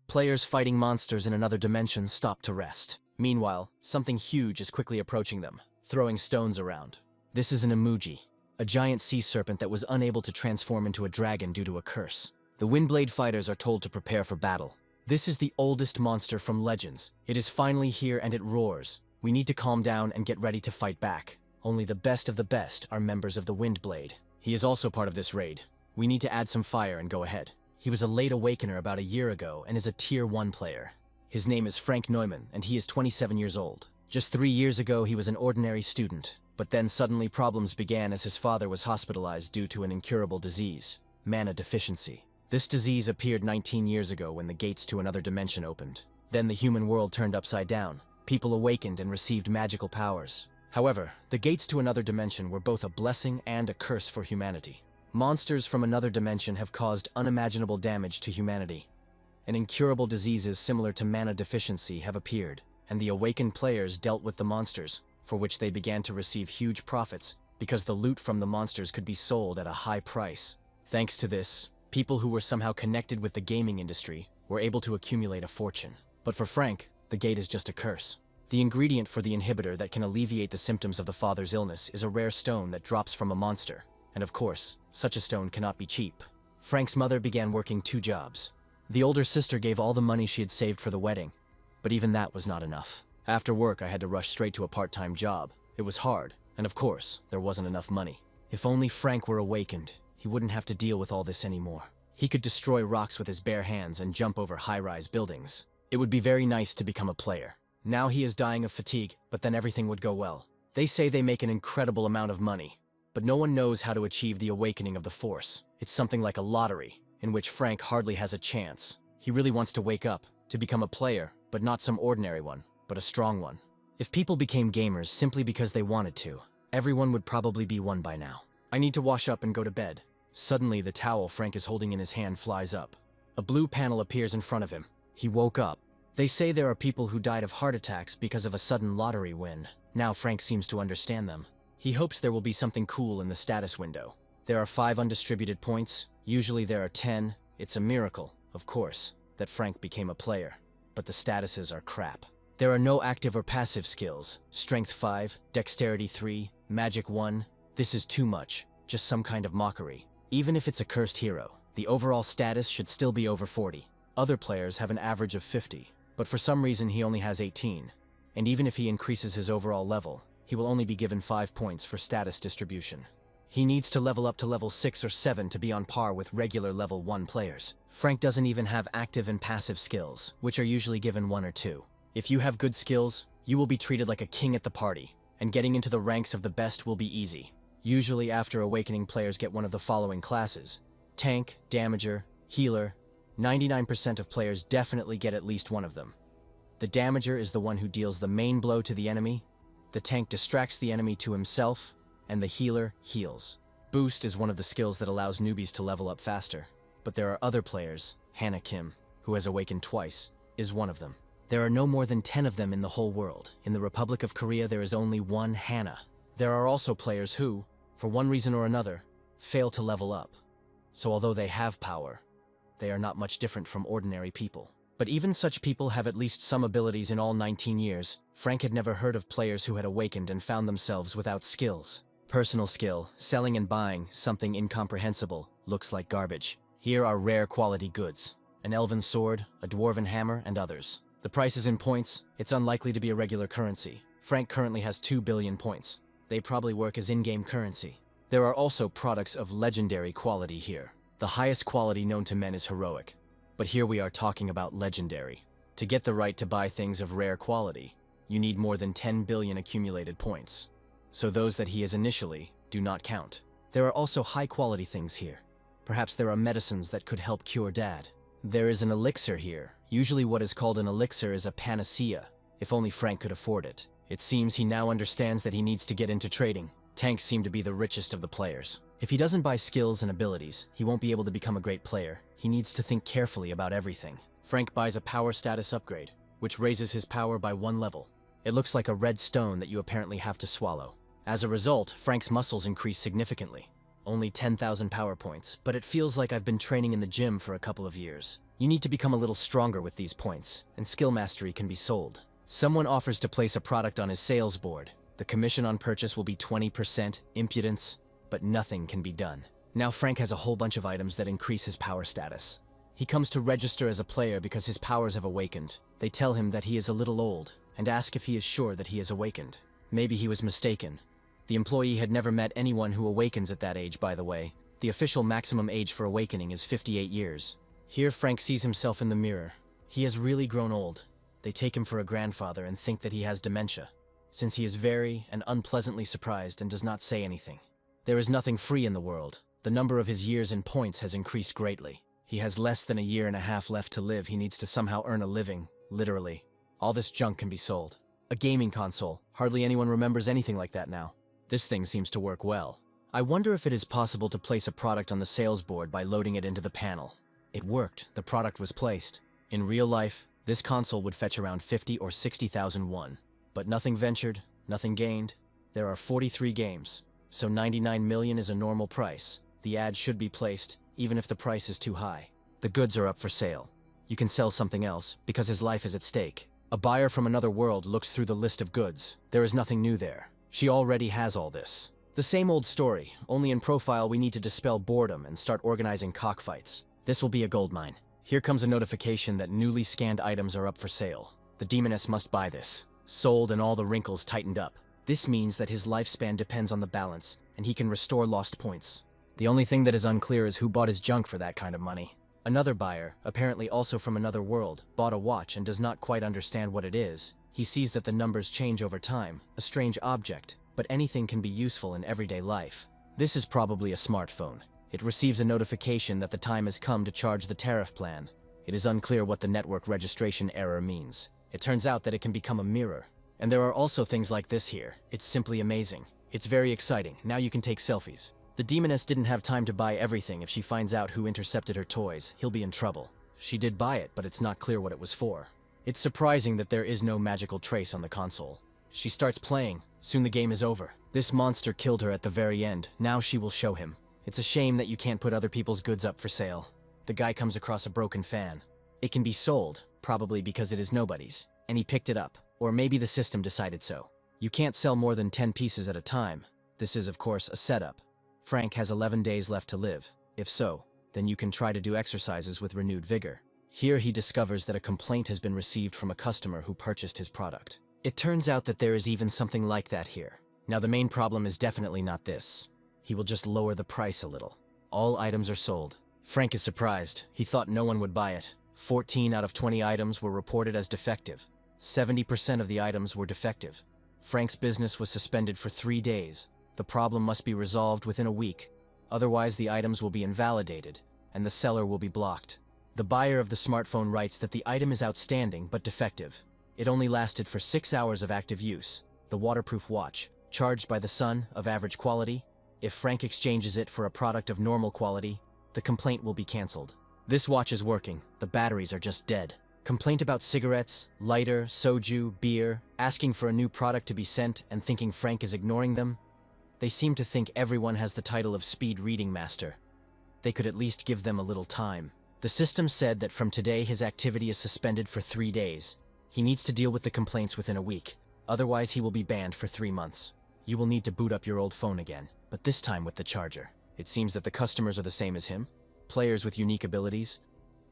Players fighting monsters in another dimension stop to rest. Meanwhile, something huge is quickly approaching them, throwing stones around. This is an emoji, a giant sea serpent that was unable to transform into a dragon due to a curse. The Windblade fighters are told to prepare for battle. This is the oldest monster from Legends. It is finally here and it roars. We need to calm down and get ready to fight back. Only the best of the best are members of the Windblade. He is also part of this raid. We need to add some fire and go ahead. He was a late awakener about a year ago and is a Tier 1 player. His name is Frank Neumann and he is 27 years old. Just 3 years ago he was an ordinary student, but then suddenly problems began as his father was hospitalized due to an incurable disease, mana deficiency. This disease appeared 19 years ago when the gates to another dimension opened. Then the human world turned upside down. People awakened and received magical powers. However, the gates to another dimension were both a blessing and a curse for humanity. Monsters from another dimension have caused unimaginable damage to humanity, and incurable diseases similar to mana deficiency have appeared, and the awakened players dealt with the monsters, for which they began to receive huge profits because the loot from the monsters could be sold at a high price. Thanks to this, people who were somehow connected with the gaming industry were able to accumulate a fortune. But for Frank, the gate is just a curse. The ingredient for the inhibitor that can alleviate the symptoms of the father's illness is a rare stone that drops from a monster. And of course, such a stone cannot be cheap. Frank's mother began working 2 jobs. The older sister gave all the money she had saved for the wedding, but even that was not enough. After work, I had to rush straight to a part-time job. It was hard, and of course, there wasn't enough money. If only Frank were awakened, he wouldn't have to deal with all this anymore. He could destroy rocks with his bare hands and jump over high-rise buildings. It would be very nice to become a player. Now he is dying of fatigue, but then everything would go well. They say they make an incredible amount of money, but no one knows how to achieve the awakening of the Force. It's something like a lottery, in which Frank hardly has a chance. He really wants to wake up, to become a player, but not some ordinary one, but a strong one. If people became gamers simply because they wanted to, everyone would probably be one by now. I need to wash up and go to bed. Suddenly, the towel Frank is holding in his hand flies up. A blue panel appears in front of him. He woke up. They say there are people who died of heart attacks because of a sudden lottery win. Now Frank seems to understand them. He hopes there will be something cool in the status window. There are 5 undistributed points. Usually there are 10. It's a miracle, of course, that Frank became a player. But the statuses are crap. There are no active or passive skills. Strength 5, Dexterity 3, Magic 1. This is too much. Just some kind of mockery. Even if it's a cursed hero, the overall status should still be over 40. Other players have an average of 50, but for some reason he only has 18. And even if he increases his overall level, he will only be given 5 points for status distribution. He needs to level up to level 6 or 7 to be on par with regular level 1 players. Frank doesn't even have active and passive skills, which are usually given 1 or 2. If you have good skills, you will be treated like a king at the party, and getting into the ranks of the best will be easy. Usually after awakening, players get one of the following classes: Tank, Damager, Healer. 99% of players definitely get at least one of them. The Damager is the one who deals the main blow to the enemy, the Tank distracts the enemy to himself, and the Healer heals. Boost is one of the skills that allows newbies to level up faster. But there are other players. Hannah Kim, who has awakened twice, is one of them. There are no more than 10 of them in the whole world. In the Republic of Korea, there is only one Hannah. There are also players who, for one reason or another, fail to level up. So although they have power, they are not much different from ordinary people. But even such people have at least some abilities. In all 19 years, Frank had never heard of players who had awakened and found themselves without skills. Personal skill, selling and buying something incomprehensible, looks like garbage. Here are rare quality goods: an elven sword, a dwarven hammer, and others. The price is in points. It's unlikely to be a regular currency. Frank currently has 2 billion points. They probably work as in-game currency. There are also products of legendary quality here. The highest quality known to men is heroic, but here we are talking about legendary. To get the right to buy things of rare quality, you need more than 10 billion accumulated points. So those that he has initially do not count. There are also high-quality things here. Perhaps there are medicines that could help cure Dad. There is an elixir here. Usually what is called an elixir is a panacea. If only Frank could afford it. It seems he now understands that he needs to get into trading. Tanks seem to be the richest of the players. If he doesn't buy skills and abilities, he won't be able to become a great player. He needs to think carefully about everything. Frank buys a power status upgrade, which raises his power by 1 level. It looks like a red stone that you apparently have to swallow. As a result, Frank's muscles increase significantly. Only 10,000 power points, but it feels like I've been training in the gym for a couple of years. You need to become a little stronger with these points, and skill mastery can be sold. Someone offers to place a product on his sales board. The commission on purchase will be 20%, impudence, but nothing can be done. Now Frank has a whole bunch of items that increase his power status. He comes to register as a player because his powers have awakened. They tell him that he is a little old, and ask if he is sure that he has awakened. Maybe he was mistaken. The employee had never met anyone who awakens at that age, by the way. The official maximum age for awakening is 58 years. Here Frank sees himself in the mirror. He has really grown old. They take him for a grandfather and think that he has dementia, since he is very and unpleasantly surprised and does not say anything. There is nothing free in the world. The number of his years in points has increased greatly. He has less than a year and a half left to live. He needs to somehow earn a living, literally. All this junk can be sold. A gaming console. Hardly anyone remembers anything like that now. This thing seems to work well. I wonder if it is possible to place a product on the sales board by loading it into the panel. It worked. The product was placed. In real life, this console would fetch around 50 or 60,000 won. But nothing ventured, nothing gained. There are 43 games, so 99 million is a normal price. The ad should be placed, even if the price is too high. The goods are up for sale. You can sell something else, because his life is at stake. A buyer from another world looks through the list of goods. There is nothing new there. She already has all this. The same old story, only in profile we need to dispel boredom and start organizing cockfights. This will be a goldmine. Here comes a notification that newly scanned items are up for sale. The demoness must buy this. Sold and all the wrinkles tightened up. This means that his lifespan depends on the balance, and he can restore lost points. The only thing that is unclear is who bought his junk for that kind of money. Another buyer, apparently also from another world, bought a watch and does not quite understand what it is. He sees that the numbers change over time, a strange object, but anything can be useful in everyday life. This is probably a smartphone. It receives a notification that the time has come to charge the tariff plan. It is unclear what the network registration error means. It turns out that it can become a mirror. And there are also things like this here. It's simply amazing. It's very exciting. Now you can take selfies. The demoness didn't have time to buy everything. If she finds out who intercepted her toys, he'll be in trouble. She did buy it, but it's not clear what it was for. It's surprising that there is no magical trace on the console. She starts playing. Soon the game is over. This monster killed her at the very end. Now she will show him. It's a shame that you can't put other people's goods up for sale. The guy comes across a broken fan. It can be sold, probably because it is nobody's, and he picked it up. Or maybe the system decided so. You can't sell more than 10 pieces at a time. This is, of course, a setup. Frank has 11 days left to live. If so, then you can try to do exercises with renewed vigor. Here he discovers that a complaint has been received from a customer who purchased his product. It turns out that there is even something like that here. Now the main problem is definitely not this. He will just lower the price a little. All items are sold. Frank is surprised. He thought no one would buy it. 14 out of 20 items were reported as defective. 70% of the items were defective. Frank's business was suspended for 3 days. The problem must be resolved within a week. Otherwise, the items will be invalidated, and the seller will be blocked. The buyer of the smartphone writes that the item is outstanding but defective. It only lasted for 6 hours of active use. The waterproof watch, charged by the sun, of average quality. If Frank exchanges it for a product of normal quality, the complaint will be cancelled. This watch is working. The batteries are just dead. Complaint about cigarettes, lighter, soju, beer, asking for a new product to be sent and thinking Frank is ignoring them. They seem to think everyone has the title of speed reading master. They could at least give them a little time. The system said that from today his activity is suspended for 3 days. He needs to deal with the complaints within a week. Otherwise he will be banned for 3 months. You will need to boot up your old phone again, but this time with the charger. It seems that the customers are the same as him, players with unique abilities,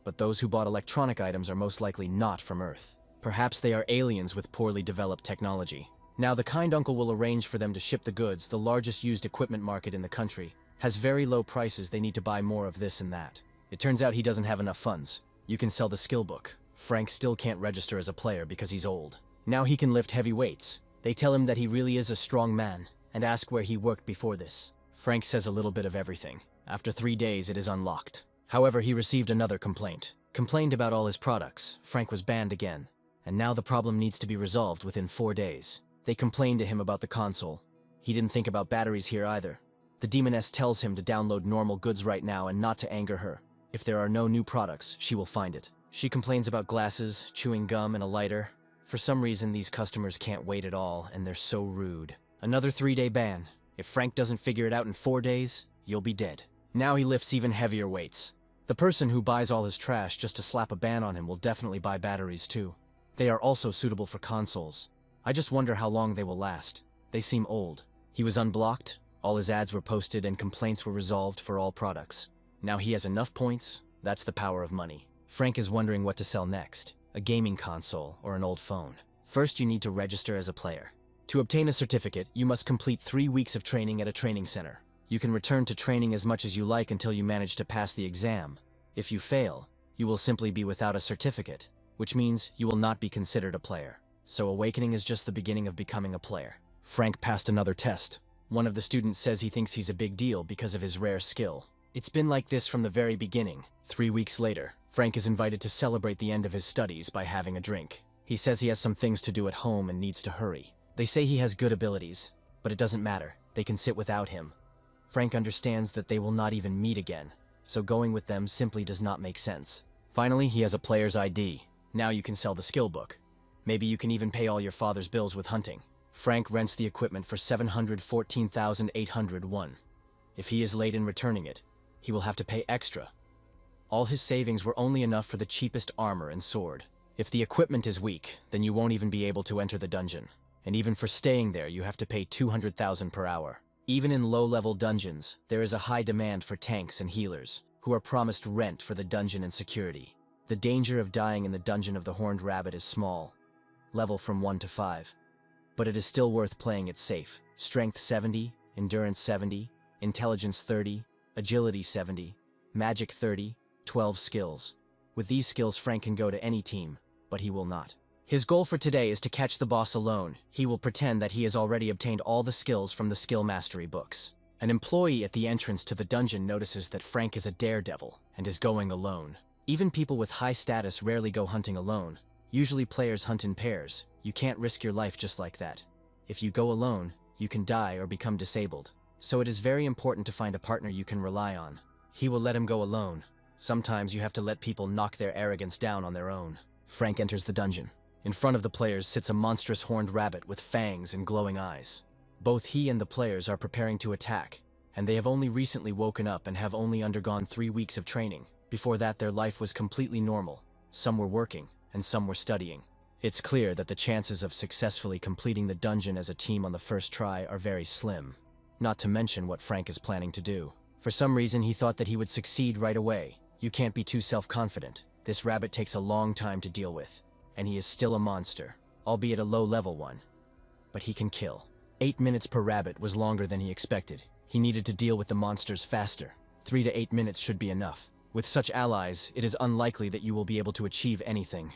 but those who bought electronic items are most likely not from Earth. Perhaps they are aliens with poorly developed technology. Now the kind uncle will arrange for them to ship the goods. The largest used equipment market in the country has very low prices. They need to buy more of this and that. It turns out he doesn't have enough funds. You can sell the skill book. Frank still can't register as a player because he's old. Now he can lift heavy weights. They tell him that he really is a strong man and ask where he worked before this. Frank says a little bit of everything. After 3 days it is unlocked. However, he received another complaint. Complained about all his products. Frank was banned again. And now the problem needs to be resolved within 4 days. They complained to him about the console. He didn't think about batteries here either. The demoness tells him to download normal goods right now and not to anger her. If there are no new products, she will find it. She complains about glasses, chewing gum, and a lighter. For some reason, these customers can't wait at all, and they're so rude. Another 3-day ban. If Frank doesn't figure it out in 4 days, you'll be dead. Now he lifts even heavier weights. The person who buys all his trash just to slap a ban on him will definitely buy batteries too. They are also suitable for consoles. I just wonder how long they will last. They seem old. He was unblocked, all his ads were posted, and complaints were resolved for all products. Now he has enough points. That's the power of money. Frank is wondering what to sell next, a gaming console or an old phone. First, you need to register as a player. To obtain a certificate, you must complete 3 weeks of training at a training center. You can return to training as much as you like until you manage to pass the exam. If you fail, you will simply be without a certificate, which means you will not be considered a player. So awakening is just the beginning of becoming a player. Frank passed another test. One of the students says he thinks he's a big deal because of his rare skill. It's been like this from the very beginning. 3 weeks later, Frank is invited to celebrate the end of his studies by having a drink. He says he has some things to do at home and needs to hurry. They say he has good abilities, but it doesn't matter. They can sit without him. Frank understands that they will not even meet again, so going with them simply does not make sense. Finally, he has a player's ID. Now you can sell the skill book. Maybe you can even pay all your father's bills with hunting. Frank rents the equipment for 714,801. If he is late in returning it, he will have to pay extra. All his savings were only enough for the cheapest armor and sword. If the equipment is weak, then you won't even be able to enter the dungeon. And even for staying there, you have to pay 200,000 per hour. Even in low-level dungeons, there is a high demand for tanks and healers, who are promised rent for the dungeon and security. The danger of dying in the dungeon of the Horned Rabbit is small, level from 1 to 5. But it is still worth playing it safe. Strength 70, Endurance 70, Intelligence 30, Agility 70, Magic 30, 12 skills. With these skills, Frank can go to any team, but he will not. His goal for today is to catch the boss alone. He will pretend that he has already obtained all the skills from the skill mastery books. An employee at the entrance to the dungeon notices that Frank is a daredevil and is going alone. Even people with high status rarely go hunting alone. Usually players hunt in pairs. You can't risk your life just like that. If you go alone, you can die or become disabled. So it is very important to find a partner you can rely on. He will let him go alone. Sometimes you have to let people knock their arrogance down on their own. Frank enters the dungeon. In front of the players sits a monstrous horned rabbit with fangs and glowing eyes. Both he and the players are preparing to attack, and they have only recently woken up and have only undergone 3 weeks of training. Before that, their life was completely normal. Some were working, and some were studying. It's clear that the chances of successfully completing the dungeon as a team on the first try are very slim. Not to mention what Frank is planning to do. For some reason, he thought that he would succeed right away. You can't be too self-confident. This rabbit takes a long time to deal with. And he is still a monster, albeit a low-level one. But he can kill. 8 minutes per rabbit was longer than he expected. He needed to deal with the monsters faster. 3 to 8 minutes should be enough. With such allies, it is unlikely that you will be able to achieve anything.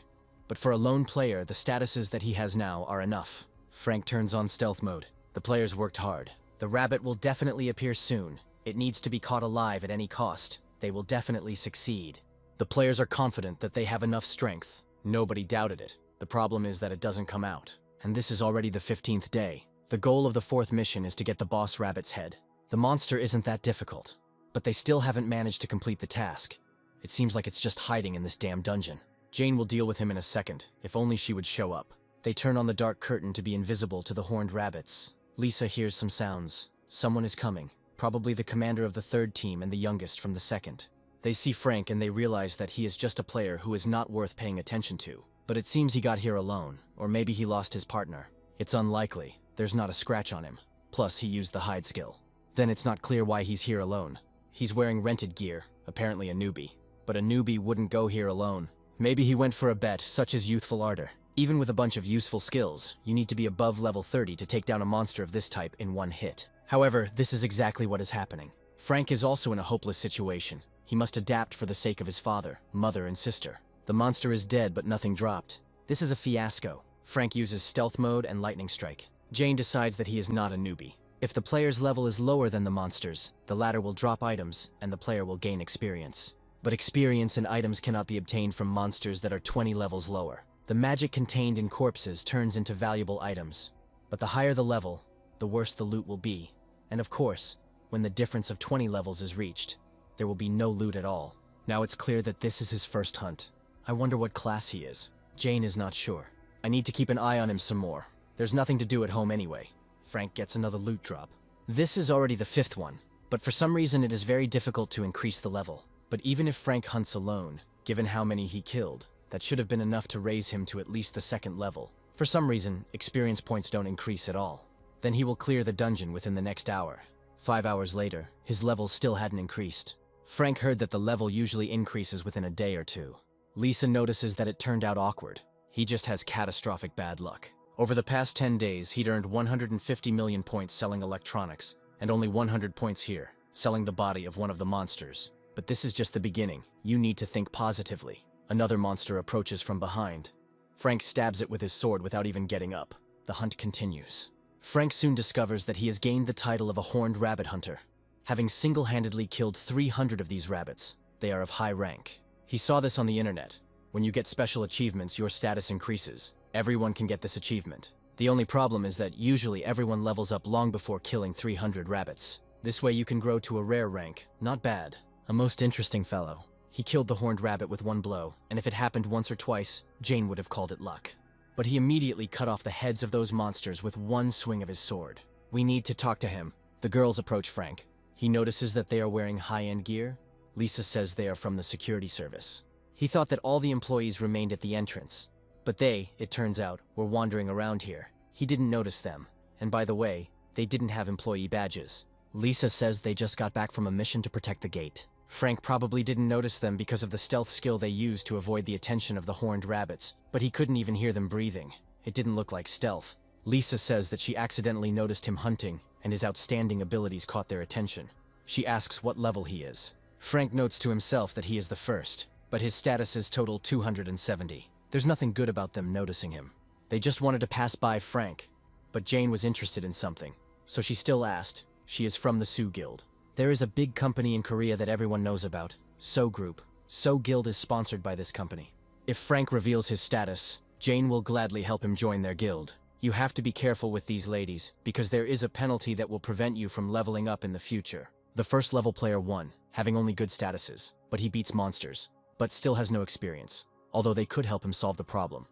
But for a lone player, the statuses that he has now are enough. Frank turns on stealth mode. The players worked hard. The rabbit will definitely appear soon. It needs to be caught alive at any cost. They will definitely succeed. The players are confident that they have enough strength. Nobody doubted it. The problem is that it doesn't come out. And this is already the 15th day. The goal of the 4th mission is to get the boss rabbit's head. The monster isn't that difficult, but they still haven't managed to complete the task. It seems like it's just hiding in this damn dungeon. Jane will deal with him in a second, if only she would show up. They turn on the dark curtain to be invisible to the horned rabbits. Lisa hears some sounds. Someone is coming. Probably the commander of the 3rd team and the youngest from the 2nd. They see Frank and they realize that he is just a player who is not worth paying attention to. But it seems he got here alone, or maybe he lost his partner. It's unlikely. There's not a scratch on him. Plus, he used the hide skill. Then it's not clear why he's here alone. He's wearing rented gear, apparently a newbie. But a newbie wouldn't go here alone. Maybe he went for a bet, such as youthful ardor. Even with a bunch of useful skills, you need to be above level 30 to take down a monster of this type in one hit. However, this is exactly what is happening. Frank is also in a hopeless situation. He must adapt for the sake of his father, mother, and sister. The monster is dead, but nothing dropped. This is a fiasco. Frank uses stealth mode and lightning strike. Jane decides that he is not a newbie. If the player's level is lower than the monster's, the latter will drop items, and the player will gain experience. But experience and items cannot be obtained from monsters that are 20 levels lower. The magic contained in corpses turns into valuable items. But the higher the level, the worse the loot will be. And of course, when the difference of 20 levels is reached, there will be no loot at all. Now it's clear that this is his first hunt. I wonder what class he is. Jane is not sure. I need to keep an eye on him some more. There's nothing to do at home anyway. Frank gets another loot drop. This is already the 5th one, but for some reason it is very difficult to increase the level. But even if Frank hunts alone, given how many he killed, that should have been enough to raise him to at least the second level. For some reason, experience points don't increase at all. Then he will clear the dungeon within the next hour. 5 hours later, his levels still hadn't increased. Frank heard that the level usually increases within a day or two. Lisa notices that it turned out awkward. He just has catastrophic bad luck. Over the past 10 days, he'd earned 150 million points selling electronics, and only 100 points here, selling the body of one of the monsters. But this is just the beginning. You need to think positively. Another monster approaches from behind. Frank stabs it with his sword without even getting up. The hunt continues. Frank soon discovers that he has gained the title of a horned rabbit hunter, having single-handedly killed 300 of these rabbits. They are of high rank. He saw this on the internet. When you get special achievements, your status increases. Everyone can get this achievement. The only problem is that usually everyone levels up long before killing 300 rabbits. This way you can grow to a rare rank. Not bad. A most interesting fellow. He killed the horned rabbit with one blow, and if it happened once or twice, Jane would have called it luck. But he immediately cut off the heads of those monsters with one swing of his sword. We need to talk to him. The girls approach Frank. He notices that they are wearing high-end gear. Lisa says they are from the security service. He thought that all the employees remained at the entrance, but they, it turns out, were wandering around here. He didn't notice them, and by the way, they didn't have employee badges. Lisa says they just got back from a mission to protect the gate. Frank probably didn't notice them because of the stealth skill they used to avoid the attention of the horned rabbits, but he couldn't even hear them breathing. It didn't look like stealth. Lisa says that she accidentally noticed him hunting, and his outstanding abilities caught their attention. She asks what level he is. Frank notes to himself that he is the first, but his statuses total 270. There's nothing good about them noticing him. They just wanted to pass by Frank, but Jane was interested in something, so she still asked. She is from the Soo Guild. There is a big company in Korea that everyone knows about, So Group. So Guild is sponsored by this company. If Frank reveals his status, Jane will gladly help him join their guild. You have to be careful with these ladies, because there is a penalty that will prevent you from leveling up in the future. The first level player won, having only good statuses, but he beats monsters, but still has no experience, although they could help him solve the problem.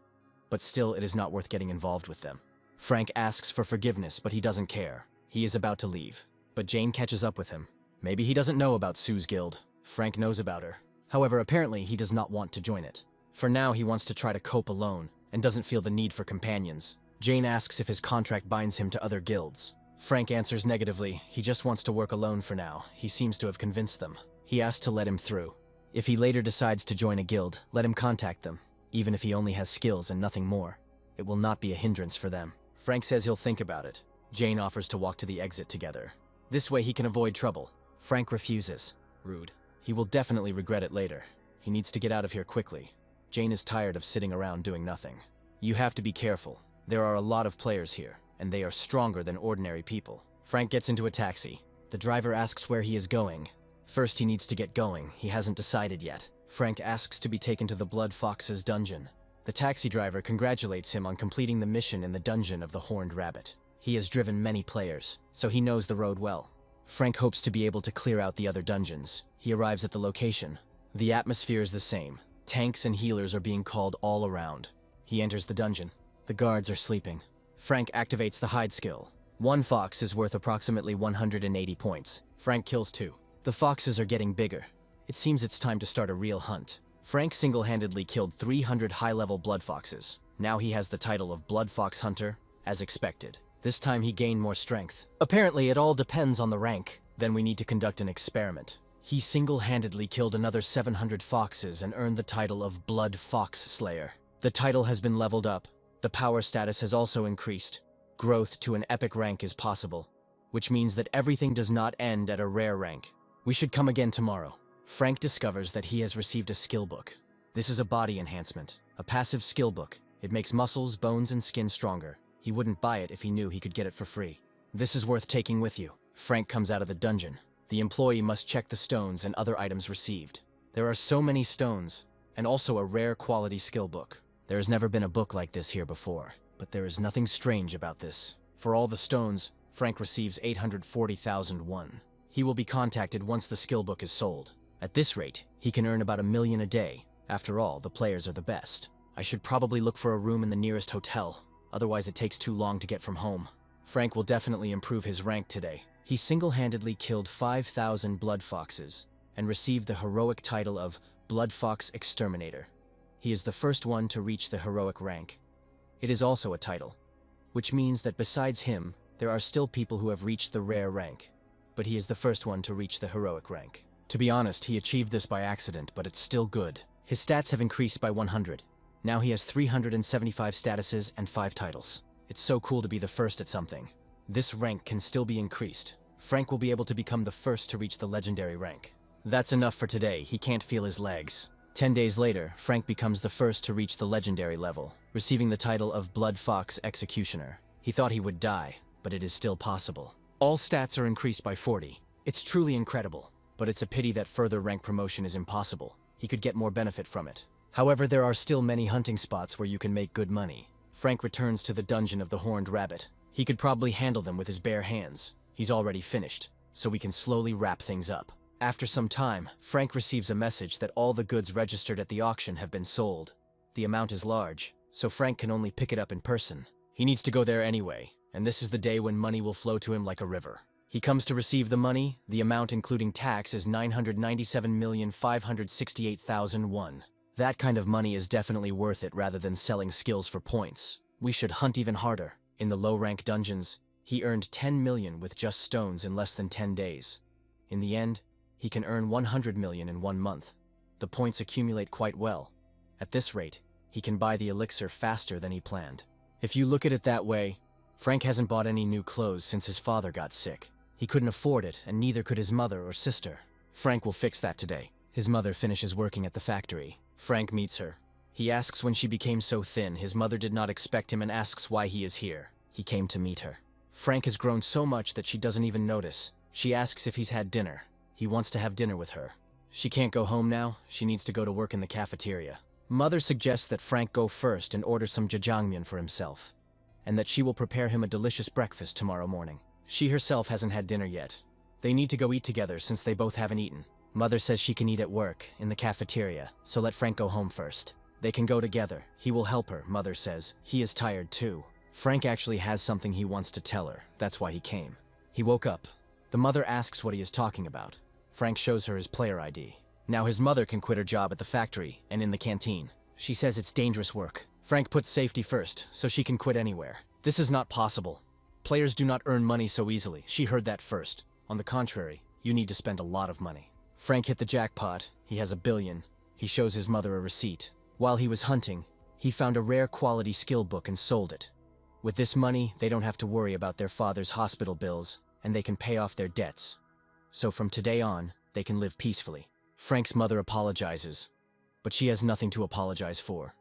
But still, it is not worth getting involved with them. Frank asks for forgiveness, but he doesn't care. He is about to leave, but Jane catches up with him. Maybe he doesn't know about Sue's guild. Frank knows about her. However, apparently he does not want to join it. For now, he wants to try to cope alone, and doesn't feel the need for companions. Jane asks if his contract binds him to other guilds. Frank answers negatively. He just wants to work alone for now. He seems to have convinced them. He asks to let him through. If he later decides to join a guild, let him contact them, even if he only has skills and nothing more. It will not be a hindrance for them. Frank says he'll think about it. Jane offers to walk to the exit together. This way he can avoid trouble. Frank refuses. Rude. He will definitely regret it later. He needs to get out of here quickly. Jane is tired of sitting around doing nothing. You have to be careful. There are a lot of players here, and they are stronger than ordinary people. Frank gets into a taxi. The driver asks where he is going. First, he needs to get going. He hasn't decided yet. Frank asks to be taken to the Blood Fox's dungeon. The taxi driver congratulates him on completing the mission in the dungeon of the Horned Rabbit. He has driven many players, so he knows the road well. Frank hopes to be able to clear out the other dungeons. He arrives at the location. The atmosphere is the same. Tanks and healers are being called all around. He enters the dungeon. The guards are sleeping. Frank activates the hide skill. One fox is worth approximately 180 points. Frank kills 2. The foxes are getting bigger. It seems it's time to start a real hunt. Frank single-handedly killed 300 high-level blood foxes. Now he has the title of Blood Fox Hunter, as expected. This time he gained more strength. Apparently it all depends on the rank. Then we need to conduct an experiment. He single-handedly killed another 700 foxes and earned the title of Blood Fox Slayer. The title has been leveled up. The power status has also increased. Growth to an epic rank is possible, which means that everything does not end at a rare rank. We should come again tomorrow. Frank discovers that he has received a skill book. This is a body enhancement, a passive skill book. It makes muscles, bones, and skin stronger. He wouldn't buy it if he knew he could get it for free. This is worth taking with you. Frank comes out of the dungeon. The employee must check the stones and other items received. There are so many stones, and also a rare quality skill book. There has never been a book like this here before, but there is nothing strange about this. For all the stones, Frank receives 840,001. He will be contacted once the skill book is sold. At this rate, he can earn about $1 million a day. After all, the players are the best. I should probably look for a room in the nearest hotel. Otherwise it takes too long to get from home. Frank will definitely improve his rank today. He single-handedly killed 5,000 blood foxes and received the heroic title of Blood Fox Exterminator. He is the first one to reach the heroic rank. It is also a title, which means that besides him, there are still people who have reached the rare rank, but he is the first one to reach the heroic rank. To be honest, he achieved this by accident, but it's still good. His stats have increased by 100. Now he has 375 statuses and 5 titles. It's so cool to be the first at something. This rank can still be increased. Frank will be able to become the first to reach the legendary rank. That's enough for today. He can't feel his legs. 10 days later, Frank becomes the first to reach the legendary level, receiving the title of Blood Fox Executioner. He thought he would die, but it is still possible. All stats are increased by 40. It's truly incredible, but it's a pity that further rank promotion is impossible. He could get more benefit from it. However, there are still many hunting spots where you can make good money. Frank returns to the dungeon of the Horned Rabbit. He could probably handle them with his bare hands. He's already finished, so we can slowly wrap things up. After some time, Frank receives a message that all the goods registered at the auction have been sold. The amount is large, so Frank can only pick it up in person. He needs to go there anyway, and this is the day when money will flow to him like a river. He comes to receive the money. The amount including tax is 997,568,001. That kind of money is definitely worth it rather than selling skills for points. We should hunt even harder. In the low-rank dungeons, he earned 10 million with just stones in less than 10 days. In the end, he can earn 100 million in 1 month. The points accumulate quite well. At this rate, he can buy the elixir faster than he planned. If you look at it that way, Frank hasn't bought any new clothes since his father got sick. He couldn't afford it, and neither could his mother or sister. Frank will fix that today. His mother finishes working at the factory. Frank meets her. He asks when she became so thin. His mother did not expect him and asks why he is here. He came to meet her. Frank has grown so much that she doesn't even notice. She asks if he's had dinner. He wants to have dinner with her. She can't go home now. She needs to go to work in the cafeteria. Mother suggests that Frank go first and order some jjajangmyeon for himself, and that she will prepare him a delicious breakfast tomorrow morning. She herself hasn't had dinner yet. They need to go eat together since they both haven't eaten. Mother says she can eat at work, in the cafeteria, so let Frank go home first. They can go together. He will help her, Mother says. He is tired too. Frank actually has something he wants to tell her. That's why he came. He woke up. The mother asks what he is talking about. Frank shows her his player ID. Now his mother can quit her job at the factory and in the canteen. She says it's dangerous work. Frank puts safety first, so she can quit anywhere. This is not possible. Players do not earn money so easily. She heard that first. On the contrary, you need to spend a lot of money. Frank hit the jackpot. He has 1 billion. He shows his mother a receipt. While he was hunting, he found a rare quality skill book and sold it. With this money, they don't have to worry about their father's hospital bills, and they can pay off their debts. So from today on, they can live peacefully. Frank's mother apologizes, but she has nothing to apologize for.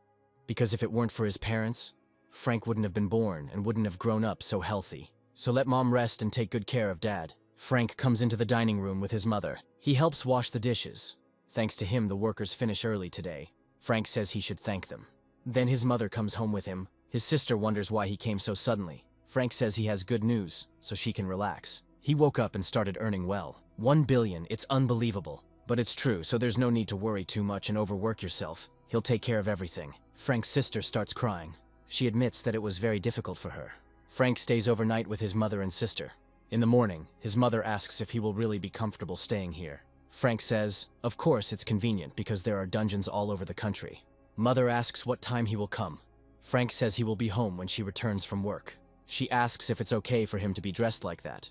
Because if it weren't for his parents, Frank wouldn't have been born and wouldn't have grown up so healthy. So let mom rest and take good care of dad. Frank comes into the dining room with his mother. He helps wash the dishes. Thanks to him, the workers finish early today. Frank says he should thank them. Then his mother comes home with him. His sister wonders why he came so suddenly. Frank says he has good news, so she can relax. He woke up and started earning well. 1 billion, it's unbelievable. But it's true, so there's no need to worry too much and overwork yourself. He'll take care of everything. Frank's sister starts crying. She admits that it was very difficult for her. Frank stays overnight with his mother and sister. In the morning, his mother asks if he will really be comfortable staying here. Frank says, of course it's convenient because there are dungeons all over the country. Mother asks what time he will come. Frank says he will be home when she returns from work. She asks if it's okay for him to be dressed like that.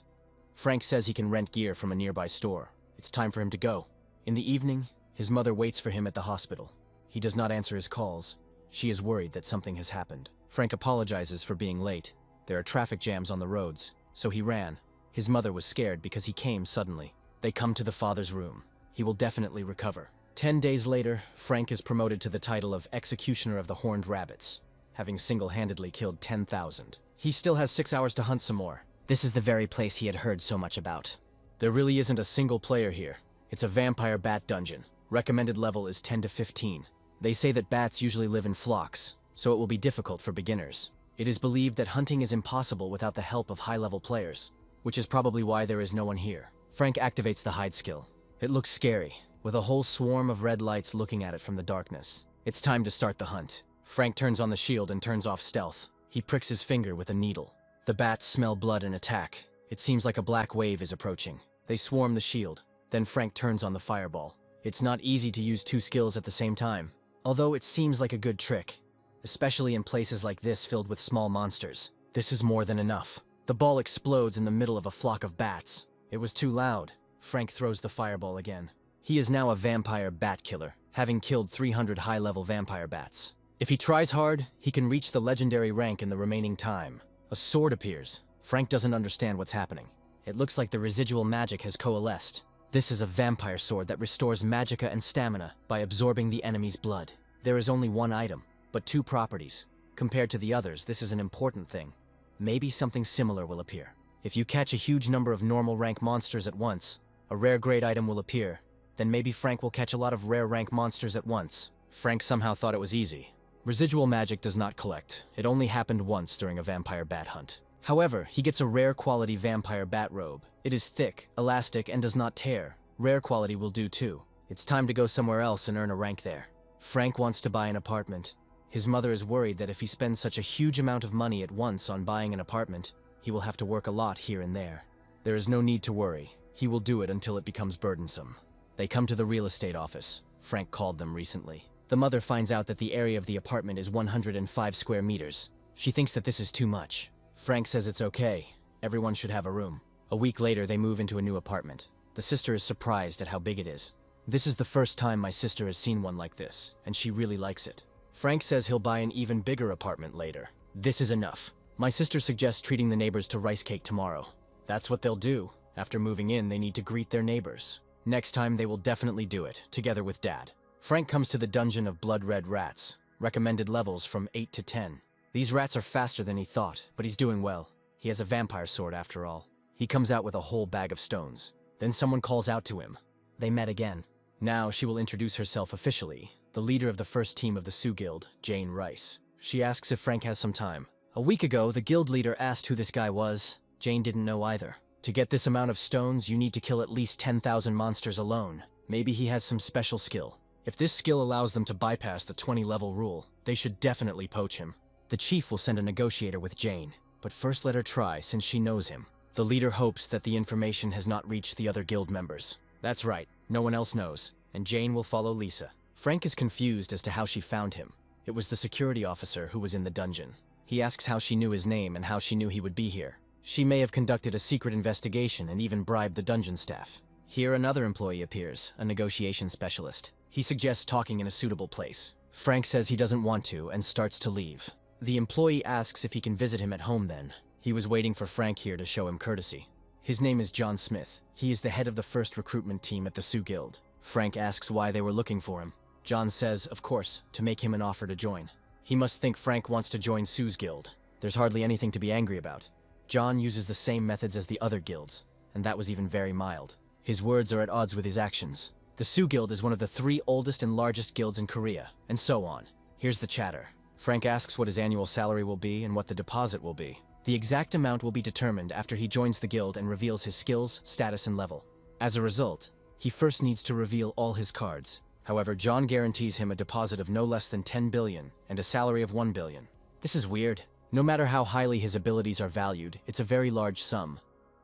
Frank says he can rent gear from a nearby store. It's time for him to go. In the evening, his mother waits for him at the hospital. He does not answer his calls. She is worried that something has happened. Frank apologizes for being late. There are traffic jams on the roads, so he ran. His mother was scared because he came suddenly. They come to the father's room. He will definitely recover. 10 days later, Frank is promoted to the title of Executioner of the Horned Rabbits, having single-handedly killed 10,000. He still has 6 hours to hunt some more. This is the very place he had heard so much about. There really isn't a single player here. It's a vampire bat dungeon. Recommended level is 10 to 15. They say that bats usually live in flocks, so it will be difficult for beginners. It is believed that hunting is impossible without the help of high-level players, which is probably why there is no one here. Frank activates the hide skill. It looks scary, with a whole swarm of red lights looking at it from the darkness. It's time to start the hunt. Frank turns on the shield and turns off stealth. He pricks his finger with a needle. The bats smell blood and attack. It seems like a black wave is approaching. They swarm the shield. Then Frank turns on the fireball. It's not easy to use two skills at the same time, although it seems like a good trick, especially in places like this filled with small monsters. This is more than enough. The ball explodes in the middle of a flock of bats. It was too loud. Frank throws the fireball again. He is now a vampire bat killer, having killed 300 high-level vampire bats. If he tries hard, he can reach the legendary rank in the remaining time. A sword appears. Frank doesn't understand what's happening. It looks like the residual magic has coalesced. This is a vampire sword that restores magicka and stamina by absorbing the enemy's blood. There is only one item, but two properties. Compared to the others, this is an important thing. Maybe something similar will appear. If you catch a huge number of normal rank monsters at once, a rare grade item will appear. Then maybe Frank will catch a lot of rare rank monsters at once. Frank somehow thought it was easy. Residual magic does not collect. It only happened once during a vampire bat hunt. However, he gets a rare quality vampire bat robe. It is thick, elastic, and does not tear. Rare quality will do too. It's time to go somewhere else and earn a rank there. Frank wants to buy an apartment. His mother is worried that if he spends such a huge amount of money at once on buying an apartment, he will have to work a lot here and there. There is no need to worry. He will do it until it becomes burdensome. They come to the real estate office. Frank called them recently. The mother finds out that the area of the apartment is 105 square meters. She thinks that this is too much. Frank says it's okay. Everyone should have a room. A week later, they move into a new apartment. The sister is surprised at how big it is. This is the first time my sister has seen one like this, and she really likes it. Frank says he'll buy an even bigger apartment later. This is enough. My sister suggests treating the neighbors to rice cake tomorrow. That's what they'll do. After moving in, they need to greet their neighbors. Next time, they will definitely do it, together with Dad. Frank comes to the dungeon of blood-red rats. Recommended levels from 8 to 10. These rats are faster than he thought, but he's doing well. He has a vampire sword after all. He comes out with a whole bag of stones. Then someone calls out to him. They met again. Now she will introduce herself officially, the leader of the first team of the Sioux Guild, Jane Rice. She asks if Frank has some time. A week ago, the guild leader asked who this guy was. Jane didn't know either. To get this amount of stones, you need to kill at least 10,000 monsters alone. Maybe he has some special skill. If this skill allows them to bypass the 20-level rule, they should definitely poach him. The chief will send a negotiator with Jane, but first let her try since she knows him. The leader hopes that the information has not reached the other guild members. That's right, no one else knows, and Jane will follow Lisa. Frank is confused as to how she found him. It was the security officer who was in the dungeon. He asks how she knew his name and how she knew he would be here. She may have conducted a secret investigation and even bribed the dungeon staff. Here another employee appears, a negotiation specialist. He suggests talking in a suitable place. Frank says he doesn't want to and starts to leave. The employee asks if he can visit him at home then. He was waiting for Frank here to show him courtesy. His name is John Smith. He is the head of the first recruitment team at the Sioux Guild. Frank asks why they were looking for him. John says, of course, to make him an offer to join. He must think Frank wants to join Sioux's guild. There's hardly anything to be angry about. John uses the same methods as the other guilds, and that was even very mild. His words are at odds with his actions. The Sioux Guild is one of the 3 oldest and largest guilds in Korea, and so on. Here's the chatter. Frank asks what his annual salary will be and what the deposit will be. The exact amount will be determined after he joins the guild and reveals his skills, status, and level. As a result, he first needs to reveal all his cards. However, John guarantees him a deposit of no less than 10 billion and a salary of 1 billion. This is weird. No matter how highly his abilities are valued, it's a very large sum.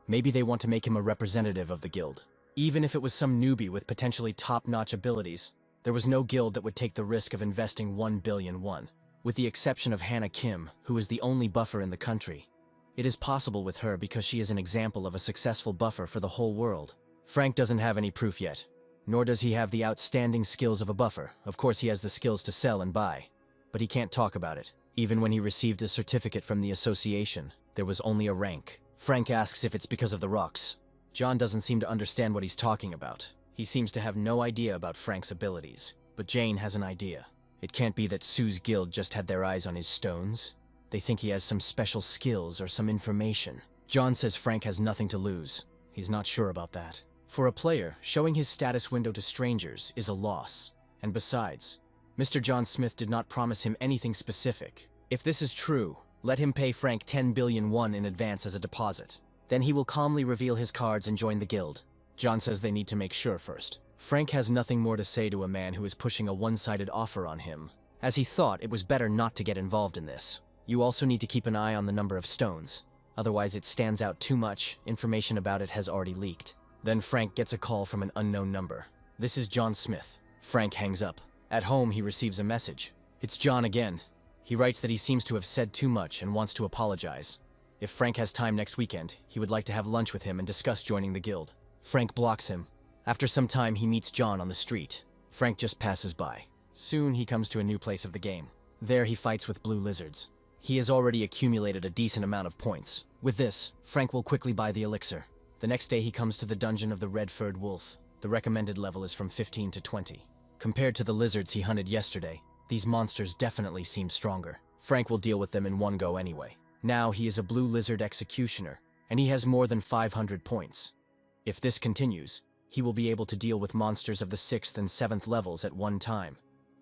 Maybe they want to make him a representative of the guild. Even if it was some newbie with potentially top-notch abilities, there was no guild that would take the risk of investing 1 billion won. With the exception of Hannah Kim, who is the only buffer in the country. It is possible with her because she is an example of a successful buffer for the whole world. Frank doesn't have any proof yet, nor does he have the outstanding skills of a buffer. Of course he has the skills to sell and buy, but he can't talk about it. Even when he received a certificate from the association, there was only a rank. Frank asks if it's because of the rocks. John doesn't seem to understand what he's talking about. He seems to have no idea about Frank's abilities, but Jane has an idea. It can't be that Sioux's guild just had their eyes on his stones. They think he has some special skills or some information. John says Frank has nothing to lose. He's not sure about that. For a player, showing his status window to strangers is a loss. And besides, Mr. John Smith did not promise him anything specific. If this is true, let him pay Frank 10 billion won in advance as a deposit. Then he will calmly reveal his cards and join the guild. John says they need to make sure first. Frank has nothing more to say to a man who is pushing a one-sided offer on him, as he thought it was better not to get involved in this. You also need to keep an eye on the number of stones. Otherwise it stands out too much, information about it has already leaked. Then Frank gets a call from an unknown number. This is John Smith. Frank hangs up. At home, he receives a message. It's John again. He writes that he seems to have said too much and wants to apologize. If Frank has time next weekend, he would like to have lunch with him and discuss joining the guild. Frank blocks him. After some time, he meets John on the street. Frank just passes by. Soon, he comes to a new place of the game. There, he fights with blue lizards. He has already accumulated a decent amount of points. With this, Frank will quickly buy the elixir. The next day, he comes to the dungeon of the red-furred wolf. The recommended level is from 15 to 20. Compared to the lizards he hunted yesterday, these monsters definitely seem stronger. Frank will deal with them in one go anyway. Now he is a blue lizard executioner, and he has more than 500 points. If this continues, he will be able to deal with monsters of the 6th and 7th levels at one time.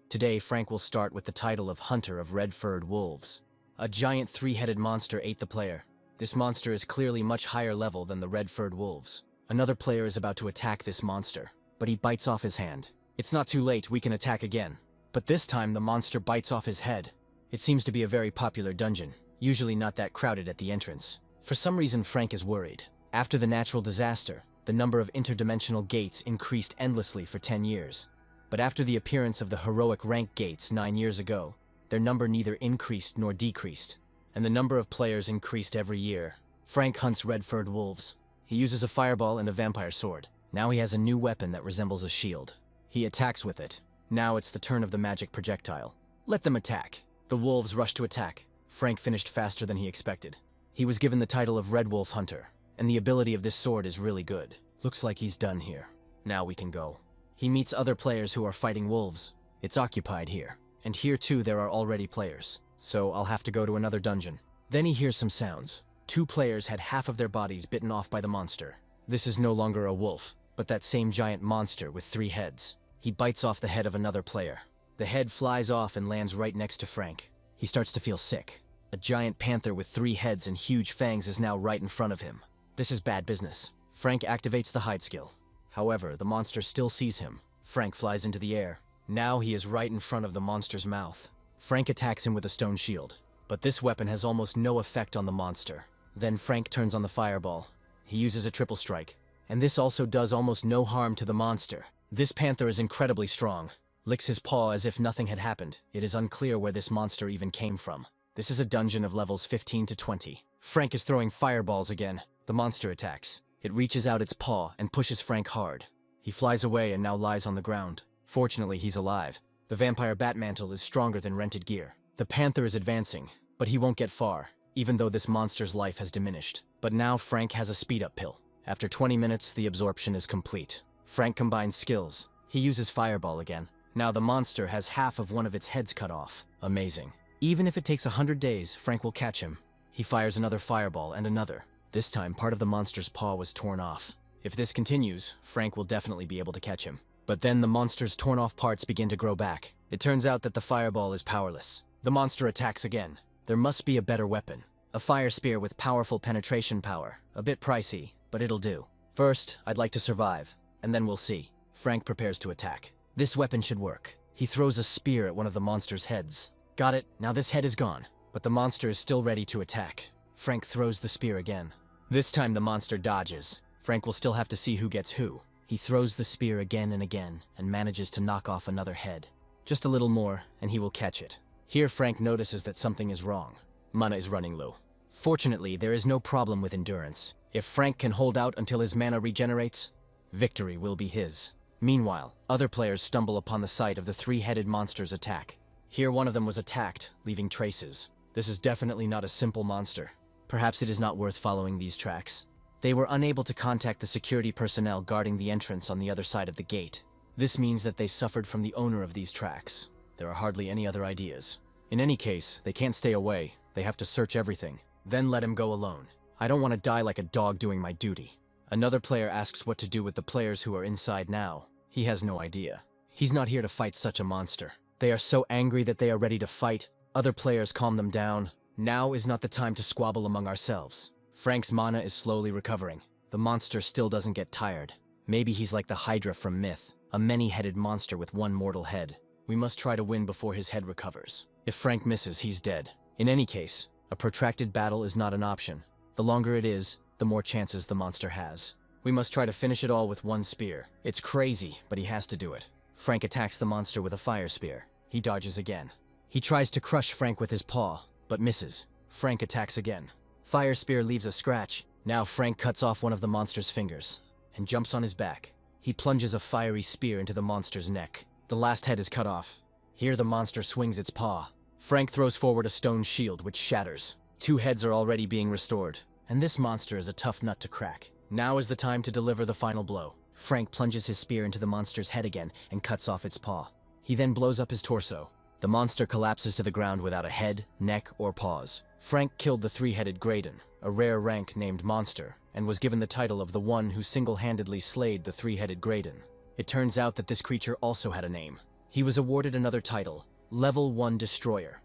Today, Frank will start with the title of Hunter of Red-Furred Wolves. A giant 3-headed monster ate the player. This monster is clearly much higher level than the red-furred wolves. Another player is about to attack this monster, but he bites off his hand. It's not too late, we can attack again. But this time, the monster bites off his head. It seems to be a very popular dungeon, usually not that crowded at the entrance. For some reason, Frank is worried. After the natural disaster, the number of interdimensional gates increased endlessly for 10 years. But after the appearance of the heroic rank gates 9 years ago, their number neither increased nor decreased, and the number of players increased every year. Frank hunts red-furred wolves. He uses a fireball and a vampire sword. Now he has a new weapon that resembles a shield. He attacks with it. Now it's the turn of the magic projectile. Let them attack. The wolves rush to attack. Frank finished faster than he expected. He was given the title of Red Wolf Hunter, and the ability of this sword is really good. Looks like he's done here. Now we can go. He meets other players who are fighting wolves. It's occupied here. And here too there are already players. So I'll have to go to another dungeon. Then he hears some sounds. 2 players had half of their bodies bitten off by the monster. This is no longer a wolf, but that same giant monster with 3 heads. He bites off the head of another player. The head flies off and lands right next to Frank. He starts to feel sick. A giant panther with 3 heads and huge fangs is now right in front of him. This is bad business. Frank activates the hide skill. However, the monster still sees him. Frank flies into the air. Now he is right in front of the monster's mouth. Frank attacks him with a stone shield, but this weapon has almost no effect on the monster. Then Frank turns on the fireball. He uses a triple strike, and this also does almost no harm to the monster. This panther is incredibly strong. Licks his paw as if nothing had happened. It is unclear where this monster even came from. This is a dungeon of levels 15 to 20. Frank is throwing fireballs again. The monster attacks. It reaches out its paw and pushes Frank hard. He flies away and now lies on the ground. Fortunately, he's alive. The vampire bat mantle is stronger than rented gear. The panther is advancing, but he won't get far, even though this monster's life has diminished. But now Frank has a speed-up pill. After 20 minutes, the absorption is complete. Frank combines skills. He uses fireball again. Now the monster has half of one of its heads cut off. Amazing. Even if it takes 100 days, Frank will catch him. He fires another fireball and another. This time, part of the monster's paw was torn off. If this continues, Frank will definitely be able to catch him. But then the monster's torn-off parts begin to grow back. It turns out that the fireball is powerless. The monster attacks again. There must be a better weapon. A fire spear with powerful penetration power. A bit pricey, but it'll do. First, I'd like to survive, and then we'll see. Frank prepares to attack. This weapon should work. He throws a spear at one of the monster's heads. Got it, now this head is gone, but the monster is still ready to attack. Frank throws the spear again. This time the monster dodges. Frank will still have to see who gets who. He throws the spear again and again, and manages to knock off another head. Just a little more, and he will catch it. Here Frank notices that something is wrong. Mana is running low. Fortunately, there is no problem with endurance. If Frank can hold out until his mana regenerates, victory will be his. Meanwhile, other players stumble upon the site of the 3-headed monster's attack. Here one of them was attacked, leaving traces. This is definitely not a simple monster. Perhaps it is not worth following these tracks. They were unable to contact the security personnel guarding the entrance on the other side of the gate. This means that they suffered from the owner of these tracks. There are hardly any other ideas. In any case, they can't stay away. They have to search everything, then let him go alone. I don't want to die like a dog doing my duty. Another player asks what to do with the players who are inside now. He has no idea. He's not here to fight such a monster. They are so angry that they are ready to fight. Other players calm them down. Now is not the time to squabble among ourselves. Frank's mana is slowly recovering. The monster still doesn't get tired. Maybe he's like the Hydra from Myth, a many-headed monster with one mortal head. We must try to win before his head recovers. If Frank misses, he's dead. In any case, a protracted battle is not an option. The longer it is, the more chances the monster has. We must try to finish it all with one spear. It's crazy, but he has to do it. Frank attacks the monster with a fire spear. He dodges again. He tries to crush Frank with his paw, but misses. Frank attacks again. Fire spear leaves a scratch. Now Frank cuts off one of the monster's fingers and jumps on his back. He plunges a fiery spear into the monster's neck. The last head is cut off. Here the monster swings its paw. Frank throws forward a stone shield, which shatters. 2 heads are already being restored, and this monster is a tough nut to crack. Now is the time to deliver the final blow. Frank plunges his spear into the monster's head again and cuts off its paw. He then blows up his torso. The monster collapses to the ground without a head, neck, or paws. Frank killed the 3-headed Graydon, a rare rank named Monster, and was given the title of the one who single-handedly slayed the 3-headed Graydon. It turns out that this creature also had a name. He was awarded another title, Level 1 Destroyer,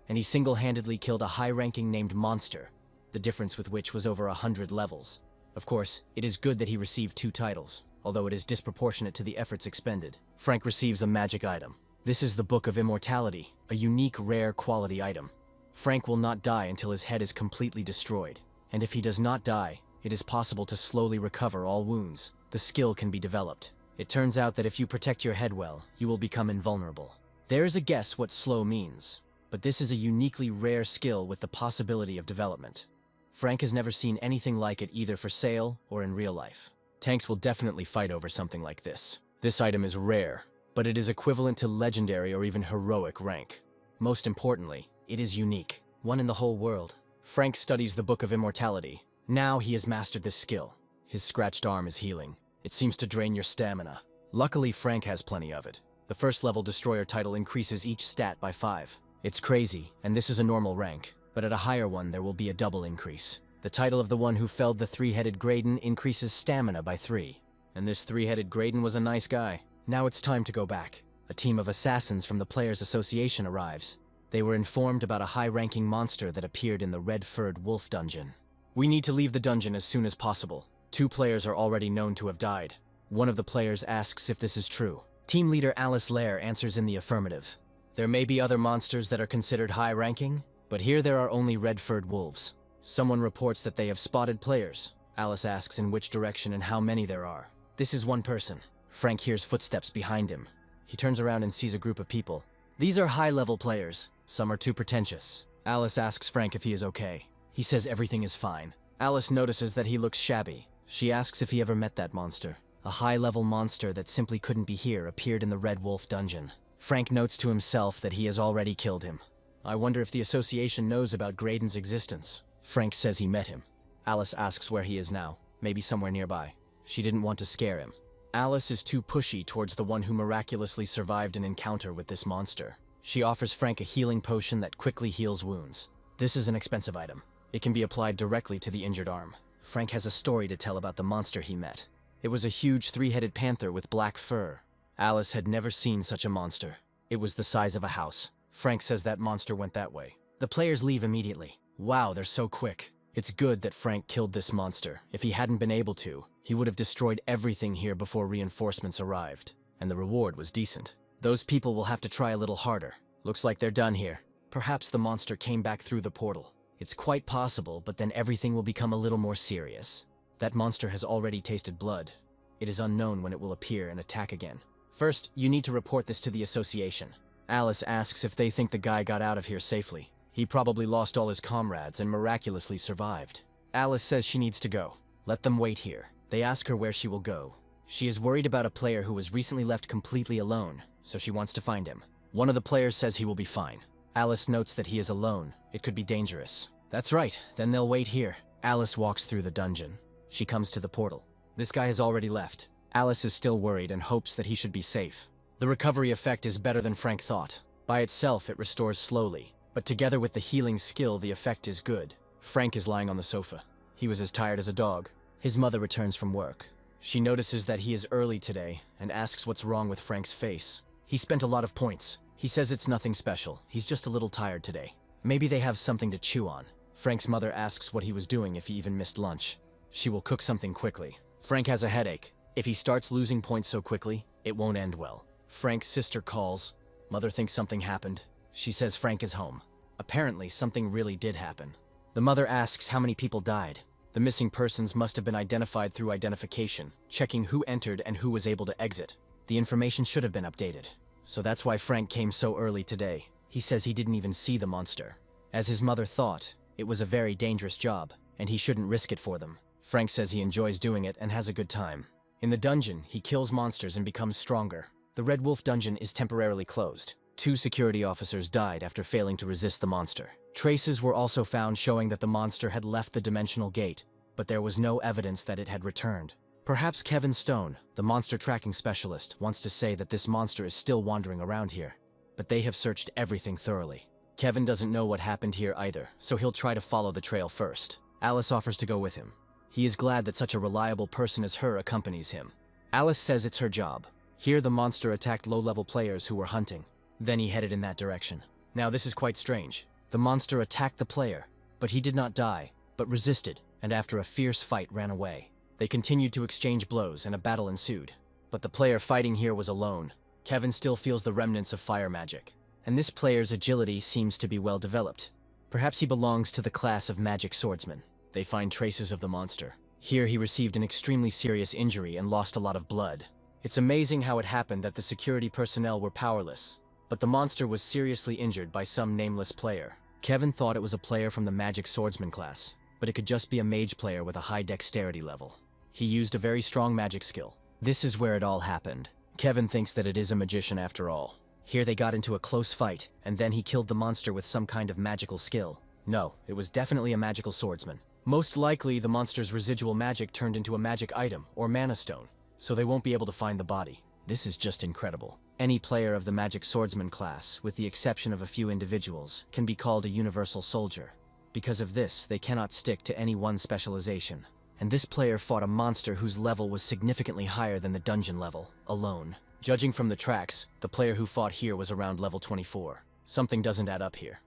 and he single-handedly killed a high-ranking named Monster, the difference with which was over 100 levels. Of course, it is good that he received 2 titles, although it is disproportionate to the efforts expended. Frank receives a magic item. This is the Book of Immortality, a unique rare quality item. Frank will not die until his head is completely destroyed, and if he does not die, it is possible to slowly recover all wounds. The skill can be developed. It turns out that if you protect your head well, you will become invulnerable. There is a guess what slow means, but this is a uniquely rare skill with the possibility of development. Frank has never seen anything like it either for sale or in real life. Tanks will definitely fight over something like this. This item is rare, but it is equivalent to legendary or even heroic rank. Most importantly, it is unique, one in the whole world. Frank studies the Book of Immortality. Now he has mastered this skill. His scratched arm is healing. It seems to drain your stamina. Luckily, Frank has plenty of it. The first level Destroyer title increases each stat by 5. It's crazy, and this is a normal rank, but at a higher one there will be a double increase. The title of the one who felled the 3-headed Graydon increases stamina by 3. And this 3-headed Graydon was a nice guy. Now it's time to go back. A team of assassins from the Players Association arrives. They were informed about a high-ranking monster that appeared in the red-furred wolf dungeon. We need to leave the dungeon as soon as possible. 2 players are already known to have died. One of the players asks if this is true. Team leader Alice Lair answers in the affirmative. There may be other monsters that are considered high-ranking, but here there are only red-furred wolves. Someone reports that they have spotted players. Alice asks in which direction and how many there are. This is one person. Frank hears footsteps behind him. He turns around and sees a group of people. These are high-level players. Some are too pretentious. Alice asks Frank if he is okay. He says everything is fine. Alice notices that he looks shabby. She asks if he ever met that monster. A high-level monster that simply couldn't be here appeared in the Red Wolf dungeon. Frank notes to himself that he has already killed him. I wonder if the association knows about Graydon's existence. Frank says he met him. Alice asks where he is now, maybe somewhere nearby. She didn't want to scare him. Alice is too pushy towards the one who miraculously survived an encounter with this monster. She offers Frank a healing potion that quickly heals wounds. This is an expensive item. It can be applied directly to the injured arm. Frank has a story to tell about the monster he met. It was a huge 3-headed panther with black fur. Alice had never seen such a monster. It was the size of a house. Frank says that monster went that way. The players leave immediately. Wow, they're so quick. It's good that Frank killed this monster. If he hadn't been able to, he would have destroyed everything here before reinforcements arrived. And the reward was decent. Those people will have to try a little harder. Looks like they're done here. Perhaps the monster came back through the portal. It's quite possible, but then everything will become a little more serious. That monster has already tasted blood. It is unknown when it will appear and attack again. First, you need to report this to the association. Alice asks if they think the guy got out of here safely. He probably lost all his comrades and miraculously survived. Alice says she needs to go. Let them wait here. They ask her where she will go. She is worried about a player who was recently left completely alone, so she wants to find him. One of the players says he will be fine. Alice notes that he is alone. It could be dangerous. That's right, then they'll wait here. Alice walks through the dungeon. She comes to the portal. This guy has already left. Alice is still worried and hopes that he should be safe. The recovery effect is better than Frank thought. By itself, it restores slowly, but together with the healing skill, the effect is good. Frank is lying on the sofa. He was as tired as a dog. His mother returns from work. She notices that he is early today and asks what's wrong with Frank's face. He spent a lot of points. He says it's nothing special. He's just a little tired today. Maybe they have something to chew on. Frank's mother asks what he was doing if he even missed lunch. She will cook something quickly. Frank has a headache. If he starts losing points so quickly, it won't end well. Frank's sister calls. Mother thinks something happened. She says Frank is home. Apparently, something really did happen. The mother asks how many people died. The missing persons must have been identified through identification, checking who entered and who was able to exit. The information should have been updated. So that's why Frank came so early today. He says he didn't even see the monster. As his mother thought, it was a very dangerous job, and he shouldn't risk it for them. Frank says he enjoys doing it and has a good time. In the dungeon, he kills monsters and becomes stronger. The Red Wolf dungeon is temporarily closed. 2 security officers died after failing to resist the monster. Traces were also found showing that the monster had left the dimensional gate, but there was no evidence that it had returned. Perhaps Kevin Stone, the monster tracking specialist, wants to say that this monster is still wandering around here, but they have searched everything thoroughly. Kevin doesn't know what happened here either, so he'll try to follow the trail first. Alice offers to go with him. He is glad that such a reliable person as her accompanies him. Alice says it's her job. Here the monster attacked low-level players who were hunting. Then he headed in that direction. Now this is quite strange. The monster attacked the player, but he did not die, but resisted, and after a fierce fight ran away. They continued to exchange blows and a battle ensued. But the player fighting here was alone. Kevin still feels the remnants of fire magic, and this player's agility seems to be well developed. Perhaps he belongs to the class of magic swordsmen. They find traces of the monster. Here he received an extremely serious injury and lost a lot of blood. It's amazing how it happened that the security personnel were powerless, but the monster was seriously injured by some nameless player. Kevin thought it was a player from the magic swordsman class, but it could just be a mage player with a high dexterity level. He used a very strong magic skill. This is where it all happened. Kevin thinks that it is a magician after all. Here they got into a close fight, and then he killed the monster with some kind of magical skill. No, it was definitely a magical swordsman. Most likely, the monster's residual magic turned into a magic item, or mana stone, so they won't be able to find the body. This is just incredible. Any player of the magic swordsman class, with the exception of a few individuals, can be called a universal soldier. Because of this, they cannot stick to any one specialization. And this player fought a monster whose level was significantly higher than the dungeon level, alone. Judging from the tracks, the player who fought here was around level 24. Something doesn't add up here.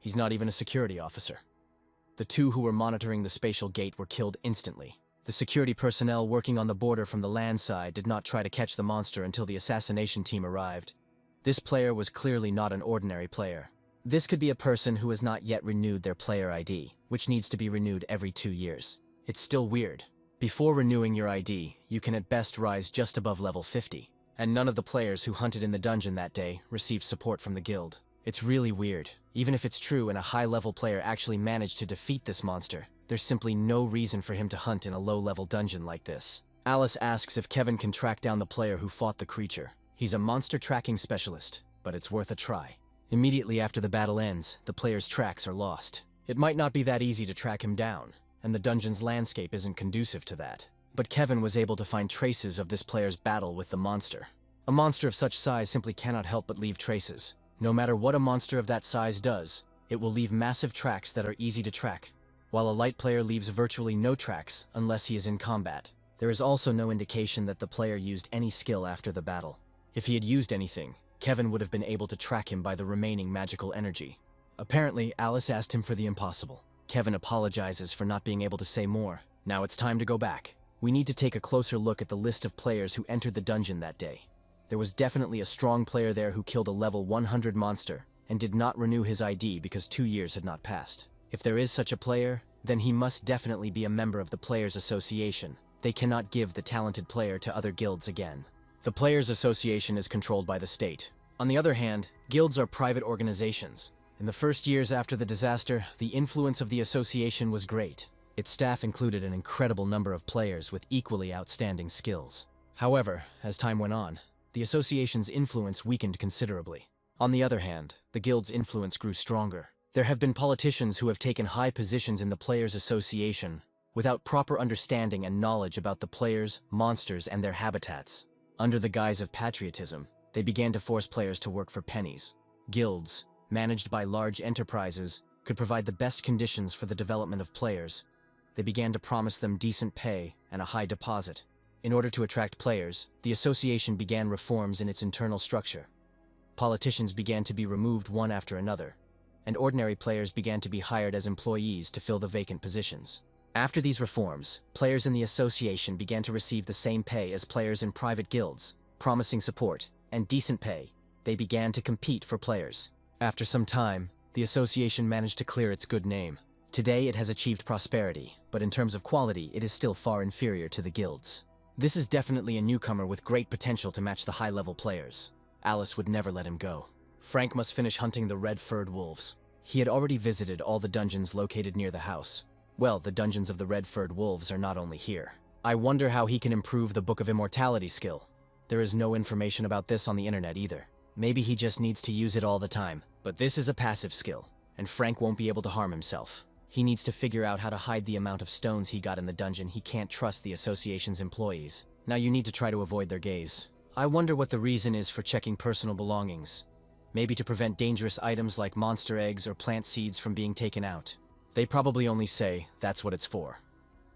He's not even a security officer. The 2 who were monitoring the spatial gate were killed instantly. The security personnel working on the border from the land side did not try to catch the monster until the assassination team arrived. This player was clearly not an ordinary player. This could be a person who has not yet renewed their player ID, which needs to be renewed every 2 years. It's still weird. Before renewing your ID, you can at best rise just above level 50, and none of the players who hunted in the dungeon that day received support from the guild. It's really weird. Even if it's true and a high-level player actually managed to defeat this monster, there's simply no reason for him to hunt in a low-level dungeon like this. Alice asks if Kevin can track down the player who fought the creature. He's a monster tracking specialist, but it's worth a try. Immediately after the battle ends, the player's tracks are lost. It might not be that easy to track him down, and the dungeon's landscape isn't conducive to that. But Kevin was able to find traces of this player's battle with the monster. A monster of such size simply cannot help but leave traces. No matter what a monster of that size does, it will leave massive tracks that are easy to track, while a light player leaves virtually no tracks unless he is in combat. There is also no indication that the player used any skill after the battle. If he had used anything, Kevin would have been able to track him by the remaining magical energy. Apparently, Alice asked him for the impossible. Kevin apologizes for not being able to say more. Now it's time to go back. We need to take a closer look at the list of players who entered the dungeon that day. There was definitely a strong player there who killed a level 100 monster and did not renew his ID because 2 years had not passed. If there is such a player, then he must definitely be a member of the Players Association. They cannot give the talented player to other guilds again. The Players Association is controlled by the state. On the other hand, guilds are private organizations. In the first years after the disaster, the influence of the association was great. Its staff included an incredible number of players with equally outstanding skills. However, as time went on, the association's influence weakened considerably. On the other hand, the guild's influence grew stronger. There have been politicians who have taken high positions in the Players Association without proper understanding and knowledge about the players, monsters, and their habitats. Under the guise of patriotism, they began to force players to work for pennies. Guilds, managed by large enterprises, could provide the best conditions for the development of players. They began to promise them decent pay and a high deposit. In order to attract players, the association began reforms in its internal structure. Politicians began to be removed one after another, and ordinary players began to be hired as employees to fill the vacant positions. After these reforms, players in the association began to receive the same pay as players in private guilds, promising support and decent pay. They began to compete for players. After some time, the association managed to clear its good name. Today it has achieved prosperity, but in terms of quality, it is still far inferior to the guilds. This is definitely a newcomer with great potential to match the high-level players. Alice would never let him go. Frank must finish hunting the red-furred wolves. He had already visited all the dungeons located near the house. Well, the dungeons of the red-furred wolves are not only here. I wonder how he can improve the Book of Immortality skill. There is no information about this on the internet either. Maybe he just needs to use it all the time. But this is a passive skill, and Frank won't be able to harm himself. He needs to figure out how to hide the amount of stones he got in the dungeon. He can't trust the association's employees. Now you need to try to avoid their gaze. I wonder what the reason is for checking personal belongings. Maybe to prevent dangerous items like monster eggs or plant seeds from being taken out. They probably only say that's what it's for.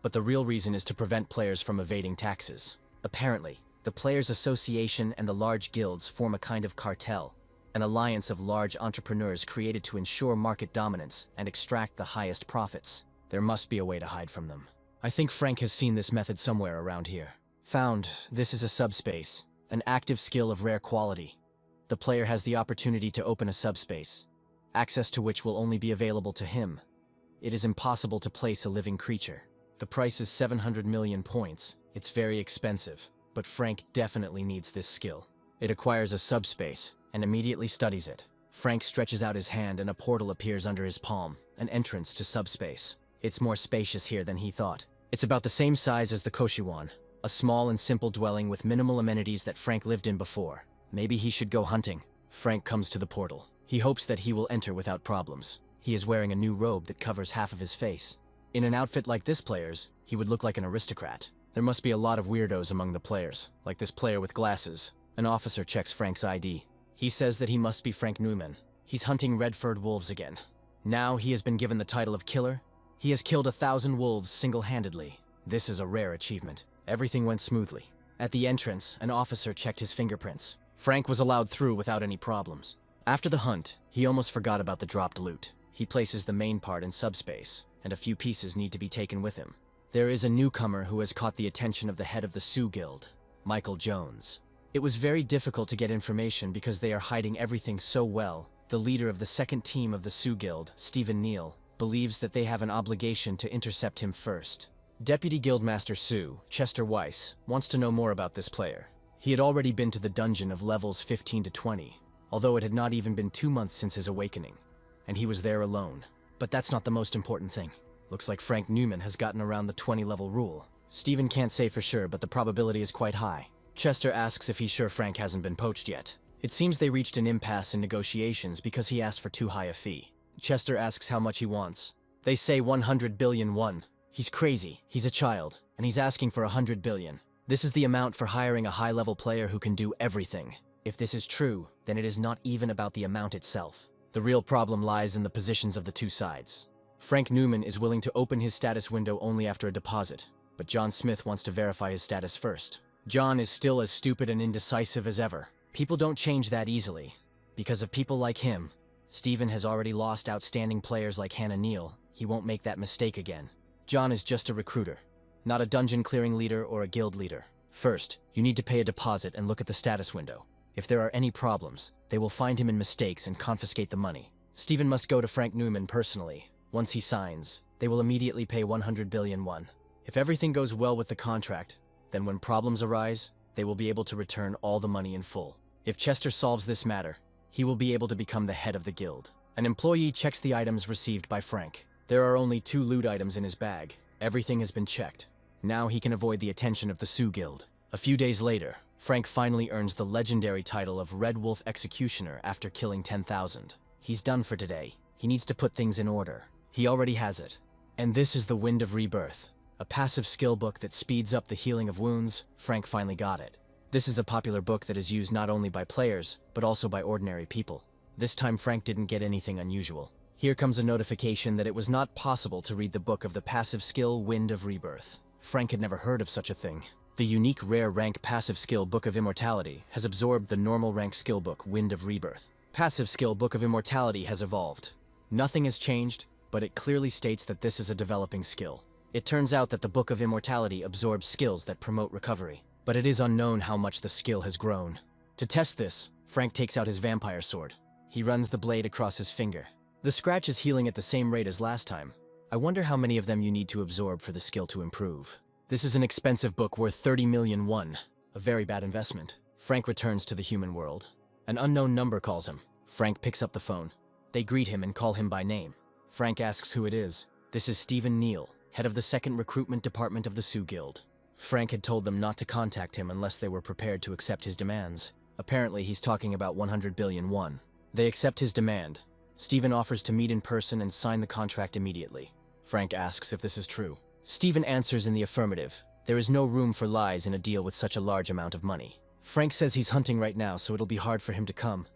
But the real reason is to prevent players from evading taxes. Apparently, the Players Association and the large guilds form a kind of cartel, an alliance of large entrepreneurs created to ensure market dominance and extract the highest profits. There must be a way to hide from them. I think Frank has seen this method somewhere around here. Found, this is a subspace, an active skill of rare quality. The player has the opportunity to open a subspace, access to which will only be available to him. It is impossible to place a living creature. The price is 700 million points. It's very expensive, but Frank definitely needs this skill. It acquires a subspace and immediately studies it. Frank stretches out his hand and a portal appears under his palm, an entrance to subspace. It's more spacious here than he thought. It's about the same size as the Koshiwan, a small and simple dwelling with minimal amenities that Frank lived in before. Maybe he should go hunting. Frank comes to the portal. He hopes that he will enter without problems. He is wearing a new robe that covers half of his face. In an outfit like this player's, he would look like an aristocrat. There must be a lot of weirdos among the players, like this player with glasses. An officer checks Frank's ID. He says that he must be Frank Newman. He's hunting red-furred wolves again. Now he has been given the title of killer. He has killed 1,000 wolves single-handedly. This is a rare achievement. Everything went smoothly. At the entrance, an officer checked his fingerprints. Frank was allowed through without any problems. After the hunt, he almost forgot about the dropped loot. He places the main part in subspace, and a few pieces need to be taken with him. There is a newcomer who has caught the attention of the head of the Sioux Guild, Michael Jones. It was very difficult to get information because they are hiding everything so well. The leader of the second team of the Sioux Guild, Stephen Neal, believes that they have an obligation to intercept him first. Deputy Guildmaster Sue, Chester Weiss, wants to know more about this player. He had already been to the dungeon of levels 15 to 20, although it had not even been 2 months since his awakening, and he was there alone. But that's not the most important thing. Looks like Frank Newman has gotten around the 20-level rule. Stephen can't say for sure, but the probability is quite high. Chester asks if he's sure Frank hasn't been poached yet. It seems they reached an impasse in negotiations because he asked for too high a fee. Chester asks how much he wants. They say 100 billion won. He's crazy, he's a child, and he's asking for 100 billion. This is the amount for hiring a high-level player who can do everything. If this is true, then it is not even about the amount itself. The real problem lies in the positions of the two sides. Frank Newman is willing to open his status window only after a deposit, but John Smith wants to verify his status first. John is still as stupid and indecisive as ever. People don't change that easily. Because of people like him, Stephen has already lost outstanding players like Hannah Neal. He won't make that mistake again. John is just a recruiter, not a dungeon clearing leader or a guild leader. First, you need to pay a deposit and look at the status window. If there are any problems, they will find him in mistakes and confiscate the money. Stephen must go to Frank Newman personally. Once he signs, they will immediately pay 100 billion won. If everything goes well with the contract, then when problems arise, they will be able to return all the money in full. If Chester solves this matter, he will be able to become the head of the guild. An employee checks the items received by Frank. There are only 2 loot items in his bag. Everything has been checked. Now he can avoid the attention of the Sioux Guild. A few days later, Frank finally earns the legendary title of Red Wolf Executioner after killing 10,000. He's done for today. He needs to put things in order. He already has it. And this is the Wind of Rebirth, a passive skill book that speeds up the healing of wounds. Frank finally got it. This is a popular book that is used not only by players, but also by ordinary people. This time Frank didn't get anything unusual. Here comes a notification that it was not possible to read the book of the passive skill Wind of Rebirth. Frank had never heard of such a thing. The unique rare rank passive skill Book of Immortality has absorbed the normal rank skill book Wind of Rebirth. Passive skill Book of Immortality has evolved. Nothing has changed, but it clearly states that this is a developing skill. It turns out that the Book of Immortality absorbs skills that promote recovery, but it is unknown how much the skill has grown. To test this, Frank takes out his vampire sword. He runs the blade across his finger. The scratch is healing at the same rate as last time. I wonder how many of them you need to absorb for the skill to improve. This is an expensive book worth 30 million won. A very bad investment. Frank returns to the human world. An unknown number calls him. Frank picks up the phone. They greet him and call him by name. Frank asks who it is. This is Stephen Neal, head of the 2nd Recruitment Department of the Sioux Guild. Frank had told them not to contact him unless they were prepared to accept his demands. Apparently, he's talking about 100 billion won. They accept his demand. Stephen offers to meet in person and sign the contract immediately. Frank asks if this is true. Stephen answers in the affirmative. There is no room for lies in a deal with such a large amount of money. Frank says he's hunting right now, so it'll be hard for him to come.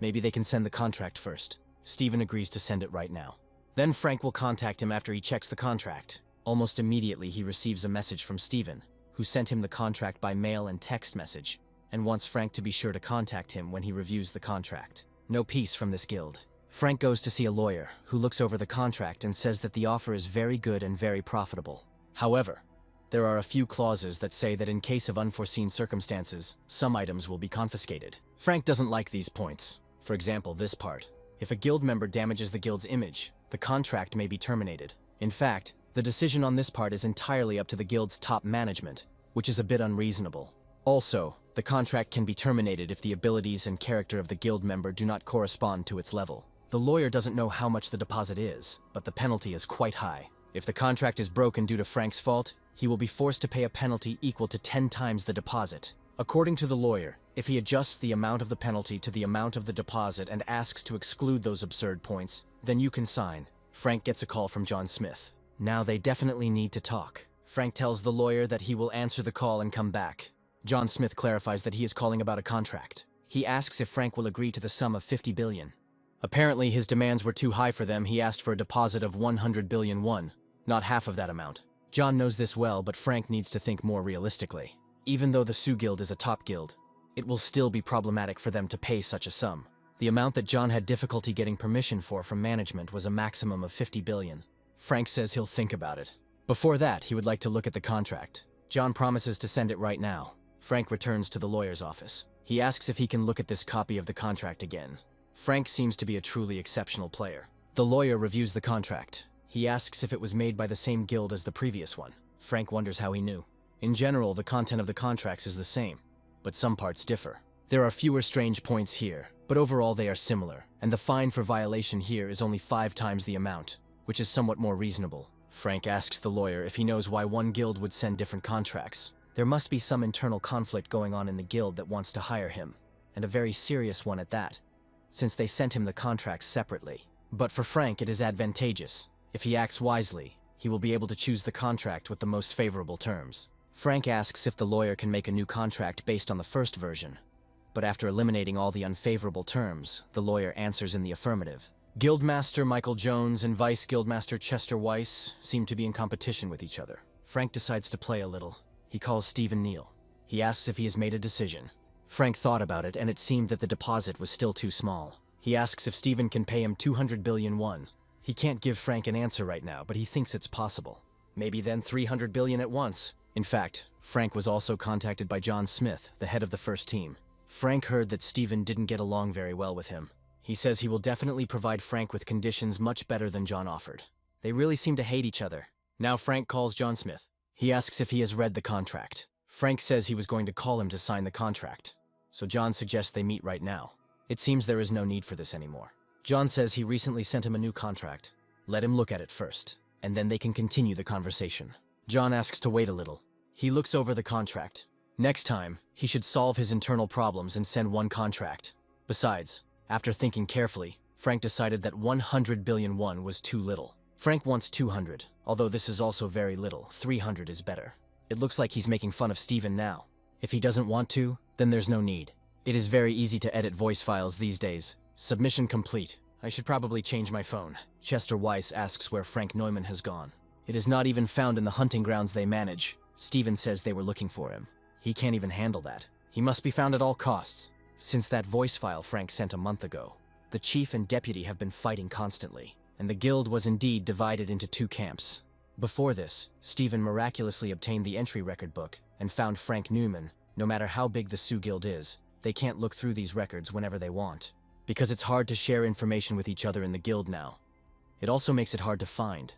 Maybe they can send the contract first. Stephen agrees to send it right now. Then Frank will contact him after he checks the contract. Almost immediately, he receives a message from Stephen, who sent him the contract by mail and text message, and wants Frank to be sure to contact him when he reviews the contract. No peace from this guild. Frank goes to see a lawyer, who looks over the contract and says that the offer is very good and very profitable. However, there are a few clauses that say that in case of unforeseen circumstances, some items will be confiscated. Frank doesn't like these points. For example, this part. If a guild member damages the guild's image, the contract may be terminated. In fact, the decision on this part is entirely up to the guild's top management, which is a bit unreasonable. Also, the contract can be terminated if the abilities and character of the guild member do not correspond to its level. The lawyer doesn't know how much the deposit is, but the penalty is quite high. If the contract is broken due to Frank's fault, he will be forced to pay a penalty equal to 10 times the deposit. According to the lawyer, if he adjusts the amount of the penalty to the amount of the deposit and asks to exclude those absurd points, then you can sign. Frank gets a call from John Smith. Now they definitely need to talk. Frank tells the lawyer that he will answer the call and come back. John Smith clarifies that he is calling about a contract. He asks if Frank will agree to the sum of 50 billion. Apparently his demands were too high for them. He asked for a deposit of 100 billion won, not half of that amount. John knows this well, but Frank needs to think more realistically. Even though the Sioux Guild is a top guild, it will still be problematic for them to pay such a sum. The amount that John had difficulty getting permission for from management was a maximum of 50 billion. Frank says he'll think about it. Before that, he would like to look at the contract. John promises to send it right now. Frank returns to the lawyer's office. He asks if he can look at this copy of the contract again. Frank seems to be a truly exceptional player. The lawyer reviews the contract. He asks if it was made by the same guild as the previous one. Frank wonders how he knew. In general, the content of the contracts is the same, but some parts differ. There are fewer strange points here, but overall they are similar, and the fine for violation here is only 5 times the amount, which is somewhat more reasonable. Frank asks the lawyer if he knows why one guild would send different contracts. There must be some internal conflict going on in the guild that wants to hire him, and a very serious one at that, since they sent him the contracts separately. But for Frank, it is advantageous. If he acts wisely, he will be able to choose the contract with the most favorable terms. Frank asks if the lawyer can make a new contract based on the first version, but after eliminating all the unfavorable terms, the lawyer answers in the affirmative. Guildmaster Michael Jones and Vice Guildmaster Chester Weiss seem to be in competition with each other. Frank decides to play a little. He calls Stephen Neal. He asks if he has made a decision. Frank thought about it, and it seemed that the deposit was still too small. He asks if Stephen can pay him 200 billion won. He can't give Frank an answer right now, but he thinks it's possible. Maybe then 300 billion at once. In fact, Frank was also contacted by John Smith, the head of the first team. Frank heard that Stephen didn't get along very well with him. He says he will definitely provide Frank with conditions much better than John offered. They really seem to hate each other. Now Frank calls John Smith. He asks if he has read the contract. Frank says he was going to call him to sign the contract, so John suggests they meet right now. It seems there is no need for this anymore. John says he recently sent him a new contract. Let him look at it first, and then they can continue the conversation. John asks to wait a little. He looks over the contract. Next time, he should solve his internal problems and send one contract. Besides, after thinking carefully, Frank decided that 100 billion won was too little. Frank wants 200, although this is also very little. 300 is better. It looks like he's making fun of Stephen now. If he doesn't want to, then there's no need. It is very easy to edit voice files these days. Submission complete. I should probably change my phone. Chester Weiss asks where Frank Neumann has gone. It is not even found in the hunting grounds they manage. Stephen says they were looking for him. He can't even handle that. He must be found at all costs. Since that voice file Frank sent a month ago, the chief and deputy have been fighting constantly, and the guild was indeed divided into 2 camps. Before this, Stephen miraculously obtained the entry record book and found Frank Neumann. No matter how big the Sioux Guild is, they can't look through these records whenever they want, because it's hard to share information with each other in the guild now. It also makes it hard to find.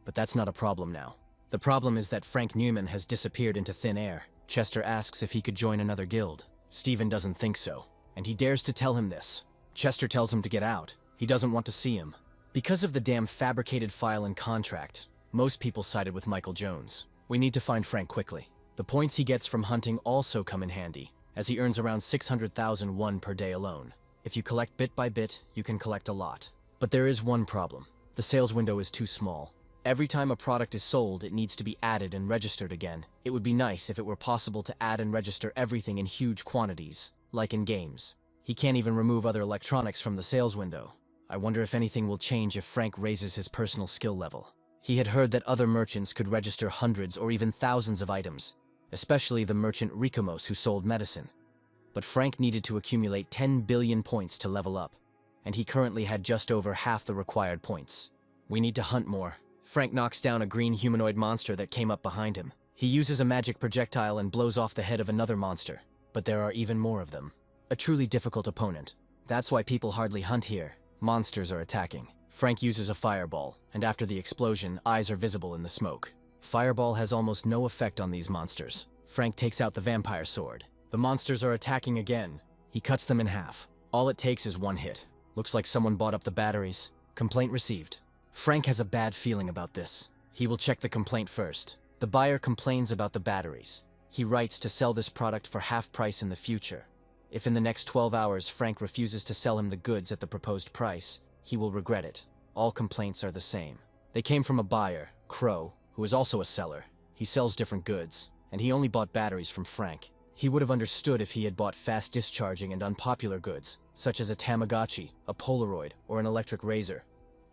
But that's not a problem now. The problem is that Frank Newman has disappeared into thin air. Chester asks if he could join another guild. Steven doesn't think so, and he dares to tell him this. Chester tells him to get out. He doesn't want to see him. Because of the damn fabricated file and contract, most people sided with Michael Jones. We need to find Frank quickly. The points he gets from hunting also come in handy, as he earns around 600,001 per day alone. If you collect bit by bit, you can collect a lot. But there is one problem. The sales window is too small. Every time a product is sold, it needs to be added and registered again. It would be nice if it were possible to add and register everything in huge quantities, like in games. He can't even remove other electronics from the sales window. I wonder if anything will change if Frank raises his personal skill level. He had heard that other merchants could register hundreds or even thousands of items, especially the merchant Rikomos who sold medicine. But Frank needed to accumulate 10 billion points to level up, and he currently had just over half the required points. We need to hunt more. Frank knocks down a green humanoid monster that came up behind him. He uses a magic projectile and blows off the head of another monster, but there are even more of them. A truly difficult opponent. That's why people hardly hunt here. Monsters are attacking. Frank uses a fireball, and after the explosion, eyes are visible in the smoke. Fireball has almost no effect on these monsters. Frank takes out the vampire sword. The monsters are attacking again. He cuts them in half. All it takes is one hit. Looks like someone bought up the batteries. Complaint received. Frank has a bad feeling about this. He will check the complaint first. The buyer complains about the batteries. He writes to sell this product for half price in the future. If in the next 12 hours Frank refuses to sell him the goods at the proposed price, he will regret it. All complaints are the same. They came from a buyer, Crow, who is also a seller. He sells different goods, and he only bought batteries from Frank. He would have understood if he had bought fast discharging and unpopular goods, such as a Tamagotchi, a Polaroid, or an electric razor.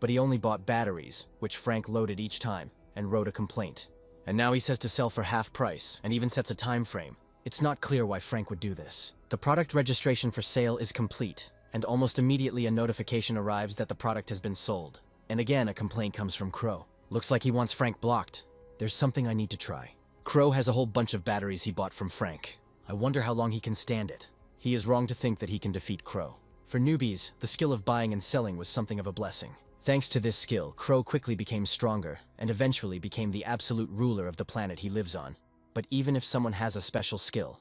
But he only bought batteries, which Frank loaded each time, and wrote a complaint. And now he says to sell for half price, and even sets a time frame. It's not clear why Frank would do this. The product registration for sale is complete, and almost immediately a notification arrives that the product has been sold. And again, a complaint comes from Crow. Looks like he wants Frank blocked. There's something I need to try. Crow has a whole bunch of batteries he bought from Frank. I wonder how long he can stand it. He is wrong to think that he can defeat Crow. For newbies, the skill of buying and selling was something of a blessing. Thanks to this skill, Crow quickly became stronger, and eventually became the absolute ruler of the planet he lives on. But even if someone has a special skill,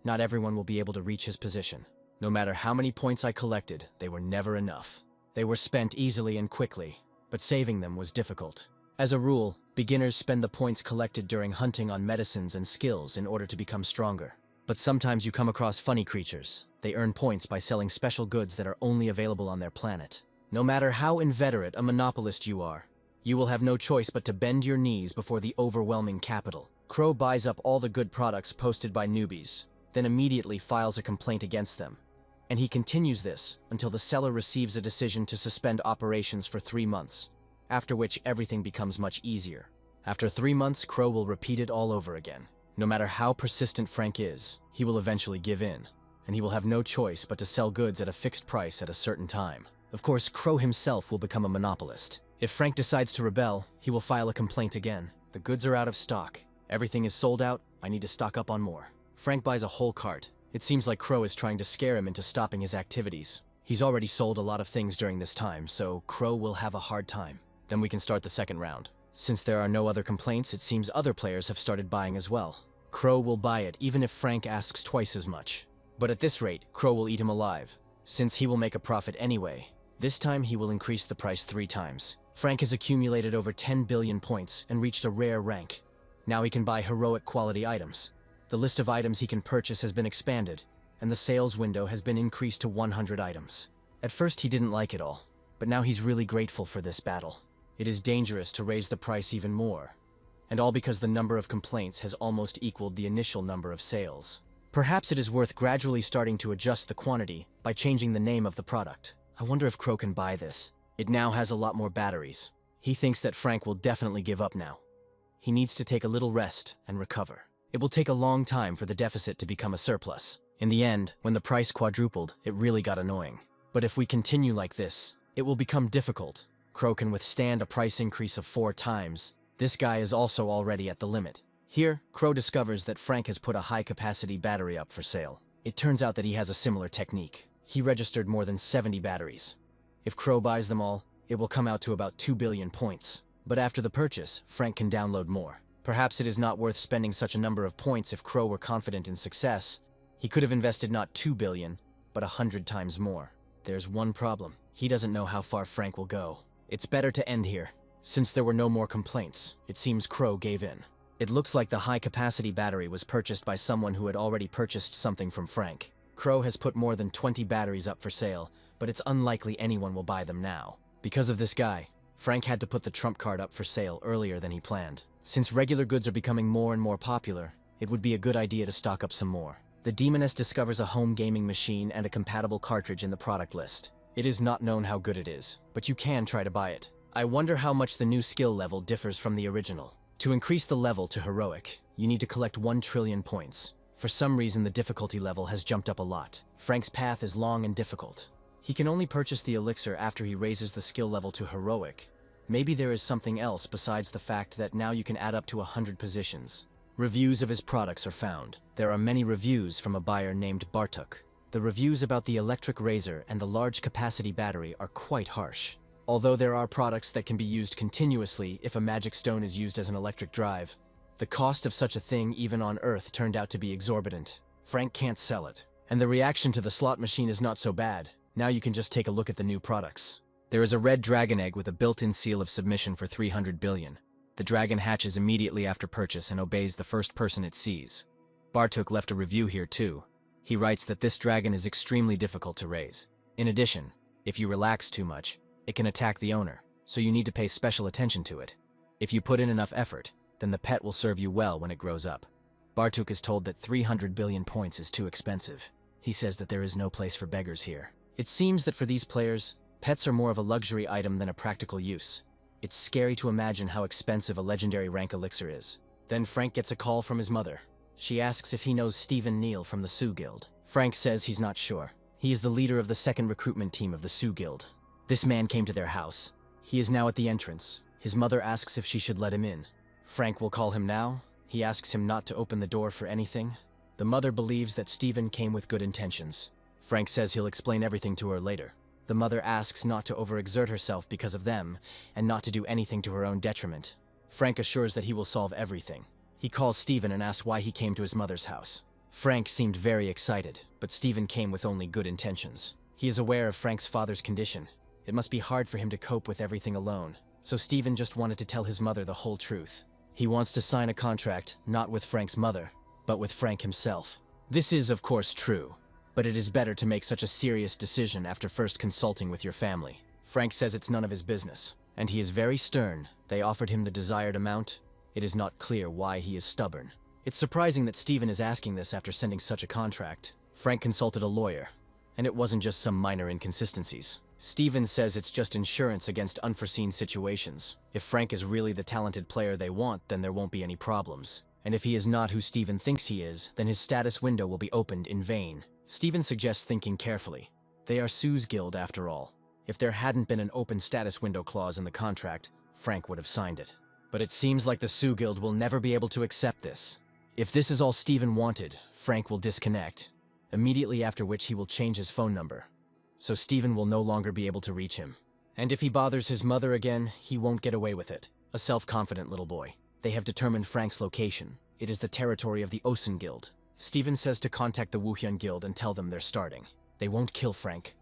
not everyone will be able to reach his position. No matter how many points I collected, they were never enough. They were spent easily and quickly, but saving them was difficult. As a rule, beginners spend the points collected during hunting on medicines and skills in order to become stronger. But sometimes you come across funny creatures. They earn points by selling special goods that are only available on their planet. No matter how inveterate a monopolist you are, you will have no choice but to bend your knees before the overwhelming capital. Crow buys up all the good products posted by newbies, then immediately files a complaint against them. And he continues this until the seller receives a decision to suspend operations for 3 months, after which everything becomes much easier. After 3 months, Crow will repeat it all over again. No matter how persistent Frank is, he will eventually give in, and he will have no choice but to sell goods at a fixed price at a certain time. Of course, Crow himself will become a monopolist. If Frank decides to rebel, he will file a complaint again. The goods are out of stock. Everything is sold out. I need to stock up on more. Frank buys a whole cart. It seems like Crow is trying to scare him into stopping his activities. He's already sold a lot of things during this time, so Crow will have a hard time. Then we can start the second round. Since there are no other complaints, it seems other players have started buying as well. Crow will buy it even if Frank asks twice as much. But at this rate, Crow will eat him alive, since he will make a profit anyway. This time he will increase the price 3 times. Frank has accumulated over 10 billion points and reached a rare rank. Now he can buy heroic quality items. The list of items he can purchase has been expanded, and the sales window has been increased to 100 items. At first he didn't like it all, but now he's really grateful for this battle. It is dangerous to raise the price even more, and all because the number of complaints has almost equaled the initial number of sales. Perhaps it is worth gradually starting to adjust the quantity by changing the name of the product. I wonder if Crow can buy this. It now has a lot more batteries. He thinks that Frank will definitely give up now. He needs to take a little rest and recover. It will take a long time for the deficit to become a surplus. In the end, when the price quadrupled, it really got annoying. But if we continue like this, it will become difficult. Crow can withstand a price increase of 4 times. This guy is also already at the limit. Here, Crow discovers that Frank has put a high-capacity battery up for sale. It turns out that he has a similar technique. He registered more than 70 batteries. If Crow buys them all, it will come out to about 2 billion points. But after the purchase, Frank can download more. Perhaps it is not worth spending such a number of points if Crow were confident in success. He could have invested not 2 billion, but 100 times more. There's one problem. He doesn't know how far Frank will go. It's better to end here. Since there were no more complaints, it seems Crow gave in. It looks like the high-capacity battery was purchased by someone who had already purchased something from Frank. Crow has put more than 20 batteries up for sale, but it's unlikely anyone will buy them now. Because of this guy, Frank had to put the trump card up for sale earlier than he planned. Since regular goods are becoming more and more popular, it would be a good idea to stock up some more. The Demoness discovers a home gaming machine and a compatible cartridge in the product list. It is not known how good it is, but you can try to buy it. I wonder how much the new skill level differs from the original. To increase the level to heroic, you need to collect 1 trillion points. For some reason, the difficulty level has jumped up a lot. Frank's path is long and difficult. He can only purchase the elixir after he raises the skill level to heroic. Maybe there is something else besides the fact that now you can add up to 100 positions. Reviews of his products are found. There are many reviews from a buyer named Bartuk. The reviews about the electric razor and the large capacity battery are quite harsh. Although there are products that can be used continuously if a magic stone is used as an electric drive, the cost of such a thing even on Earth turned out to be exorbitant. Frank can't sell it. And the reaction to the slot machine is not so bad. Now you can just take a look at the new products. There is a red dragon egg with a built-in seal of submission for 300 billion. The dragon hatches immediately after purchase and obeys the first person it sees. Bartuk left a review here too. He writes that this dragon is extremely difficult to raise. In addition, if you relax too much, it can attack the owner, so you need to pay special attention to it. If you put in enough effort, then the pet will serve you well when it grows up. Bartuk is told that 300 billion points is too expensive. He says that there is no place for beggars here. It seems that for these players, pets are more of a luxury item than a practical use. It's scary to imagine how expensive a legendary rank elixir is. Then Frank gets a call from his mother. She asks if he knows Stephen Neal from the Sioux Guild. Frank says he's not sure. He is the leader of the second recruitment team of the Sioux Guild. This man came to their house. He is now at the entrance. His mother asks if she should let him in. Frank will call him now. He asks him not to open the door for anything. The mother believes that Stephen came with good intentions. Frank says he'll explain everything to her later. The mother asks not to overexert herself because of them, and not to do anything to her own detriment. Frank assures that he will solve everything. He calls Stephen and asks why he came to his mother's house. Frank seemed very excited, but Stephen came with only good intentions. He is aware of Frank's father's condition. It must be hard for him to cope with everything alone, so Stephen just wanted to tell his mother the whole truth. He wants to sign a contract, not with Frank's mother, but with Frank himself. This is, of course, true, but it is better to make such a serious decision after first consulting with your family. Frank says it's none of his business, and he is very stern. They offered him the desired amount. It is not clear why he is stubborn. It's surprising that Stephen is asking this after sending such a contract. Frank consulted a lawyer, and it wasn't just some minor inconsistencies. Stephen says it's just insurance against unforeseen situations. If Frank is really the talented player they want, then there won't be any problems. And if he is not who Stephen thinks he is, then his status window will be opened in vain. Stephen suggests thinking carefully. They are Sue's guild after all. If there hadn't been an open status window clause in the contract, Frank would have signed it. But it seems like the Sioux Guild will never be able to accept this. If this is all Stephen wanted, Frank will disconnect, immediately after which he will change his phone number. So Stephen will no longer be able to reach him. And if he bothers his mother again, he won't get away with it. A self-confident little boy. They have determined Frank's location. It is the territory of the Osen Guild. Stephen says to contact the Wuhyun Guild and tell them they're starting. They won't kill Frank,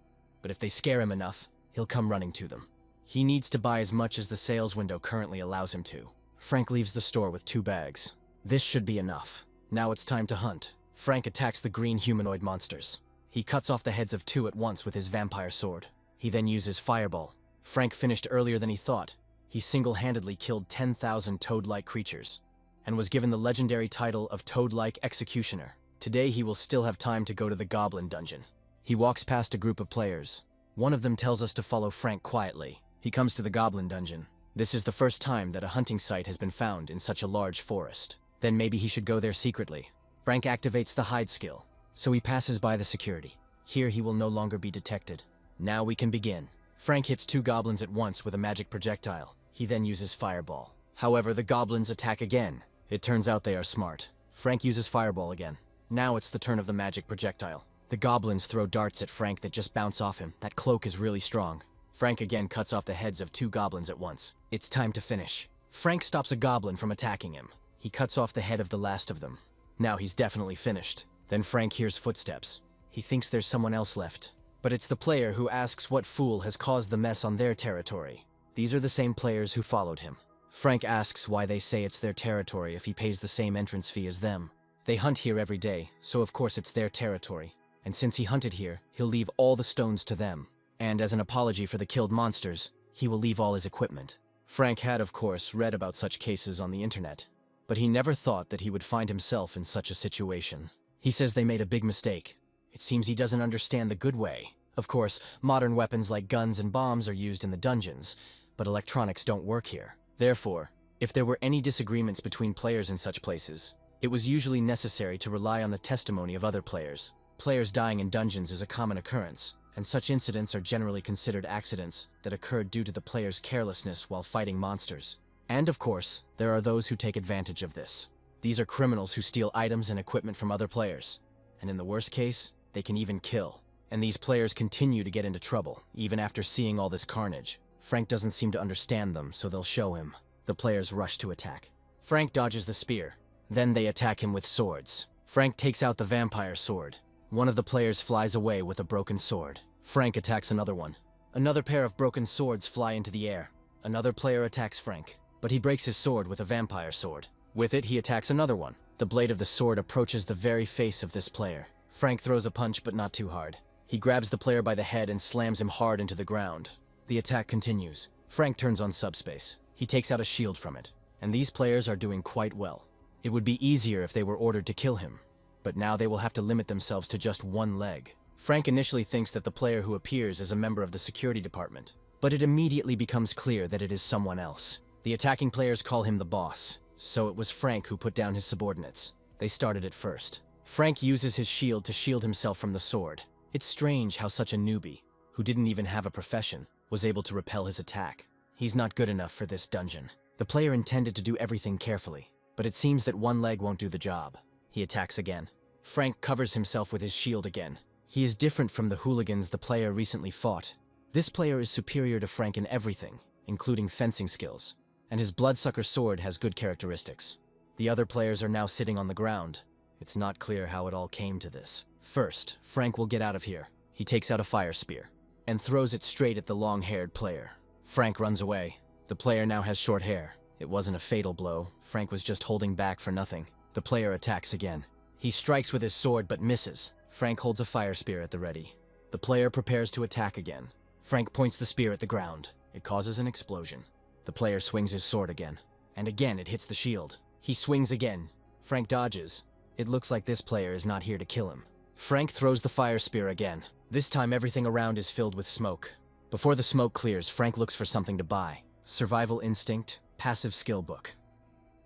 but if they scare him enough, he'll come running to them. He needs to buy as much as the sales window currently allows him to. Frank leaves the store with 2 bags. This should be enough. Now it's time to hunt. Frank attacks the green humanoid monsters. He cuts off the heads of 2 at once with his vampire sword. He then uses Fireball. Frank finished earlier than he thought. He single-handedly killed 10,000 toad-like creatures, and was given the legendary title of Toad-like Executioner. Today he will still have time to go to the Goblin Dungeon. He walks past a group of players. One of them tells us to follow Frank quietly. He comes to the Goblin Dungeon. This is the first time that a hunting site has been found in such a large forest. Then maybe he should go there secretly. Frank activates the hide skill, so he passes by the security. Here he will no longer be detected. Now we can begin. Frank hits 2 goblins at once with a magic projectile. He then uses Fireball. However, the goblins attack again. It turns out they are smart. Frank uses Fireball again. Now it's the turn of the magic projectile. The goblins throw darts at Frank that just bounce off him. That cloak is really strong. Frank again cuts off the heads of 2 goblins at once. It's time to finish. Frank stops a goblin from attacking him. He cuts off the head of the last of them. Now he's definitely finished. Then Frank hears footsteps. He thinks there's someone else left. But it's the player who asks what fool has caused the mess on their territory. These are the same players who followed him. Frank asks why they say it's their territory if he pays the same entrance fee as them. They hunt here every day, so of course it's their territory. And since he hunted here, he'll leave all the stones to them. And as an apology for the killed monsters, he will leave all his equipment. Frank had, of course, read about such cases on the internet. But he never thought that he would find himself in such a situation. He says they made a big mistake. It seems he doesn't understand the good way. Of course, modern weapons like guns and bombs are used in the dungeons, but electronics don't work here. Therefore, if there were any disagreements between players in such places, it was usually necessary to rely on the testimony of other players. Players dying in dungeons is a common occurrence, and such incidents are generally considered accidents that occurred due to the player's carelessness while fighting monsters. And of course, there are those who take advantage of this. These are criminals who steal items and equipment from other players, and in the worst case, they can even kill. And these players continue to get into trouble, even after seeing all this carnage. Frank doesn't seem to understand them, so they'll show him. The players rush to attack. Frank dodges the spear. Then they attack him with swords. Frank takes out the vampire sword. One of the players flies away with a broken sword. Frank attacks another one. Another pair of broken swords fly into the air. Another player attacks Frank, but he breaks his sword with a vampire sword. With it, he attacks another one. The blade of the sword approaches the very face of this player. Frank throws a punch, but not too hard. He grabs the player by the head and slams him hard into the ground. The attack continues. Frank turns on subspace. He takes out a shield from it. And these players are doing quite well. It would be easier if they were ordered to kill him, but now they will have to limit themselves to just one leg. Frank initially thinks that the player who appears is a member of the security department, but it immediately becomes clear that it is someone else. The attacking players call him the boss, so it was Frank who put down his subordinates. They started it first. Frank uses his shield to shield himself from the sword. It's strange how such a newbie, who didn't even have a profession, was able to repel his attack. He's not good enough for this dungeon. The player intended to do everything carefully, but it seems that one leg won't do the job. He attacks again. Frank covers himself with his shield again. He is different from the hooligans the player recently fought. This player is superior to Frank in everything, including fencing skills, and his bloodsucker sword has good characteristics. The other players are now sitting on the ground. It's not clear how it all came to this. First, Frank will get out of here. He takes out a fire spear and throws it straight at the long-haired player. Frank runs away. The player now has short hair. It wasn't a fatal blow. Frank was just holding back for nothing. The player attacks again. He strikes with his sword but misses. Frank holds a fire spear at the ready. The player prepares to attack again. Frank points the spear at the ground. It causes an explosion. The player swings his sword again. And again it hits the shield. He swings again. Frank dodges. It looks like this player is not here to kill him. Frank throws the fire spear again. This time everything around is filled with smoke. Before the smoke clears, Frank looks for something to buy. Survival instinct, passive skill book.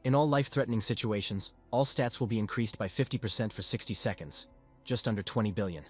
In all life-threatening situations, all stats will be increased by 50% for 60 seconds. Just under 20 billion.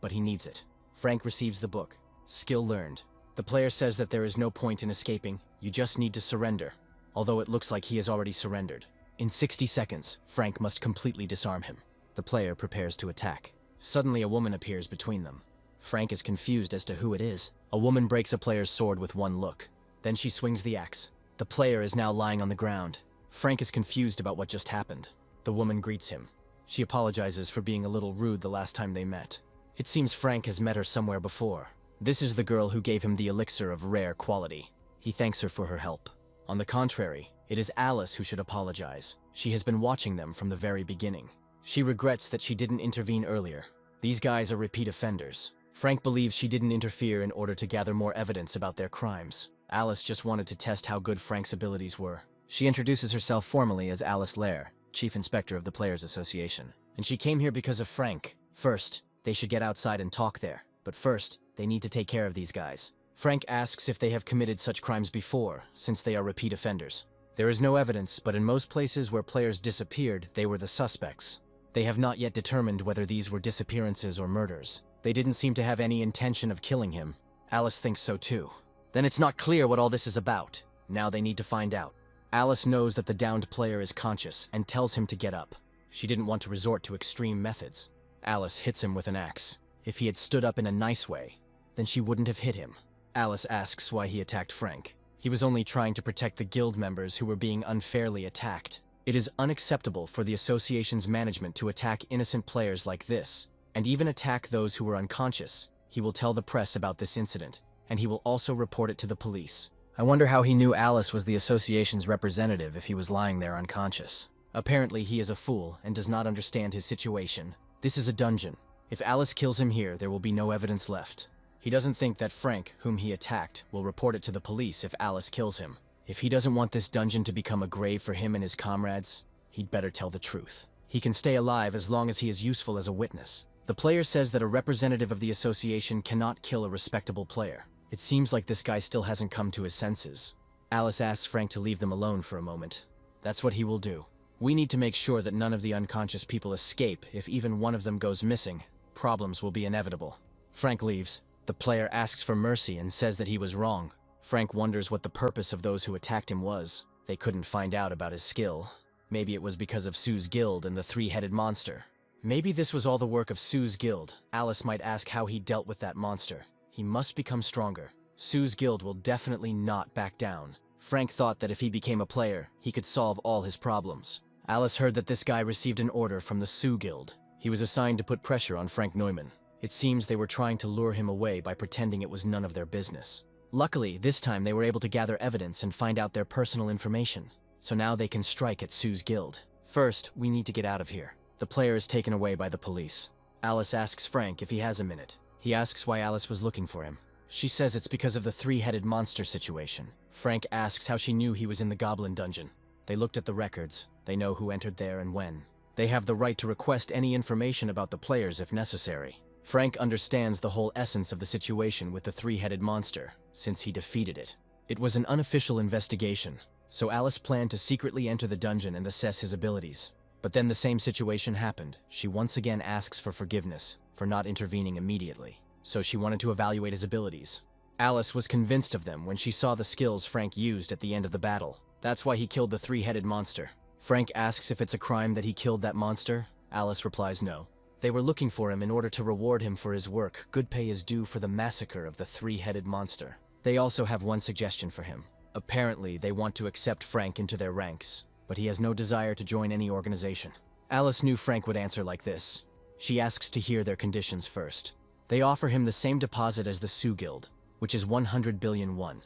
But he needs it. Frank receives the book. Skill learned. The player says that there is no point in escaping, you just need to surrender. Although it looks like he has already surrendered. In 60 seconds, Frank must completely disarm him. The player prepares to attack. Suddenly a woman appears between them. Frank is confused as to who it is. A woman breaks a player's sword with one look. Then she swings the axe. The player is now lying on the ground. Frank is confused about what just happened. The woman greets him. She apologizes for being a little rude the last time they met. It seems Frank has met her somewhere before. This is the girl who gave him the elixir of rare quality. He thanks her for her help. On the contrary, it is Alice who should apologize. She has been watching them from the very beginning. She regrets that she didn't intervene earlier. These guys are repeat offenders. Frank believes she didn't interfere in order to gather more evidence about their crimes. Alice just wanted to test how good Frank's abilities were. She introduces herself formally as Alice Lair, Chief Inspector of the Players Association. And she came here because of Frank. First, they should get outside and talk there. But first, they need to take care of these guys. Frank asks if they have committed such crimes before, since they are repeat offenders. There is no evidence, but in most places where players disappeared, they were the suspects. They have not yet determined whether these were disappearances or murders. They didn't seem to have any intention of killing him. Alice thinks so too. Then it's not clear what all this is about. Now they need to find out. Alice knows that the downed player is conscious and tells him to get up. She didn't want to resort to extreme methods. Alice hits him with an axe. If he had stood up in a nice way, then she wouldn't have hit him. Alice asks why he attacked Frank. He was only trying to protect the guild members who were being unfairly attacked. It is unacceptable for the association's management to attack innocent players like this, and even attack those who were unconscious. He will tell the press about this incident, and he will also report it to the police. I wonder how he knew Alice was the association's representative if he was lying there unconscious. Apparently he is a fool and does not understand his situation. This is a dungeon. If Alice kills him here, there will be no evidence left. He doesn't think that Frank, whom he attacked, will report it to the police if Alice kills him. If he doesn't want this dungeon to become a grave for him and his comrades, he'd better tell the truth. He can stay alive as long as he is useful as a witness. The player says that a representative of the association cannot kill a respectable player. It seems like this guy still hasn't come to his senses. Alice asks Frank to leave them alone for a moment. That's what he will do. We need to make sure that none of the unconscious people escape. If even one of them goes missing, problems will be inevitable. Frank leaves. The player asks for mercy and says that he was wrong. Frank wonders what the purpose of those who attacked him was. They couldn't find out about his skill. Maybe it was because of Sue's guild and the three-headed monster. Maybe this was all the work of Sue's guild. Alice might ask how he dealt with that monster. He must become stronger. Sue's guild will definitely not back down. Frank thought that if he became a player, he could solve all his problems. Alice heard that this guy received an order from the Sue guild. He was assigned to put pressure on Frank Neumann. It seems they were trying to lure him away by pretending it was none of their business. Luckily, this time they were able to gather evidence and find out their personal information. So now they can strike at Sue's guild. First, we need to get out of here. The player is taken away by the police. Alice asks Frank if he has a minute. He asks why Alice was looking for him. She says it's because of the three-headed monster situation. Frank asks how she knew he was in the goblin dungeon. They looked at the records. They know who entered there and when. They have the right to request any information about the players if necessary. Frank understands the whole essence of the situation with the three-headed monster, since he defeated it. It was an unofficial investigation, so Alice planned to secretly enter the dungeon and assess his abilities. But then the same situation happened. She once again asks for forgiveness for not intervening immediately, so she wanted to evaluate his abilities. Alice was convinced of them when she saw the skills Frank used at the end of the battle. That's why he killed the three-headed monster. Frank asks if it's a crime that he killed that monster. Alice replies no. They were looking for him in order to reward him for his work. Good pay is due for the massacre of the three-headed monster. They also have one suggestion for him. Apparently, they want to accept Frank into their ranks, but he has no desire to join any organization. Alice knew Frank would answer like this. She asks to hear their conditions first. They offer him the same deposit as the Sioux Guild, which is 100 billion won.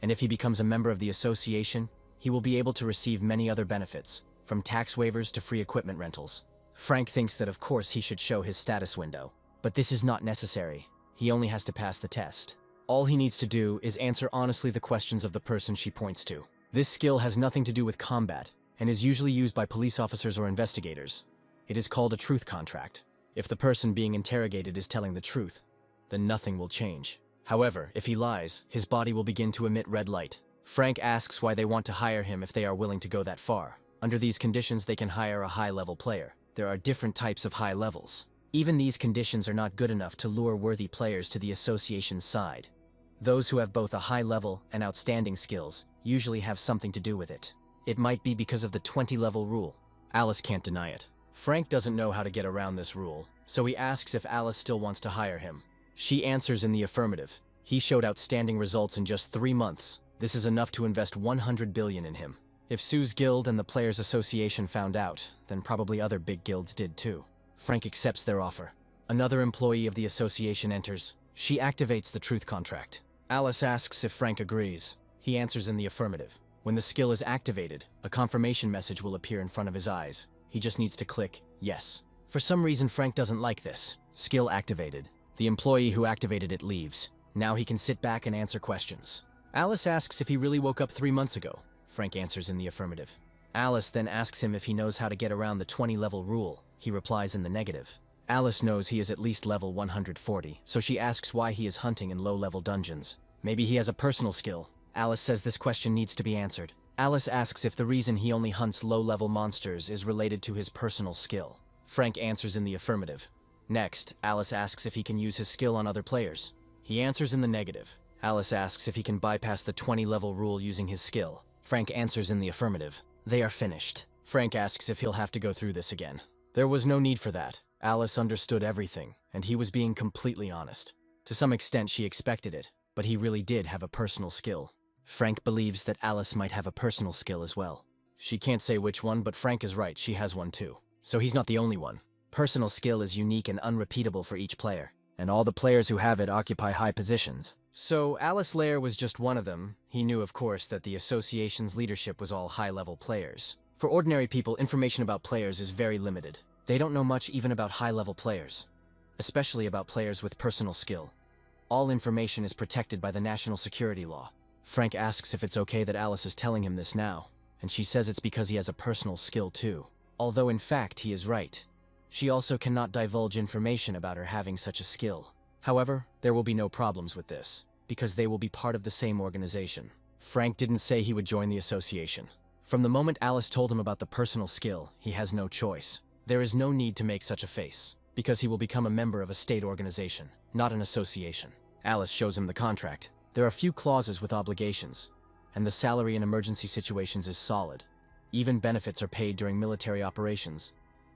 And if he becomes a member of the association, he will be able to receive many other benefits, from tax waivers to free equipment rentals. Frank thinks that of course he should show his status window, but this is not necessary. He only has to pass the test. All he needs to do is answer honestly the questions of the person she points to. This skill has nothing to do with combat, and is usually used by police officers or investigators. It is called a truth contract. If the person being interrogated is telling the truth, then nothing will change. However, if he lies, his body will begin to emit red light. Frank asks why they want to hire him if they are willing to go that far. Under these conditions, they can hire a high-level player. There are different types of high levels. Even these conditions are not good enough to lure worthy players to the association's side. Those who have both a high level and outstanding skills usually have something to do with it. It might be because of the 20-level rule. Alice can't deny it. Frank doesn't know how to get around this rule, so he asks if Alice still wants to hire him. She answers in the affirmative. He showed outstanding results in just 3 months. This is enough to invest 100 billion in him. If Sue's guild and the Players Association found out, then probably other big guilds did too. Frank accepts their offer. Another employee of the association enters. She activates the truth contract. Alice asks if Frank agrees. He answers in the affirmative. When the skill is activated, a confirmation message will appear in front of his eyes. He just needs to click yes. For some reason, Frank doesn't like this. Skill activated. The employee who activated it leaves. Now he can sit back and answer questions. Alice asks if he really woke up 3 months ago. Frank answers in the affirmative. Alice then asks him if he knows how to get around the 20-level rule. He replies in the negative. Alice knows he is at least level 140, so she asks why he is hunting in low-level dungeons. Maybe he has a personal skill. Alice says this question needs to be answered. Alice asks if the reason he only hunts low-level monsters is related to his personal skill. Frank answers in the affirmative. Next, Alice asks if he can use his skill on other players. He answers in the negative. Alice asks if he can bypass the 20-level rule using his skill. Frank answers in the affirmative. They are finished. Frank asks if he'll have to go through this again. There was no need for that. Alice understood everything, and he was being completely honest. To some extent, she expected it. but he really did have a personal skill. Frank believes that Alice might have a personal skill as well. She can't say which one, but Frank is right, she has one too. So he's not the only one. Personal skill is unique and unrepeatable for each player, and all the players who have it occupy high positions. So Alice Lair was just one of them. He knew, of course, that the association's leadership was all high-level players. For ordinary people, information about players is very limited. They don't know much even about high-level players, especially about players with personal skill. All information is protected by the national security law. Frank asks if it's okay that Alice is telling him this now, and she says it's because he has a personal skill too. Although in fact he is right. She also cannot divulge information about her having such a skill. However, there will be no problems with this, because they will be part of the same organization. Frank didn't say he would join the association. From the moment Alice told him about the personal skill, he has no choice. There is no need to make such a face, because he will become a member of a state organization, not an association. Alice shows him the contract. There are few clauses with obligations, and the salary in emergency situations is solid. Even benefits are paid during military operations,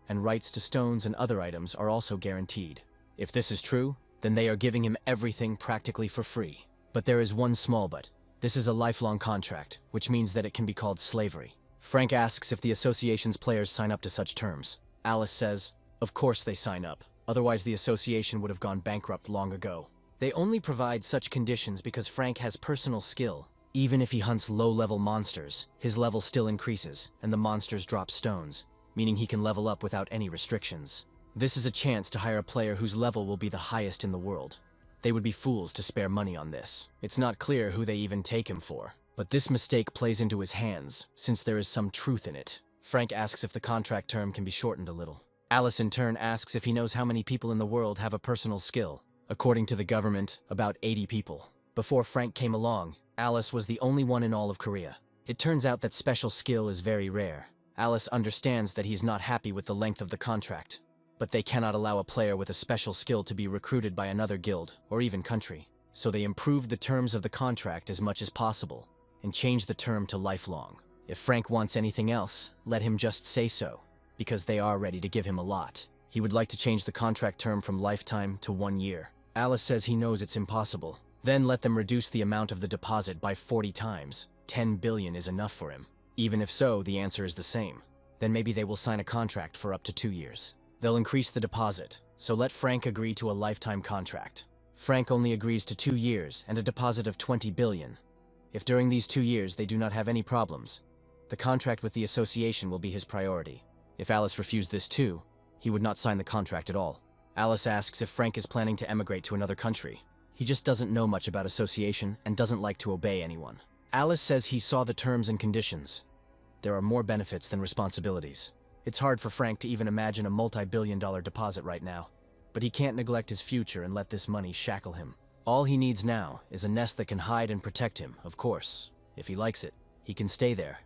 and rights to stones and other items are also guaranteed. If this is true, then they are giving him everything practically for free. But there is one small but. This is a lifelong contract, which means that it can be called slavery. Frank asks if the association's players sign up to such terms. Alice says, of course they sign up, otherwise the association would have gone bankrupt long ago. They only provide such conditions because Frank has personal skill. Even if he hunts low-level monsters, his level still increases, and the monsters drop stones, meaning he can level up without any restrictions. This is a chance to hire a player whose level will be the highest in the world. They would be fools to spare money on this. It's not clear who they even take him for, but this mistake plays into his hands, since there is some truth in it. Frank asks if the contract term can be shortened a little. Alice in turn asks if he knows how many people in the world have a personal skill. According to the government, about 80 people. Before Frank came along, Alice was the only one in all of Korea. It turns out that special skill is very rare. Alice understands that he's not happy with the length of the contract, but they cannot allow a player with a special skill to be recruited by another guild, or even country. So they improved the terms of the contract as much as possible, and changed the term to lifelong. If Frank wants anything else, let him just say so, because they are ready to give him a lot. He would like to change the contract term from lifetime to 1 year. Alice says he knows it's impossible. Then let them reduce the amount of the deposit by 40 times. 10 billion is enough for him. Even if so, the answer is the same. Then maybe they will sign a contract for up to 2 years. They'll increase the deposit, so let Frank agree to a lifetime contract. Frank only agrees to 2 years and a deposit of 20 billion. If during these 2 years they do not have any problems, the contract with the association will be his priority. If Alice refused this too, he would not sign the contract at all. Alice asks if Frank is planning to emigrate to another country. He just doesn't know much about association and doesn't like to obey anyone. Alice says he saw the terms and conditions. There are more benefits than responsibilities. It's hard for Frank to even imagine a multi-billion-dollar deposit right now, but he can't neglect his future and let this money shackle him. All he needs now is a nest that can hide and protect him, of course. If he likes it, he can stay there,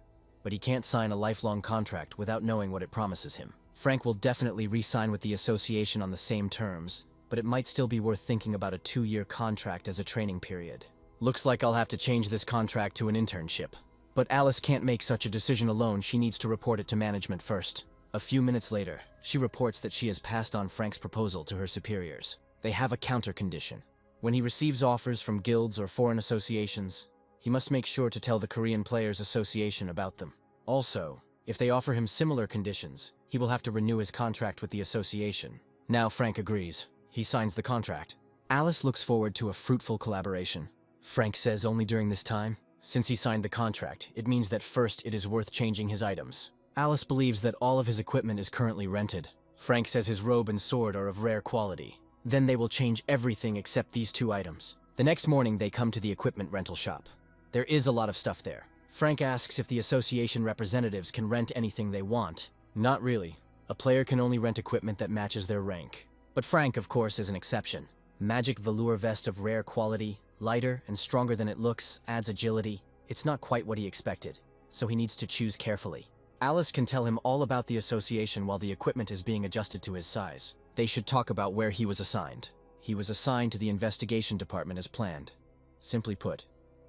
but he can't sign a lifelong contract without knowing what it promises him. Frank will definitely re-sign with the association on the same terms, but it might still be worth thinking about a 2-year contract as a training period. Looks like I'll have to change this contract to an internship. But Alice can't make such a decision alone, she needs to report it to management first. A few minutes later, she reports that she has passed on Frank's proposal to her superiors. They have a counter condition. When he receives offers from guilds or foreign associations, he must make sure to tell the Korean Players Association about them. Also, if they offer him similar conditions, he will have to renew his contract with the association. Now Frank agrees. He signs the contract. Alice looks forward to a fruitful collaboration. Frank says only during this time, since he signed the contract, it means that first it is worth changing his items. Alice believes that all of his equipment is currently rented. Frank says his robe and sword are of rare quality. Then they will change everything except these 2 items. The next morning they come to the equipment rental shop. There is a lot of stuff there. Frank asks if the association representatives can rent anything they want. Not really. A player can only rent equipment that matches their rank. But Frank, of course, is an exception. Magic velour vest of rare quality, lighter and stronger than it looks, adds agility. It's not quite what he expected, so he needs to choose carefully. Alice can tell him all about the association while the equipment is being adjusted to his size. They should talk about where he was assigned. He was assigned to the investigation department as planned. Simply put,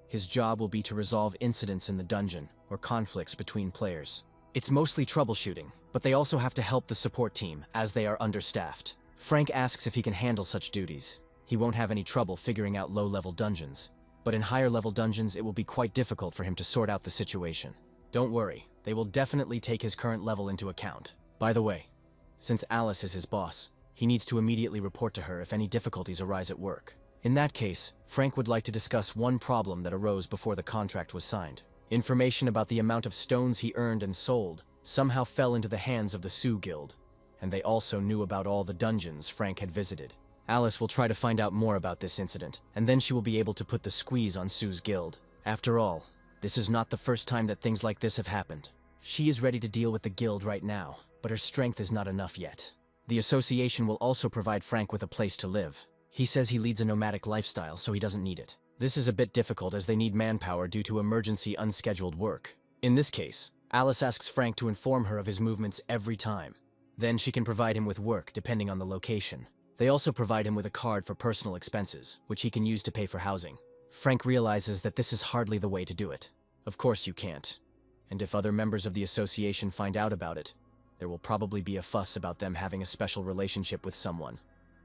his job will be to resolve incidents in the dungeon or conflicts between players. It's mostly troubleshooting, but they also have to help the support team as they are understaffed. Frank asks if he can handle such duties. He won't have any trouble figuring out low-level dungeons. But in higher-level dungeons, it will be quite difficult for him to sort out the situation. Don't worry, they will definitely take his current level into account. By the way, since Alice is his boss, he needs to immediately report to her if any difficulties arise at work. In that case, Frank would like to discuss one problem that arose before the contract was signed. Information about the amount of stones he earned and sold somehow fell into the hands of the Sioux Guild, and they also knew about all the dungeons Frank had visited. Alice will try to find out more about this incident, and then she will be able to put the squeeze on Sue's guild. After all, this is not the first time that things like this have happened. She is ready to deal with the guild right now, but her strength is not enough yet. The association will also provide Frank with a place to live. He says he leads a nomadic lifestyle, so he doesn't need it. This is a bit difficult as they need manpower due to emergency unscheduled work. In this case, Alice asks Frank to inform her of his movements every time. Then she can provide him with work depending on the location. They also provide him with a card for personal expenses, which he can use to pay for housing. Frank realizes that this is hardly the way to do it. Of course you can't. And if other members of the association find out about it, there will probably be a fuss about them having a special relationship with someone.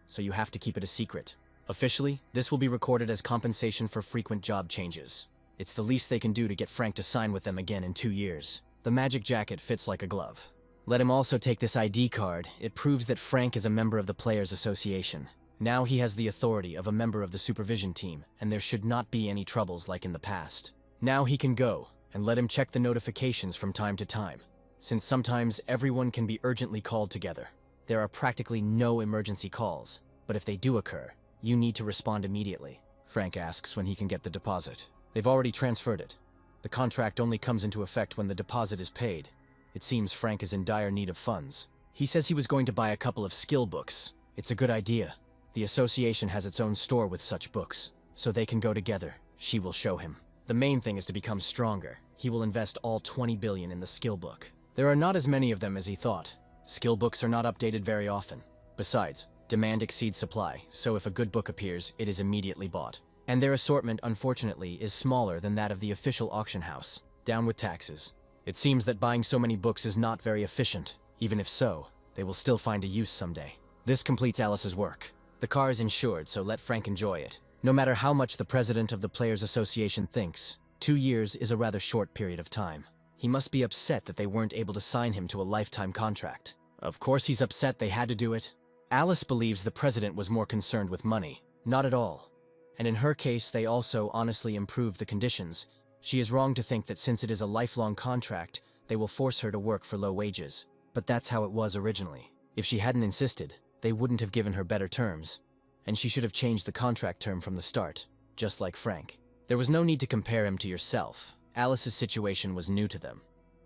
So you have to keep it a secret. Officially, this will be recorded as compensation for frequent job changes. It's the least they can do to get Frank to sign with them again in 2 years. The magic jacket fits like a glove. Let him also take this ID card. It proves that Frank is a member of the Players Association. Now he has the authority of a member of the supervision team, and there should not be any troubles like in the past. Now he can go, and let him check the notifications from time to time, since sometimes everyone can be urgently called together. There are practically no emergency calls, but if they do occur, you need to respond immediately. Frank asks when he can get the deposit. They've already transferred it. The contract only comes into effect when the deposit is paid. It seems Frank is in dire need of funds. He says he was going to buy a couple of skill books. It's a good idea. The association has its own store with such books, so they can go together. She will show him. The main thing is to become stronger. He will invest all 20 billion in the skill book. There are not as many of them as he thought. Skill books are not updated very often. Besides, demand exceeds supply, so if a good book appears, it is immediately bought. And their assortment, unfortunately, is smaller than that of the official auction house. Down with taxes. It seems that buying so many books is not very efficient. Even if so, they will still find a use someday. This completes Alice's work. The car is insured, so let Frank enjoy it. No matter how much the president of the Players Association thinks, 2 years is a rather short period of time. He must be upset that they weren't able to sign him to a lifetime contract. Of course he's upset they had to do it. Alice believes the president was more concerned with money. Not at all. And in her case, they also honestly improved the conditions. She is wrong to think that since it is a lifelong contract, they will force her to work for low wages. But that's how it was originally. If she hadn't insisted, they wouldn't have given her better terms. And she should have changed the contract term from the start, just like Frank. There was no need to compare him to yourself. Alice's situation was new to them.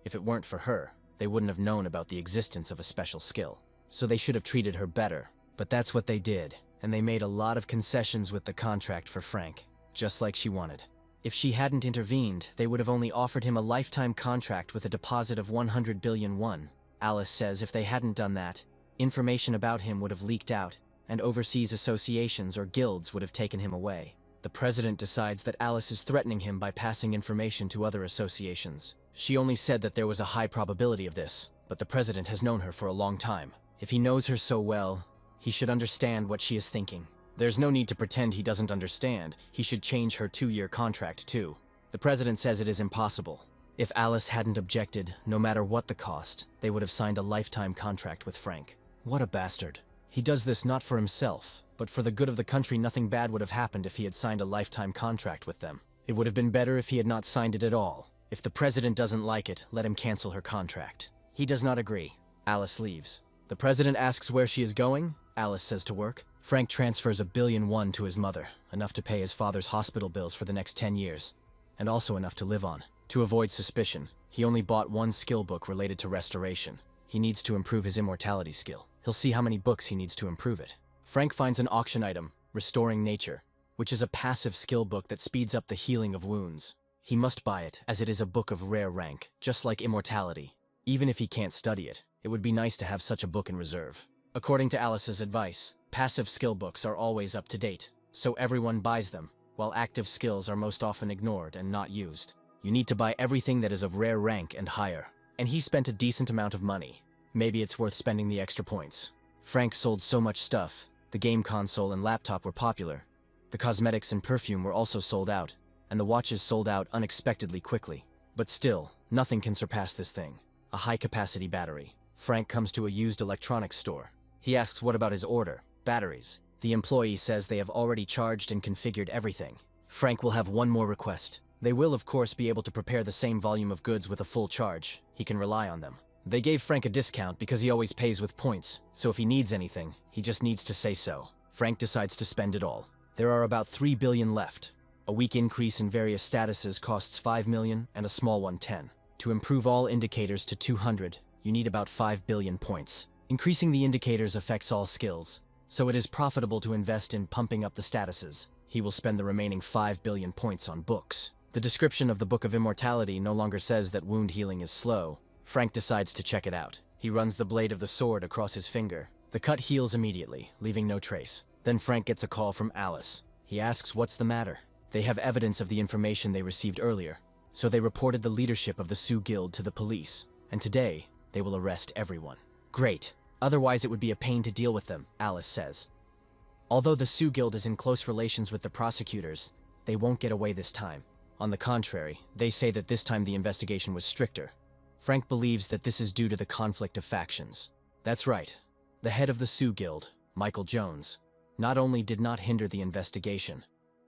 If it weren't for her, they wouldn't have known about the existence of a special skill. So they should have treated her better. But that's what they did, and they made a lot of concessions with the contract for Frank, just like she wanted. If she hadn't intervened, they would have only offered him a lifetime contract with a deposit of 100 billion won. Alice says if they hadn't done that, information about him would have leaked out, and overseas associations or guilds would have taken him away. The president decides that Alice is threatening him by passing information to other associations. She only said that there was a high probability of this, but the president has known her for a long time. If he knows her so well, he should understand what she is thinking. There's no need to pretend he doesn't understand. He should change her 2-year contract too. The president says it is impossible. If Alice hadn't objected, no matter what the cost, they would have signed a lifetime contract with Frank. What a bastard. He does this not for himself, but for the good of the country. Nothing bad would have happened if he had signed a lifetime contract with them. It would have been better if he had not signed it at all. If the president doesn't like it, let him cancel her contract. He does not agree. Alice leaves. The president asks where she is going. Alice says to work. Frank transfers 1 billion won to his mother, enough to pay his father's hospital bills for the next 10 years, and also enough to live on. To avoid suspicion, he only bought 1 skill book related to restoration. He needs to improve his immortality skill. He'll see how many books he needs to improve it. Frank finds an auction item, Restoring Nature, which is a passive skill book that speeds up the healing of wounds. He must buy it, as it is a book of rare rank, just like immortality. Even if he can't study it, it would be nice to have such a book in reserve. According to Alice's advice, passive skill books are always up to date, so everyone buys them, while active skills are most often ignored and not used. You need to buy everything that is of rare rank and higher. And he spent a decent amount of money. Maybe it's worth spending the extra points. Frank sold so much stuff, The game console and laptop were popular. The cosmetics and perfume were also sold out, and the watches sold out unexpectedly quickly. But still, nothing can surpass this thing. A high-capacity battery. Frank comes to a used electronics store. He asks what about his order, batteries. The employee says they have already charged and configured everything. Frank will have one more request. They will, of course, be able to prepare the same volume of goods with a full charge. He can rely on them. They gave Frank a discount because he always pays with points, so if he needs anything, he just needs to say so. Frank decides to spend it all. There are about 3 billion left. A weak increase in various statuses costs 5 million and a small one 10. To improve all indicators to 200, you need about 5 billion points. Increasing the indicators affects all skills, so it is profitable to invest in pumping up the statuses. He will spend the remaining 5 billion points on books. The description of the Book of Immortality no longer says that wound healing is slow. Frank decides to check it out. He runs the blade of the sword across his finger. The cut heals immediately, leaving no trace. Then Frank gets a call from Alice. He asks what's the matter. They have evidence of the information they received earlier, so they reported the leadership of the Sioux Guild to the police, and today they will arrest everyone. Great. Otherwise it would be a pain to deal with them, Alice says. Although the Sioux Guild is in close relations with the prosecutors, they won't get away this time. On the contrary, they say that this time the investigation was stricter. Frank believes that this is due to the conflict of factions. That's right. The head of the Sioux Guild, Michael Jones, not only did not hinder the investigation,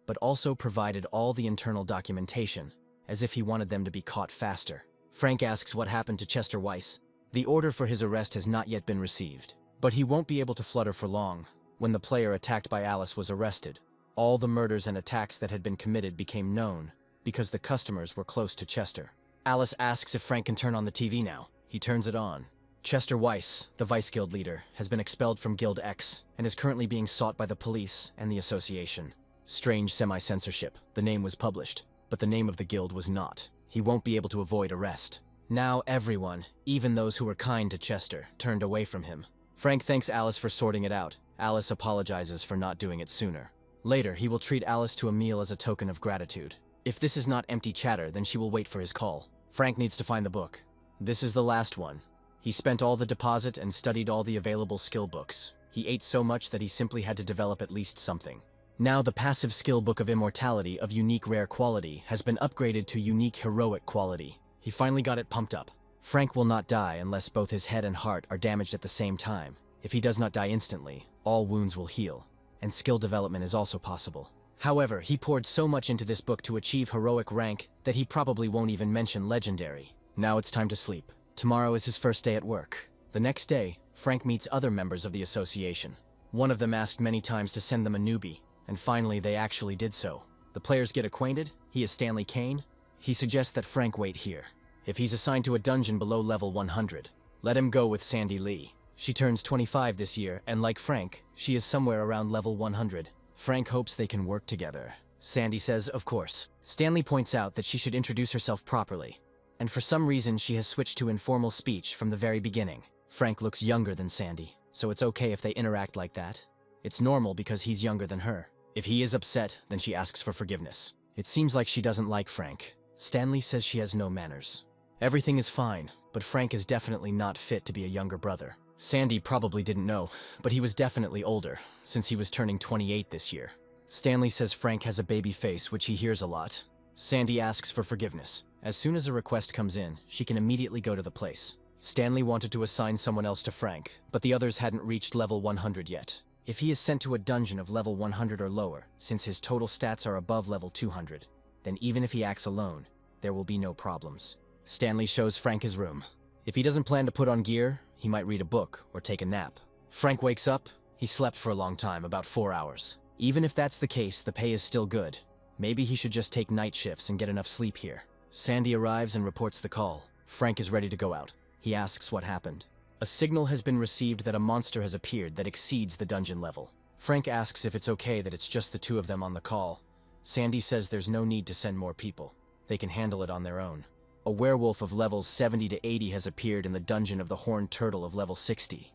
but also provided all the internal documentation, as if he wanted them to be caught faster. Frank asks what happened to Chester Weiss. The order for his arrest has not yet been received, but he won't be able to flutter for long. When the player attacked by Alice was arrested, all the murders and attacks that had been committed became known, because the customers were close to Chester. Alice asks if Frank can turn on the TV now. He turns it on. Chester Weiss, the Vice Guild leader, has been expelled from Guild X and is currently being sought by the police and the association. Strange semi-censorship. The name was published, but the name of the guild was not. He won't be able to avoid arrest. Now everyone, even those who were kind to Chester, turned away from him. Frank thanks Alice for sorting it out. Alice apologizes for not doing it sooner. Later, he will treat Alice to a meal as a token of gratitude. If this is not empty chatter, then she will wait for his call. Frank needs to find the book. This is the last one. He spent all the deposit and studied all the available skill books. He ate so much that he simply had to develop at least something. Now the passive skill book of immortality of unique rare quality has been upgraded to unique heroic quality. He finally got it pumped up. Frank will not die unless both his head and heart are damaged at the same time. If he does not die instantly, all wounds will heal, and skill development is also possible. However, he poured so much into this book to achieve heroic rank that he probably won't even mention legendary. Now it's time to sleep. Tomorrow is his first day at work. The next day, Frank meets other members of the association. One of them asked many times to send them a newbie, and finally they actually did so. The players get acquainted. He is Stanley Kane. He suggests that Frank wait here. If he's assigned to a dungeon below level 100, let him go with Sandy Lee. She turns 25 this year, and like Frank, she is somewhere around level 100. Frank hopes they can work together. Sandy says, of course. Stanley points out that she should introduce herself properly, and for some reason she has switched to informal speech from the very beginning. Frank looks younger than Sandy, so it's okay if they interact like that. It's normal because he's younger than her. If he is upset, then she asks for forgiveness. It seems like she doesn't like Frank. Stanley says she has no manners. Everything is fine, but Frank is definitely not fit to be a younger brother. Sandy probably didn't know, but he was definitely older, since he was turning 28 this year. Stanley says Frank has a baby face, which he hears a lot. Sandy asks for forgiveness. As soon as a request comes in, she can immediately go to the place. Stanley wanted to assign someone else to Frank, but the others hadn't reached level 100 yet. If he is sent to a dungeon of level 100 or lower, since his total stats are above level 200, then even if he acts alone, there will be no problems. Stanley shows Frank his room. If he doesn't plan to put on gear, he might read a book or take a nap. Frank wakes up. He slept for a long time, about 4 hours. Even if that's the case, the pay is still good. Maybe he should just take night shifts and get enough sleep here. Sandy arrives and reports the call. Frank is ready to go out. He asks what happened. A signal has been received that a monster has appeared that exceeds the dungeon level. Frank asks if it's okay that it's just the two of them on the call. Sandy says there's no need to send more people. They can handle it on their own. A werewolf of levels 70 to 80 has appeared in the dungeon of the Horned Turtle of level 60.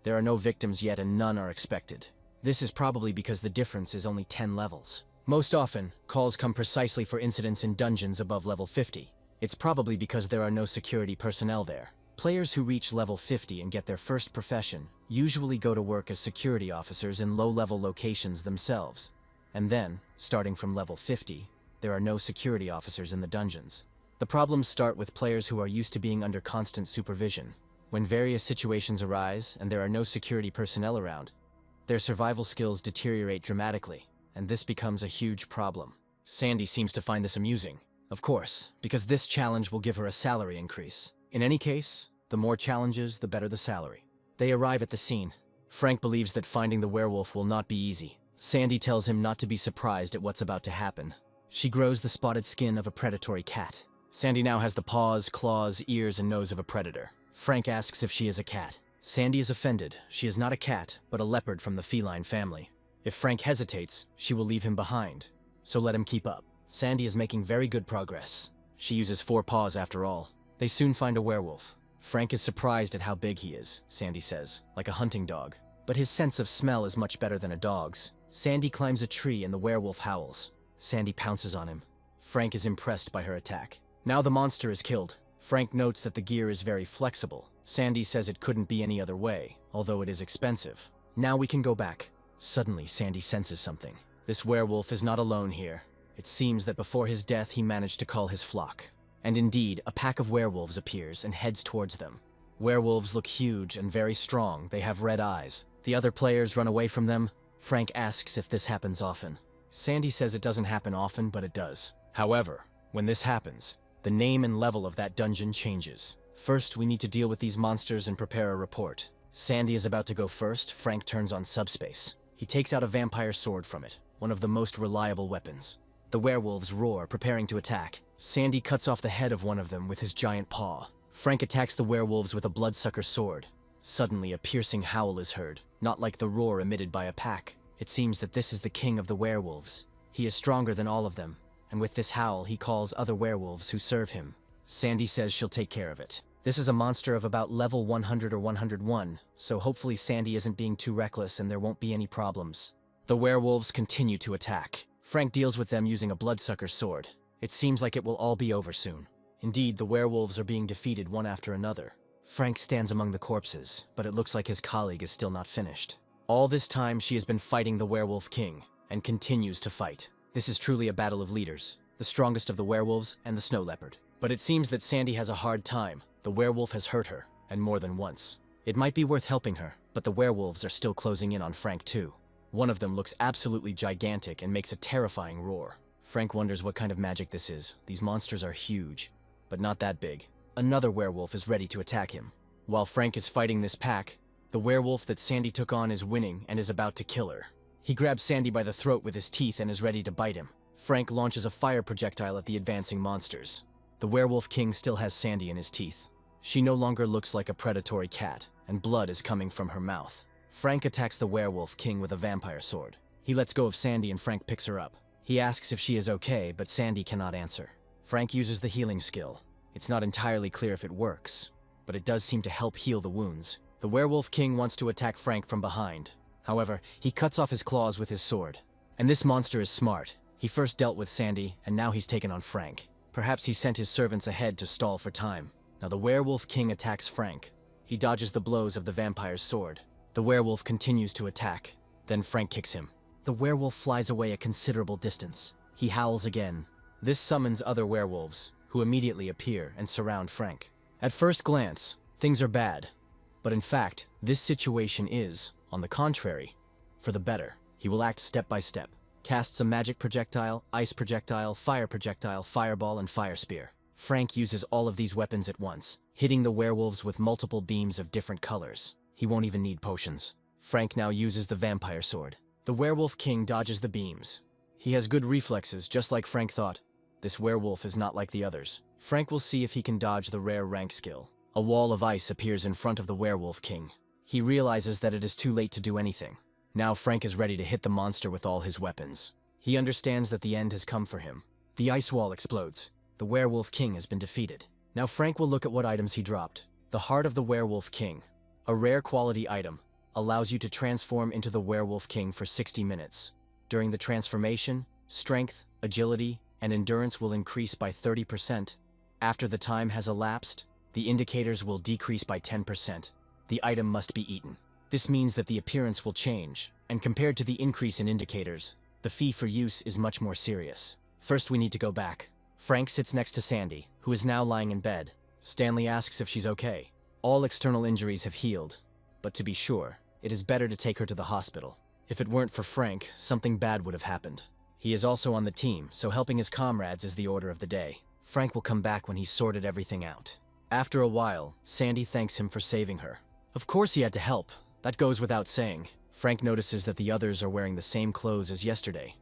There are no victims yet and none are expected. This is probably because the difference is only 10 levels. Most often, calls come precisely for incidents in dungeons above level 50. It's probably because there are no security personnel there. Players who reach level 50 and get their first profession usually go to work as security officers in low-level locations themselves. And then, starting from level 50, there are no security officers in the dungeons. The problems start with players who are used to being under constant supervision. When various situations arise and there are no security personnel around, their survival skills deteriorate dramatically, and this becomes a huge problem. Sandy seems to find this amusing. Of course, because this challenge will give her a salary increase. In any case, the more challenges, the better the salary. They arrive at the scene. Frank believes that finding the werewolf will not be easy. Sandy tells him not to be surprised at what's about to happen. She grows the spotted skin of a predatory cat. Sandy now has the paws, claws, ears, and nose of a predator. Frank asks if she is a cat. Sandy is offended. She is not a cat, but a leopard from the feline family. If Frank hesitates, she will leave him behind. So let him keep up. Sandy is making very good progress. She uses 4 paws after all. They soon find a werewolf. Frank is surprised at how big he is, Sandy says, like a hunting dog. But his sense of smell is much better than a dog's. Sandy climbs a tree and the werewolf howls. Sandy pounces on him. Frank is impressed by her attack. Now the monster is killed. Frank notes that the gear is very flexible. Sandy says it couldn't be any other way, although it is expensive. Now we can go back. Suddenly, Sandy senses something. This werewolf is not alone here. It seems that before his death, he managed to call his flock. And indeed, a pack of werewolves appears and heads towards them. Werewolves look huge and very strong. They have red eyes. The other players run away from them. Frank asks if this happens often. Sandy says it doesn't happen often, but it does. However, when this happens, the name and level of that dungeon changes. First, we need to deal with these monsters and prepare a report. Sandy is about to go first. Frank turns on subspace. He takes out a vampire sword from it, one of the most reliable weapons. The werewolves roar, preparing to attack. Sandy cuts off the head of one of them with his giant paw. Frank attacks the werewolves with a bloodsucker sword. Suddenly, a piercing howl is heard, not like the roar emitted by a pack. It seems that this is the king of the werewolves. He is stronger than all of them, and with this howl, he calls other werewolves who serve him. Sandy says she'll take care of it. This is a monster of about level 100 or 101, so hopefully Sandy isn't being too reckless and there won't be any problems. The werewolves continue to attack. Frank deals with them using a bloodsucker sword. It seems like it will all be over soon. Indeed, the werewolves are being defeated one after another. Frank stands among the corpses, but it looks like his colleague is still not finished. All this time, she has been fighting the werewolf king, and continues to fight. This is truly a battle of leaders, the strongest of the werewolves and the snow leopard. But it seems that Sandy has a hard time. The werewolf has hurt her, and more than once. It might be worth helping her, but the werewolves are still closing in on Frank too. One of them looks absolutely gigantic and makes a terrifying roar. Frank wonders what kind of magic this is. These monsters are huge, but not that big. Another werewolf is ready to attack him. While Frank is fighting this pack, the werewolf that Sandy took on is winning and is about to kill her. He grabs Sandy by the throat with his teeth and is ready to bite him. Frank launches a fire projectile at the advancing monsters. The werewolf king still has Sandy in his teeth. She no longer looks like a predatory cat, and blood is coming from her mouth. Frank attacks the werewolf king with a vampire sword. He lets go of Sandy and Frank picks her up. He asks if she is okay, but Sandy cannot answer. Frank uses the healing skill. It's not entirely clear if it works, but it does seem to help heal the wounds. The werewolf king wants to attack Frank from behind. However, he cuts off his claws with his sword. And this monster is smart. He first dealt with Sandy, and now he's taken on Frank. Perhaps he sent his servants ahead to stall for time. Now the werewolf king attacks Frank. He dodges the blows of the vampire's sword. The werewolf continues to attack. Then Frank kicks him. The werewolf flies away a considerable distance. He howls again. This summons other werewolves, who immediately appear and surround Frank. At first glance, things are bad. But in fact, this situation is, on the contrary, for the better. He will act step by step. Casts a magic projectile, ice projectile, fireball, and fire spear. Frank uses all of these weapons at once, hitting the werewolves with multiple beams of different colors. He won't even need potions. Frank now uses the vampire sword. The werewolf king dodges the beams. He has good reflexes, just like Frank thought. This werewolf is not like the others. Frank will see if he can dodge the rare rank skill. A wall of ice appears in front of the werewolf king. He realizes that it is too late to do anything. Now Frank is ready to hit the monster with all his weapons. He understands that the end has come for him. The ice wall explodes. The werewolf king has been defeated. Now Frank will look at what items he dropped. The heart of the werewolf king, a rare quality item, allows you to transform into the werewolf king for 60 minutes. During the transformation, strength, agility, and endurance will increase by 30%. After the time has elapsed, the indicators will decrease by 10%. The item must be eaten. This means that the appearance will change, and compared to the increase in indicators, the fee for use is much more serious. First, we need to go back. Frank sits next to Sandy, who is now lying in bed. Stanley asks if she's okay. All external injuries have healed, but to be sure, it is better to take her to the hospital. If it weren't for Frank, something bad would have happened. He is also on the team, so helping his comrades is the order of the day. Frank will come back when he's sorted everything out. After a while, Sandy thanks him for saving her. Of course he had to help. That goes without saying. Frank notices that the others are wearing the same clothes as yesterday.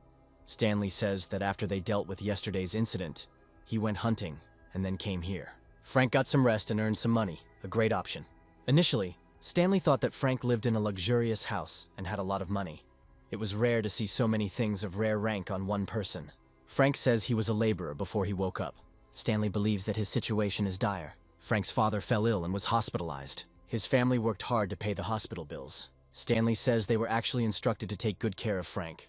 Stanley says that after they dealt with yesterday's incident, he went hunting and then came here. Frank got some rest and earned some money, a great option. Initially, Stanley thought that Frank lived in a luxurious house and had a lot of money. It was rare to see so many things of rare rank on one person. Frank says he was a laborer before he woke up. Stanley believes that his situation is dire. Frank's father fell ill and was hospitalized. His family worked hard to pay the hospital bills. Stanley says they were actually instructed to take good care of Frank,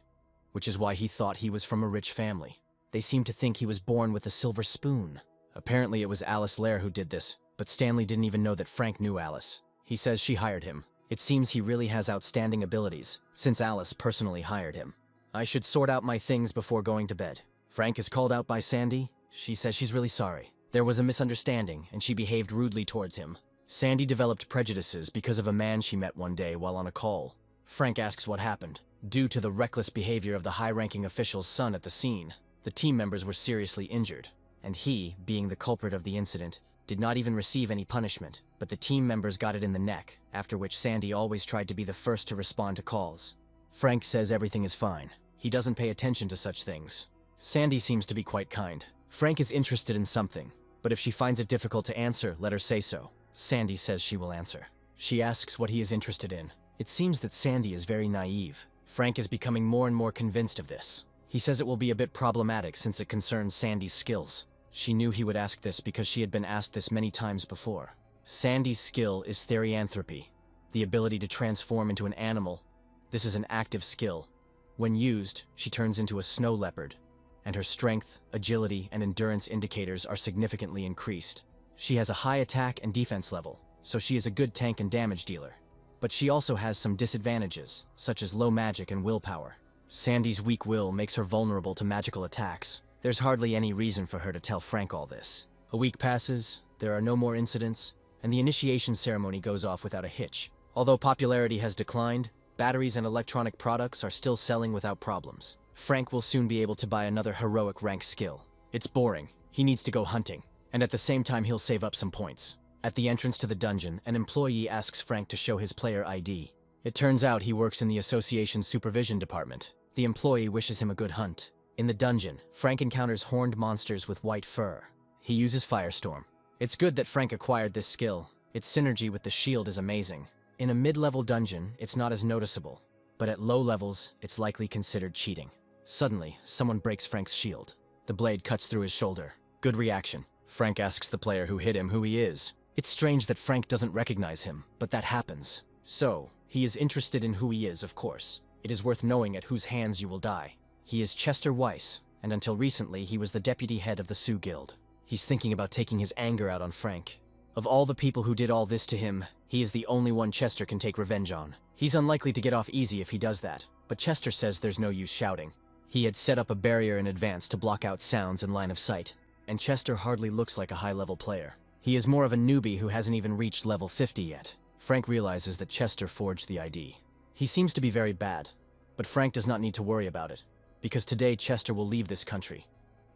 which is why he thought he was from a rich family. They seem to think he was born with a silver spoon. Apparently it was Alice Lair who did this, but Stanley didn't even know that Frank knew Alice. He says she hired him. It seems he really has outstanding abilities, since Alice personally hired him. I should sort out my things before going to bed. Frank is called out by Sandy. She says she's really sorry. There was a misunderstanding, and she behaved rudely towards him. Sandy developed prejudices because of a man she met one day while on a call. Frank asks what happened. Due to the reckless behavior of the high-ranking official's son at the scene, the team members were seriously injured, and he, being the culprit of the incident, did not even receive any punishment, but the team members got it in the neck, after which Sandy always tried to be the first to respond to calls. Frank says everything is fine. He doesn't pay attention to such things. Sandy seems to be quite kind. Frank is interested in something, but if she finds it difficult to answer, let her say so. Sandy says she will answer. She asks what he is interested in. It seems that Sandy is very naive. Frank is becoming more and more convinced of this. He says it will be a bit problematic since it concerns Sandy's skills. She knew he would ask this because she had been asked this many times before. Sandy's skill is therianthropy, the ability to transform into an animal. This is an active skill. When used, she turns into a snow leopard, and her strength, agility, and endurance indicators are significantly increased. She has a high attack and defense level, so she is a good tank and damage dealer. But she also has some disadvantages, such as low magic and willpower. Sandy's weak will makes her vulnerable to magical attacks. There's hardly any reason for her to tell Frank all this. A week passes, there are no more incidents, and the initiation ceremony goes off without a hitch. Although popularity has declined, batteries and electronic products are still selling without problems. Frank will soon be able to buy another heroic rank skill. It's boring. He needs to go hunting, and at the same time he'll save up some points. At the entrance to the dungeon, an employee asks Frank to show his player ID. It turns out he works in the association's supervision department. The employee wishes him a good hunt. In the dungeon, Frank encounters horned monsters with white fur. He uses Firestorm. It's good that Frank acquired this skill. Its synergy with the shield is amazing. In a mid-level dungeon, it's not as noticeable, but at low levels, it's likely considered cheating. Suddenly, someone breaks Frank's shield. The blade cuts through his shoulder. Good reaction. Frank asks the player who hit him who he is. It's strange that Frank doesn't recognize him, but that happens. So, he is interested in who he is, of course. It is worth knowing at whose hands you will die. He is Chester Weiss, and until recently he was the deputy head of the Sioux Guild. He's thinking about taking his anger out on Frank. Of all the people who did all this to him, he is the only one Chester can take revenge on. He's unlikely to get off easy if he does that, but Chester says there's no use shouting. He had set up a barrier in advance to block out sounds in line of sight, and Chester hardly looks like a high-level player. He is more of a newbie who hasn't even reached level 50 yet. Frank realizes that Chester forged the ID. He seems to be very bad, but Frank does not need to worry about it, because today Chester will leave this country.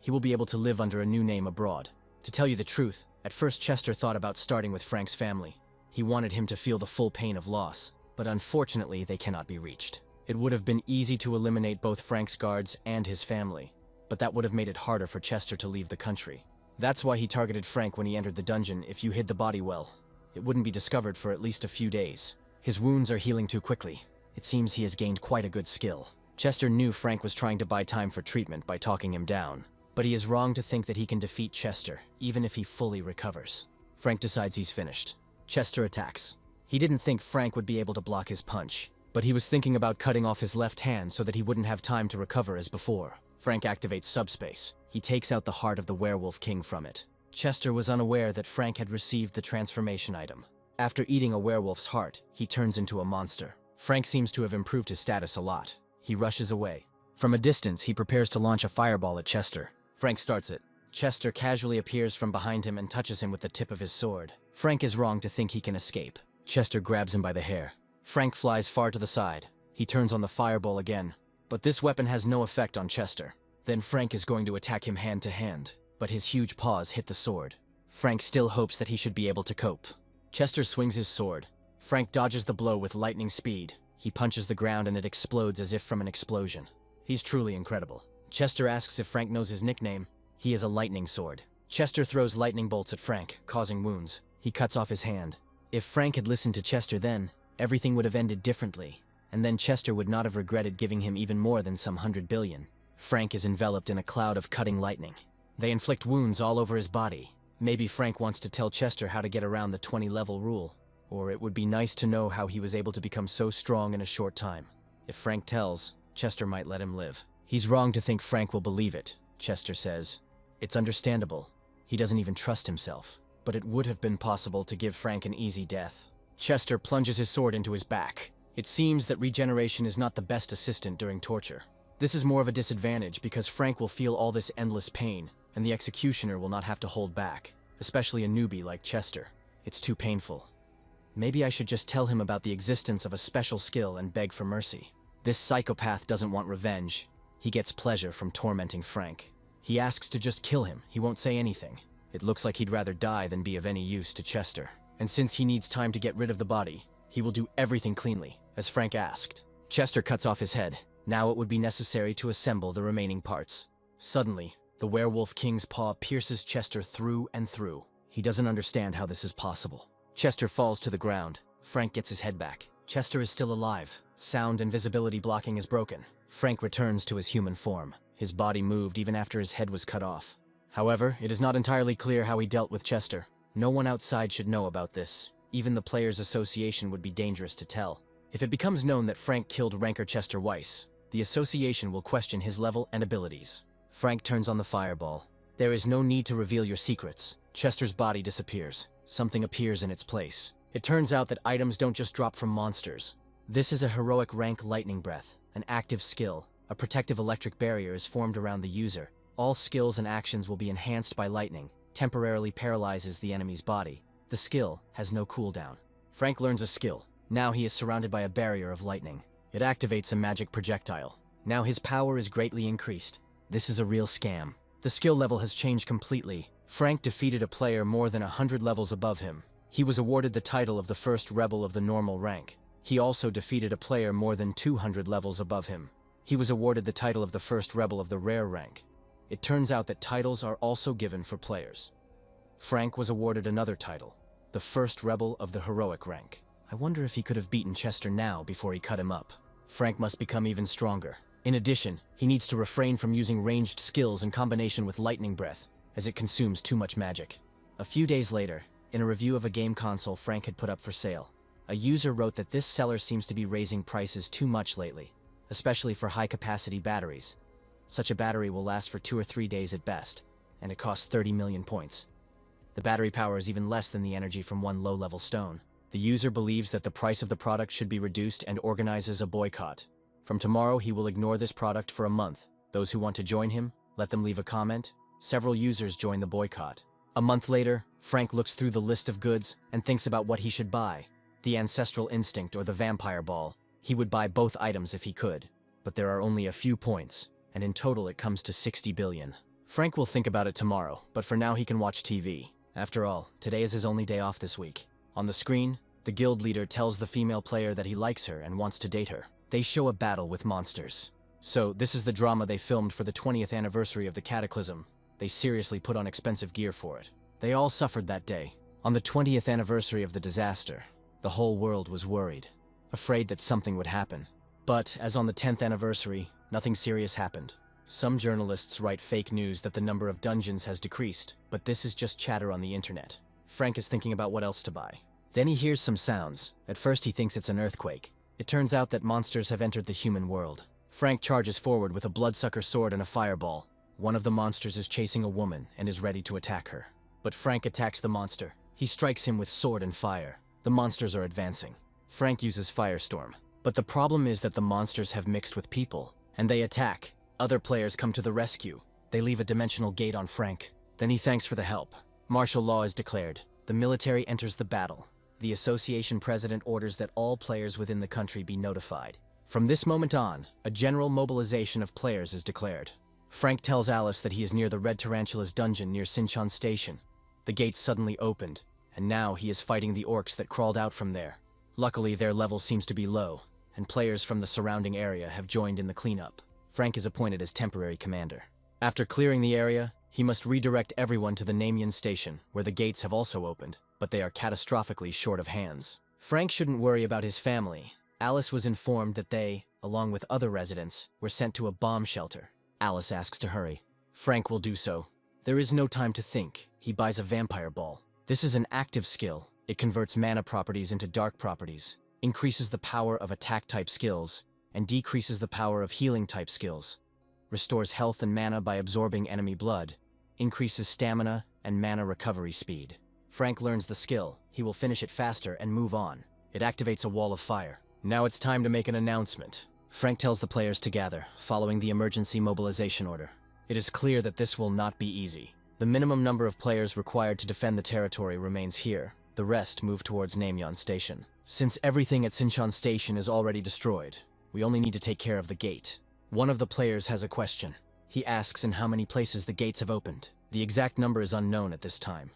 He will be able to live under a new name abroad. To tell you the truth, at first Chester thought about starting with Frank's family. He wanted him to feel the full pain of loss, but unfortunately they cannot be reached. It would have been easy to eliminate both Frank's guards and his family, but that would have made it harder for Chester to leave the country. That's why he targeted Frank when he entered the dungeon. If you hid the body well, it wouldn't be discovered for at least a few days. His wounds are healing too quickly. It seems he has gained quite a good skill. Chester knew Frank was trying to buy time for treatment by talking him down, but he is wrong to think that he can defeat Chester, even if he fully recovers. Frank decides he's finished. Chester attacks. He didn't think Frank would be able to block his punch, but he was thinking about cutting off his left hand so that he wouldn't have time to recover as before. Frank activates subspace. He takes out the heart of the werewolf king from it. Chester was unaware that Frank had received the transformation item. After eating a werewolf's heart, he turns into a monster. Frank seems to have improved his status a lot. He rushes away. From a distance, he prepares to launch a fireball at Chester. Frank starts it. Chester casually appears from behind him and touches him with the tip of his sword. Frank is wrong to think he can escape. Chester grabs him by the hair. Frank flies far to the side. He turns on the fireball again. But this weapon has no effect on Chester. Then Frank is going to attack him hand to hand, but his huge paws hit the sword. Frank still hopes that he should be able to cope. Chester swings his sword. Frank dodges the blow with lightning speed. He punches the ground and it explodes as if from an explosion. He's truly incredible. Chester asks if Frank knows his nickname. He is a lightning sword. Chester throws lightning bolts at Frank, causing wounds. He cuts off his hand. If Frank had listened to Chester then, everything would have ended differently, and then Chester would not have regretted giving him even more than some 100 billion. Frank is enveloped in a cloud of cutting lightning. They inflict wounds all over his body. Maybe Frank wants to tell Chester how to get around the 20-level rule, or it would be nice to know how he was able to become so strong in a short time. If Frank tells, Chester might let him live. He's wrong to think Frank will believe it, Chester says. It's understandable. He doesn't even trust himself. But it would have been possible to give Frank an easy death. Chester plunges his sword into his back. It seems that regeneration is not the best assistant during torture. This is more of a disadvantage because Frank will feel all this endless pain, and the executioner will not have to hold back, especially a newbie like Chester. It's too painful. Maybe I should just tell him about the existence of a special skill and beg for mercy. This psychopath doesn't want revenge. He gets pleasure from tormenting Frank. He asks to just kill him. He won't say anything. It looks like he'd rather die than be of any use to Chester. And since he needs time to get rid of the body, he will do everything cleanly, as Frank asked. Chester cuts off his head. Now it would be necessary to assemble the remaining parts. Suddenly, the werewolf king's paw pierces Chester through and through. He doesn't understand how this is possible. Chester falls to the ground. Frank gets his head back. Chester is still alive. Sound and visibility blocking is broken. Frank returns to his human form. His body moved even after his head was cut off. However, it is not entirely clear how he dealt with Chester. No one outside should know about this. Even the Players' Association would be dangerous to tell. If it becomes known that Frank killed Ranker Chester Weiss, the association will question his level and abilities. Frank turns on the fireball. There is no need to reveal your secrets. Chester's body disappears. Something appears in its place. It turns out that items don't just drop from monsters. This is a heroic rank lightning breath, an active skill. A protective electric barrier is formed around the user. All skills and actions will be enhanced by lightning, temporarily paralyzes the enemy's body. The skill has no cooldown. Frank learns a skill. Now he is surrounded by a barrier of lightning. It activates a magic projectile. Now his power is greatly increased. This is a real scam. The skill level has changed completely. Frank defeated a player more than 100 levels above him. He was awarded the title of the first rebel of the normal rank. He also defeated a player more than 200 levels above him. He was awarded the title of the first rebel of the rare rank. It turns out that titles are also given for players. Frank was awarded another title, the first rebel of the heroic rank. I wonder if he could have beaten Chester now before he cut him up. Frank must become even stronger. In addition, he needs to refrain from using ranged skills in combination with lightning breath, as it consumes too much magic. A few days later, in a review of a game console Frank had put up for sale, a user wrote that this seller seems to be raising prices too much lately, especially for high-capacity batteries. Such a battery will last for 2 or 3 days at best, and it costs 30 million points. The battery power is even less than the energy from one low-level stone. The user believes that the price of the product should be reduced and organizes a boycott. From tomorrow, he will ignore this product for a month. Those who want to join him, let them leave a comment. Several users join the boycott. A month later, Frank looks through the list of goods and thinks about what he should buy. The ancestral instinct or the vampire ball. He would buy both items if he could, but there are only a few points, and in total it comes to 60 billion. Frank will think about it tomorrow, but for now he can watch TV. After all, today is his only day off this week. On the screen, the guild leader tells the female player that he likes her and wants to date her. They show a battle with monsters. So, this is the drama they filmed for the 20th anniversary of the Cataclysm. They seriously put on expensive gear for it. They all suffered that day. On the 20th anniversary of the disaster, the whole world was worried, afraid that something would happen. But, as on the 10th anniversary, nothing serious happened. Some journalists write fake news that the number of dungeons has decreased, but this is just chatter on the internet. Frank is thinking about what else to buy. Then he hears some sounds. At first he thinks it's an earthquake. It turns out that monsters have entered the human world. Frank charges forward with a bloodsucker sword and a fireball. One of the monsters is chasing a woman and is ready to attack her. But Frank attacks the monster. He strikes him with sword and fire. The monsters are advancing. Frank uses Firestorm. But the problem is that the monsters have mixed with people, and they attack. Other players come to the rescue. They leave a dimensional gate on Frank. Then he thanks for the help. Martial law is declared. The military enters the battle. The association president orders that all players within the country be notified. From this moment on, a general mobilization of players is declared. Frank tells Alice that he is near the Red Tarantula's dungeon near Sinchon Station. The gates suddenly opened, and now he is fighting the orcs that crawled out from there. Luckily, their level seems to be low, and players from the surrounding area have joined in the cleanup. Frank is appointed as temporary commander. After clearing the area, he must redirect everyone to the Namyan Station, where the gates have also opened, but they are catastrophically short of hands. Frank shouldn't worry about his family. Alice was informed that they, along with other residents, were sent to a bomb shelter. Alice asks to hurry. Frank will do so. There is no time to think. He buys a vampire ball. This is an active skill. It converts mana properties into dark properties, increases the power of attack-type skills, and decreases the power of healing-type skills. Restores health and mana by absorbing enemy blood, increases stamina and mana recovery speed. Frank learns the skill. He will finish it faster and move on. It activates a wall of fire. Now it's time to make an announcement. Frank tells the players to gather, following the emergency mobilization order. It is clear that this will not be easy. The minimum number of players required to defend the territory remains here. The rest move towards Namyan Station. Since everything at Sinchon Station is already destroyed, we only need to take care of the gate. One of the players has a question. He asks in how many places the gates have opened. The exact number is unknown at this time,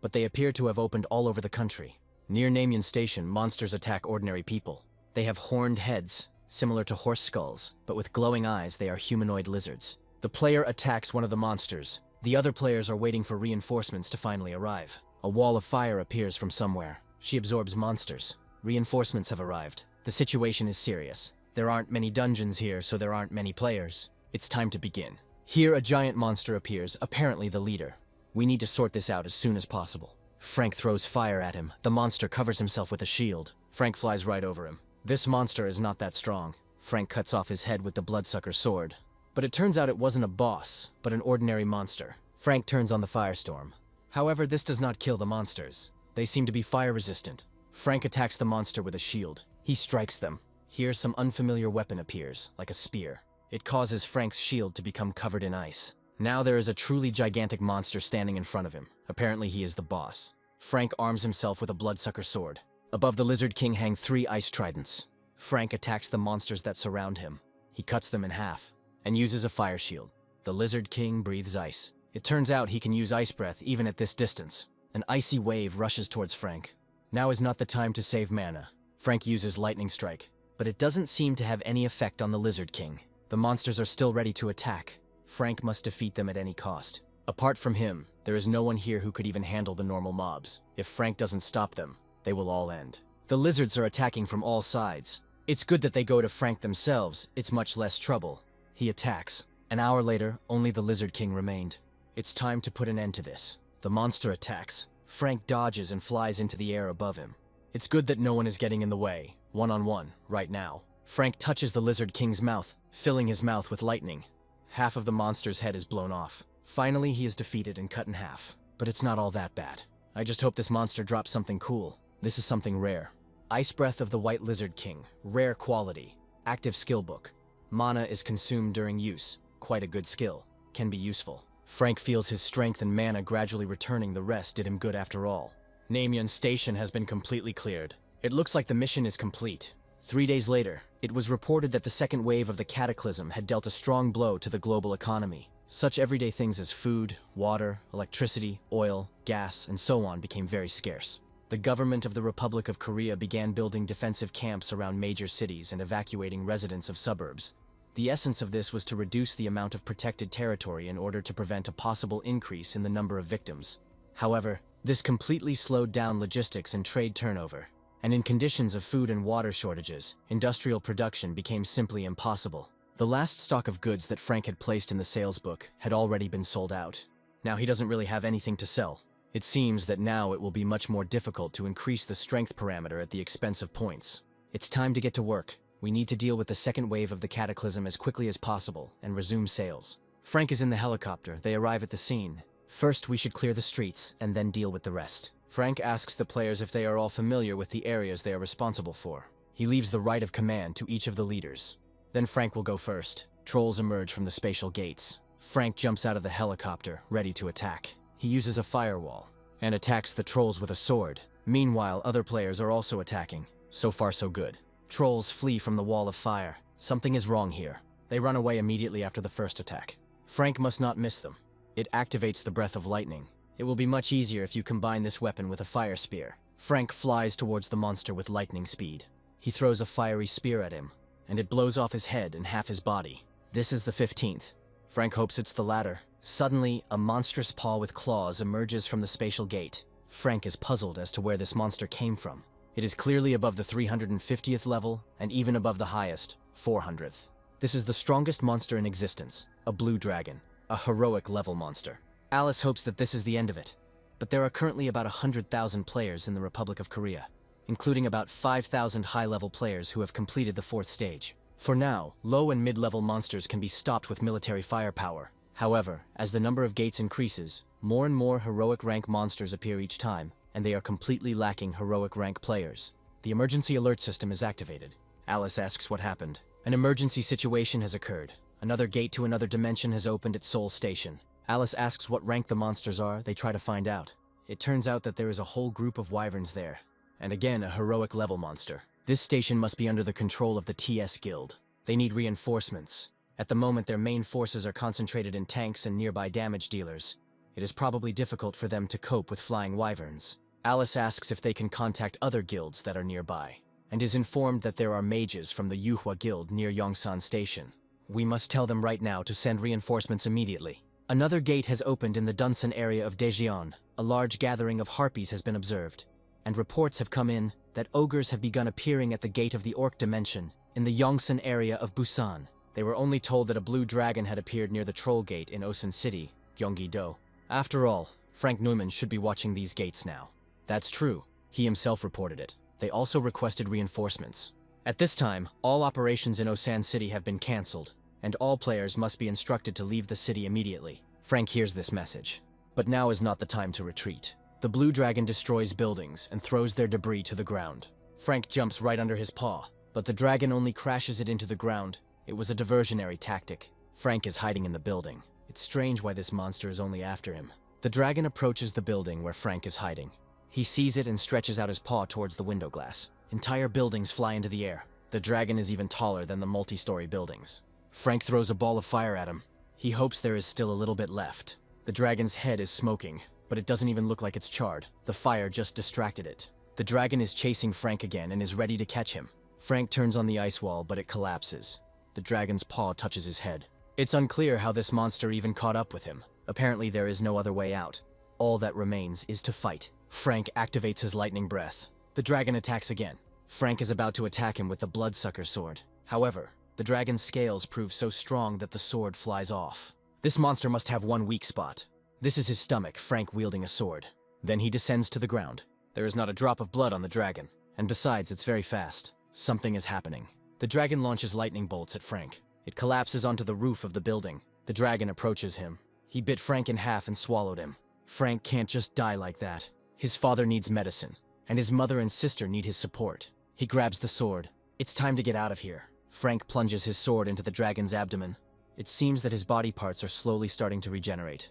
but they appear to have opened all over the country. Near Namyan Station, monsters attack ordinary people. They have horned heads, similar to horse skulls, but with glowing eyes they are humanoid lizards. The player attacks one of the monsters. The other players are waiting for reinforcements to finally arrive. A wall of fire appears from somewhere. She absorbs monsters. Reinforcements have arrived. The situation is serious. There aren't many dungeons here, so there aren't many players. It's time to begin. Here a giant monster appears, apparently the leader. We need to sort this out as soon as possible. Frank throws fire at him. The monster covers himself with a shield. Frank flies right over him. This monster is not that strong. Frank cuts off his head with the bloodsucker sword. But it turns out it wasn't a boss, but an ordinary monster. Frank turns on the firestorm. However, this does not kill the monsters. They seem to be fire resistant. Frank attacks the monster with a shield. He strikes them. Here some unfamiliar weapon appears, like a spear. It causes Frank's shield to become covered in ice. Now there is a truly gigantic monster standing in front of him. Apparently he is the boss. Frank arms himself with a bloodsucker sword. Above the Lizard King hang 3 ice tridents. Frank attacks the monsters that surround him. He cuts them in half, and uses a fire shield. The Lizard King breathes ice. It turns out he can use ice breath even at this distance. An icy wave rushes towards Frank. Now is not the time to save mana. Frank uses lightning strike, but it doesn't seem to have any effect on the Lizard King. The monsters are still ready to attack. Frank must defeat them at any cost. Apart from him, there is no one here who could even handle the normal mobs. If Frank doesn't stop them, they will all end. The lizards are attacking from all sides. It's good that they go to Frank themselves. It's much less trouble. He attacks. An hour later, only the Lizard King remained. It's time to put an end to this. The monster attacks. Frank dodges and flies into the air above him. It's good that no one is getting in the way, one-on-one, right now. Frank touches the Lizard King's mouth, filling his mouth with lightning. Half of the monster's head is blown off. Finally, he is defeated and cut in half. But it's not all that bad. I just hope this monster drops something cool. This is something rare. Ice Breath of the White Lizard King. Rare quality. Active skill book. Mana is consumed during use. Quite a good skill. Can be useful. Frank feels his strength and mana gradually returning. The rest did him good after all. Namyan Station has been completely cleared. It looks like the mission is complete. 3 days later, it was reported that the second wave of the cataclysm had dealt a strong blow to the global economy. Such everyday things as food, water, electricity, oil, gas, and so on became very scarce. The government of the Republic of Korea began building defensive camps around major cities and evacuating residents of suburbs. The essence of this was to reduce the amount of protected territory in order to prevent a possible increase in the number of victims. However, this completely slowed down logistics and trade turnover. And in conditions of food and water shortages, industrial production became simply impossible. The last stock of goods that Frank had placed in the sales book had already been sold out. Now he doesn't really have anything to sell. It seems that now it will be much more difficult to increase the strength parameter at the expense of points. It's time to get to work. We need to deal with the second wave of the cataclysm as quickly as possible and resume sales. Frank is in the helicopter. They arrive at the scene. First, we should clear the streets and then deal with the rest. Frank asks the players if they are all familiar with the areas they are responsible for. He leaves the right of command to each of the leaders. Then Frank will go first. Trolls emerge from the spatial gates. Frank jumps out of the helicopter, ready to attack. He uses a firewall and attacks the trolls with a sword. Meanwhile, other players are also attacking. So far, so good. Trolls flee from the wall of fire. Something is wrong here. They run away immediately after the first attack. Frank must not miss them. It activates the breath of lightning. It will be much easier if you combine this weapon with a fire spear. Frank flies towards the monster with lightning speed. He throws a fiery spear at him, and it blows off his head and half his body. This is the 15th. Frank hopes it's the latter. Suddenly, a monstrous paw with claws emerges from the spatial gate. Frank is puzzled as to where this monster came from. It is clearly above the 350th level, and even above the highest, 400th. This is the strongest monster in existence, a blue dragon, a heroic level monster. Alice hopes that this is the end of it, but there are currently about 100,000 players in the Republic of Korea, including about 5,000 high-level players who have completed the 4th stage. For now, low and mid-level monsters can be stopped with military firepower. However, as the number of gates increases, more and more heroic rank monsters appear each time, and they are completely lacking heroic rank players. The emergency alert system is activated. Alice asks what happened. An emergency situation has occurred. Another gate to another dimension has opened at Seoul Station. Alice asks what rank the monsters are. They try to find out. It turns out that there is a whole group of wyverns there, and again a heroic level monster. This station must be under the control of the TS Guild. They need reinforcements. At the moment, their main forces are concentrated in tanks and nearby damage dealers. It is probably difficult for them to cope with flying wyverns. Alice asks if they can contact other guilds that are nearby, and is informed that there are mages from the Yuhua Guild near Yongsan Station. We must tell them right now to send reinforcements immediately. Another gate has opened in the Dunsan area of Daejeon. A large gathering of harpies has been observed, and reports have come in that ogres have begun appearing at the gate of the Orc Dimension in the Yongsan area of Busan. They were only told that a blue dragon had appeared near the Troll Gate in Osun City, Gyeonggi-do. After all, Frank Neumann should be watching these gates now. That's true. He himself reported it. They also requested reinforcements. At this time, all operations in Osan City have been cancelled, and all players must be instructed to leave the city immediately. Frank hears this message. But now is not the time to retreat. The blue dragon destroys buildings and throws their debris to the ground. Frank jumps right under his paw, but the dragon only crashes it into the ground. It was a diversionary tactic. Frank is hiding in the building. It's strange why this monster is only after him. The dragon approaches the building where Frank is hiding. He sees it and stretches out his paw towards the window glass. Entire buildings fly into the air. The dragon is even taller than the multi-story buildings. Frank throws a ball of fire at him. He hopes there is still a little bit left. The dragon's head is smoking, but it doesn't even look like it's charred. The fire just distracted it. The dragon is chasing Frank again and is ready to catch him. Frank turns on the ice wall, but it collapses. The dragon's paw touches his head. It's unclear how this monster even caught up with him. Apparently there is no other way out. All that remains is to fight. Frank activates his lightning breath. The dragon attacks again. Frank is about to attack him with the bloodsucker sword. However, the dragon's scales prove so strong that the sword flies off. This monster must have one weak spot. This is his stomach, Frank wielding a sword. Then he descends to the ground. There is not a drop of blood on the dragon, and besides, it's very fast. Something is happening. The dragon launches lightning bolts at Frank. It collapses onto the roof of the building. The dragon approaches him. He bit Frank in half and swallowed him. Frank can't just die like that. His father needs medicine, and his mother and sister need his support. He grabs the sword. It's time to get out of here. Frank plunges his sword into the dragon's abdomen. It seems that his body parts are slowly starting to regenerate.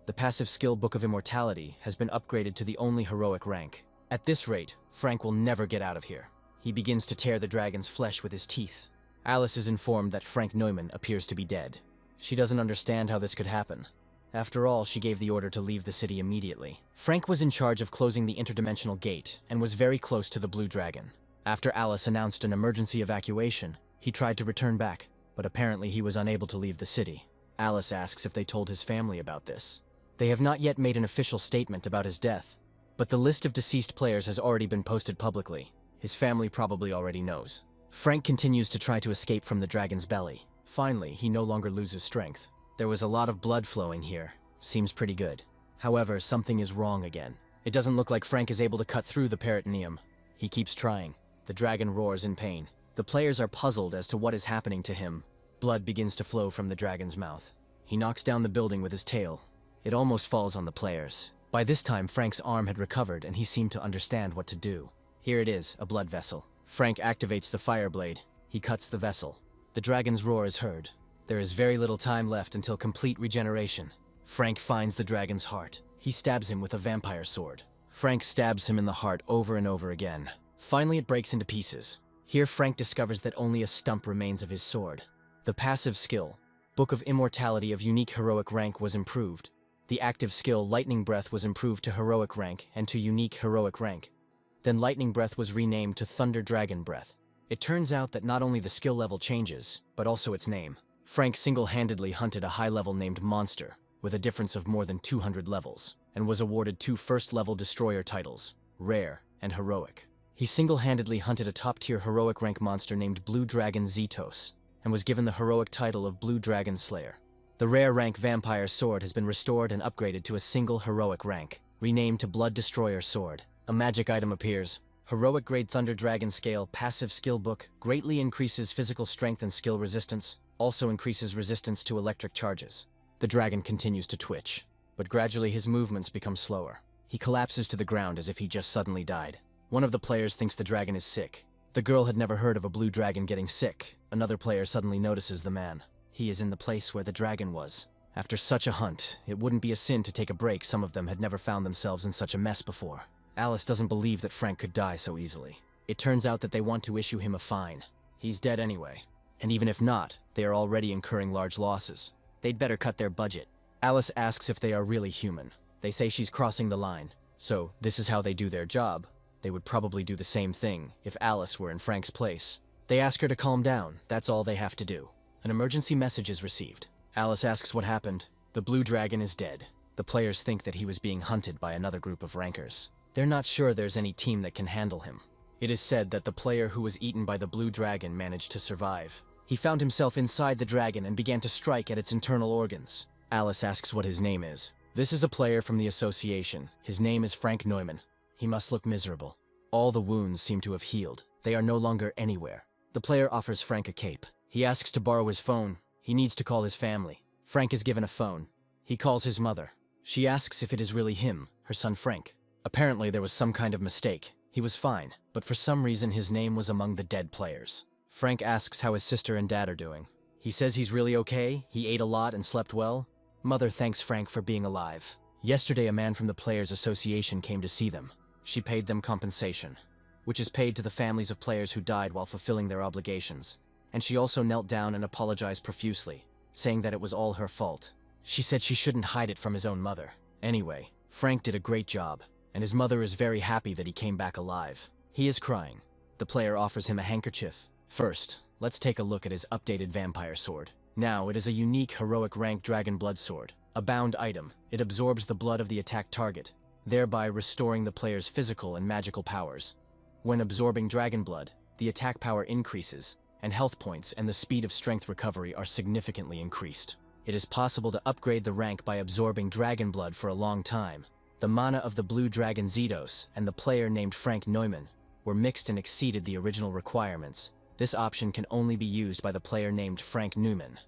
The passive skill Book of Immortality has been upgraded to the only heroic rank. At this rate, Frank will never get out of here. He begins to tear the dragon's flesh with his teeth. Alice is informed that Frank Neumann appears to be dead. She doesn't understand how this could happen. After all, she gave the order to leave the city immediately. Frank was in charge of closing the interdimensional gate and was very close to the blue dragon. After Alice announced an emergency evacuation, he tried to return back, but apparently he was unable to leave the city. Alice asks if they told his family about this. They have not yet made an official statement about his death, but the list of deceased players has already been posted publicly. His family probably already knows. Frank continues to try to escape from the dragon's belly. Finally, he no longer loses strength. There was a lot of blood flowing here. Seems pretty good. However, something is wrong again. It doesn't look like Frank is able to cut through the peritoneum. He keeps trying. The dragon roars in pain. The players are puzzled as to what is happening to him. Blood begins to flow from the dragon's mouth. He knocks down the building with his tail. It almost falls on the players, By this time, Frank's arm had recovered and he seemed to understand what to do. Here it is, a blood vessel. Frank activates the fire blade. He cuts the vessel. The dragon's roar is heard. There is very little time left until complete regeneration. Frank finds the dragon's heart. He stabs him with a vampire sword. Frank stabs him in the heart over and over again. Finally, it breaks into pieces. Here, Frank discovers that only a stump remains of his sword. The passive skill, Book of Immortality of unique heroic rank, was improved. The active skill, Lightning Breath, was improved to heroic rank and to unique heroic rank. Then Lightning Breath was renamed to Thunder Dragon Breath. It turns out that not only the skill level changes, but also its name. Frank single-handedly hunted a high-level named monster, with a difference of more than 200 levels, and was awarded 2 first-level destroyer titles, Rare and Heroic. He single-handedly hunted a top-tier heroic rank monster named Blue Dragon Zetos, and was given the heroic title of Blue Dragon Slayer. The rare rank Vampire Sword has been restored and upgraded to a single heroic rank, renamed to Blood Destroyer Sword. A magic item appears. Heroic Grade Thunder Dragon Scale Passive Skill Book greatly increases physical strength and skill resistance, also increases resistance to electric charges. The dragon continues to twitch, but gradually his movements become slower. He collapses to the ground as if he just suddenly died. One of the players thinks the dragon is sick. The girl had never heard of a blue dragon getting sick. Another player suddenly notices the man. He is in the place where the dragon was. After such a hunt, it wouldn't be a sin to take a break. Some of them had never found themselves in such a mess before. Alice doesn't believe that Frank could die so easily. It turns out that they want to issue him a fine. He's dead anyway. And even if not, they are already incurring large losses. They'd better cut their budget. Alice asks if they are really human. They say she's crossing the line. So, this is how they do their job. They would probably do the same thing if Alice were in Frank's place. They ask her to calm down. That's all they have to do. An emergency message is received. Alice asks what happened. The blue dragon is dead. The players think that he was being hunted by another group of rankers. They're not sure there's any team that can handle him. It is said that the player who was eaten by the blue dragon managed to survive. He found himself inside the dragon and began to strike at its internal organs. Alice asks what his name is. This is a player from the association. His name is Frank Neumann. He must look miserable. All the wounds seem to have healed. They are no longer anywhere. The player offers Frank a cape. He asks to borrow his phone. He needs to call his family. Frank is given a phone. He calls his mother. She asks if it is really him, her son Frank. Apparently there was some kind of mistake. He was fine, but for some reason his name was among the dead players. Frank asks how his sister and dad are doing. He says he's really okay, he ate a lot and slept well. Mother thanks Frank for being alive. Yesterday a man from the Players Association came to see them. She paid them compensation, which is paid to the families of players who died while fulfilling their obligations. And she also knelt down and apologized profusely, saying that it was all her fault. She said she shouldn't hide it from his own mother. Anyway, Frank did a great job, and his mother is very happy that he came back alive. He is crying. The player offers him a handkerchief. First, let's take a look at his updated vampire sword. Now, it is a unique heroic rank dragon blood sword. A bound item, it absorbs the blood of the attacked target, thereby restoring the player's physical and magical powers. When absorbing dragon blood, the attack power increases, and health points and the speed of strength recovery are significantly increased. It is possible to upgrade the rank by absorbing dragon blood for a long time. The mana of the blue dragon Zetos and the player named Frank Neumann were mixed and exceeded the original requirements. This option can only be used by the player named Frank Neumann.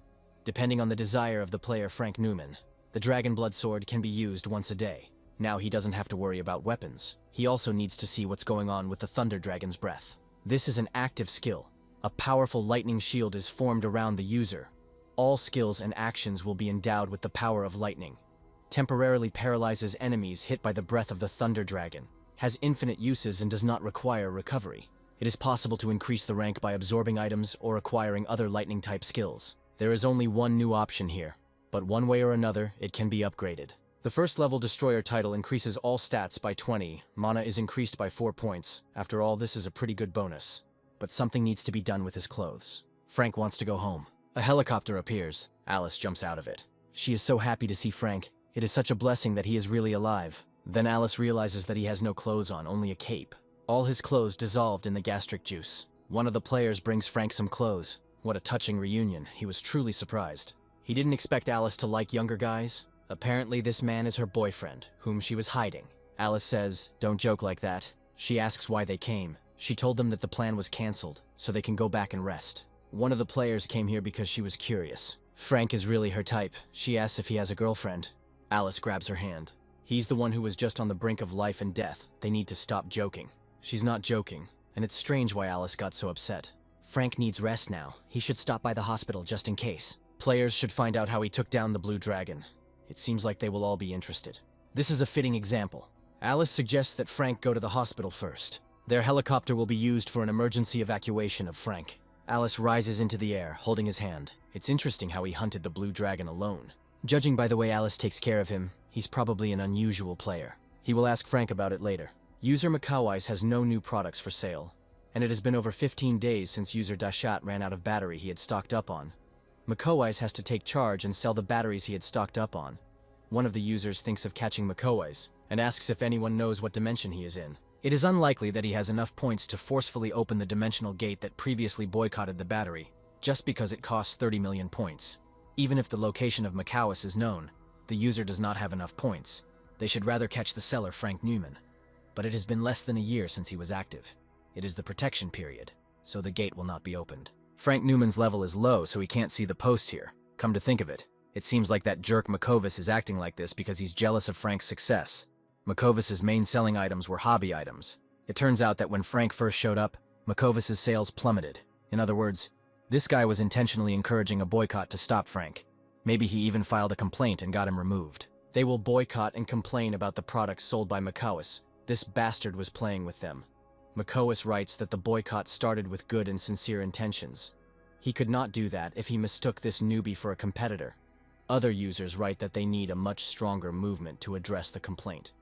Depending on the desire of the player Frank Neumann, the dragon blood sword can be used once a day. Now he doesn't have to worry about weapons. He also needs to see what's going on with the Thunder Dragon's breath. This is an active skill. A powerful lightning shield is formed around the user. All skills and actions will be endowed with the power of lightning. Temporarily paralyzes enemies hit by the breath of the Thunder Dragon. Has infinite uses and does not require recovery. It is possible to increase the rank by absorbing items or acquiring other lightning-type skills. There is only one new option here, but one way or another, it can be upgraded. The first level Destroyer title increases all stats by 20, mana is increased by 4 points. After all, this is a pretty good bonus. But something needs to be done with his clothes. Frank wants to go home. A helicopter appears. Alice jumps out of it. She is so happy to see Frank. It is such a blessing that he is really alive. Then Alice realizes that he has no clothes on, only a cape. All his clothes dissolved in the gastric juice. One of the players brings Frank some clothes. What a touching reunion. He was truly surprised. He didn't expect Alice to like younger guys. Apparently this man is her boyfriend, whom she was hiding. Alice says, "Don't joke like that." She asks why they came. She told them that the plan was cancelled, so they can go back and rest. One of the players came here because she was curious. Frank is really her type. She asks if he has a girlfriend. Alice grabs her hand. He's the one who was just on the brink of life and death. They need to stop joking. She's not joking, and it's strange why Alice got so upset. Frank needs rest now. He should stop by the hospital just in case. Players should find out how he took down the Blue Dragon. It seems like they will all be interested. This is a fitting example. Alice suggests that Frank go to the hospital first. Their helicopter will be used for an emergency evacuation of Frank. Alice rises into the air, holding his hand. It's interesting how he hunted the Blue Dragon alone. Judging by the way Alice takes care of him, he's probably an unusual player. He will ask Frank about it later. User Makawais has no new products for sale, and it has been over 15 days since user Dashat ran out of battery he had stocked up on. Makawais has to take charge and sell the batteries he had stocked up on. One of the users thinks of catching Makawais and asks if anyone knows what dimension he is in. It is unlikely that he has enough points to forcefully open the dimensional gate that previously boycotted the battery, just because it costs 30 million points. Even if the location of Makawais is known, the user does not have enough points. They should rather catch the seller, Frank Newman. But it has been less than a year since he was active. It is the protection period, so the gate will not be opened. Frank Newman's level is low, so he can't see the posts here. Come to think of it, it seems like that jerk Makovis is acting like this because he's jealous of Frank's success. Makovis's main selling items were hobby items. It turns out that when Frank first showed up, Makovis's sales plummeted. In other words, this guy was intentionally encouraging a boycott to stop Frank. Maybe he even filed a complaint and got him removed. They will boycott and complain about the products sold by Makawais. This bastard was playing with them. Makawais writes that the boycott started with good and sincere intentions. He could not do that if he mistook this newbie for a competitor. Other users write that they need a much stronger movement to address the complaint.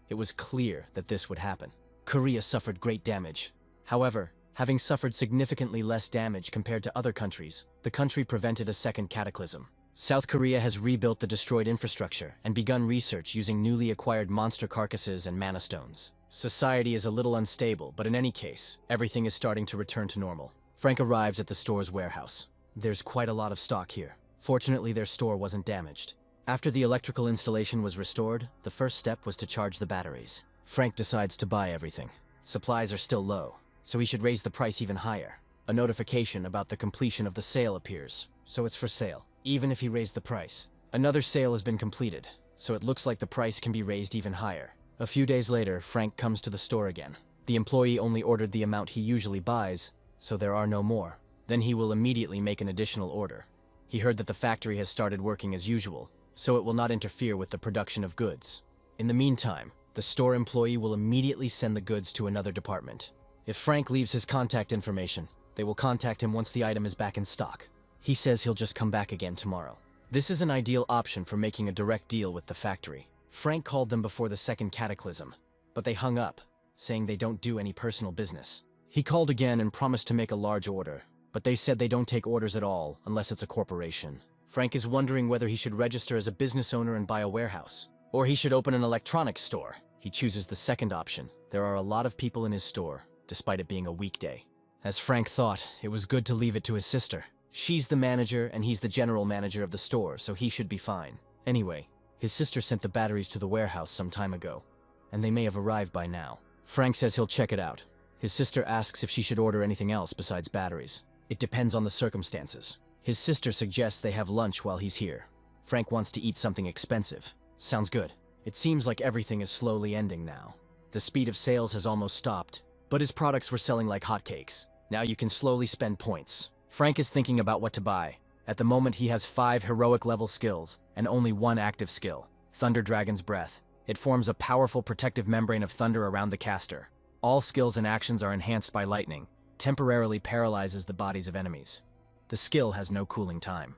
It was clear that this would happen. Korea suffered great damage. However, having suffered significantly less damage compared to other countries, the country prevented a second cataclysm. South Korea has rebuilt the destroyed infrastructure and begun research using newly acquired monster carcasses and mana stones. Society is a little unstable, but in any case, everything is starting to return to normal. Frank arrives at the store's warehouse. There's quite a lot of stock here. Fortunately, their store wasn't damaged. After the electrical installation was restored, the first step was to charge the batteries. Frank decides to buy everything. Supplies are still low, so he should raise the price even higher. A notification about the completion of the sale appears, so it's for sale, even if he raised the price. Another sale has been completed, so it looks like the price can be raised even higher. A few days later, Frank comes to the store again. The employee only ordered the amount he usually buys, so there are no more. Then he will immediately make an additional order. He heard that the factory has started working as usual, so it will not interfere with the production of goods. In the meantime, the store employee will immediately send the goods to another department. If Frank leaves his contact information, they will contact him once the item is back in stock. He says he'll just come back again tomorrow. This is an ideal option for making a direct deal with the factory. Frank called them before the second cataclysm, but they hung up, saying they don't do any personal business. He called again and promised to make a large order, but they said they don't take orders at all unless it's a corporation. Frank is wondering whether he should register as a business owner and buy a warehouse, or he should open an electronics store. He chooses the second option. There are a lot of people in his store, despite it being a weekday. As Frank thought, it was good to leave it to his sister. She's the manager and he's the general manager of the store, so he should be fine. Anyway, his sister sent the batteries to the warehouse some time ago, and they may have arrived by now. Frank says he'll check it out. His sister asks if she should order anything else besides batteries. It depends on the circumstances. His sister suggests they have lunch while he's here. Frank wants to eat something expensive. Sounds good. It seems like everything is slowly ending now. The speed of sales has almost stopped, but his products were selling like hotcakes. Now you can slowly spend points. Frank is thinking about what to buy. At the moment he has 5 heroic level skills and only 1 active skill, Thunder Dragon's Breath. It forms a powerful protective membrane of thunder around the caster. All skills and actions are enhanced by lightning, temporarily paralyzes the bodies of enemies. The skill has no cooling time.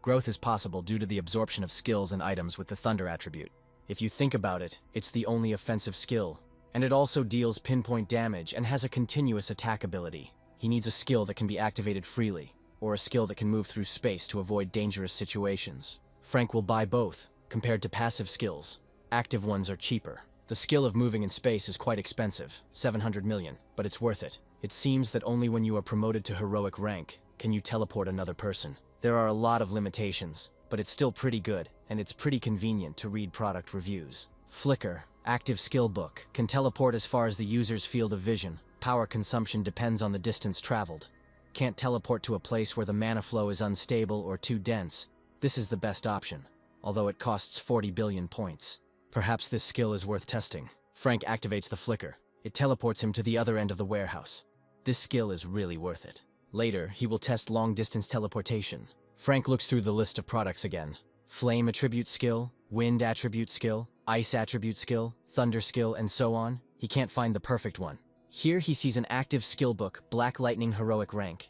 Growth is possible due to the absorption of skills and items with the Thunder attribute. If you think about it, it's the only offensive skill, and it also deals pinpoint damage and has a continuous attack ability. He needs a skill that can be activated freely, or a skill that can move through space to avoid dangerous situations. Frank will buy both, compared to passive skills. Active ones are cheaper. The skill of moving in space is quite expensive, 700 million, but it's worth it. It seems that only when you are promoted to heroic rank can you teleport another person. There are a lot of limitations, but it's still pretty good, and it's pretty convenient to read product reviews. Flicker, active skill book, can teleport as far as the user's field of vision. Power consumption depends on the distance traveled. Can't teleport to a place where the mana flow is unstable or too dense. This is the best option, although it costs 40 billion points. Perhaps this skill is worth testing. Frank activates the flicker. It teleports him to the other end of the warehouse. This skill is really worth it. Later, he will test long-distance teleportation. Frank looks through the list of products again. Flame attribute skill, wind attribute skill, ice attribute skill, thunder skill, and so on. He can't find the perfect one. Here he sees an active skill book, Black Lightning Heroic Rank.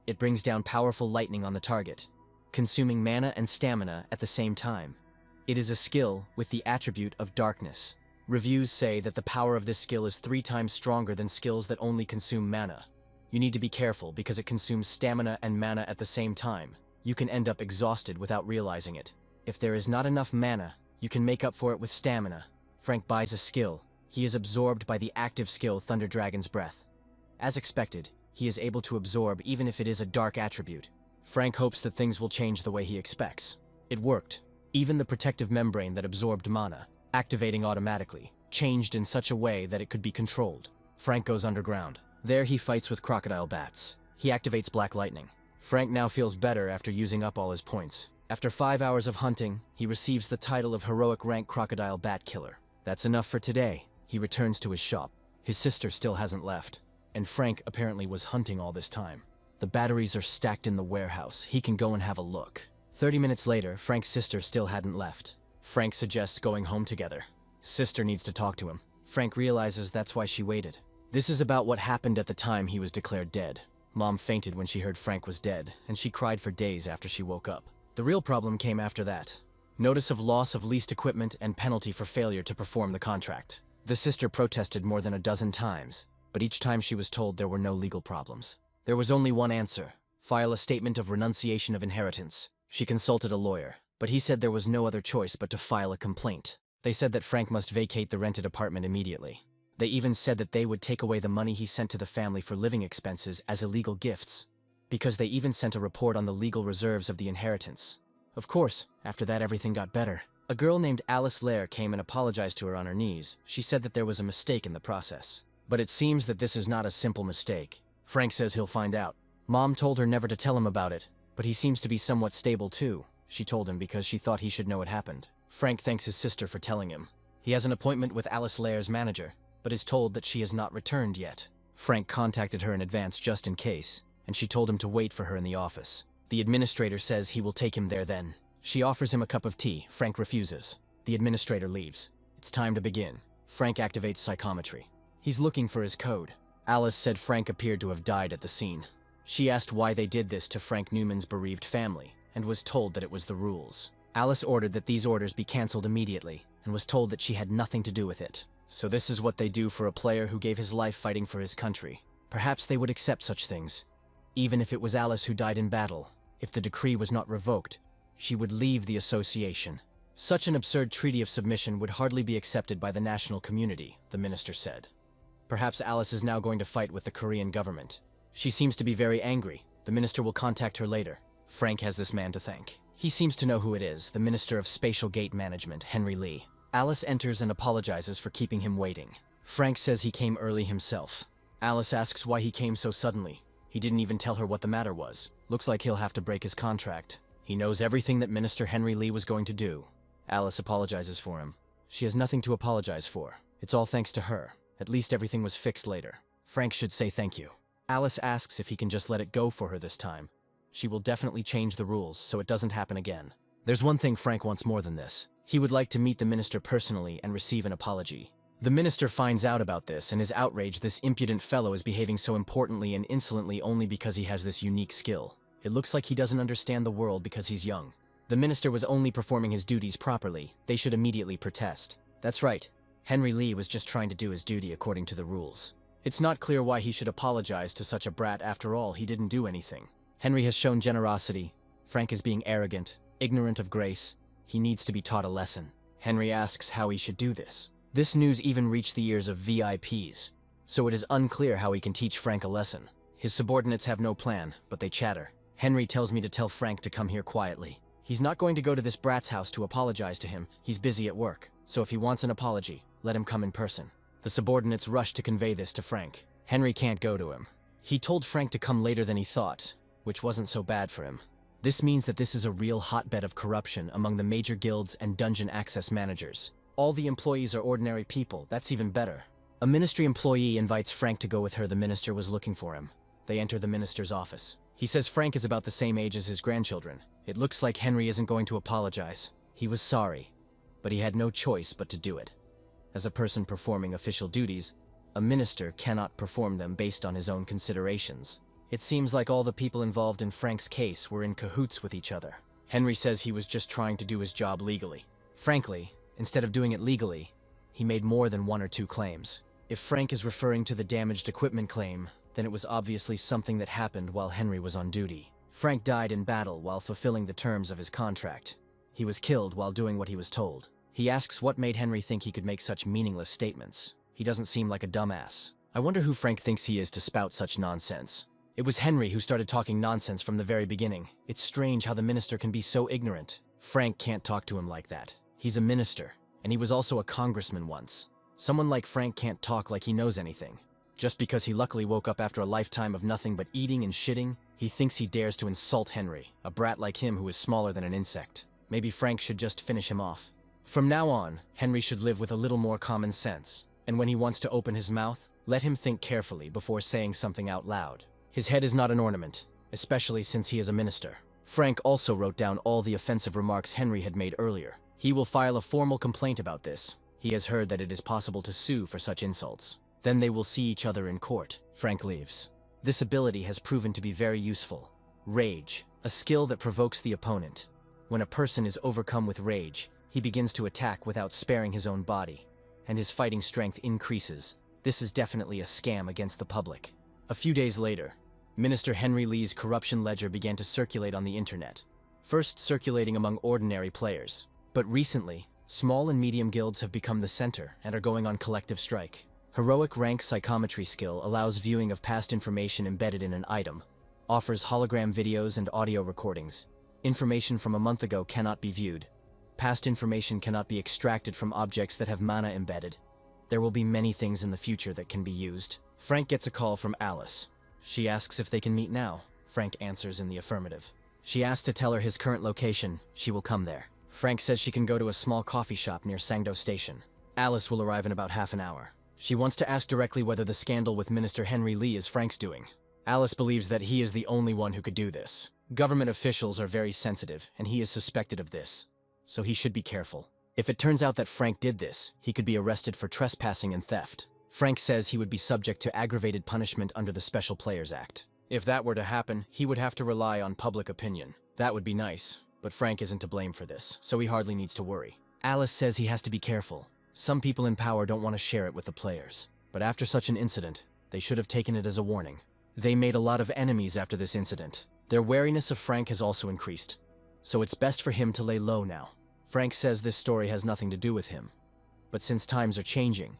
It brings down powerful lightning on the target, consuming mana and stamina at the same time. It is a skill with the attribute of darkness. Reviews say that the power of this skill is 3 times stronger than skills that only consume mana. You need to be careful because it consumes stamina and mana at the same time. You can end up exhausted without realizing it. If there is not enough mana, you can make up for it with stamina. Frank buys a skill. He is absorbed by the active skill Thunder Dragon's Breath. As expected, he is able to absorb even if it is a dark attribute. Frank hopes that things will change the way he expects. It worked. Even the protective membrane that absorbed mana, activating automatically, changed in such a way that it could be controlled. Frank goes underground. There he fights with crocodile bats. He activates Black Lightning. Frank now feels better after using up all his points. After 5 hours of hunting, he receives the title of Heroic Rank Crocodile Bat Killer. That's enough for today. He returns to his shop. His sister still hasn't left, and Frank apparently was hunting all this time. The batteries are stacked in the warehouse. He can go and have a look. 30 minutes later, Frank's sister still hadn't left. Frank suggests going home together. Sister needs to talk to him. Frank realizes that's why she waited. This is about what happened at the time he was declared dead. Mom fainted when she heard Frank was dead, and she cried for days after she woke up. The real problem came after that. Notice of loss of leased equipment and penalty for failure to perform the contract. The sister protested more than a dozen times, but each time she was told there were no legal problems. There was only one answer: file a statement of renunciation of inheritance. She consulted a lawyer, but he said there was no other choice but to file a complaint. They said that Frank must vacate the rented apartment immediately. They even said that they would take away the money he sent to the family for living expenses as illegal gifts, because they even sent a report on the legal reserves of the inheritance. Of course, after that everything got better. A girl named Alice Lair came and apologized to her on her knees. She said that there was a mistake in the process. But it seems that this is not a simple mistake. Frank says he'll find out. Mom told her never to tell him about it, but he seems to be somewhat stable too. She told him because she thought he should know it happened. Frank thanks his sister for telling him. He has an appointment with Alice Lair's manager, but is told that she has not returned yet. Frank contacted her in advance just in case, and she told him to wait for her in the office. The administrator says he will take him there then. She offers him a cup of tea. Frank refuses. The administrator leaves. It's time to begin. Frank activates psychometry. He's looking for his code. Alice said Frank appeared to have died at the scene. She asked why they did this to Frank Newman's bereaved family, and was told that it was the rules. Alice ordered that these orders be cancelled immediately, and was told that she had nothing to do with it. So this is what they do for a player who gave his life fighting for his country. Perhaps they would accept such things. Even if it was Alice who died in battle, if the decree was not revoked, she would leave the association. Such an absurd treaty of submission would hardly be accepted by the national community, the minister said. Perhaps Alice is now going to fight with the Korean government. She seems to be very angry. The minister will contact her later. Frank has this man to thank. He seems to know who it is, the Minister of Spatial Gate Management, Henry Lee. Alice enters and apologizes for keeping him waiting. Frank says he came early himself. Alice asks why he came so suddenly. He didn't even tell her what the matter was. Looks like he'll have to break his contract. He knows everything that Minister Henry Lee was going to do. Alice apologizes for him. She has nothing to apologize for. It's all thanks to her. At least everything was fixed later. Frank should say thank you. Alice asks if he can just let it go for her this time. She will definitely change the rules so it doesn't happen again. There's one thing Frank wants more than this. He would like to meet the minister personally and receive an apology. The minister finds out about this and is outraged this impudent fellow is behaving so importantly and insolently only because he has this unique skill. It looks like he doesn't understand the world because he's young. The minister was only performing his duties properly. They should immediately protest. That's right. Henry Lee was just trying to do his duty according to the rules. It's not clear why he should apologize to such a brat. After all, he didn't do anything. Henry has shown generosity. Frank is being arrogant, ignorant of grace. He needs to be taught a lesson. Henry asks how he should do this. This news even reached the ears of VIPs, so it is unclear how he can teach Frank a lesson. His subordinates have no plan, but they chatter. Henry tells me to tell Frank to come here quietly. He's not going to go to this brat's house to apologize to him. He's busy at work, so if he wants an apology, let him come in person. The subordinates rush to convey this to Frank. Henry can't go to him. He told Frank to come later than he thought, which wasn't so bad for him. This means that this is a real hotbed of corruption among the major guilds and dungeon access managers. All the employees are ordinary people, that's even better. A ministry employee invites Frank to go with her. The minister was looking for him. They enter the minister's office. He says Frank is about the same age as his grandchildren. It looks like Henry isn't going to apologize. He was sorry, but he had no choice but to do it. As a person performing official duties, a minister cannot perform them based on his own considerations. It seems like all the people involved in Frank's case were in cahoots with each other. Henry says he was just trying to do his job legally. Frankly, instead of doing it legally, he made more than one or two claims. If Frank is referring to the damaged equipment claim, then it was obviously something that happened while Henry was on duty. Frank died in battle while fulfilling the terms of his contract. He was killed while doing what he was told. He asks what made Henry think he could make such meaningless statements. He doesn't seem like a dumbass. I wonder who Frank thinks he is to spout such nonsense. It was Henry who started talking nonsense from the very beginning. It's strange how the minister can be so ignorant. Frank can't talk to him like that. He's a minister, and he was also a congressman once. Someone like Frank can't talk like he knows anything. Just because he luckily woke up after a lifetime of nothing but eating and shitting, he thinks he dares to insult Henry, a brat like him who is smaller than an insect. Maybe Frank should just finish him off. From now on, Henry should live with a little more common sense, and when he wants to open his mouth, let him think carefully before saying something out loud. His head is not an ornament, especially since he is a minister. Frank also wrote down all the offensive remarks Henry had made earlier. He will file a formal complaint about this. He has heard that it is possible to sue for such insults. Then they will see each other in court. Frank leaves. This ability has proven to be very useful. Rage, a skill that provokes the opponent. When a person is overcome with rage, he begins to attack without sparing his own body, and his fighting strength increases. This is definitely a scam against the public. A few days later, Minister Henry Lee's corruption ledger began to circulate on the internet. First circulating among ordinary players, but recently, small and medium guilds have become the center and are going on collective strike. Heroic rank psychometry skill allows viewing of past information embedded in an item, offers hologram videos and audio recordings. Information from a month ago cannot be viewed. Past information cannot be extracted from objects that have mana embedded. There will be many things in the future that can be used. Frank gets a call from Alice. She asks if they can meet now. Frank answers in the affirmative. She asks to tell her his current location. She will come there. Frank says she can go to a small coffee shop near Sangdo Station. Alice will arrive in about half an hour. She wants to ask directly whether the scandal with Minister Henry Lee is Frank's doing. Alice believes that he is the only one who could do this. Government officials are very sensitive, and he is suspected of this, so he should be careful. If it turns out that Frank did this, he could be arrested for trespassing and theft. Frank says he would be subject to aggravated punishment under the Special Players Act. If that were to happen, he would have to rely on public opinion. That would be nice, but Frank isn't to blame for this, so he hardly needs to worry. Alice says he has to be careful. Some people in power don't want to share it with the players, but after such an incident, they should have taken it as a warning. They made a lot of enemies after this incident. Their wariness of Frank has also increased, so it's best for him to lay low now. Frank says this story has nothing to do with him, but since times are changing,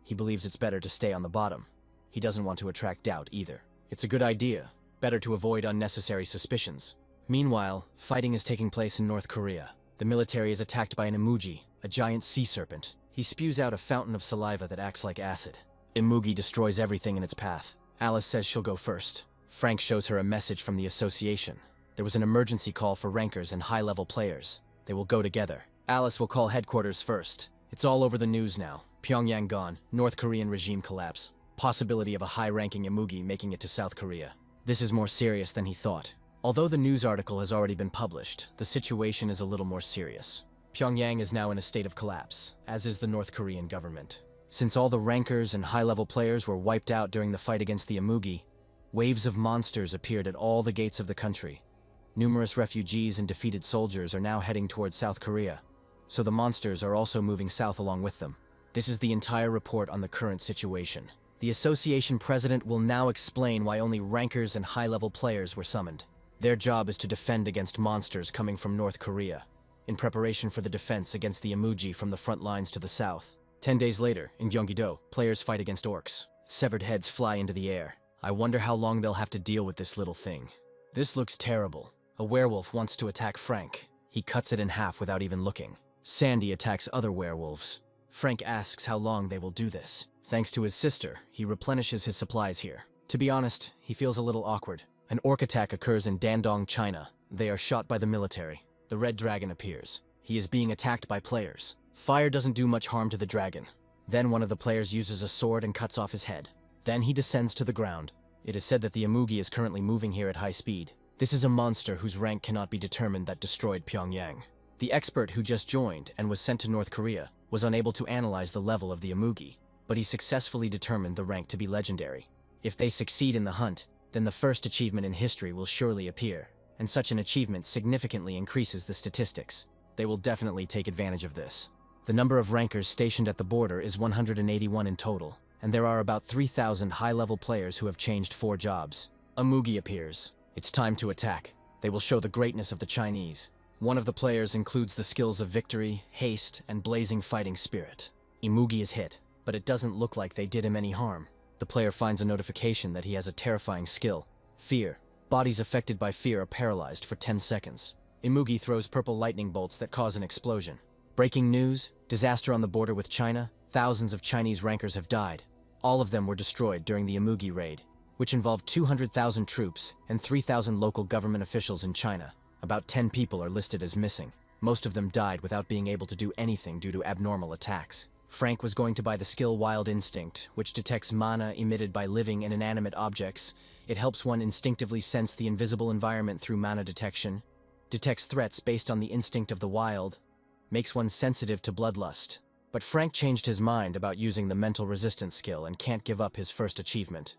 he believes it's better to stay on the bottom. He doesn't want to attract doubt either. It's a good idea, better to avoid unnecessary suspicions. Meanwhile, fighting is taking place in North Korea. The military is attacked by an emoji, a giant sea serpent. He spews out a fountain of saliva that acts like acid. Imugi destroys everything in its path. Alice says she'll go first. Frank shows her a message from the association. There was an emergency call for rankers and high-level players. They will go together. Alice will call headquarters first. It's all over the news now. Pyongyang gone, North Korean regime collapse. Possibility of a high-ranking Imugi making it to South Korea. This is more serious than he thought. Although the news article has already been published, the situation is a little more serious. Pyongyang is now in a state of collapse, as is the North Korean government. Since all the rankers and high-level players were wiped out during the fight against the Imugi, waves of monsters appeared at all the gates of the country. Numerous refugees and defeated soldiers are now heading towards South Korea, so the monsters are also moving south along with them. This is the entire report on the current situation. The association president will now explain why only rankers and high-level players were summoned. Their job is to defend against monsters coming from North Korea, in preparation for the defense against the Imugi from the front lines to the south. 10 days later, in Gyeonggi-do, players fight against orcs. Severed heads fly into the air. I wonder how long they'll have to deal with this little thing. This looks terrible. A werewolf wants to attack Frank. He cuts it in half without even looking. Sandy attacks other werewolves. Frank asks how long they will do this. Thanks to his sister, he replenishes his supplies here. To be honest, he feels a little awkward. An orc attack occurs in Dandong, China. They are shot by the military. The red dragon appears. He is being attacked by players. Fire doesn't do much harm to the dragon. Then one of the players uses a sword and cuts off his head. Then he descends to the ground. It is said that the Amugi is currently moving here at high speed. This is a monster whose rank cannot be determined that destroyed Pyongyang. The expert who just joined and was sent to North Korea was unable to analyze the level of the Amugi, but he successfully determined the rank to be legendary. If they succeed in the hunt, then the first achievement in history will surely appear, and such an achievement significantly increases the statistics. They will definitely take advantage of this. The number of rankers stationed at the border is 181 in total, and there are about 3,000 high-level players who have changed 4 jobs. Amugi appears. It's time to attack. They will show the greatness of the Chinese. One of the players includes the skills of victory, haste, and blazing fighting spirit. Amugi is hit, but it doesn't look like they did him any harm. The player finds a notification that he has a terrifying skill, Fear. Bodies affected by fear are paralyzed for 10 seconds. Amugi throws purple lightning bolts that cause an explosion. Breaking news, disaster on the border with China, thousands of Chinese rankers have died. All of them were destroyed during the Amugi raid, which involved 200,000 troops and 3,000 local government officials in China. About 10 people are listed as missing. Most of them died without being able to do anything due to abnormal attacks. Frank was going to buy the skill Wild Instinct, which detects mana emitted by living and inanimate objects. It helps one instinctively sense the invisible environment through mana detection, detects threats based on the instinct of the wild, makes one sensitive to bloodlust. But Frank changed his mind about using the mental resistance skill and can't give up his first achievement.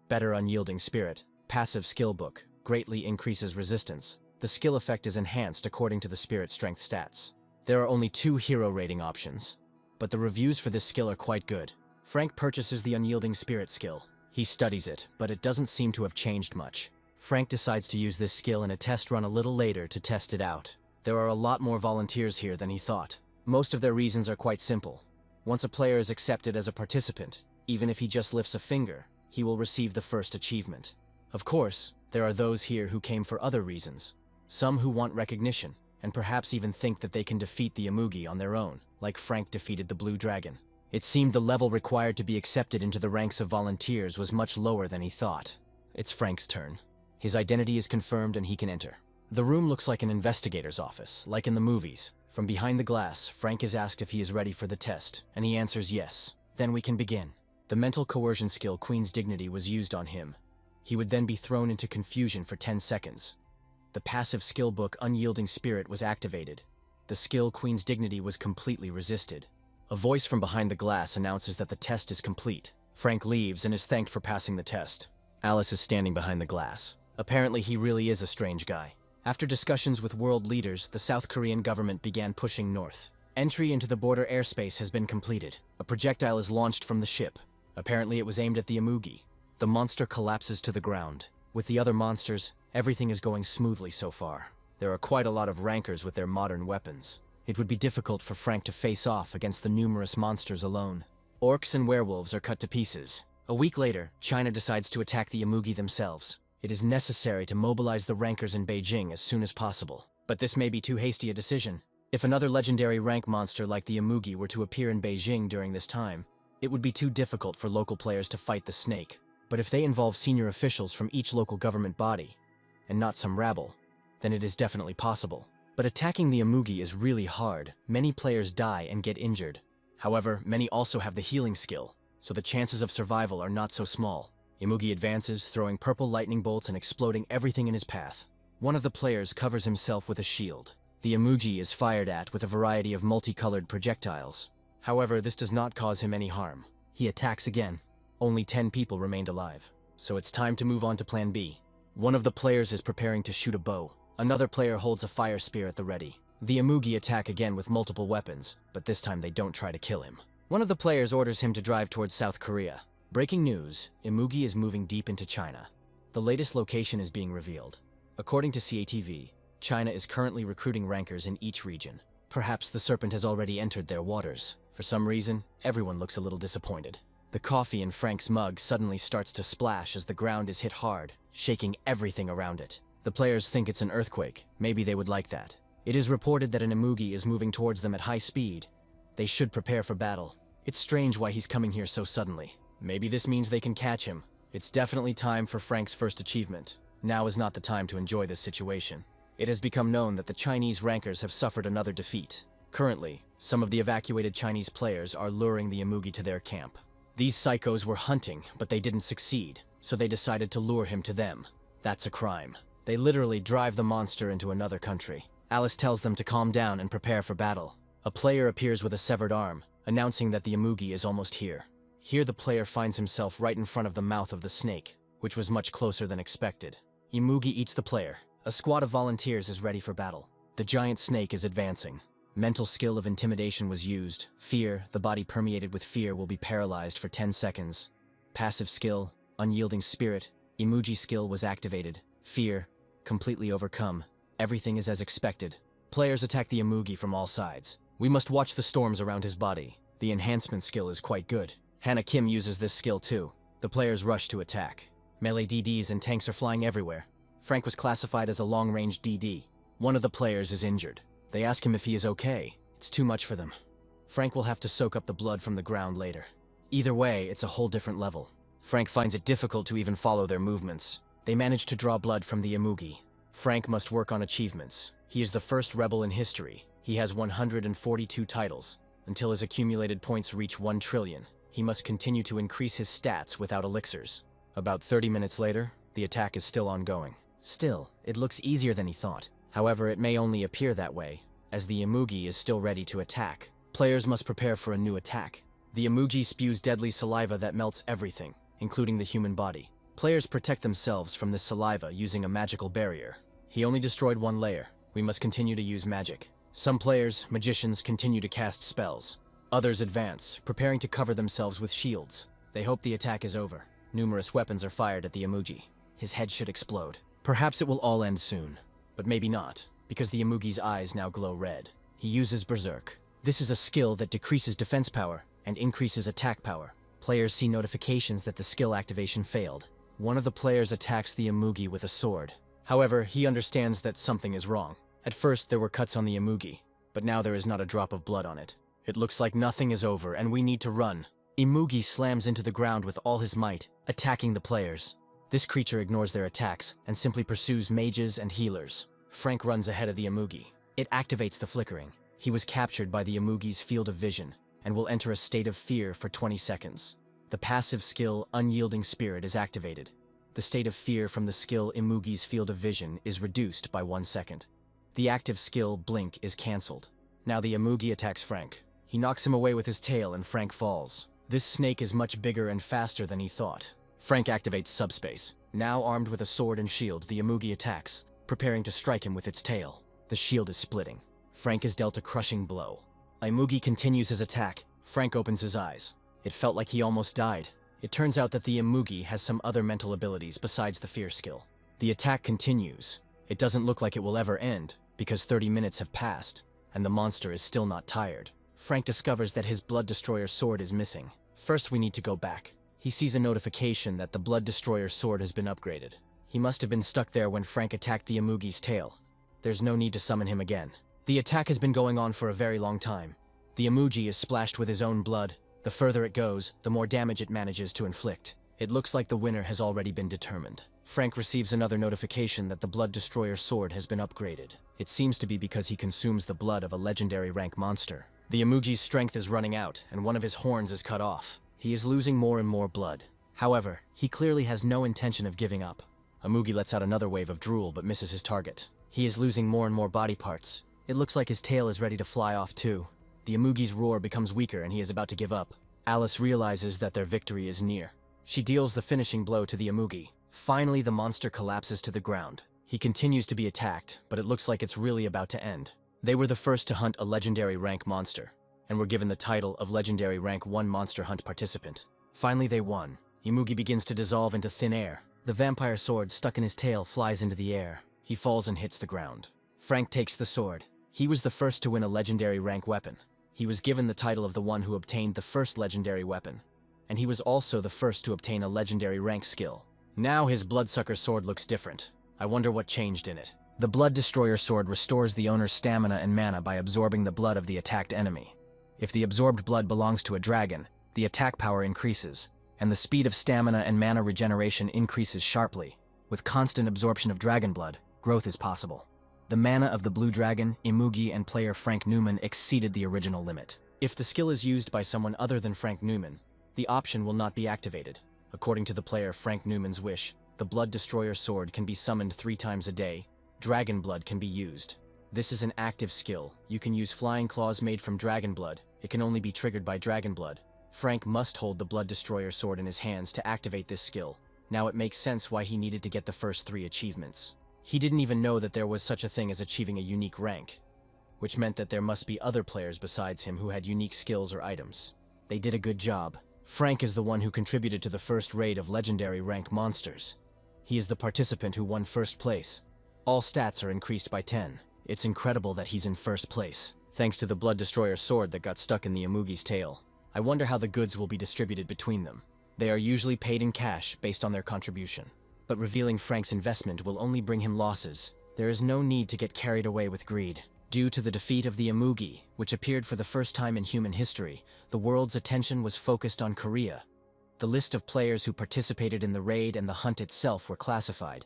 Better Unyielding Spirit, passive skill book, greatly increases resistance. The skill effect is enhanced according to the spirit strength stats. There are only 2 hero rating options, but the reviews for this skill are quite good. Frank purchases the Unyielding Spirit skill. He studies it, but it doesn't seem to have changed much. Frank decides to use this skill in a test run a little later to test it out. There are a lot more volunteers here than he thought. Most of their reasons are quite simple. Once a player is accepted as a participant, even if he just lifts a finger, he will receive the first achievement. Of course, there are those here who came for other reasons. Some who want recognition, and perhaps even think that they can defeat the Amugi on their own, like Frank defeated the Blue Dragon. It seemed the level required to be accepted into the ranks of volunteers was much lower than he thought. It's Frank's turn. His identity is confirmed and he can enter. The room looks like an investigator's office, like in the movies. From behind the glass, Frank is asked if he is ready for the test, and he answers yes. Then we can begin. The mental coercion skill Queen's Dignity was used on him. He would then be thrown into confusion for 10 seconds. The passive skill book Unyielding Spirit was activated. The skill Queen's Dignity was completely resisted. A voice from behind the glass announces that the test is complete. Frank leaves and is thanked for passing the test. Alice is standing behind the glass. Apparently he really is a strange guy. After discussions with world leaders, the South Korean government began pushing north. Entry into the border airspace has been completed. A projectile is launched from the ship. Apparently it was aimed at the Amugi. The monster collapses to the ground. With the other monsters, everything is going smoothly so far. There are quite a lot of rankers with their modern weapons. It would be difficult for Frank to face off against the numerous monsters alone. Orcs and werewolves are cut to pieces. A week later, China decides to attack the Amugi themselves. It is necessary to mobilize the rankers in Beijing as soon as possible. But this may be too hasty a decision. If another legendary rank monster like the Amugi were to appear in Beijing during this time, it would be too difficult for local players to fight the snake. But if they involve senior officials from each local government body, and not some rabble, then it is definitely possible. But attacking the Amugi is really hard. Many players die and get injured. However, many also have the healing skill, so the chances of survival are not so small. Amugi advances, throwing purple lightning bolts and exploding everything in his path. One of the players covers himself with a shield. The Amugi is fired at with a variety of multicolored projectiles. However, this does not cause him any harm. He attacks again. Only 10 people remained alive, so it's time to move on to Plan B. One of the players is preparing to shoot a bow. Another player holds a fire spear at the ready. The Amugi attack again with multiple weapons, but this time they don't try to kill him. One of the players orders him to drive towards South Korea. Breaking news, Amugi is moving deep into China. The latest location is being revealed. According to CATV, China is currently recruiting rankers in each region. Perhaps the serpent has already entered their waters. For some reason, everyone looks a little disappointed. The coffee in Frank's mug suddenly starts to splash as the ground is hit hard, shaking everything around it. The players think it's an earthquake. Maybe they would like that. It is reported that an Amugi is moving towards them at high speed. They should prepare for battle. It's strange why he's coming here so suddenly. Maybe this means they can catch him. It's definitely time for Frank's first achievement. Now is not the time to enjoy this situation. It has become known that the Chinese rankers have suffered another defeat. Currently, some of the evacuated Chinese players are luring the Imugi to their camp. These psychos were hunting, but they didn't succeed, so they decided to lure him to them. That's a crime. They literally drive the monster into another country. Alice tells them to calm down and prepare for battle. A player appears with a severed arm, announcing that the Imugi is almost here. Here the player finds himself right in front of the mouth of the snake, which was much closer than expected. Imugi eats the player. A squad of volunteers is ready for battle. The giant snake is advancing. Mental skill of intimidation was used. Fear, the body permeated with fear, will be paralyzed for 10 seconds. Passive skill, unyielding spirit. Imugi skill was activated. Fear, completely overcome. Everything is as expected. Players attack the Imugi from all sides. We must watch the storms around his body. The enhancement skill is quite good. Hannah Kim uses this skill too. The players rush to attack. Melee DDs and tanks are flying everywhere. Frank was classified as a long-range DD. One of the players is injured. They ask him if he is okay. It's too much for them. Frank will have to soak up the blood from the ground later. Either way, it's a whole different level. Frank finds it difficult to even follow their movements. They manage to draw blood from the Imugi. Frank must work on achievements. He is the first rebel in history. He has 142 titles. Until his accumulated points reach 1 trillion, he must continue to increase his stats without elixirs. About 30 minutes later, the attack is still ongoing. Still, it looks easier than he thought. However, it may only appear that way, as the Imugi is still ready to attack. Players must prepare for a new attack. The Imugi spews deadly saliva that melts everything, including the human body. Players protect themselves from this saliva using a magical barrier. He only destroyed 1 layer. We must continue to use magic. Some players, magicians, continue to cast spells. Others advance, preparing to cover themselves with shields. They hope the attack is over. Numerous weapons are fired at the Imugi. His head should explode. Perhaps it will all end soon. But maybe not, because the Imugi's eyes now glow red. He uses Berserk. This is a skill that decreases defense power and increases attack power. Players see notifications that the skill activation failed. One of the players attacks the Imugi with a sword. However, he understands that something is wrong. At first, there were cuts on the Imugi, but now there is not a drop of blood on it. It looks like nothing is over, and we need to run. Imugi slams into the ground with all his might, attacking the players. This creature ignores their attacks and simply pursues mages and healers. Frank runs ahead of the Imugi. It activates the flickering. He was captured by the Imugi's field of vision and will enter a state of fear for 20 seconds. The passive skill Unyielding Spirit is activated. The state of fear from the skill Imugi's field of vision is reduced by 1 second. The active skill Blink is cancelled. Now the Imugi attacks Frank. He knocks him away with his tail and Frank falls. This snake is much bigger and faster than he thought. Frank activates Subspace. Now armed with a sword and shield, the Imugi attacks, preparing to strike him with its tail. The shield is splitting. Frank is dealt a crushing blow. Imugi continues his attack. Frank opens his eyes. It felt like he almost died. It turns out that the Imugi has some other mental abilities besides the fear skill. The attack continues. It doesn't look like it will ever end, because 30 minutes have passed, and the monster is still not tired. Frank discovers that his Blood Destroyer sword is missing. First, we need to go back. He sees a notification that the Blood Destroyer sword has been upgraded. He must have been stuck there when Frank attacked the Imugi's tail. There's no need to summon him again. The attack has been going on for a very long time. The Imugi is splashed with his own blood. The further it goes, the more damage it manages to inflict. It looks like the winner has already been determined. Frank receives another notification that the Blood Destroyer sword has been upgraded. It seems to be because he consumes the blood of a legendary rank monster. The Imugi's strength is running out, and one of his horns is cut off. He is losing more and more blood. However, he clearly has no intention of giving up. Imugi lets out another wave of drool but misses his target. He is losing more and more body parts. It looks like his tail is ready to fly off too. The Imugi's roar becomes weaker and he is about to give up. Alice realizes that their victory is near. She deals the finishing blow to the Imugi. Finally, the monster collapses to the ground. He continues to be attacked, but it looks like it's really about to end. They were the first to hunt a legendary rank monster, and were given the title of Legendary Rank 1 Monster Hunt Participant. Finally, they won. Imugi begins to dissolve into thin air. The vampire sword stuck in his tail flies into the air. He falls and hits the ground. Frank takes the sword. He was the first to win a legendary rank weapon. He was given the title of the one who obtained the first legendary weapon, and he was also the first to obtain a legendary rank skill. Now his Bloodsucker sword looks different. I wonder what changed in it. The Blood Destroyer sword restores the owner's stamina and mana by absorbing the blood of the attacked enemy. If the absorbed blood belongs to a dragon, the attack power increases, and the speed of stamina and mana regeneration increases sharply. With constant absorption of dragon blood, growth is possible. The mana of the blue dragon, Imugi, and player Frank Newman exceeded the original limit. If the skill is used by someone other than Frank Newman, the option will not be activated. According to the player Frank Newman's wish, the Blood Destroyer sword can be summoned 3 times a day. Dragon blood can be used. This is an active skill. You can use flying claws made from dragon blood. It can only be triggered by dragon blood. Frank must hold the Blood Destroyer sword in his hands to activate this skill. Now it makes sense why he needed to get the first 3 achievements. He didn't even know that there was such a thing as achieving a unique rank, which meant that there must be other players besides him who had unique skills or items. They did a good job. Frank is the one who contributed to the first raid of legendary rank monsters. He is the participant who won first place. All stats are increased by 10. It's incredible that he's in first place, thanks to the Blood Destroyer sword that got stuck in the Imugi's tail. I wonder how the goods will be distributed between them. They are usually paid in cash based on their contribution. But revealing Frank's investment will only bring him losses. There is no need to get carried away with greed. Due to the defeat of the Imugi, which appeared for the first time in human history, the world's attention was focused on Korea. The list of players who participated in the raid and the hunt itself were classified.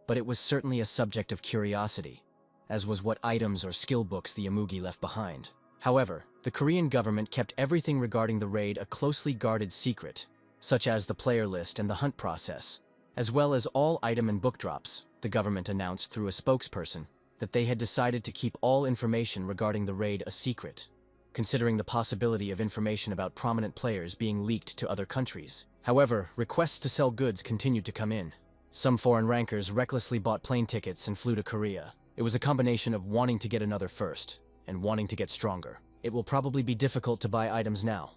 But it was certainly a subject of curiosity, as was what items or skill books the Imugi left behind. However, the Korean government kept everything regarding the raid a closely guarded secret, such as the player list and the hunt process, as well as all item and book drops. The government announced through a spokesperson that they had decided to keep all information regarding the raid a secret, considering the possibility of information about prominent players being leaked to other countries. However, requests to sell goods continued to come in. Some foreign rankers recklessly bought plane tickets and flew to Korea. It was a combination of wanting to get another first and wanting to get stronger. It will probably be difficult to buy items now,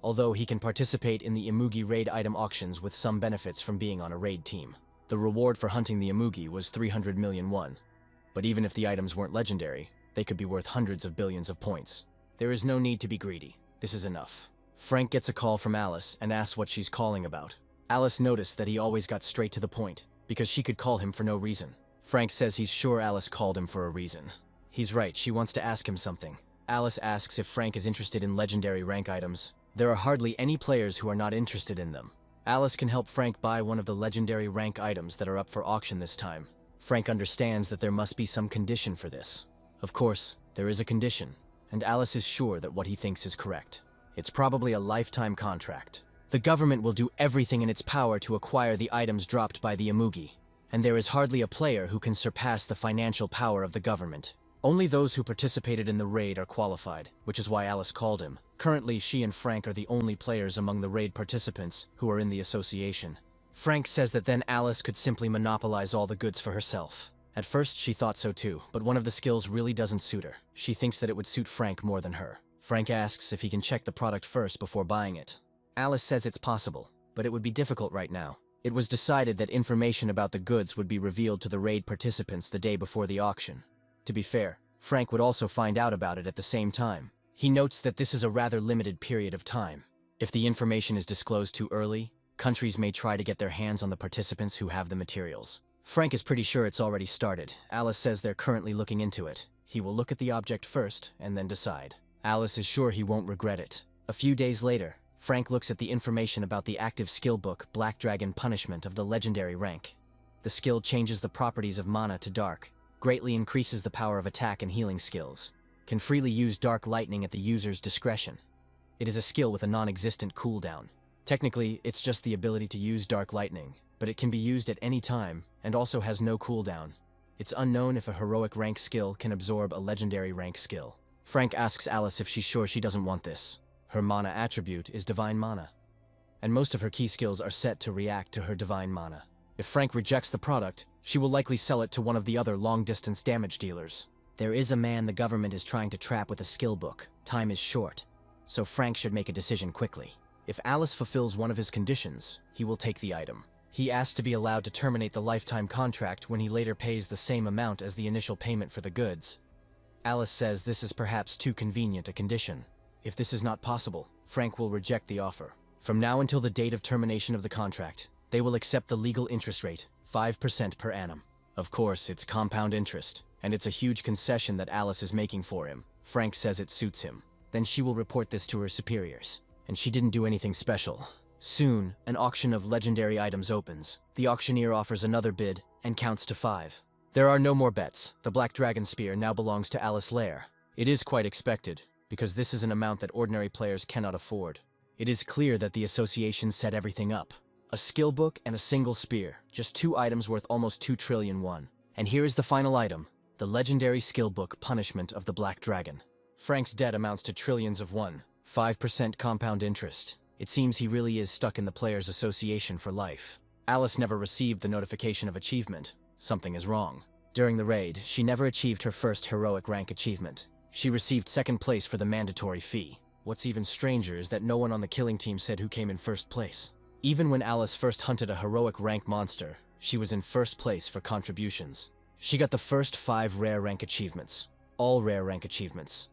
although he can participate in the Imugi raid item auctions with some benefits from being on a raid team. The reward for hunting the Imugi was 300 million won, but even if the items weren't legendary, they could be worth hundreds of billions of points. There is no need to be greedy. This is enough. Frank gets a call from Alice and asks what she's calling about. Alice noticed that he always got straight to the point, because she could call him for no reason. Frank says he's sure Alice called him for a reason. He's right, she wants to ask him something. Alice asks if Frank is interested in legendary rank items. There are hardly any players who are not interested in them. Alice can help Frank buy one of the legendary rank items that are up for auction this time. Frank understands that there must be some condition for this. Of course, there is a condition, and Alice is sure that what he thinks is correct. It's probably a lifetime contract. The government will do everything in its power to acquire the items dropped by the Imugi, and there is hardly a player who can surpass the financial power of the government. Only those who participated in the raid are qualified, which is why Alice called him. Currently, she and Frank are the only players among the raid participants who are in the association. Frank says that then Alice could simply monopolize all the goods for herself. At first, she thought so too, but one of the skills really doesn't suit her. She thinks that it would suit Frank more than her. Frank asks if he can check the product first before buying it. Alice says it's possible, but it would be difficult right now. It was decided that information about the goods would be revealed to the raid participants the day before the auction. To be fair, Frank would also find out about it at the same time. He notes that this is a rather limited period of time. If the information is disclosed too early, countries may try to get their hands on the participants who have the materials. Frank is pretty sure it's already started. Alice says they're currently looking into it. He will look at the object first and then decide. Alice is sure he won't regret it. A few days later, Frank looks at the information about the active skill book Black Dragon Punishment of the legendary rank. The skill changes the properties of mana to dark, greatly increases the power of attack and healing skills, can freely use dark lightning at the user's discretion. It is a skill with a non-existent cooldown. Technically, it's just the ability to use dark lightning, but it can be used at any time and also has no cooldown. It's unknown if a heroic rank skill can absorb a legendary rank skill. Frank asks Alice if she's sure she doesn't want this. Her mana attribute is Divine Mana, and most of her key skills are set to react to her Divine Mana. If Frank rejects the product, she will likely sell it to one of the other long-distance damage dealers. There is a man the government is trying to trap with a skill book. Time is short, so Frank should make a decision quickly. If Alice fulfills one of his conditions, he will take the item. He asks to be allowed to terminate the lifetime contract when he later pays the same amount as the initial payment for the goods. Alice says this is perhaps too convenient a condition. If this is not possible, Frank will reject the offer. From now until the date of termination of the contract, they will accept the legal interest rate, 5% per annum. Of course, it's compound interest, and it's a huge concession that Alice is making for him. Frank says it suits him. Then she will report this to her superiors. And she didn't do anything special. Soon, an auction of legendary items opens. The auctioneer offers another bid and counts to 5. There are no more bets. The Black Dragon Spear now belongs to Alice Lair. It is quite expected, because this is an amount that ordinary players cannot afford. It is clear that the association set everything up. A skill book and a single spear, just 2 items worth almost 2 trillion won. And here is the final item, the legendary skill book Punishment of the Black Dragon. Frank's debt amounts to trillions of won, 5% compound interest. It seems he really is stuck in the Players' Association for life. Alice never received the notification of achievement. Something is wrong. During the raid, she never achieved her first heroic rank achievement. She received 2nd place for the mandatory fee. What's even stranger is that no one on the killing team said who came in 1st place. Even when Alice first hunted a heroic rank monster, she was in 1st place for contributions. She got the first 5 rare rank achievements. All rare rank achievements.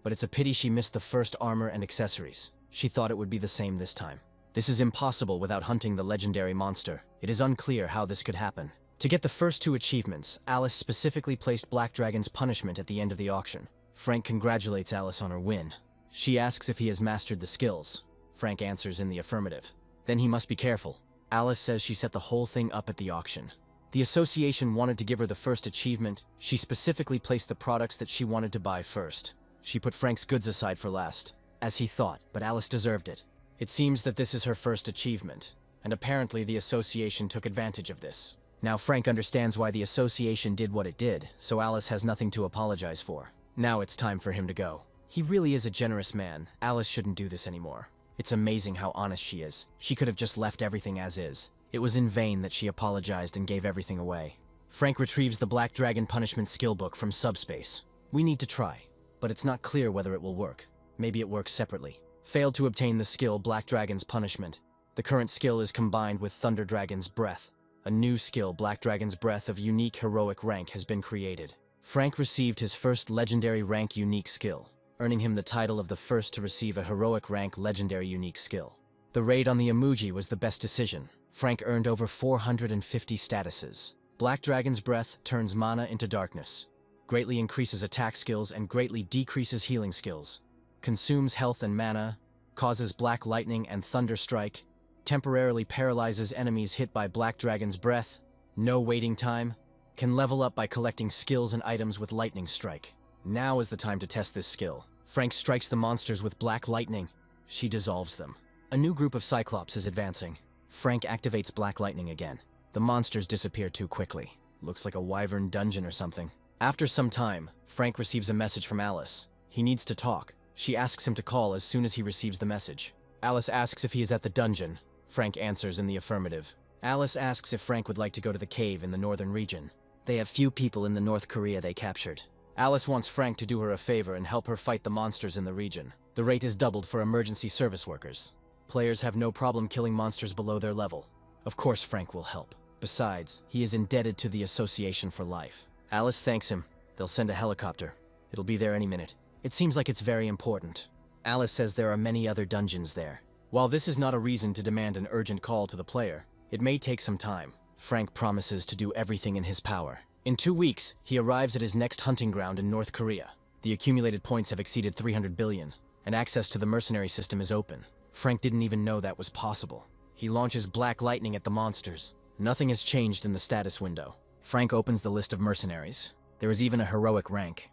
But it's a pity she missed the first armor and accessories. She thought it would be the same this time. This is impossible without hunting the legendary monster. It is unclear how this could happen. To get the first 2 achievements, Alice specifically placed Black Dragon's punishment at the end of the auction. Frank congratulates Alice on her win. She asks if he has mastered the skills. Frank answers in the affirmative. Then he must be careful. Alice says she set the whole thing up at the auction. The association wanted to give her the first achievement. She specifically placed the products that she wanted to buy first. She put Frank's goods aside for last, as he thought, but Alice deserved it. It seems that this is her first achievement, and apparently the association took advantage of this. Now Frank understands why the association did what it did, so Alice has nothing to apologize for. Now it's time for him to go. He really is a generous man. Alice shouldn't do this anymore. It's amazing how honest she is. She could have just left everything as is. It was in vain that she apologized and gave everything away. Frank retrieves the Black Dragon Punishment skill book from subspace. We need to try, but it's not clear whether it will work. Maybe it works separately. Failed to obtain the skill Black Dragon's Punishment. The current skill is combined with Thunder Dragon's Breath. A new skill, Black Dragon's Breath of unique heroic rank, has been created. Frank received his first legendary rank unique skill, earning him the title of the first to receive a heroic rank legendary unique skill. The raid on the emoji was the best decision. Frank earned over 450 statuses. Black Dragon's Breath turns mana into darkness, greatly increases attack skills and greatly decreases healing skills, consumes health and mana, causes Black Lightning and Thunder Strike, temporarily paralyzes enemies hit by Black Dragon's Breath, no waiting time, can level up by collecting skills and items with Lightning Strike. Now is the time to test this skill. Frank strikes the monsters with Black Lightning. She dissolves them. A new group of Cyclops is advancing. Frank activates Black Lightning again. The monsters disappear too quickly. Looks like a wyvern dungeon or something. After some time, Frank receives a message from Alice. He needs to talk. She asks him to call as soon as he receives the message. Alice asks if he is at the dungeon. Frank answers in the affirmative. Alice asks if Frank would like to go to the cave in the northern region. They have few people in the North Korea they captured. Alice wants Frank to do her a favor and help her fight the monsters in the region. The rate is doubled for emergency service workers. Players have no problem killing monsters below their level. Of course Frank will help. Besides, he is indebted to the association for life. Alice thanks him. They'll send a helicopter. It'll be there any minute. It seems like it's very important. Alice says there are many other dungeons there. While this is not a reason to demand an urgent call to the player, it may take some time. Frank promises to do everything in his power. In 2 weeks, he arrives at his next hunting ground in North Korea. The accumulated points have exceeded 300 billion, and access to the mercenary system is open. Frank didn't even know that was possible. He launches Black Lightning at the monsters. Nothing has changed in the status window. Frank opens the list of mercenaries. There is even a heroic rank.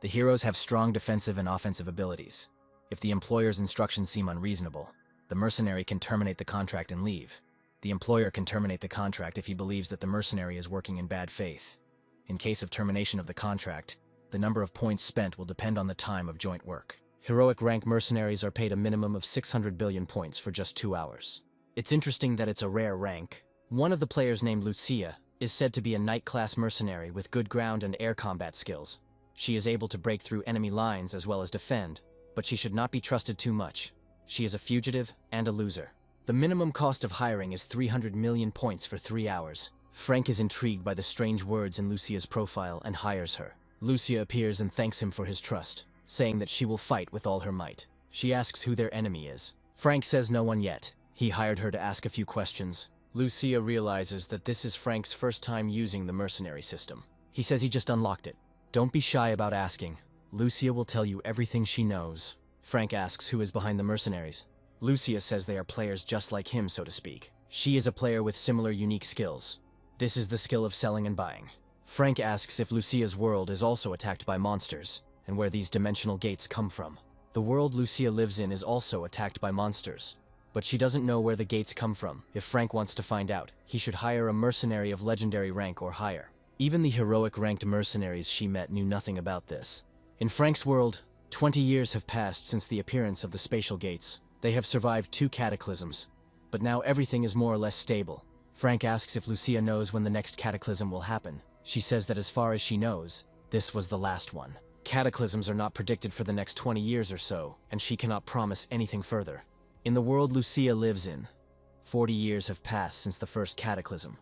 The heroes have strong defensive and offensive abilities. If the employer's instructions seem unreasonable, the mercenary can terminate the contract and leave. The employer can terminate the contract if he believes that the mercenary is working in bad faith. In case of termination of the contract, the number of points spent will depend on the time of joint work. Heroic rank mercenaries are paid a minimum of 600 billion points for just 2 hours. It's interesting that it's a rare rank. One of the players, named Lucia, is said to be a knight-class mercenary with good ground and air combat skills. She is able to break through enemy lines as well as defend, but she should not be trusted too much. She is a fugitive and a loser. The minimum cost of hiring is 300 million points for 3 hours. Frank is intrigued by the strange words in Lucia's profile and hires her. Lucia appears and thanks him for his trust, saying that she will fight with all her might. She asks who their enemy is. Frank says no one yet. He hired her to ask a few questions. Lucia realizes that this is Frank's first time using the mercenary system. He says he just unlocked it. Don't be shy about asking. Lucia will tell you everything she knows. Frank asks who is behind the mercenaries. Lucia says they are players just like him, so to speak. She is a player with similar unique skills. This is the skill of selling and buying. Frank asks if Lucia's world is also attacked by monsters, and where these dimensional gates come from. The world Lucia lives in is also attacked by monsters, but she doesn't know where the gates come from. If Frank wants to find out, he should hire a mercenary of legendary rank or higher. Even the heroic ranked mercenaries she met knew nothing about this. In Frank's world, 20 years have passed since the appearance of the spatial gates. They have survived 2 cataclysms, but now everything is more or less stable. Frank asks if Lucia knows when the next cataclysm will happen. She says that as far as she knows, this was the last one. Cataclysms are not predicted for the next 20 years or so, and she cannot promise anything further. In the world Lucia lives in, 40 years have passed since the first cataclysm,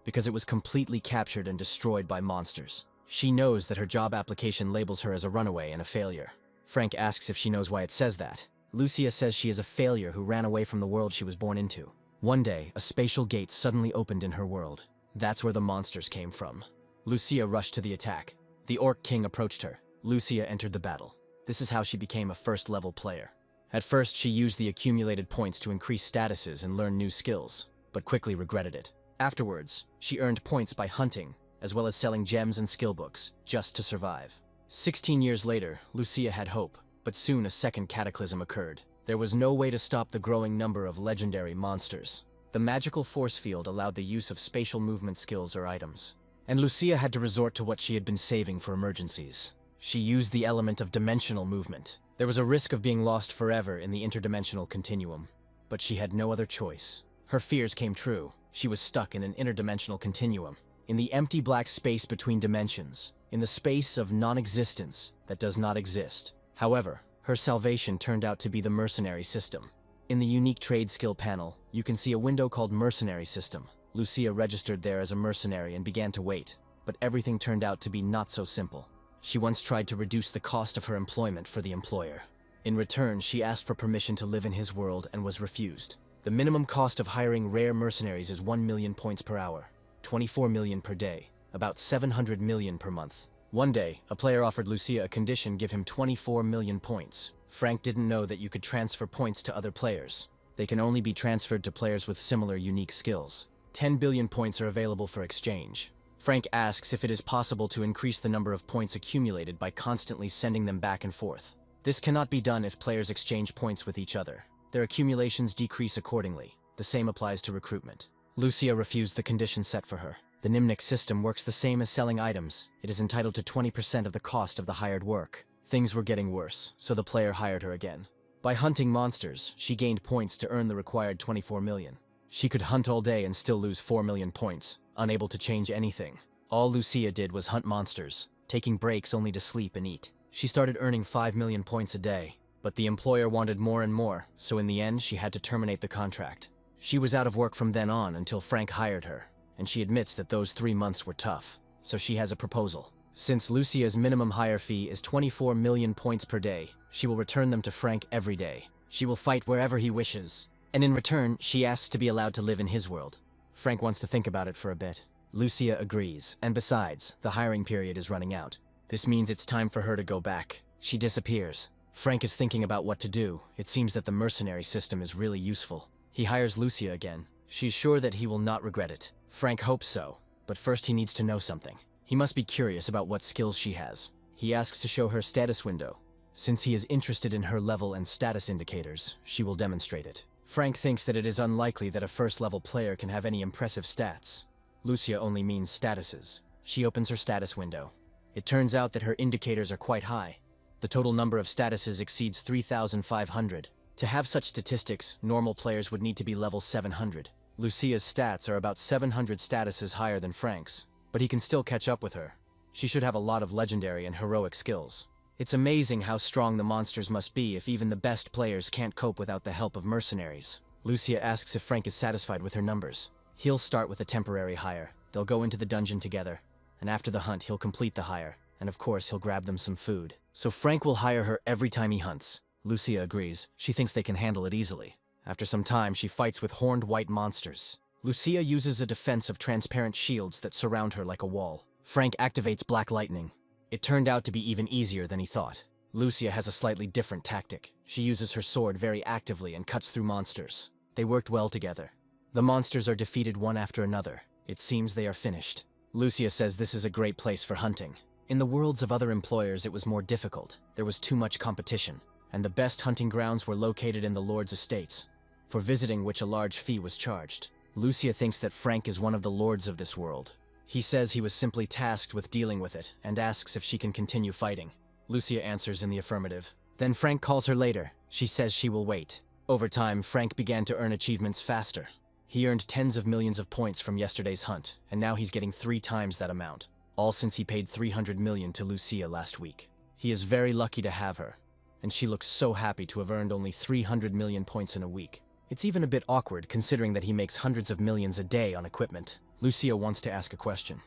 because it was completely captured and destroyed by monsters. She knows that her job application labels her as a runaway and a failure. Frank asks if she knows why it says that. Lucia says she is a failure who ran away from the world she was born into. One day, a spatial gate suddenly opened in her world. That's where the monsters came from. Lucia rushed to the attack. The Orc King approached her. Lucia entered the battle. This is how she became a first-level player. At first, she used the accumulated points to increase statuses and learn new skills, but quickly regretted it. Afterwards, she earned points by hunting, as well as selling gems and skill books, just to survive. 16 years later, Lucia had hope, but soon a second cataclysm occurred. There was no way to stop the growing number of legendary monsters. The magical force field allowed the use of spatial movement skills or items, and Lucia had to resort to what she had been saving for emergencies. She used the element of dimensional movement. There was a risk of being lost forever in the interdimensional continuum, but she had no other choice. Her fears came true. She was stuck in an interdimensional continuum, in the empty black space between dimensions, in the space of non-existence that does not exist. However, her salvation turned out to be the mercenary system. In the unique trade skill panel, you can see a window called Mercenary System. Lucia registered there as a mercenary and began to wait, but everything turned out to be not so simple. She once tried to reduce the cost of her employment for the employer. In return, she asked for permission to live in his world and was refused. The minimum cost of hiring rare mercenaries is 1 million points per hour, 24 million per day, about 700 million per month. One day, a player offered Lucia a condition: give him 24 million points. Frank didn't know that you could transfer points to other players. They can only be transferred to players with similar unique skills. 10 billion points are available for exchange. Frank asks if it is possible to increase the number of points accumulated by constantly sending them back and forth. This cannot be done if players exchange points with each other. Their accumulations decrease accordingly. The same applies to recruitment. Lucia refused the condition set for her. The Nimnik system works the same as selling items. It is entitled to 20% of the cost of the hired work. Things were getting worse, so the player hired her again. By hunting monsters, she gained points to earn the required 24 million. She could hunt all day and still lose 4 million points, unable to change anything. All Lucia did was hunt monsters, taking breaks only to sleep and eat. She started earning 5 million points a day, but the employer wanted more and more, so in the end she had to terminate the contract. She was out of work from then on until Frank hired her, and she admits that those 3 months were tough, so she has a proposal. Since Lucia's minimum hire fee is 24 million points per day, she will return them to Frank every day. She will fight wherever he wishes, and in return, she asks to be allowed to live in his world. Frank wants to think about it for a bit. Lucia agrees, and besides, the hiring period is running out. This means it's time for her to go back. She disappears. Frank is thinking about what to do. It seems that the mercenary system is really useful. He hires Lucia again. She's sure that he will not regret it. Frank hopes so, but first he needs to know something. He must be curious about what skills she has. He asks to show her status window. Since he is interested in her level and status indicators, she will demonstrate it. Frank thinks that it is unlikely that a first-level player can have any impressive stats. Lucia only means statuses. She opens her status window. It turns out that her indicators are quite high. The total number of statuses exceeds 3,500. To have such statistics, normal players would need to be level 700. Lucia's stats are about 700 statuses higher than Frank's, but he can still catch up with her. She should have a lot of legendary and heroic skills. It's amazing how strong the monsters must be if even the best players can't cope without the help of mercenaries. Lucia asks if Frank is satisfied with her numbers. He'll start with a temporary hire. They'll go into the dungeon together, and after the hunt he'll complete the hire, and of course he'll grab them some food. So Frank will hire her every time he hunts. Lucia agrees. She thinks they can handle it easily. After some time, she fights with horned white monsters. Lucia uses a defense of transparent shields that surround her like a wall. Frank activates black lightning. It turned out to be even easier than he thought. Lucia has a slightly different tactic. She uses her sword very actively and cuts through monsters. They worked well together. The monsters are defeated one after another. It seems they are finished. Lucia says this is a great place for hunting. In the worlds of other employers, it was more difficult. There was too much competition, and the best hunting grounds were located in the Lord's estates, for visiting which a large fee was charged. Lucia thinks that Frank is one of the lords of this world. He says he was simply tasked with dealing with it, and asks if she can continue fighting. Lucia answers in the affirmative. Then Frank calls her later. She says she will wait. Over time, Frank began to earn achievements faster. He earned tens of millions of points from yesterday's hunt, and now he's getting 3 times that amount, all since he paid 300 million to Lucia last week. He is very lucky to have her, and she looks so happy to have earned only 300 million points in a week. It's even a bit awkward considering that he makes hundreds of millions a day on equipment. Lucia wants to ask a question.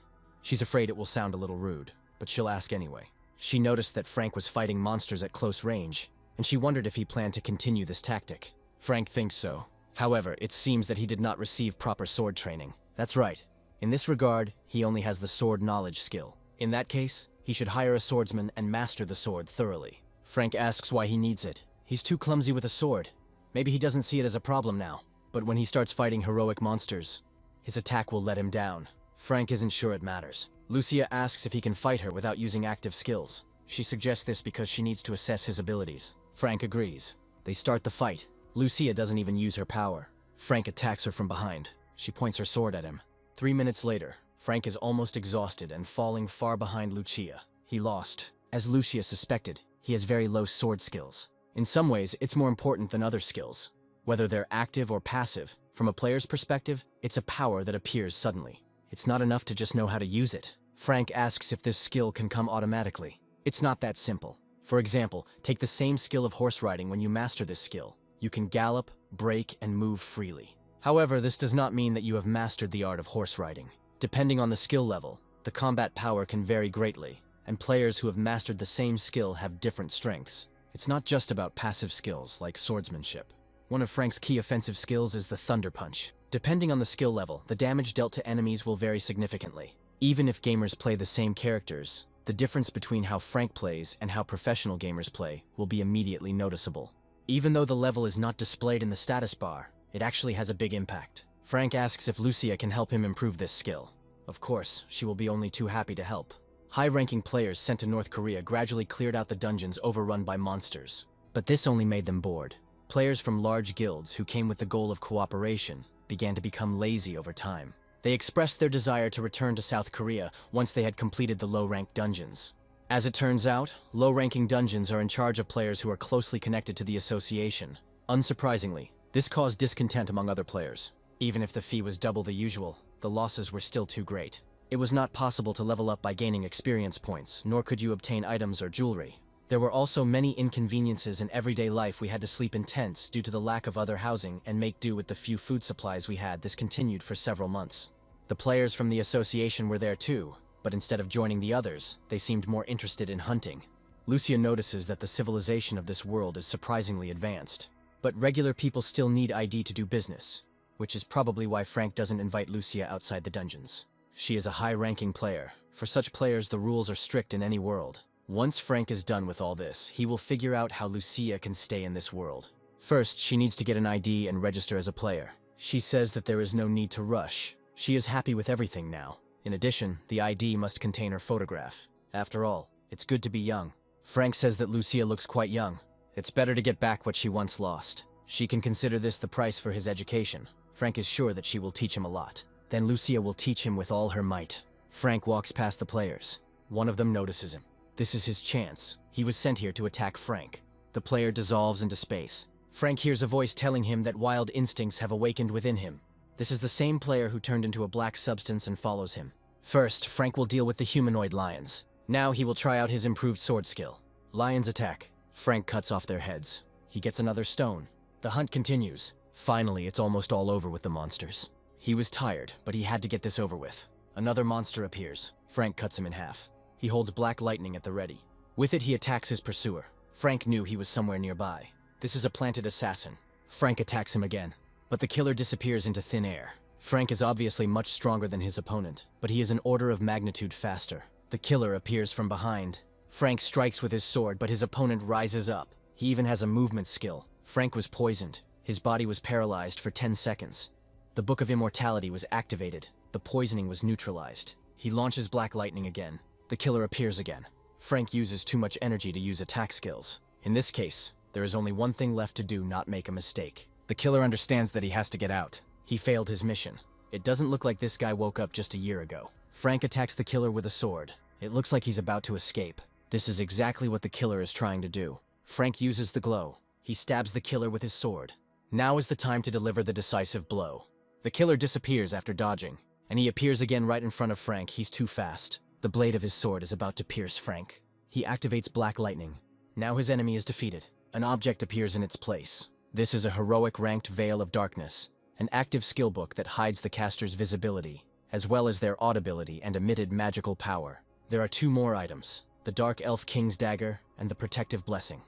She's afraid it will sound a little rude, but she'll ask anyway. She noticed that Frank was fighting monsters at close range, and she wondered if he planned to continue this tactic. Frank thinks so. However, it seems that he did not receive proper sword training. That's right. In this regard, he only has the sword knowledge skill. In that case, he should hire a swordsman and master the sword thoroughly. Frank asks why he needs it. He's too clumsy with a sword. Maybe he doesn't see it as a problem now. But when he starts fighting heroic monsters, his attack will let him down. Frank isn't sure it matters. Lucia asks if he can fight her without using active skills. She suggests this because she needs to assess his abilities. Frank agrees. They start the fight. Lucia doesn't even use her power. Frank attacks her from behind. She points her sword at him. 3 minutes later, Frank is almost exhausted and falling far behind Lucia. He lost. As Lucia suspected, he has very low sword skills. In some ways, it's more important than other skills. Whether they're active or passive, from a player's perspective, it's a power that appears suddenly. It's not enough to just know how to use it. Frank asks if this skill can come automatically. It's not that simple. For example, take the same skill of horse riding. When you master this skill, you can gallop, brake, and move freely. However, this does not mean that you have mastered the art of horse riding. Depending on the skill level, the combat power can vary greatly, and players who have mastered the same skill have different strengths. It's not just about passive skills like swordsmanship. One of Frank's key offensive skills is the Thunder Punch. Depending on the skill level, the damage dealt to enemies will vary significantly. Even if gamers play the same characters, the difference between how Frank plays and how professional gamers play will be immediately noticeable. Even though the level is not displayed in the status bar, it actually has a big impact. Frank asks if Lucia can help him improve this skill. Of course, she will be only too happy to help. High-ranking players sent to North Korea gradually cleared out the dungeons overrun by monsters. But this only made them bored. Players from large guilds who came with the goal of cooperation began to become lazy over time. They expressed their desire to return to South Korea once they had completed the low-ranked dungeons. As it turns out, low-ranking dungeons are in charge of players who are closely connected to the association. Unsurprisingly, this caused discontent among other players. Even if the fee was double the usual, the losses were still too great. It was not possible to level up by gaining experience points, nor could you obtain items or jewelry. There were also many inconveniences in everyday life. We had to sleep in tents due to the lack of other housing and make do with the few food supplies we had. This continued for several months. The players from the association were there too, but instead of joining the others, they seemed more interested in hunting. Lucia notices that the civilization of this world is surprisingly advanced. But regular people still need ID to do business, which is probably why Frank doesn't invite Lucia outside the dungeons. She is a high-ranking player. For such players, the rules are strict in any world. Once Frank is done with all this, he will figure out how Lucia can stay in this world. First, she needs to get an ID and register as a player. She says that there is no need to rush. She is happy with everything now. In addition, the ID must contain her photograph. After all, it's good to be young. Frank says that Lucia looks quite young. It's better to get back what she once lost. She can consider this the price for his education. Frank is sure that she will teach him a lot. Then Lucia will teach him with all her might. Frank walks past the players. One of them notices him. This is his chance. He was sent here to attack Frank. The player dissolves into space. Frank hears a voice telling him that wild instincts have awakened within him. This is the same player who turned into a black substance and follows him. First, Frank will deal with the humanoid lions. Now he will try out his improved sword skill. Lions attack. Frank cuts off their heads. He gets another stone. The hunt continues. Finally, it's almost all over with the monsters. He was tired, but he had to get this over with. Another monster appears. Frank cuts him in half. He holds black lightning at the ready. With it, he attacks his pursuer. Frank knew he was somewhere nearby. This is a planted assassin. Frank attacks him again, but the killer disappears into thin air. Frank is obviously much stronger than his opponent, but he is an order of magnitude faster. The killer appears from behind. Frank strikes with his sword, but his opponent rises up. He even has a movement skill. Frank was poisoned. His body was paralyzed for 10 seconds. The Book of Immortality was activated. The poisoning was neutralized. He launches black lightning again. The killer appears again. Frank uses too much energy to use attack skills. In this case, there is only one thing left to do: not make a mistake. The killer understands that he has to get out. He failed his mission. It doesn't look like this guy woke up just a year ago. Frank attacks the killer with a sword. It looks like he's about to escape. This is exactly what the killer is trying to do. Frank uses the glow. He stabs the killer with his sword. Now is the time to deliver the decisive blow. The killer disappears after dodging, and he appears again right in front of Frank. He's too fast. The blade of his sword is about to pierce Frank. He activates black lightning. Now his enemy is defeated. An object appears in its place. This is a heroic ranked Veil of Darkness, an active skill book that hides the caster's visibility, as well as their audibility and emitted magical power. There are two more items: the Dark Elf King's Dagger and the Protective Blessing.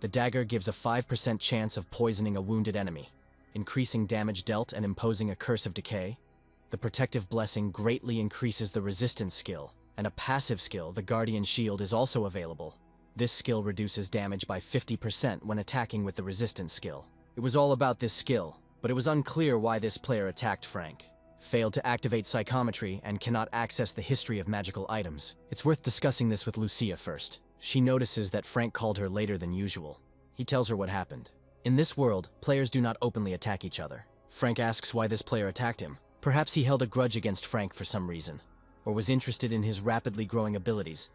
The dagger gives a 5% chance of poisoning a wounded enemy, increasing damage dealt and imposing a curse of decay. The Protective Blessing greatly increases the resistance skill, and a passive skill, the Guardian Shield, is also available. This skill reduces damage by 50% when attacking with the resistance skill. It was all about this skill, but it was unclear why this player attacked Frank. Failed to activate psychometry and cannot access the history of magical items. It's worth discussing this with Lucia first. She notices that Frank called her later than usual. He tells her what happened. In this world, players do not openly attack each other. Frank asks why this player attacked him. Perhaps he held a grudge against Frank for some reason, or was interested in his rapidly growing abilities.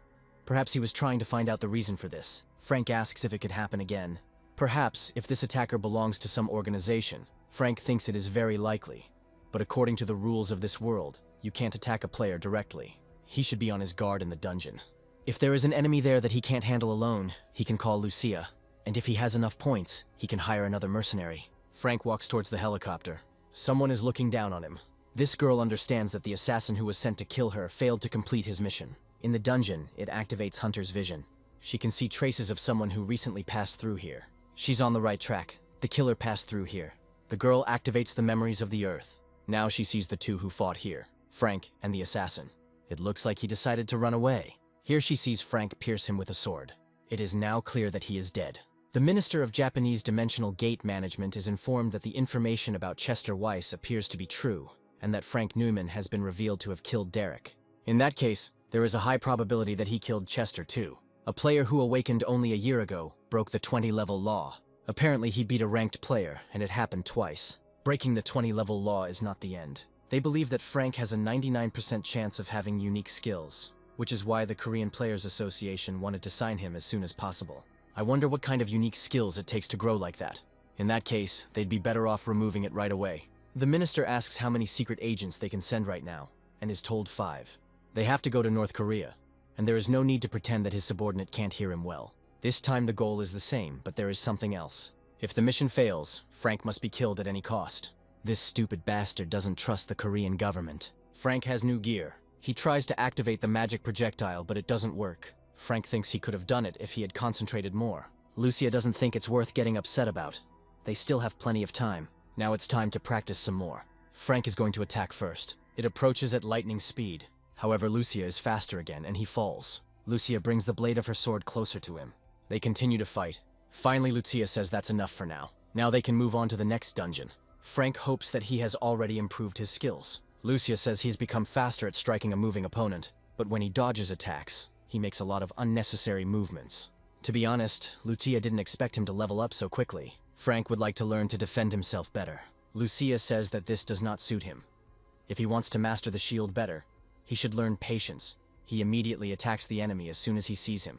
Perhaps he was trying to find out the reason for this. Frank asks if it could happen again. Perhaps if this attacker belongs to some organization. Frank thinks it is very likely. But according to the rules of this world, you can't attack a player directly. He should be on his guard in the dungeon. If there is an enemy there that he can't handle alone, he can call Lucia. And if he has enough points, he can hire another mercenary. Frank walks towards the helicopter. Someone is looking down on him. This girl understands that the assassin who was sent to kill her failed to complete his mission. In the dungeon, it activates Hunter's vision. She can see traces of someone who recently passed through here. She's on the right track. The killer passed through here. The girl activates the memories of the earth. Now she sees the two who fought here, Frank and the assassin. It looks like he decided to run away. Here she sees Frank pierce him with a sword. It is now clear that he is dead. The Minister of Japanese Dimensional Gate Management is informed that the information about Chester Weiss appears to be true, and that Frank Newman has been revealed to have killed Derek. In that case, there is a high probability that he killed Chester too. A player who awakened only a year ago broke the 20-level law. Apparently he beat a ranked player, and it happened twice. Breaking the 20-level law is not the end. They believe that Frank has a 99% chance of having unique skills, which is why the Korean Players Association wanted to sign him as soon as possible. I wonder what kind of unique skills it takes to grow like that. In that case, they'd be better off removing it right away. The minister asks how many secret agents they can send right now, and is told 5. They have to go to North Korea, and there is no need to pretend that his subordinate can't hear him well. This time the goal is the same, but there is something else. If the mission fails, Frank must be killed at any cost. This stupid bastard doesn't trust the Korean government. Frank has new gear. He tries to activate the magic projectile, but it doesn't work. Frank thinks he could have done it if he had concentrated more. Lucia doesn't think it's worth getting upset about. They still have plenty of time. Now it's time to practice some more. Frank is going to attack first. It approaches at lightning speed. However, Lucia is faster again, and he falls. Lucia brings the blade of her sword closer to him. They continue to fight. Finally, Lucia says that's enough for now. Now they can move on to the next dungeon. Frank hopes that he has already improved his skills. Lucia says he's become faster at striking a moving opponent, but when he dodges attacks, he makes a lot of unnecessary movements. To be honest, Lucia didn't expect him to level up so quickly. Frank would like to learn to defend himself better. Lucia says that this does not suit him. If he wants to master the shield better, he should learn patience. He immediately attacks the enemy as soon as he sees him.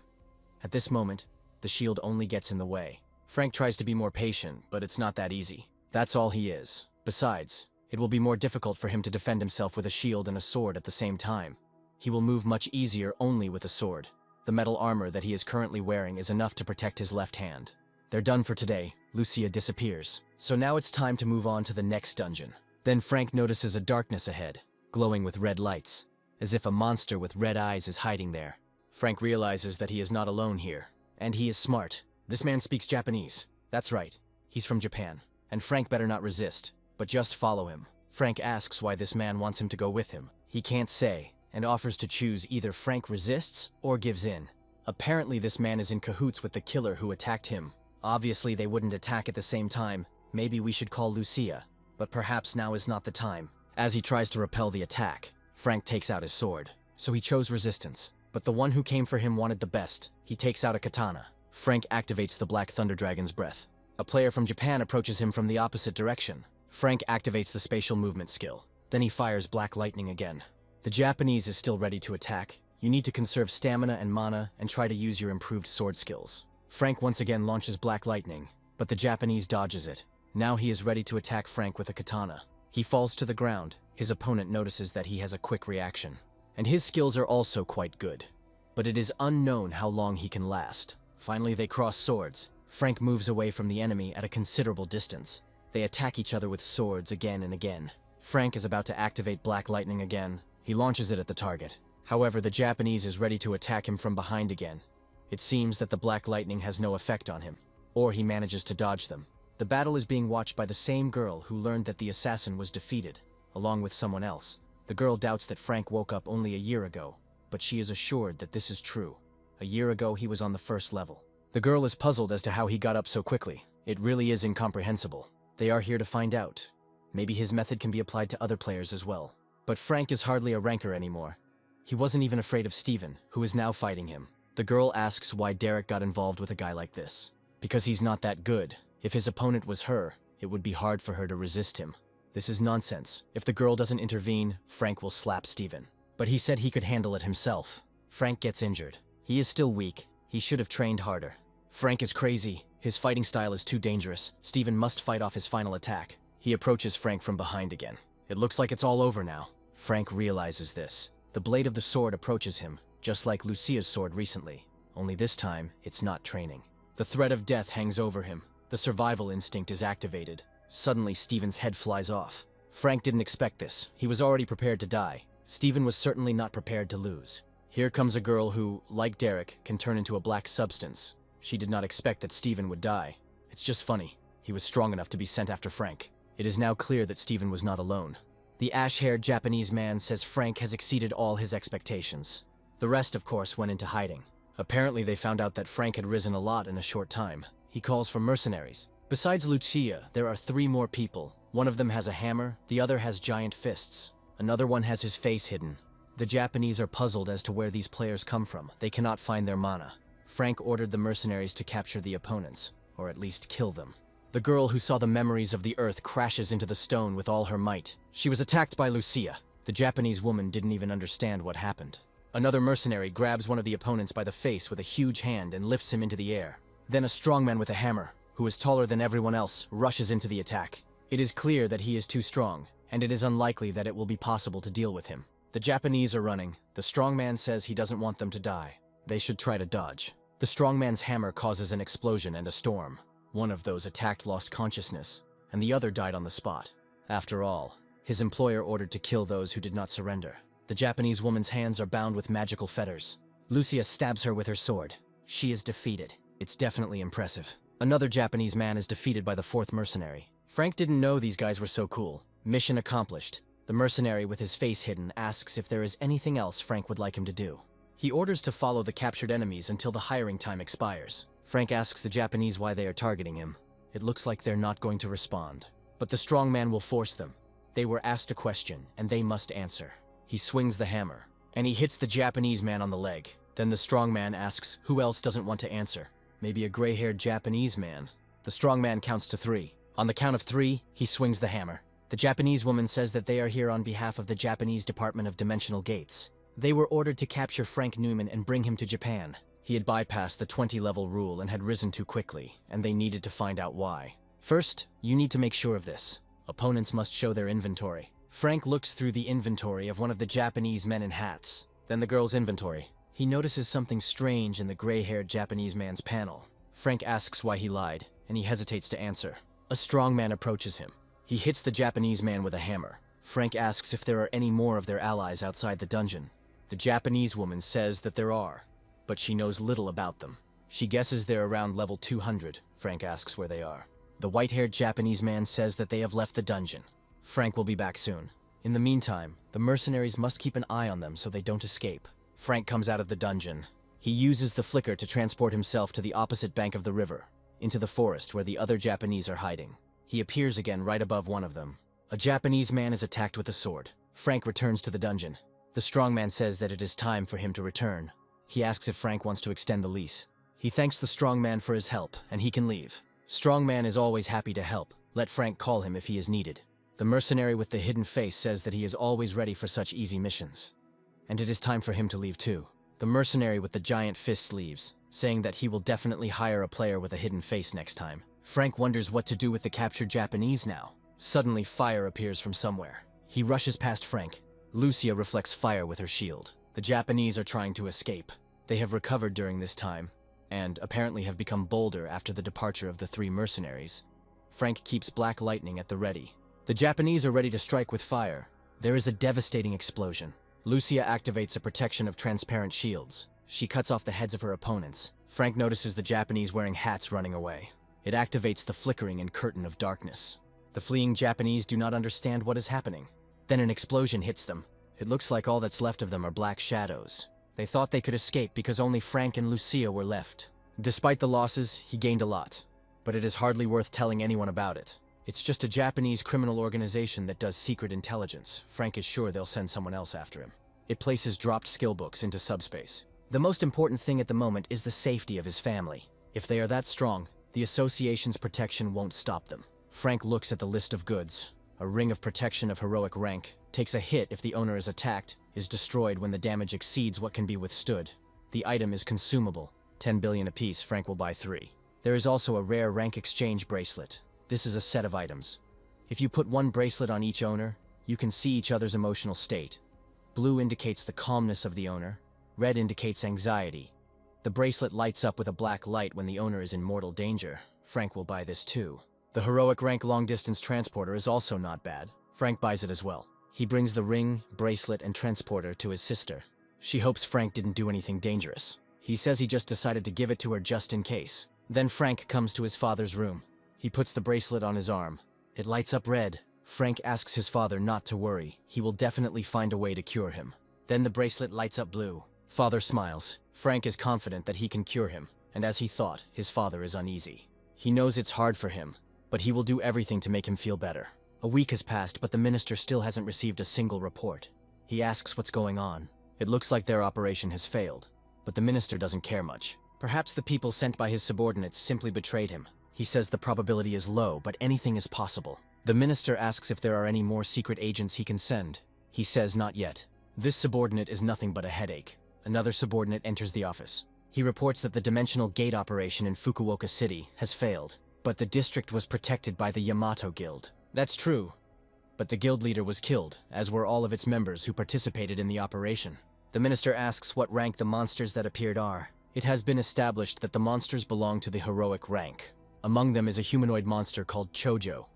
At this moment, the shield only gets in the way. Frank tries to be more patient, but it's not that easy. That's all he is. Besides, it will be more difficult for him to defend himself with a shield and a sword at the same time. He will move much easier only with a sword. The metal armor that he is currently wearing is enough to protect his left hand. They're done for today. Lucia disappears. So now it's time to move on to the next dungeon. Then Frank notices a darkness ahead, glowing with red lights, as if a monster with red eyes is hiding there. Frank realizes that he is not alone here, and he is smart. This man speaks Japanese. That's right, he's from Japan, and Frank better not resist, but just follow him. Frank asks why this man wants him to go with him. He can't say, and offers to choose either Frank resists or gives in. Apparently this man is in cahoots with the killer who attacked him. Obviously they wouldn't attack at the same time. Maybe we should call Lucia, but perhaps now is not the time. As he tries to repel the attack, Frank takes out his sword, so he chose resistance. But the one who came for him wanted the best. He takes out a katana. Frank activates the Black Thunder Dragon's breath. A player from Japan approaches him from the opposite direction. Frank activates the spatial movement skill. Then he fires Black Lightning again. The Japanese is still ready to attack. You need to conserve stamina and mana and try to use your improved sword skills. Frank once again launches Black Lightning, but the Japanese dodges it. Now he is ready to attack Frank with a katana. He falls to the ground. His opponent notices that he has a quick reaction. And his skills are also quite good. But it is unknown how long he can last. Finally, they cross swords. Frank moves away from the enemy at a considerable distance. They attack each other with swords again and again. Frank is about to activate Black Lightning again. He launches it at the target. However, the Japanese is ready to attack him from behind again. It seems that the Black Lightning has no effect on him, or he manages to dodge them. The battle is being watched by the same girl who learned that the assassin was defeated, along with someone else. The girl doubts that Frank woke up only a year ago, but she is assured that this is true. A year ago, he was on the first level. The girl is puzzled as to how he got up so quickly. It really is incomprehensible. They are here to find out. Maybe his method can be applied to other players as well. But Frank is hardly a ranker anymore. He wasn't even afraid of Steven, who is now fighting him. The girl asks why Derek got involved with a guy like this. Because he's not that good. If his opponent was her, it would be hard for her to resist him. This is nonsense. If the girl doesn't intervene, Frank will slap Steven. But he said he could handle it himself. Frank gets injured. He is still weak. He should have trained harder. Frank is crazy. His fighting style is too dangerous. Steven must fight off his final attack. He approaches Frank from behind again. It looks like it's all over now. Frank realizes this. The blade of the sword approaches him, just like Lucia's sword recently. Only this time, it's not training. The threat of death hangs over him. The survival instinct is activated. Suddenly, Steven's head flies off. Frank didn't expect this. He was already prepared to die. Steven was certainly not prepared to lose. Here comes a girl who, like Derek, can turn into a black substance. She did not expect that Steven would die. It's just funny. He was strong enough to be sent after Frank. It is now clear that Steven was not alone. The ash-haired Japanese man says Frank has exceeded all his expectations. The rest, of course, went into hiding. Apparently, they found out that Frank had risen a lot in a short time. He calls for mercenaries. Besides Lucia, there are 3 more people. One of them has a hammer, the other has giant fists. Another one has his face hidden. The Japanese are puzzled as to where these players come from. They cannot find their mana. Frank ordered the mercenaries to capture the opponents, or at least kill them. The girl who saw the memories of the earth crashes into the stone with all her might. She was attacked by Lucia. The Japanese woman didn't even understand what happened. Another mercenary grabs one of the opponents by the face with a huge hand and lifts him into the air. Then a strongman with a hammer, who is taller than everyone else, rushes into the attack. It is clear that he is too strong, and it is unlikely that it will be possible to deal with him. The Japanese are running. The strongman says he doesn't want them to die. They should try to dodge. The strongman's hammer causes an explosion and a storm. One of those attacked lost consciousness, and the other died on the spot. After all, his employer ordered to kill those who did not surrender. The Japanese woman's hands are bound with magical fetters. Lucia stabs her with her sword. She is defeated. It's definitely impressive. Another Japanese man is defeated by the 4th mercenary. Frank didn't know these guys were so cool. Mission accomplished. The mercenary with his face hidden asks if there is anything else Frank would like him to do. He orders to follow the captured enemies until the hiring time expires. Frank asks the Japanese why they are targeting him. It looks like they're not going to respond. But the strong man will force them. They were asked a question, and they must answer. He swings the hammer, and he hits the Japanese man on the leg. Then the strong man asks who else doesn't want to answer. Maybe a gray-haired Japanese man. The strong man counts to 3. On the count of 3, he swings the hammer. The Japanese woman says that they are here on behalf of the Japanese Department of Dimensional Gates. They were ordered to capture Frank Newman and bring him to Japan. He had bypassed the 20-level rule and had risen too quickly, and they needed to find out why. First, you need to make sure of this. Opponents must show their inventory. Frank looks through the inventory of one of the Japanese men in hats. Then the girl's inventory. He notices something strange in the gray-haired Japanese man's panel. Frank asks why he lied, and he hesitates to answer. A strong man approaches him. He hits the Japanese man with a hammer. Frank asks if there are any more of their allies outside the dungeon. The Japanese woman says that there are, but she knows little about them. She guesses they're around level 200. Frank asks where they are. The white-haired Japanese man says that they have left the dungeon. Frank will be back soon. In the meantime, the mercenaries must keep an eye on them so they don't escape. Frank comes out of the dungeon. He uses the flicker to transport himself to the opposite bank of the river, into the forest where the other Japanese are hiding. He appears again right above one of them. A Japanese man is attacked with a sword. Frank returns to the dungeon. The strongman says that it is time for him to return. He asks if Frank wants to extend the lease. He thanks the strongman for his help, and he can leave. Strongman is always happy to help. Let Frank call him if he is needed. The mercenary with the hidden face says that he is always ready for such easy missions. And it is time for him to leave too. The mercenary with the giant fists leaves, saying that he will definitely hire a player with a hidden face next time. Frank wonders what to do with the captured Japanese now. Suddenly, fire appears from somewhere. He rushes past Frank. Lucia reflects fire with her shield. The Japanese are trying to escape. They have recovered during this time, and apparently have become bolder after the departure of the 3 mercenaries. Frank keeps black lightning at the ready. The Japanese are ready to strike with fire. There is a devastating explosion. Lucia activates a protection of transparent shields. She cuts off the heads of her opponents. Frank notices the Japanese wearing hats running away. It activates the flickering and curtain of darkness. The fleeing Japanese do not understand what is happening. Then an explosion hits them. It looks like all that's left of them are black shadows. They thought they could escape because only Frank and Lucia were left. Despite the losses, he gained a lot. But it is hardly worth telling anyone about it. It's just a Japanese criminal organization that does secret intelligence. Frank is sure they'll send someone else after him. It places dropped skill books into subspace. The most important thing at the moment is the safety of his family. If they are that strong, the association's protection won't stop them. Frank looks at the list of goods. A ring of protection of heroic rank, takes a hit if the owner is attacked, is destroyed when the damage exceeds what can be withstood. The item is consumable. 10 billion apiece, Frank will buy 3. There is also a rare rank exchange bracelet. This is a set of items. If you put 1 bracelet on each owner, you can see each other's emotional state. Blue indicates the calmness of the owner. Red indicates anxiety. The bracelet lights up with a black light when the owner is in mortal danger. Frank will buy this too. The heroic rank long-distance transporter is also not bad. Frank buys it as well. He brings the ring, bracelet, and transporter to his sister. She hopes Frank didn't do anything dangerous. He says he just decided to give it to her just in case. Then Frank comes to his father's room. He puts the bracelet on his arm. It lights up red. Frank asks his father not to worry. He will definitely find a way to cure him. Then the bracelet lights up blue. Father smiles. Frank is confident that he can cure him, and as he thought, his father is uneasy. He knows it's hard for him, but he will do everything to make him feel better. A week has passed, but the minister still hasn't received a single report. He asks what's going on. It looks like their operation has failed, but the minister doesn't care much. Perhaps the people sent by his subordinates simply betrayed him. He says the probability is low, but anything is possible. The minister asks if there are any more secret agents he can send. He says not yet. This subordinate is nothing but a headache. Another subordinate enters the office. He reports that the dimensional gate operation in Fukuoka City has failed, but the district was protected by the Yamato Guild. That's true, but the guild leader was killed, as were all of its members who participated in the operation. The minister asks what rank the monsters that appeared are. It has been established that the monsters belong to the heroic rank. Among them is a humanoid monster called Chojo.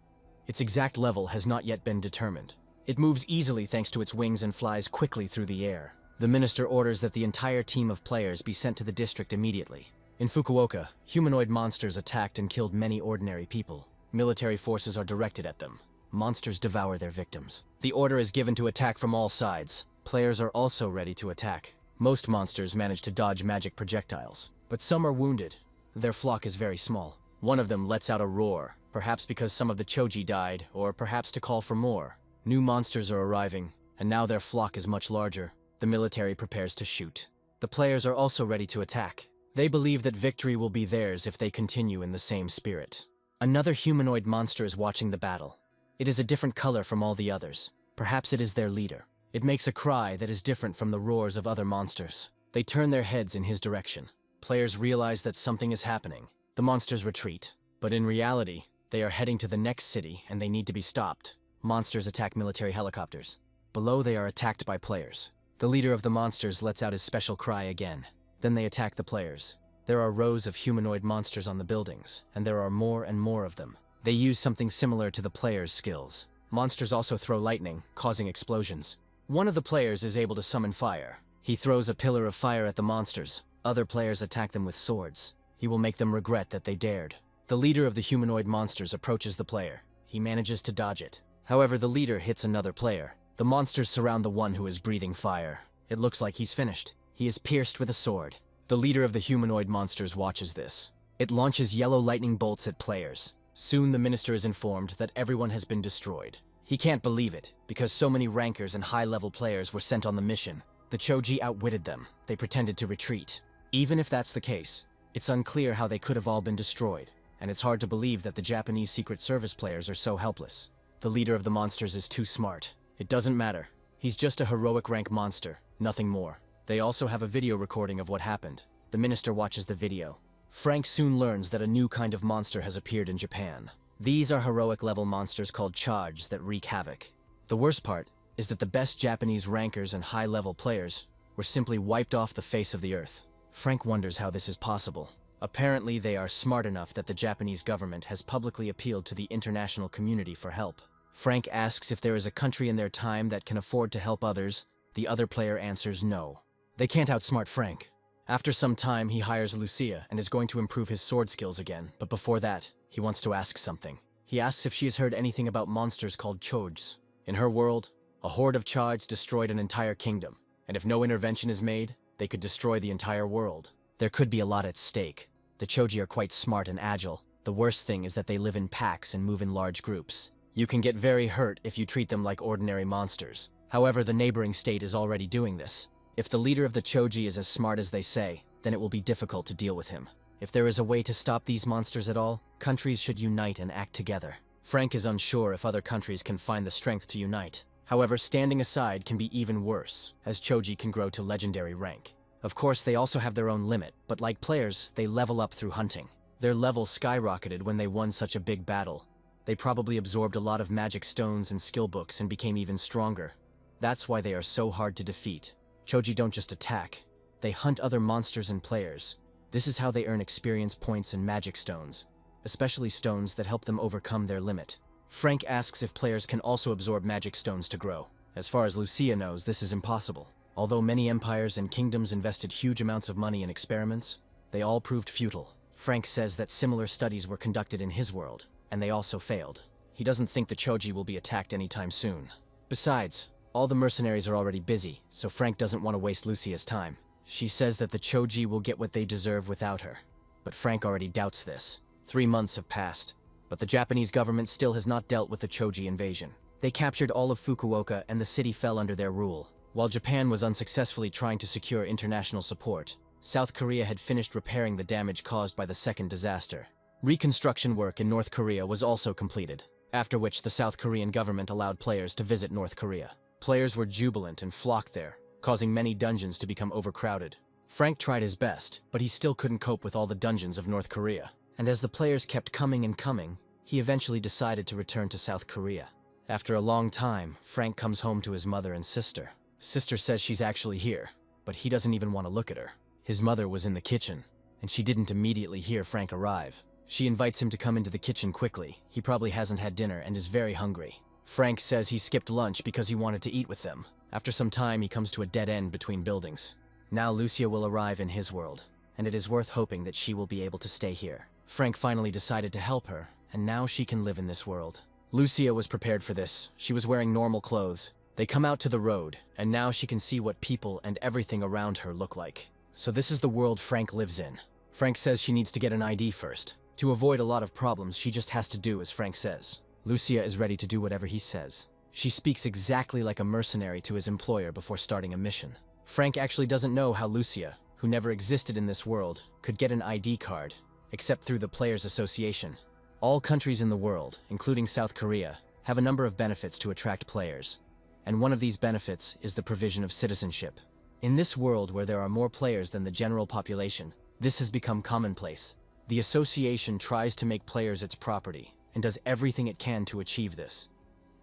Its exact level has not yet been determined. It moves easily thanks to its wings and flies quickly through the air. The minister orders that the entire team of players be sent to the district immediately. In Fukuoka, humanoid monsters attacked and killed many ordinary people. Military forces are directed at them. Monsters devour their victims. The order is given to attack from all sides. Players are also ready to attack. Most monsters manage to dodge magic projectiles, but some are wounded. Their flock is very small. One of them lets out a roar, perhaps because some of the Choji died, or perhaps to call for more. New monsters are arriving, and now their flock is much larger. The military prepares to shoot. The players are also ready to attack. They believe that victory will be theirs if they continue in the same spirit. Another humanoid monster is watching the battle. It is a different color from all the others. Perhaps it is their leader. It makes a cry that is different from the roars of other monsters. They turn their heads in his direction. Players realize that something is happening. The monsters retreat, but in reality, they are heading to the next city and they need to be stopped. Monsters attack military helicopters. Below, they are attacked by players. The leader of the monsters lets out his special cry again. Then they attack the players. There are rows of humanoid monsters on the buildings, and there are more and more of them. They use something similar to the players' skills. Monsters also throw lightning, causing explosions. One of the players is able to summon fire. He throws a pillar of fire at the monsters. Other players attack them with swords. He will make them regret that they dared. The leader of the humanoid monsters approaches the player. He manages to dodge it. However, the leader hits another player. The monsters surround the one who is breathing fire. It looks like he's finished. He is pierced with a sword. The leader of the humanoid monsters watches this. It launches yellow lightning bolts at players. Soon the minister is informed that everyone has been destroyed. He can't believe it, because so many rankers and high-level players were sent on the mission. The Choji outwitted them. They pretended to retreat. Even if that's the case, it's unclear how they could have all been destroyed, and it's hard to believe that the Japanese Secret Service players are so helpless. The leader of the monsters is too smart. It doesn't matter. He's just a heroic rank monster, nothing more. They also have a video recording of what happened. The minister watches the video. Frank soon learns that a new kind of monster has appeared in Japan. These are heroic-level monsters called Choji that wreak havoc. The worst part is that the best Japanese rankers and high-level players were simply wiped off the face of the earth. Frank wonders how this is possible. Apparently, they are smart enough that the Japanese government has publicly appealed to the international community for help. Frank asks if there is a country in their time that can afford to help others. The other player answers no. They can't outsmart Frank. After some time, he hires Lucia and is going to improve his sword skills again, but before that, he wants to ask something. He asks if she has heard anything about monsters called Chojis. In her world, a horde of Chojis destroyed an entire kingdom, and if no intervention is made, they could destroy the entire world. There could be a lot at stake. The Choji are quite smart and agile. The worst thing is that they live in packs and move in large groups. You can get very hurt if you treat them like ordinary monsters. However, the neighboring state is already doing this. If the leader of the Choji is as smart as they say, then it will be difficult to deal with him. If there is a way to stop these monsters at all, countries should unite and act together. Frank is unsure if other countries can find the strength to unite. However, standing aside can be even worse, as Choji can grow to legendary rank. Of course, they also have their own limit, but like players, they level up through hunting. Their level skyrocketed when they won such a big battle. They probably absorbed a lot of magic stones and skill books and became even stronger. That's why they are so hard to defeat. Choji don't just attack. They hunt other monsters and players. This is how they earn experience points and magic stones, especially stones that help them overcome their limit. Frank asks if players can also absorb magic stones to grow. As far as Lucia knows, this is impossible. Although many empires and kingdoms invested huge amounts of money in experiments, they all proved futile. Frank says that similar studies were conducted in his world, and they also failed. He doesn't think the Choji will be attacked anytime soon. Besides, all the mercenaries are already busy, so Frank doesn't want to waste Lucia's time. She says that the Choji will get what they deserve without her, but Frank already doubts this. 3 months have passed, but the Japanese government still has not dealt with the Choji invasion. They captured all of Fukuoka and the city fell under their rule. While Japan was unsuccessfully trying to secure international support, South Korea had finished repairing the damage caused by the second disaster. Reconstruction work in North Korea was also completed, after which the South Korean government allowed players to visit North Korea. Players were jubilant and flocked there, causing many dungeons to become overcrowded. Frank tried his best, but he still couldn't cope with all the dungeons of North Korea. And as the players kept coming and coming, he eventually decided to return to South Korea. After a long time, Frank comes home to his mother and sister. Sister says she's actually here, but he doesn't even want to look at her. His mother was in the kitchen, and she didn't immediately hear Frank arrive. She invites him to come into the kitchen quickly. He probably hasn't had dinner and is very hungry. Frank says he skipped lunch because he wanted to eat with them. After some time, he comes to a dead end between buildings. Now Lucia will arrive in his world, and it is worth hoping that she will be able to stay here. Frank finally decided to help her, and now she can live in this world. Lucia was prepared for this. She was wearing normal clothes. They come out to the road, and now she can see what people and everything around her look like. So this is the world Frank lives in. Frank says she needs to get an ID first. To avoid a lot of problems, she just has to do as Frank says. Lucia is ready to do whatever he says. She speaks exactly like a mercenary to his employer before starting a mission. Frank actually doesn't know how Lucia, who never existed in this world, could get an ID card, except through the Players Association. All countries in the world, including South Korea, have a number of benefits to attract players, and one of these benefits is the provision of citizenship. In this world where there are more players than the general population, this has become commonplace. The association tries to make players its property, and does everything it can to achieve this,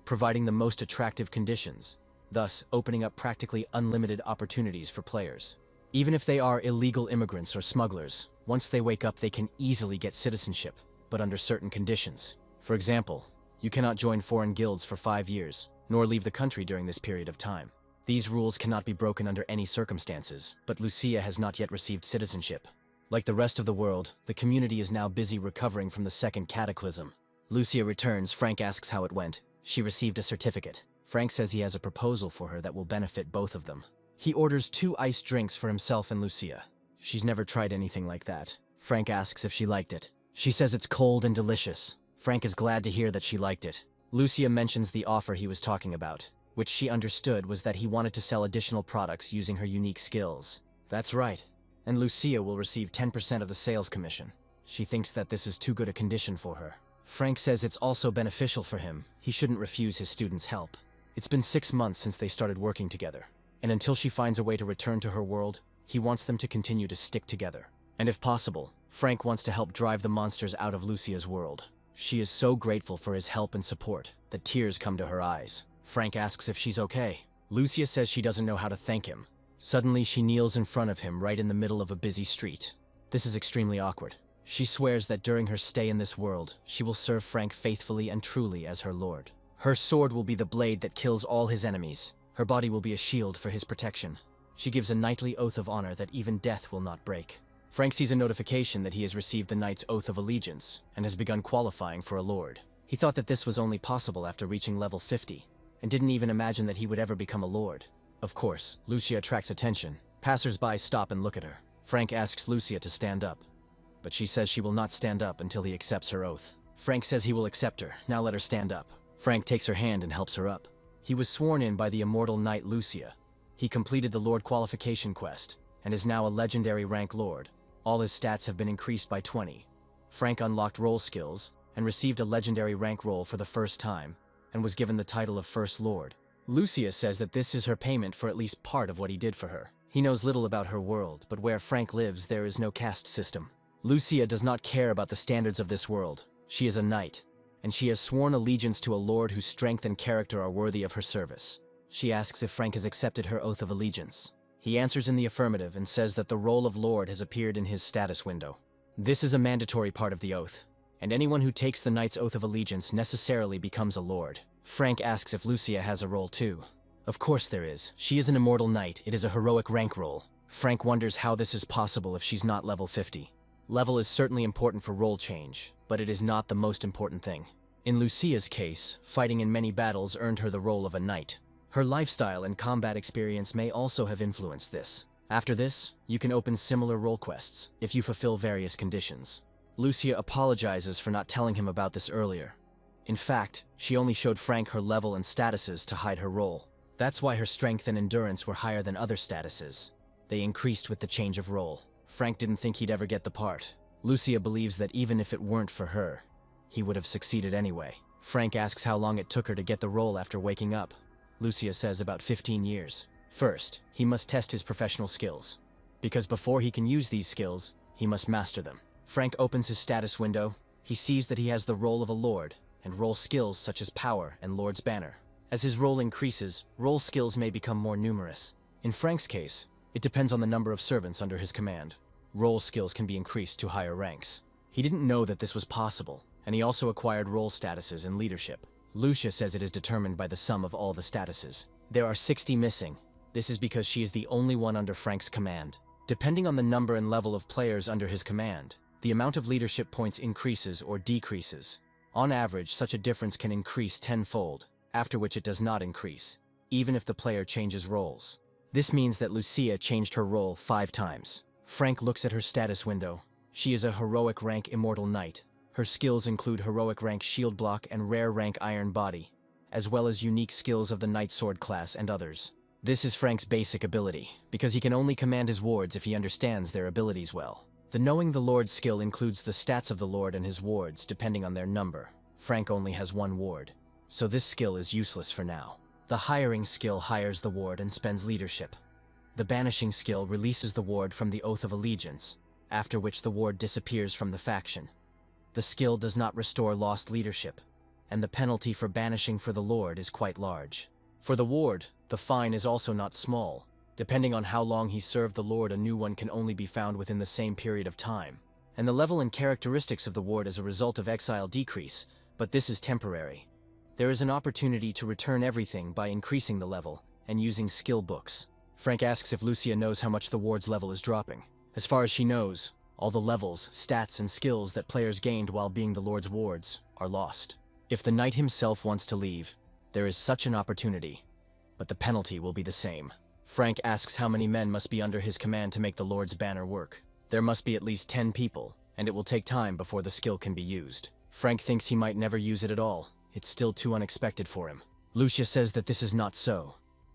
providing the most attractive conditions, thus opening up practically unlimited opportunities for players. Even if they are illegal immigrants or smugglers, once they wake up they can easily get citizenship, but under certain conditions. For example, you cannot join foreign guilds for 5 years, nor leave the country during this period of time. These rules cannot be broken under any circumstances, but Lucia has not yet received citizenship. Like the rest of the world, the community is now busy recovering from the second cataclysm. Lucia returns. Frank asks how it went. She received a certificate. Frank says he has a proposal for her that will benefit both of them. He orders 2 iced drinks for himself and Lucia. She's never tried anything like that. Frank asks if she liked it. She says it's cold and delicious. Frank is glad to hear that she liked it. Lucia mentions the offer he was talking about, which she understood was that he wanted to sell additional products using her unique skills. That's right, and Lucia will receive 10% of the sales commission. She thinks that this is too good a condition for her. Frank says it's also beneficial for him. He shouldn't refuse his students' help. It's been 6 months since they started working together, and until she finds a way to return to her world, he wants them to continue to stick together. And if possible, Frank wants to help drive the monsters out of Lucia's world. She is so grateful for his help and support that tears come to her eyes. Frank asks if she's okay. Lucia says she doesn't know how to thank him. Suddenly, she kneels in front of him right in the middle of a busy street. This is extremely awkward. She swears that during her stay in this world, she will serve Frank faithfully and truly as her lord. Her sword will be the blade that kills all his enemies. Her body will be a shield for his protection. She gives a knightly oath of honor that even death will not break. Frank sees a notification that he has received the knight's oath of allegiance and has begun qualifying for a lord. He thought that this was only possible after reaching level 50, and didn't even imagine that he would ever become a lord. Of course, Lucia attracts attention. Passers-by stop and look at her. Frank asks Lucia to stand up, but she says she will not stand up until he accepts her oath. Frank says he will accept her. Now let her stand up. Frank takes her hand and helps her up. He was sworn in by the immortal knight Lucia. He completed the Lord qualification quest and is now a legendary rank lord. All his stats have been increased by 20. Frank unlocked role skills and received a legendary rank role for the first time and was given the title of First Lord. Lucia says that this is her payment for at least part of what he did for her. He knows little about her world, but where Frank lives, there is no caste system. Lucia does not care about the standards of this world. She is a knight, and she has sworn allegiance to a lord whose strength and character are worthy of her service. She asks if Frank has accepted her oath of allegiance. He answers in the affirmative and says that the role of lord has appeared in his status window. This is a mandatory part of the oath, and anyone who takes the knight's oath of allegiance necessarily becomes a lord. Frank asks if Lucia has a role too. Of course there is. She is an immortal knight. It is a heroic rank role. Frank wonders how this is possible if she's not level 50. Level is certainly important for role change, but it is not the most important thing. In Lucia's case, fighting in many battles earned her the role of a knight. Her lifestyle and combat experience may also have influenced this. After this, you can open similar role quests if you fulfill various conditions. Lucia apologizes for not telling him about this earlier. In fact, she only showed Frank her level and statuses to hide her role. That's why her strength and endurance were higher than other statuses. They increased with the change of role. Frank didn't think he'd ever get the part. Lucia believes that even if it weren't for her, he would have succeeded anyway. Frank asks how long it took her to get the role after waking up. Lucia says about 15 years. First, he must test his professional skills, because before he can use these skills, he must master them. Frank opens his status window. He sees that he has the role of a lord, and role skills such as power and lord's banner. As his role increases, role skills may become more numerous. In Frank's case, it depends on the number of servants under his command. Role skills can be increased to higher ranks. He didn't know that this was possible, and he also acquired role statuses in leadership. Lucia says it is determined by the sum of all the statuses. There are 60 missing. This is because she is the only one under Frank's command. Depending on the number and level of players under his command, the amount of leadership points increases or decreases. On average, such a difference can increase tenfold, after which it does not increase, even if the player changes roles. This means that Lucia changed her role 5 times. Frank looks at her status window. She is a heroic rank immortal knight. Her skills include heroic rank shield block and rare rank iron body, as well as unique skills of the knight sword class and others. This is Frank's basic ability, because he can only command his wards if he understands their abilities well. The knowing the lord skill includes the stats of the lord and his wards depending on their number. Frank only has 1 ward, so this skill is useless for now. The hiring skill hires the ward and spends leadership. The banishing skill releases the ward from the oath of allegiance, after which the ward disappears from the faction. The skill does not restore lost leadership, and the penalty for banishing for the lord is quite large. For the ward, the fine is also not small. Depending on how long he served the lord, a new one can only be found within the same period of time. And the level and characteristics of the ward as a result of exile decrease, but this is temporary. There is an opportunity to return everything by increasing the level and using skill books. Frank asks if Lucia knows how much the ward's level is dropping. As far as she knows, all the levels, stats, and skills that players gained while being the lord's wards are lost. If the knight himself wants to leave, there is such an opportunity, but the penalty will be the same. Frank asks how many men must be under his command to make the lord's banner work. There must be at least 10 people, and it will take time before the skill can be used. Frank thinks he might never use it at all. it's still too unexpected for him. Lucia says that this is not so,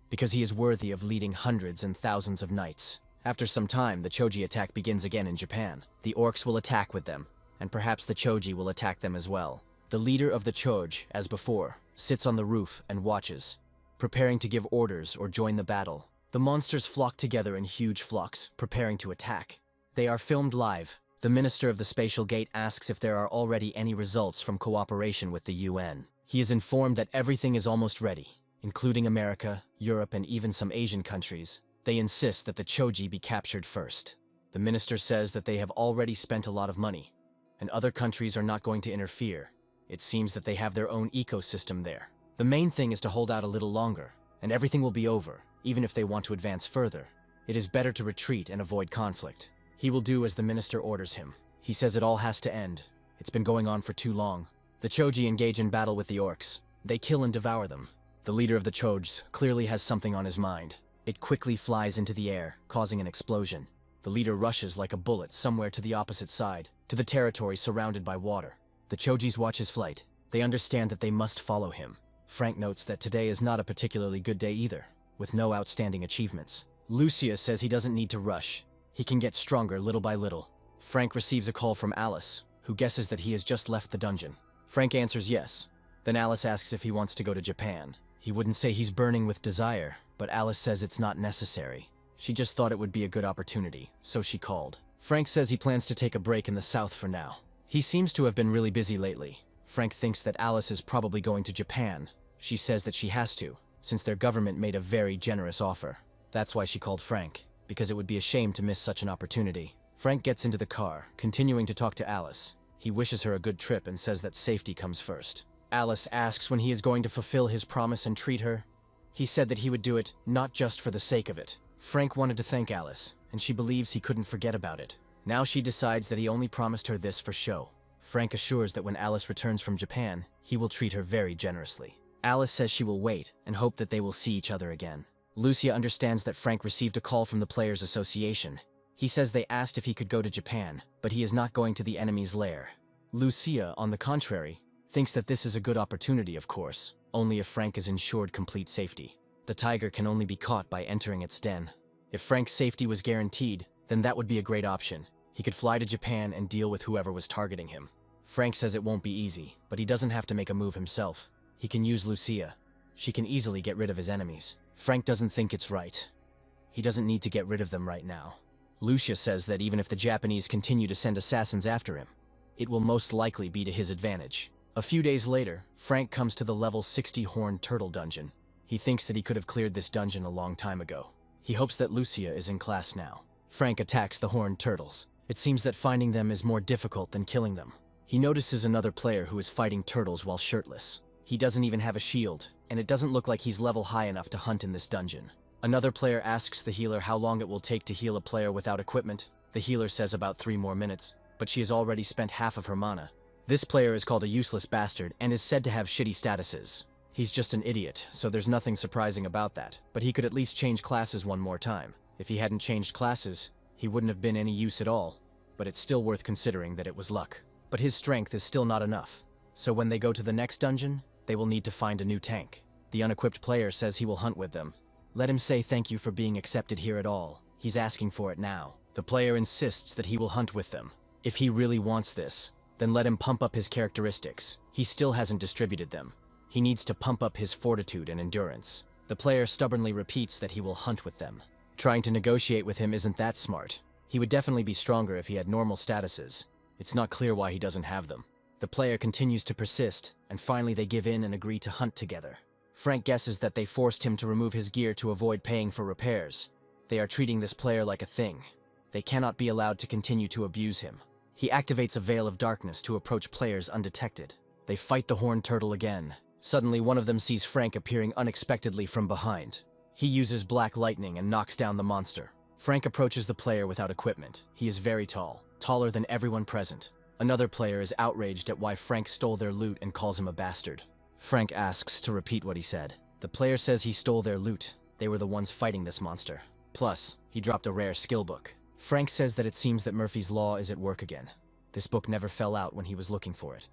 because he is worthy of leading hundreds and thousands of knights. After some time, the Choji attack begins again in Japan. The orcs will attack with them, and perhaps the Choji will attack them as well. The leader of the Choj, as before, sits on the roof and watches, preparing to give orders or join the battle. The monsters flock together in huge flocks, preparing to attack. They are filmed live. The Minister of the Spatial Gate asks if there are already any results from cooperation with the UN. He is informed that everything is almost ready, including America, Europe, and even some Asian countries. They insist that the Choji be captured first. The minister says that they have already spent a lot of money, and other countries are not going to interfere. It seems that they have their own ecosystem there. The main thing is to hold out a little longer, and everything will be over, even if they want to advance further. It is better to retreat and avoid conflict. He will do as the minister orders him. He says it all has to end. It's been going on for too long. The Choji engage in battle with the orcs. They kill and devour them. The leader of the Chojs clearly has something on his mind. It quickly flies into the air, causing an explosion. The leader rushes like a bullet somewhere to the opposite side, to the territory surrounded by water. The Chojis watch his flight. They understand that they must follow him. Frank notes that today is not a particularly good day either, with no outstanding achievements. Lucia says he doesn't need to rush. He can get stronger little by little. Frank receives a call from Alice, who guesses that he has just left the dungeon. Frank answers yes. Then Alice asks if he wants to go to Japan. He wouldn't say he's burning with desire, but Alice says it's not necessary. She just thought it would be a good opportunity, so she called. Frank says he plans to take a break in the south for now. He seems to have been really busy lately. Frank thinks that Alice is probably going to Japan. She says that she has to, since their government made a very generous offer. That's why she called Frank, because it would be a shame to miss such an opportunity. Frank gets into the car, continuing to talk to Alice. He wishes her a good trip and says that safety comes first. Alice asks when he is going to fulfill his promise and treat her. He said that he would do it not just for the sake of it. Frank wanted to thank Alice, and she believes he couldn't forget about it. Now she decides that he only promised her this for show. Frank assures that when Alice returns from Japan, he will treat her very generously. Alice says she will wait and hope that they will see each other again. Lucia understands that Frank received a call from the Players Association. He says they asked if he could go to Japan, but he is not going to the enemy's lair. Lucia, on the contrary, thinks that this is a good opportunity, of course, only if Frank is ensured complete safety. The tiger can only be caught by entering its den. If Frank's safety was guaranteed, then that would be a great option. He could fly to Japan and deal with whoever was targeting him. Frank says it won't be easy, but he doesn't have to make a move himself. He can use Lucia. She can easily get rid of his enemies. Frank doesn't think it's right. He doesn't need to get rid of them right now. Lucia says that even if the Japanese continue to send assassins after him, it will most likely be to his advantage. A few days later, Frank comes to the level 60 Horned Turtle dungeon. He thinks that he could have cleared this dungeon a long time ago. He hopes that Lucia is in class now. Frank attacks the Horned Turtles. It seems that finding them is more difficult than killing them. He notices another player who is fighting turtles while shirtless. He doesn't even have a shield, and it doesn't look like he's level high enough to hunt in this dungeon. Another player asks the healer how long it will take to heal a player without equipment. The healer says about 3 more minutes, but she has already spent half of her mana. This player is called a useless bastard and is said to have shitty statuses. He's just an idiot, so there's nothing surprising about that, but he could at least change classes one more time. If he hadn't changed classes, he wouldn't have been any use at all, but it's still worth considering that it was luck. But his strength is still not enough, so when they go to the next dungeon, they will need to find a new tank. The unequipped player says he will hunt with them. Let him say thank you for being accepted here at all. He's asking for it now. The player insists that he will hunt with them. If he really wants this, then let him pump up his characteristics. He still hasn't distributed them. He needs to pump up his fortitude and endurance. The player stubbornly repeats that he will hunt with them. Trying to negotiate with him isn't that smart. He would definitely be stronger if he had normal statuses. It's not clear why he doesn't have them. The player continues to persist, and finally they give in and agree to hunt together. Frank guesses that they forced him to remove his gear to avoid paying for repairs. They are treating this player like a thing. They cannot be allowed to continue to abuse him. He activates a veil of darkness to approach players undetected. They fight the Horned Turtle again. Suddenly, one of them sees Frank appearing unexpectedly from behind. He uses black lightning and knocks down the monster. Frank approaches the player without equipment. He is very tall, taller than everyone present. Another player is outraged at why Frank stole their loot and calls him a bastard. Frank asks to repeat what he said. The player says he stole their loot. They were the ones fighting this monster. Plus, he dropped a rare skill book. Frank says that it seems that Murphy's Law is at work again. This book never fell out when he was looking for it.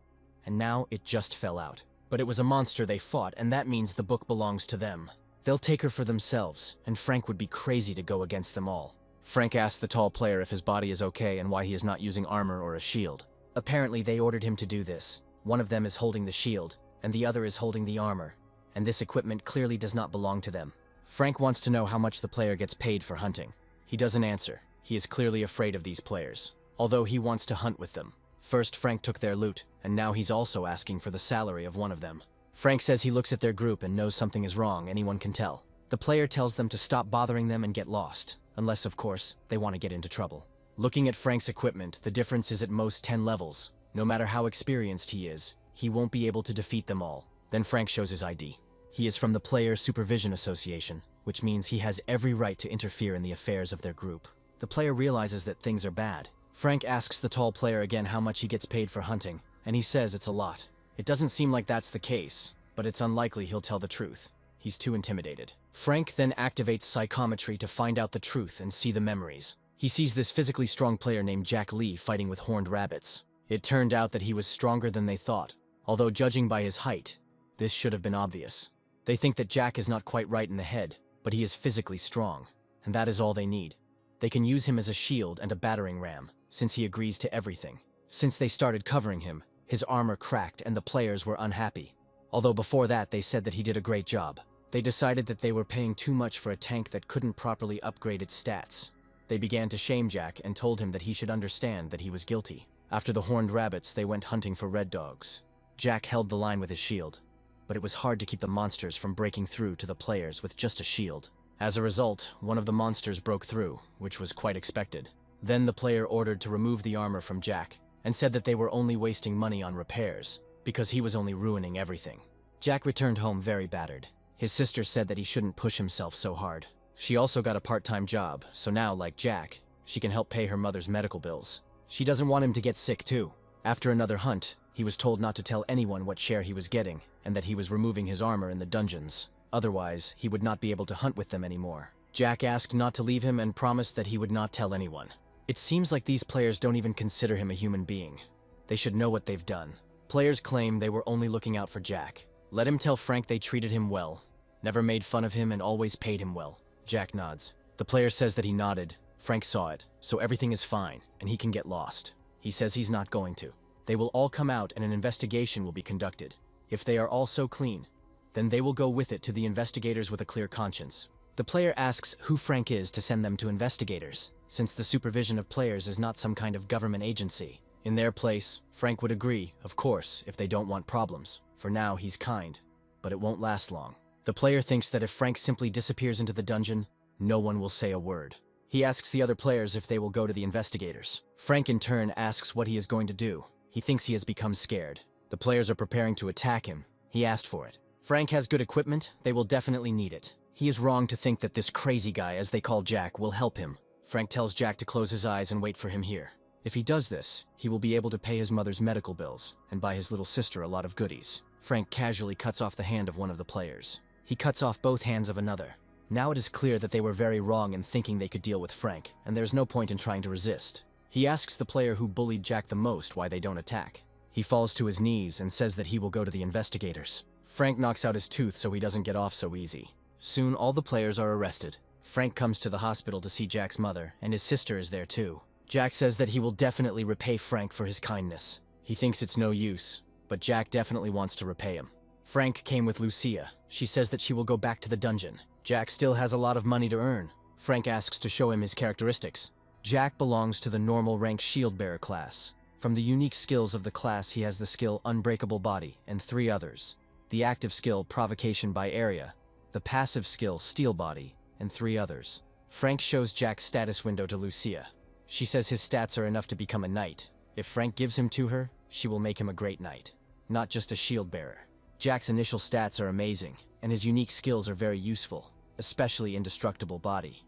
And now it just fell out. But it was a monster they fought, and that means the book belongs to them. They'll take her for themselves, and Frank would be crazy to go against them all. Frank asks the tall player if his body is okay and why he is not using armor or a shield. Apparently, they ordered him to do this. One of them is holding the shield, and the other is holding the armor, and this equipment clearly does not belong to them. Frank wants to know how much the player gets paid for hunting. He doesn't answer. He is clearly afraid of these players, although he wants to hunt with them. First, Frank took their loot, and now he's also asking for the salary of one of them. Frank says he looks at their group and knows something is wrong, anyone can tell. The player tells them to stop bothering them and get lost, unless, of course, they want to get into trouble. Looking at Frank's equipment, the difference is at most 10 levels. No matter how experienced he is, he won't be able to defeat them all. Then Frank shows his ID. He is from the Player Supervision Association, which means he has every right to interfere in the affairs of their group. The player realizes that things are bad. Frank asks the tall player again how much he gets paid for hunting, and he says it's a lot. It doesn't seem like that's the case, but it's unlikely he'll tell the truth. He's too intimidated. Frank then activates psychometry to find out the truth and see the memories. He sees this physically strong player named Jack Lee fighting with horned rabbits. It turned out that he was stronger than they thought, although judging by his height, this should have been obvious. They think that Jack is not quite right in the head, but he is physically strong, and that is all they need. They can use him as a shield and a battering ram, since he agrees to everything. Since they started covering him, his armor cracked and the players were unhappy. Although before that they said that he did a great job. They decided that they were paying too much for a tank that couldn't properly upgrade its stats. They began to shame Jack and told him that he should understand that he was guilty. After the horned rabbits, they went hunting for red dogs. Jack held the line with his shield, but it was hard to keep the monsters from breaking through to the players with just a shield. As a result, one of the monsters broke through, which was quite expected. Then the player ordered to remove the armor from Jack, and said that they were only wasting money on repairs, because he was only ruining everything. Jack returned home very battered. His sister said that he shouldn't push himself so hard. She also got a part-time job, so now, like Jack, she can help pay her mother's medical bills. She doesn't want him to get sick too. After another hunt, he was told not to tell anyone what share he was getting, and that he was removing his armor in the dungeons. Otherwise, he would not be able to hunt with them anymore. Jack asked not to leave him and promised that he would not tell anyone. It seems like these players don't even consider him a human being. They should know what they've done. Players claim they were only looking out for Jack. Let him tell Frank they treated him well, never made fun of him, and always paid him well. Jack nods. The player says that he nodded. Frank saw it, so everything is fine, and he can get lost. He says he's not going to. They will all come out and an investigation will be conducted. If they are all so clean, then they will go with it to the investigators with a clear conscience. The player asks who Frank is to send them to investigators, since the supervision of players is not some kind of government agency. In their place, Frank would agree, of course, if they don't want problems. For now, he's kind, but it won't last long. The player thinks that if Frank simply disappears into the dungeon, no one will say a word. He asks the other players if they will go to the investigators. Frank in turn asks what he is going to do. He thinks he has become scared. The players are preparing to attack him. He asked for it. Frank has good equipment, they will definitely need it. He is wrong to think that this crazy guy, as they call Jack, will help him. Frank tells Jack to close his eyes and wait for him here. If he does this, he will be able to pay his mother's medical bills and buy his little sister a lot of goodies. Frank casually cuts off the hand of one of the players. He cuts off both hands of another. Now it is clear that they were very wrong in thinking they could deal with Frank, and there's no point in trying to resist. He asks the player who bullied Jack the most why they don't attack. He falls to his knees and says that he will go to the investigators. Frank knocks out his tooth so he doesn't get off so easy. Soon all the players are arrested. Frank comes to the hospital to see Jack's mother, and his sister is there too. Jack says that he will definitely repay Frank for his kindness. He thinks it's no use, but Jack definitely wants to repay him. Frank came with Lucia. She says that she will go back to the dungeon. Jack still has a lot of money to earn. Frank asks to show him his characteristics. Jack belongs to the normal rank shield bearer class. From the unique skills of the class, he has the skill Unbreakable Body and 3 others. The active skill Provocation by Area, the passive skill Steel Body, and 3 others. Frank shows Jack's status window to Lucia. She says his stats are enough to become a knight. If Frank gives him to her, she will make him a great knight, not just a shield bearer. Jack's initial stats are amazing, and his unique skills are very useful, especially Indestructible Body.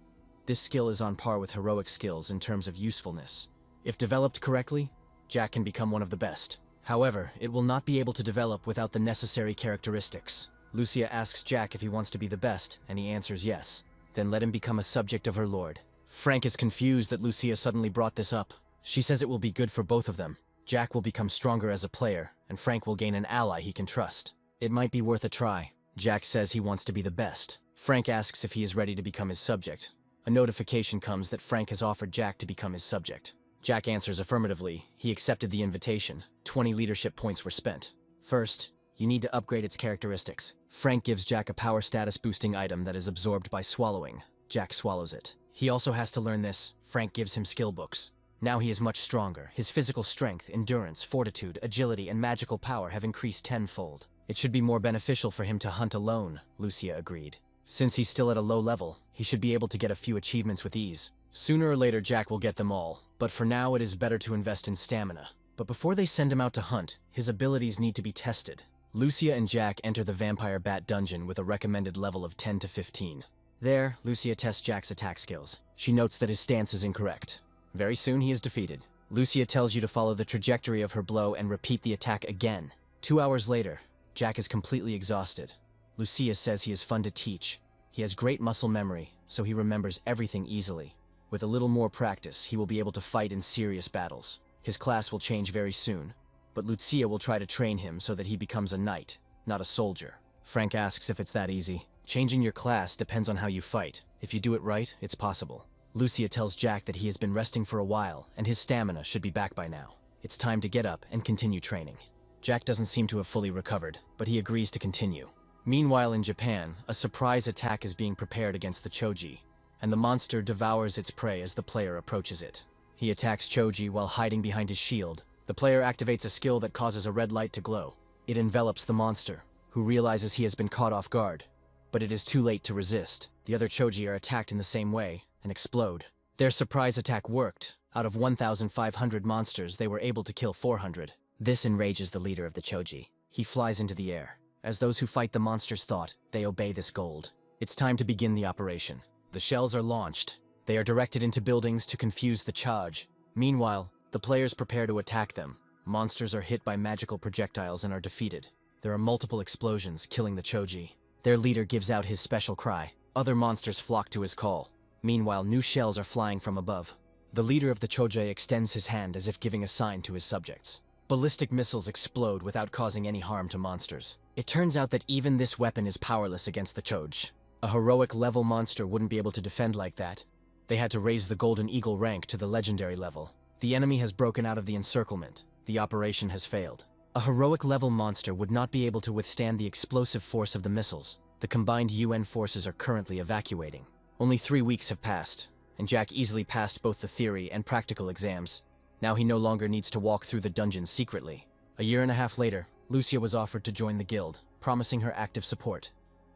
This skill is on par with heroic skills in terms of usefulness. If developed correctly, Jack can become one of the best. However, it will not be able to develop without the necessary characteristics. Lucia asks Jack if he wants to be the best, and he answers yes. Then let him become a subject of her lord. Frank is confused that Lucia suddenly brought this up. She says it will be good for both of them. Jack will become stronger as a player, and Frank will gain an ally he can trust. It might be worth a try. Jack says he wants to be the best. Frank asks if he is ready to become his subject. A notification comes that Frank has offered Jack to become his subject. Jack answers affirmatively. He accepted the invitation. 20 leadership points were spent. First, you need to upgrade its characteristics. Frank gives Jack a power status boosting item that is absorbed by swallowing. Jack swallows it. He also has to learn this. Frank gives him skill books. Now he is much stronger. His physical strength, endurance, fortitude, agility, and magical power have increased tenfold. It should be more beneficial for him to hunt alone, Lucia agreed. Since he's still at a low level, he should be able to get a few achievements with ease. Sooner or later, Jack will get them all, but for now it is better to invest in stamina. But before they send him out to hunt, his abilities need to be tested. Lucia and Jack enter the Vampire Bat dungeon with a recommended level of 10 to 15. There, Lucia tests Jack's attack skills. She notes that his stance is incorrect. Very soon he is defeated. Lucia tells you to follow the trajectory of her blow and repeat the attack again. 2 hours later, Jack is completely exhausted. Lucia says he is fun to teach. He has great muscle memory, so he remembers everything easily. With a little more practice, he will be able to fight in serious battles. His class will change very soon, but Lucia will try to train him so that he becomes a knight, not a soldier. Frank asks if it's that easy. Changing your class depends on how you fight. If you do it right, it's possible. Lucia tells Jack that he has been resting for a while, and his stamina should be back by now. It's time to get up and continue training. Jack doesn't seem to have fully recovered, but he agrees to continue. Meanwhile in Japan, a surprise attack is being prepared against the Choji, and the monster devours its prey as the player approaches it. He attacks Choji while hiding behind his shield. The player activates a skill that causes a red light to glow. It envelops the monster, who realizes he has been caught off guard. But it is too late to resist. The other Choji are attacked in the same way, and explode. Their surprise attack worked. Out of 1,500 monsters, they were able to kill 400. This enrages the leader of the Choji. He flies into the air. As those who fight the monsters thought, they obey this gold. It's time to begin the operation. The shells are launched. They are directed into buildings to confuse the charge. Meanwhile, the players prepare to attack them. Monsters are hit by magical projectiles and are defeated. There are multiple explosions, killing the Choji. Their leader gives out his special cry. Other monsters flock to his call. Meanwhile, new shells are flying from above. The leader of the Choji extends his hand as if giving a sign to his subjects. Ballistic missiles explode without causing any harm to monsters. It turns out that even this weapon is powerless against the Choji. A heroic level monster wouldn't be able to defend like that. They had to raise the Golden Eagle rank to the legendary level. The enemy has broken out of the encirclement. The operation has failed. A heroic level monster would not be able to withstand the explosive force of the missiles. The combined UN forces are currently evacuating. Only 3 weeks have passed, and Jack easily passed both the theory and practical exams. Now he no longer needs to walk through the dungeon secretly. A year and a half later, Lucia was offered to join the guild, promising her active support.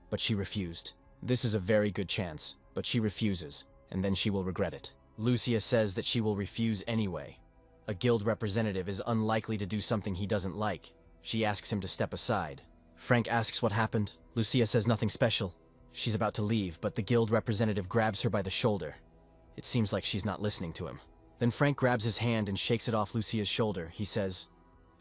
But she refused. This is a very good chance, but she refuses, and then she will regret it. Lucia says that she will refuse anyway. A guild representative is unlikely to do something he doesn't like. She asks him to step aside. Frank asks what happened. Lucia says nothing special. She's about to leave, but the guild representative grabs her by the shoulder. It seems like she's not listening to him. Then Frank grabs his hand and shakes it off Lucia's shoulder. He says,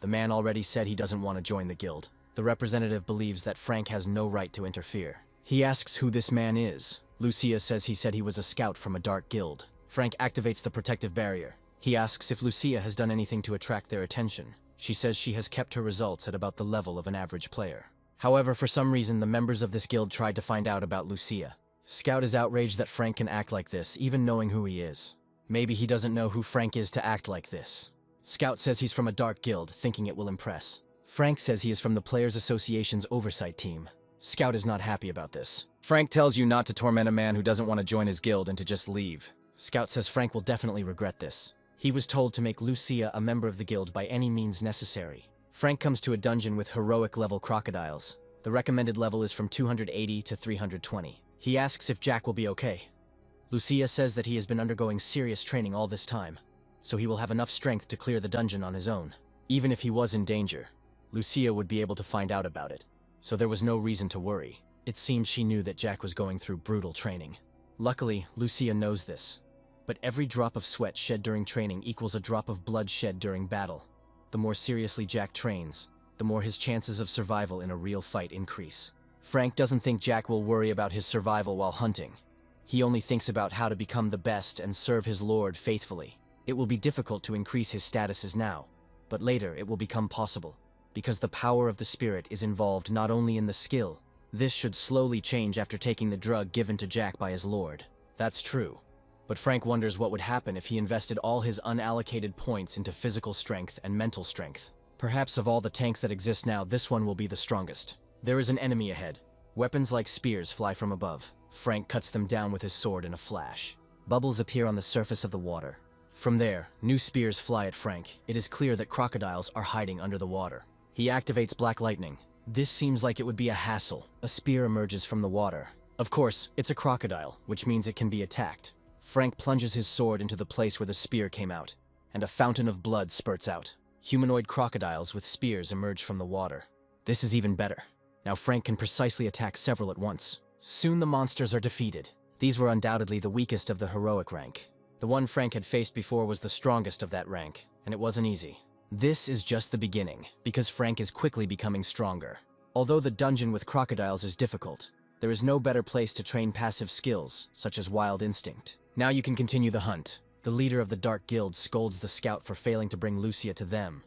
"The man already said he doesn't want to join the guild." The representative believes that Frank has no right to interfere. He asks who this man is. Lucia says he said he was a scout from a dark guild. Frank activates the protective barrier. He asks if Lucia has done anything to attract their attention. She says she has kept her results at about the level of an average player. However, for some reason, the members of this guild tried to find out about Lucia. Scout is outraged that Frank can act like this, even knowing who he is. Maybe he doesn't know who Frank is to act like this. Scout says he's from a dark guild, thinking it will impress. Frank says he is from the Players Association's oversight team. Scout is not happy about this. Frank tells you not to torment a man who doesn't want to join his guild and to just leave. Scout says Frank will definitely regret this. He was told to make Lucia a member of the guild by any means necessary. Frank comes to a dungeon with heroic level crocodiles. The recommended level is from 280 to 320. He asks if Jack will be okay. Lucia says that he has been undergoing serious training all this time, so he will have enough strength to clear the dungeon on his own. Even if he was in danger, Lucia would be able to find out about it, so there was no reason to worry. It seems she knew that Jack was going through brutal training. Luckily, Lucia knows this. But every drop of sweat shed during training equals a drop of blood shed during battle. The more seriously Jack trains, the more his chances of survival in a real fight increase. Frank doesn't think Jack will worry about his survival while hunting. He only thinks about how to become the best and serve his lord faithfully. It will be difficult to increase his statuses now, but later it will become possible. because the power of the spirit is involved not only in the skill. This should slowly change after taking the drug given to Jack by his lord. That's true. But Frank wonders what would happen if he invested all his unallocated points into physical strength and mental strength. Perhaps of all the tanks that exist now, this one will be the strongest. There is an enemy ahead. Weapons like spears fly from above. Frank cuts them down with his sword in a flash. Bubbles appear on the surface of the water. From there, new spears fly at Frank. It is clear that crocodiles are hiding under the water. He activates Black Lightning. This seems like it would be a hassle. A spear emerges from the water. Of course, it's a crocodile, which means it can be attacked. Frank plunges his sword into the place where the spear came out, and a fountain of blood spurts out. Humanoid crocodiles with spears emerge from the water. This is even better. Now Frank can precisely attack several at once. Soon the monsters are defeated. These were undoubtedly the weakest of the heroic rank. The one Frank had faced before was the strongest of that rank, and it wasn't easy. This is just the beginning, because Frank is quickly becoming stronger. Although the dungeon with crocodiles is difficult, there is no better place to train passive skills, such as Wild Instinct. Now you can continue the hunt. The leader of the Dark Guild scolds the scout for failing to bring Lucia to them.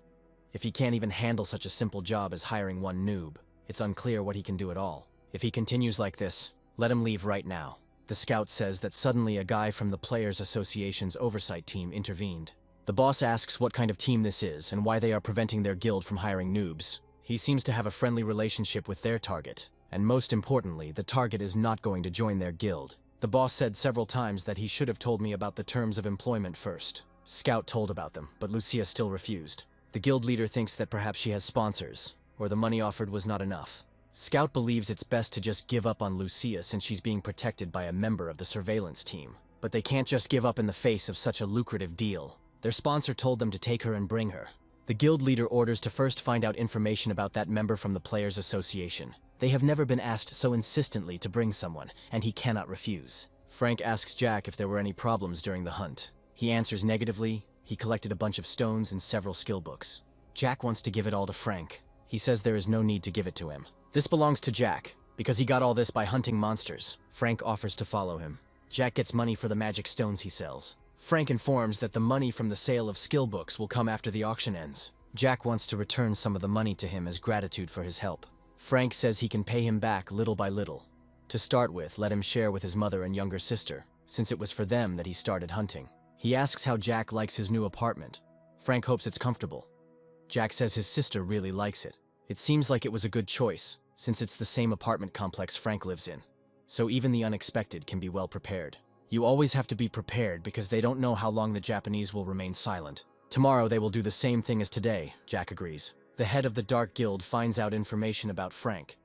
If he can't even handle such a simple job as hiring one noob, it's unclear what he can do at all. If he continues like this, let him leave right now. The scout says that suddenly a guy from the Players Association's oversight team intervened. The boss asks what kind of team this is and why they are preventing their guild from hiring noobs. He seems to have a friendly relationship with their target, and most importantly, the target is not going to join their guild. The boss said several times that he should have told me about the terms of employment first. Scout told about them, but Lucia still refused. The guild leader thinks that perhaps she has sponsors, or the money offered was not enough. Scout believes it's best to just give up on Lucia since she's being protected by a member of the surveillance team. But they can't just give up in the face of such a lucrative deal. Their sponsor told them to take her and bring her. The guild leader orders to first find out information about that member from the Players Association. They have never been asked so insistently to bring someone, and he cannot refuse. Frank asks Jack if there were any problems during the hunt. He answers negatively. He collected a bunch of stones and several skill books. Jack wants to give it all to Frank. He says there is no need to give it to him. This belongs to Jack, because he got all this by hunting monsters. Frank offers to follow him. Jack gets money for the magic stones he sells. Frank informs that the money from the sale of skill books will come after the auction ends. Jack wants to return some of the money to him as gratitude for his help. Frank says he can pay him back little by little. To start with, let him share with his mother and younger sister, since it was for them that he started hunting. He asks how Jack likes his new apartment. Frank hopes it's comfortable. Jack says his sister really likes it. It seems like it was a good choice, since it's the same apartment complex Frank lives in. So even the unexpected can be well prepared. You always have to be prepared because they don't know how long the Japanese will remain silent. Tomorrow they will do the same thing as today, Jack agrees. The head of the Dark Guild finds out information about Frank.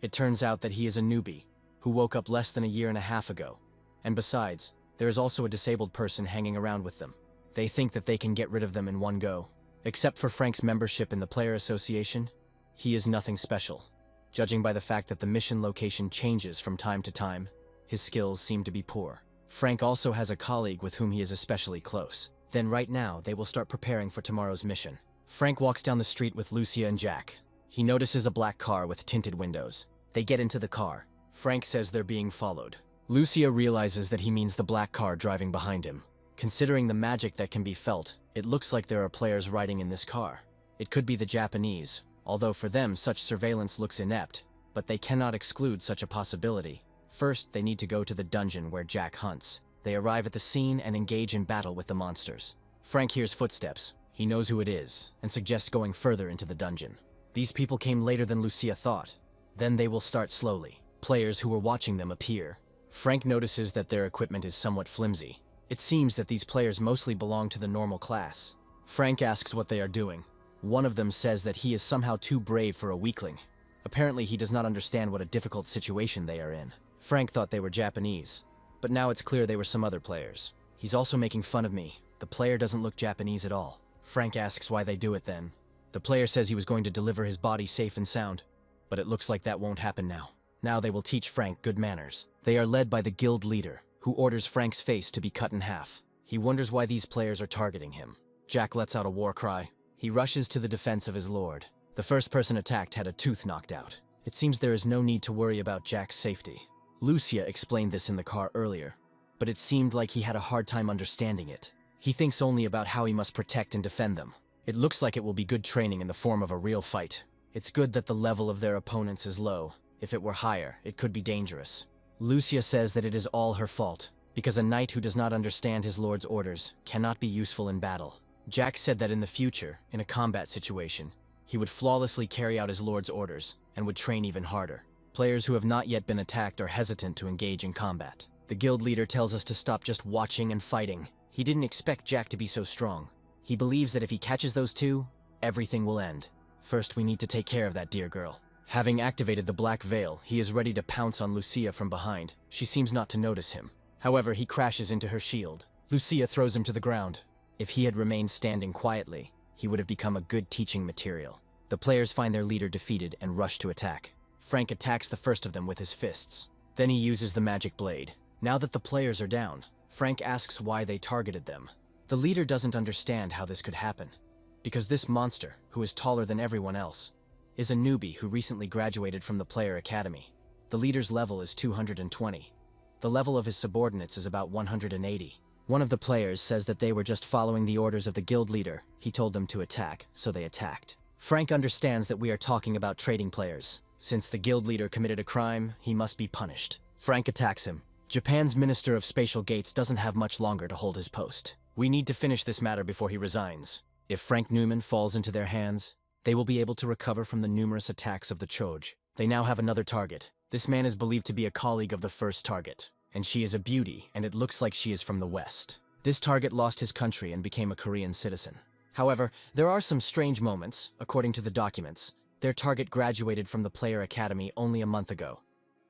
It turns out that he is a newbie, who woke up less than a year and a half ago. And besides, there is also a disabled person hanging around with them. They think that they can get rid of them in one go. Except for Frank's membership in the Player Association, he is nothing special. Judging by the fact that the mission location changes from time to time, his skills seem to be poor. Frank also has a colleague with whom he is especially close. Then right now, they will start preparing for tomorrow's mission. Frank walks down the street with Lucia and Jack. He notices a black car with tinted windows. They get into the car. Frank says they're being followed. Lucia realizes that he means the black car driving behind him. Considering the magic that can be felt, it looks like there are players riding in this car. It could be the Japanese, although for them such surveillance looks inept, but they cannot exclude such a possibility. First, they need to go to the dungeon where Jack hunts. They arrive at the scene and engage in battle with the monsters. Frank hears footsteps. He knows who it is, and suggests going further into the dungeon. These people came later than Lucia thought. Then they will start slowly. Players who were watching them appear. Frank notices that their equipment is somewhat flimsy. It seems that these players mostly belong to the normal class. Frank asks what they are doing. One of them says that he is somehow too brave for a weakling. Apparently he does not understand what a difficult situation they are in. Frank thought they were Japanese, but now it's clear they were some other players. He's also making fun of me. The player doesn't look Japanese at all. Frank asks why they do it then. The player says he was going to deliver his body safe and sound, but it looks like that won't happen now. Now they will teach Frank good manners. They are led by the guild leader, who orders Frank's face to be cut in half. He wonders why these players are targeting him. Jack lets out a war cry. He rushes to the defense of his lord. The first person attacked had a tooth knocked out. It seems there is no need to worry about Jack's safety. Lucia explained this in the car earlier, but it seemed like he had a hard time understanding it. He thinks only about how he must protect and defend them. It looks like it will be good training in the form of a real fight. It's good that the level of their opponents is low. If it were higher, it could be dangerous. Lucia says that it is all her fault, because a knight who does not understand his lord's orders cannot be useful in battle. Jack said that in the future, in a combat situation, he would flawlessly carry out his lord's orders and would train even harder. Players who have not yet been attacked are hesitant to engage in combat. The guild leader tells us to stop just watching and fighting. He didn't expect Jack to be so strong. He believes that if he catches those two, everything will end. First, we need to take care of that dear girl. Having activated the black veil, he is ready to pounce on Lucia from behind. She seems not to notice him. However, he crashes into her shield. Lucia throws him to the ground. If he had remained standing quietly, he would have become a good teaching material. The players find their leader defeated and rush to attack. Frank attacks the first of them with his fists. Then he uses the magic blade. Now that the players are down, Frank asks why they targeted them. The leader doesn't understand how this could happen, because this monster, who is taller than everyone else, is a newbie who recently graduated from the player academy. The leader's level is 220. The level of his subordinates is about 180. One of the players says that they were just following the orders of the guild leader. He told them to attack, so they attacked. Frank understands that we are talking about trading players. Since the guild leader committed a crime, he must be punished. Frank attacks him. Japan's Minister of Spatial Gates doesn't have much longer to hold his post. We need to finish this matter before he resigns. If Frank Newman falls into their hands, they will be able to recover from the numerous attacks of the Choj. They now have another target. This man is believed to be a colleague of the first target, and she is a beauty, and it looks like she is from the West. This target lost his country and became a Korean citizen. However, there are some strange moments. According to the documents, their target graduated from the player academy only a month ago.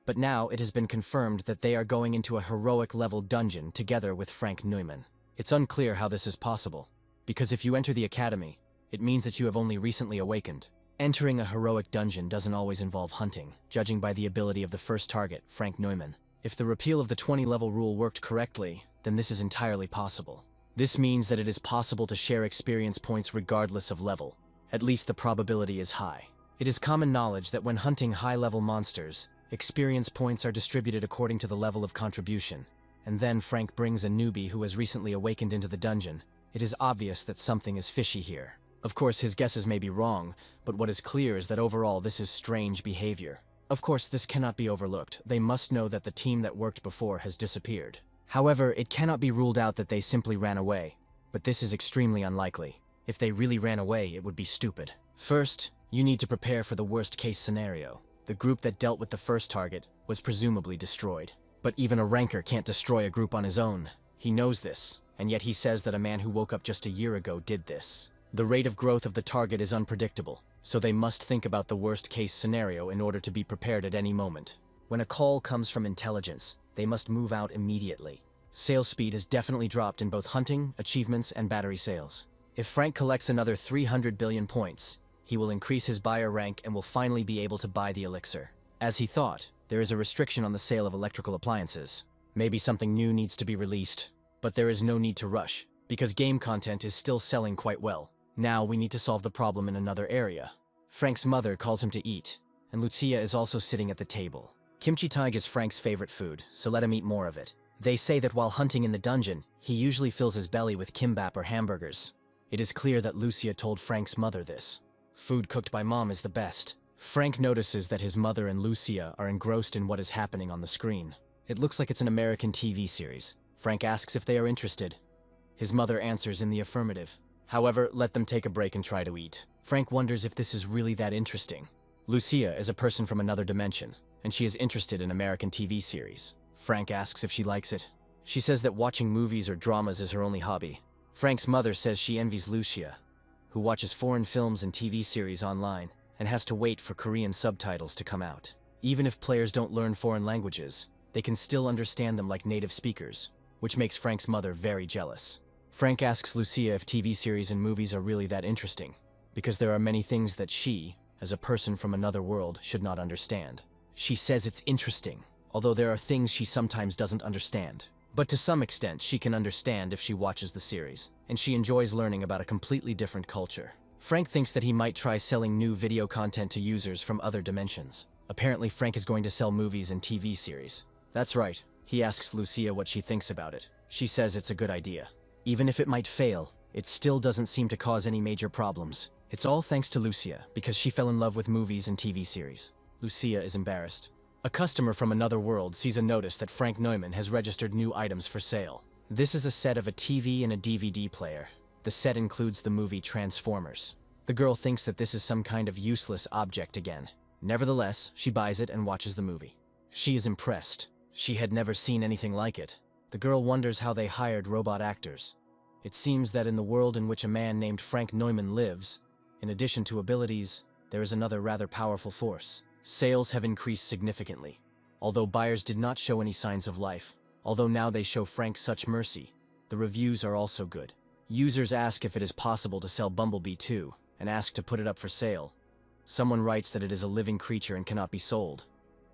But now it has been confirmed that they are going into a heroic level dungeon together with Frank Neumann. It's unclear how this is possible, because if you enter the academy, it means that you have only recently awakened. Entering a heroic dungeon doesn't always involve hunting, judging by the ability of the first target, Frank Neumann. If the repeal of the 20-level rule worked correctly, then this is entirely possible. This means that it is possible to share experience points regardless of level. At least the probability is high. It is common knowledge that when hunting high-level monsters, experience points are distributed according to the level of contribution. And then Frank brings a newbie who has recently awakened into the dungeon. It is obvious that something is fishy here. Of course, his guesses may be wrong, but what is clear is that overall this is strange behavior. Of course, this cannot be overlooked. They must know that the team that worked before has disappeared. However, it cannot be ruled out that they simply ran away, but this is extremely unlikely. If they really ran away, it would be stupid. First, you need to prepare for the worst-case scenario. The group that dealt with the first target was presumably destroyed. But even a ranker can't destroy a group on his own. He knows this, and yet he says that a man who woke up just a year ago did this. The rate of growth of the target is unpredictable, so they must think about the worst-case scenario in order to be prepared at any moment. When a call comes from intelligence, they must move out immediately. Sales speed has definitely dropped in both hunting, achievements, and battery sales. If Frank collects another 300 billion points, he will increase his buyer rank and will finally be able to buy the elixir. As he thought, there is a restriction on the sale of electrical appliances. Maybe something new needs to be released, but there is no need to rush, because game content is still selling quite well. Now we need to solve the problem in another area. Frank's mother calls him to eat, and Lucia is also sitting at the table. Kimchi taig is Frank's favorite food, so let him eat more of it. They say that while hunting in the dungeon, he usually fills his belly with kimbap or hamburgers. It is clear that Lucia told Frank's mother this. Food cooked by mom is the best. Frank notices that his mother and Lucia are engrossed in what is happening on the screen. It looks like it's an American TV series. Frank asks if they are interested. His mother answers in the affirmative. However, let them take a break and try to eat. Frank wonders if this is really that interesting. Lucia is a person from another dimension, and she is interested in American TV series. Frank asks if she likes it. She says that watching movies or dramas is her only hobby. Frank's mother says she envies Lucia, who watches foreign films and TV series online and has to wait for Korean subtitles to come out. Even if players don't learn foreign languages, they can still understand them like native speakers, which makes Frank's mother very jealous. Frank asks Lucia if TV series and movies are really that interesting, because there are many things that she, as a person from another world, should not understand. She says it's interesting, although there are things she sometimes doesn't understand. But to some extent, she can understand if she watches the series, and she enjoys learning about a completely different culture. Frank thinks that he might try selling new video content to users from other dimensions. Apparently, Frank is going to sell movies and TV series. That's right. He asks Lucia what she thinks about it. She says it's a good idea. Even if it might fail, It still doesn't seem to cause any major problems. It's all thanks to Lucia, because she fell in love with movies and TV series. Lucia is embarrassed. A customer from another world sees a notice that Frank Neumann has registered new items for sale. This is a set of a TV and a DVD player. The set includes the movie Transformers. The girl thinks that this is some kind of useless object again. Nevertheless, she buys it and watches the movie. She is impressed. She had never seen anything like it. The girl wonders how they hired robot actors. It seems that in the world in which a man named Frank Neumann lives, in addition to abilities, there is another rather powerful force. Sales have increased significantly. Although buyers did not show any signs of life, although now they show Frank such mercy, the reviews are also good. Users ask if it is possible to sell Bumblebee too, and ask to put it up for sale. Someone writes that it is a living creature and cannot be sold.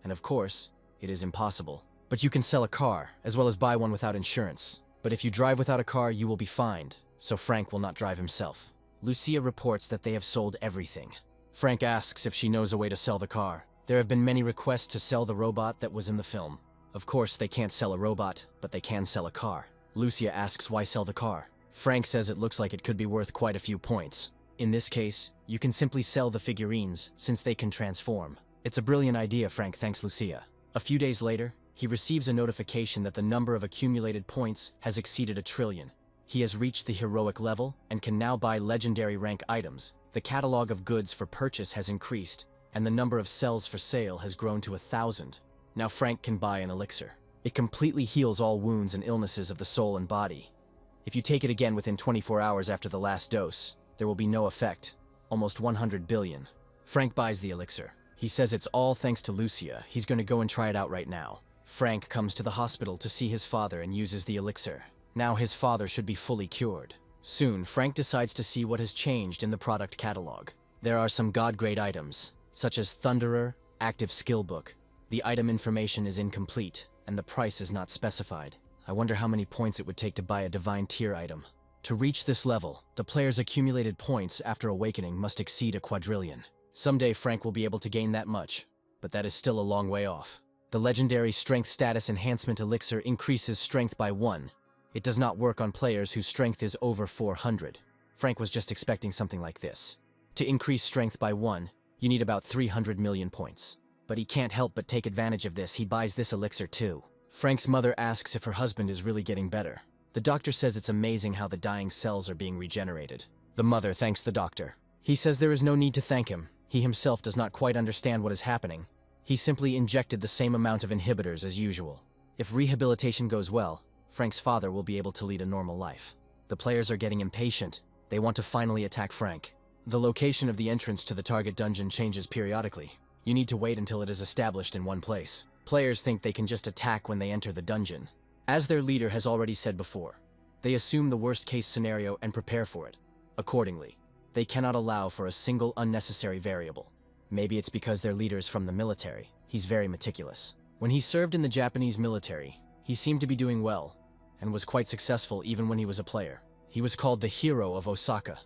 And of course, it is impossible. But you can sell a car, as well as buy one without insurance. But if you drive without a car, you will be fined, so Frank will not drive himself. Lucia reports that they have sold everything. Frank asks if she knows a way to sell the car. There have been many requests to sell the robot that was in the film. Of course, they can't sell a robot, but they can sell a car. Lucia asks why sell the car. Frank says it looks like it could be worth quite a few points. In this case, you can simply sell the figurines, since they can transform. It's a brilliant idea, Frank thanks Lucia. A few days later, he receives a notification that the number of accumulated points has exceeded 1 trillion. He has reached the heroic level and can now buy legendary rank items. The catalog of goods for purchase has increased, and the number of cells for sale has grown to 1,000. Now Frank can buy an elixir. It completely heals all wounds and illnesses of the soul and body. If you take it again within 24 hours after the last dose, there will be no effect. Almost 100 billion. Frank buys the elixir. He says it's all thanks to Lucia. He's going to go and try it out right now. Frank comes to the hospital to see his father and uses the elixir. Now his father should be fully cured. Soon, Frank decides to see what has changed in the product catalog. There are some god-grade items, such as Thunderer, Active Skill Book. The item information is incomplete, and the price is not specified. I wonder how many points it would take to buy a Divine Tier item. To reach this level, the player's accumulated points after awakening must exceed 1 quadrillion. Someday Frank will be able to gain that much, but that is still a long way off. The legendary Strength Status Enhancement Elixir increases strength by 1. It does not work on players whose strength is over 400. Frank was just expecting something like this. To increase strength by 1, you need about 300 million points. But he can't help but take advantage of this. He buys this elixir too. Frank's mother asks if her husband is really getting better. The doctor says it's amazing how the dying cells are being regenerated. The mother thanks the doctor. He says there is no need to thank him. He himself does not quite understand what is happening. He simply injected the same amount of inhibitors as usual. If rehabilitation goes well, Frank's father will be able to lead a normal life. The players are getting impatient. They want to finally attack Frank. The location of the entrance to the target dungeon changes periodically. You need to wait until it is established in one place. Players think they can just attack when they enter the dungeon. As their leader has already said before, they assume the worst-case scenario and prepare for it. Accordingly, they cannot allow for a single unnecessary variable. Maybe it's because their leader is from the military. He's very meticulous. When he served in the Japanese military, he seemed to be doing well, and was quite successful even when he was a player. He was called the hero of Osaka.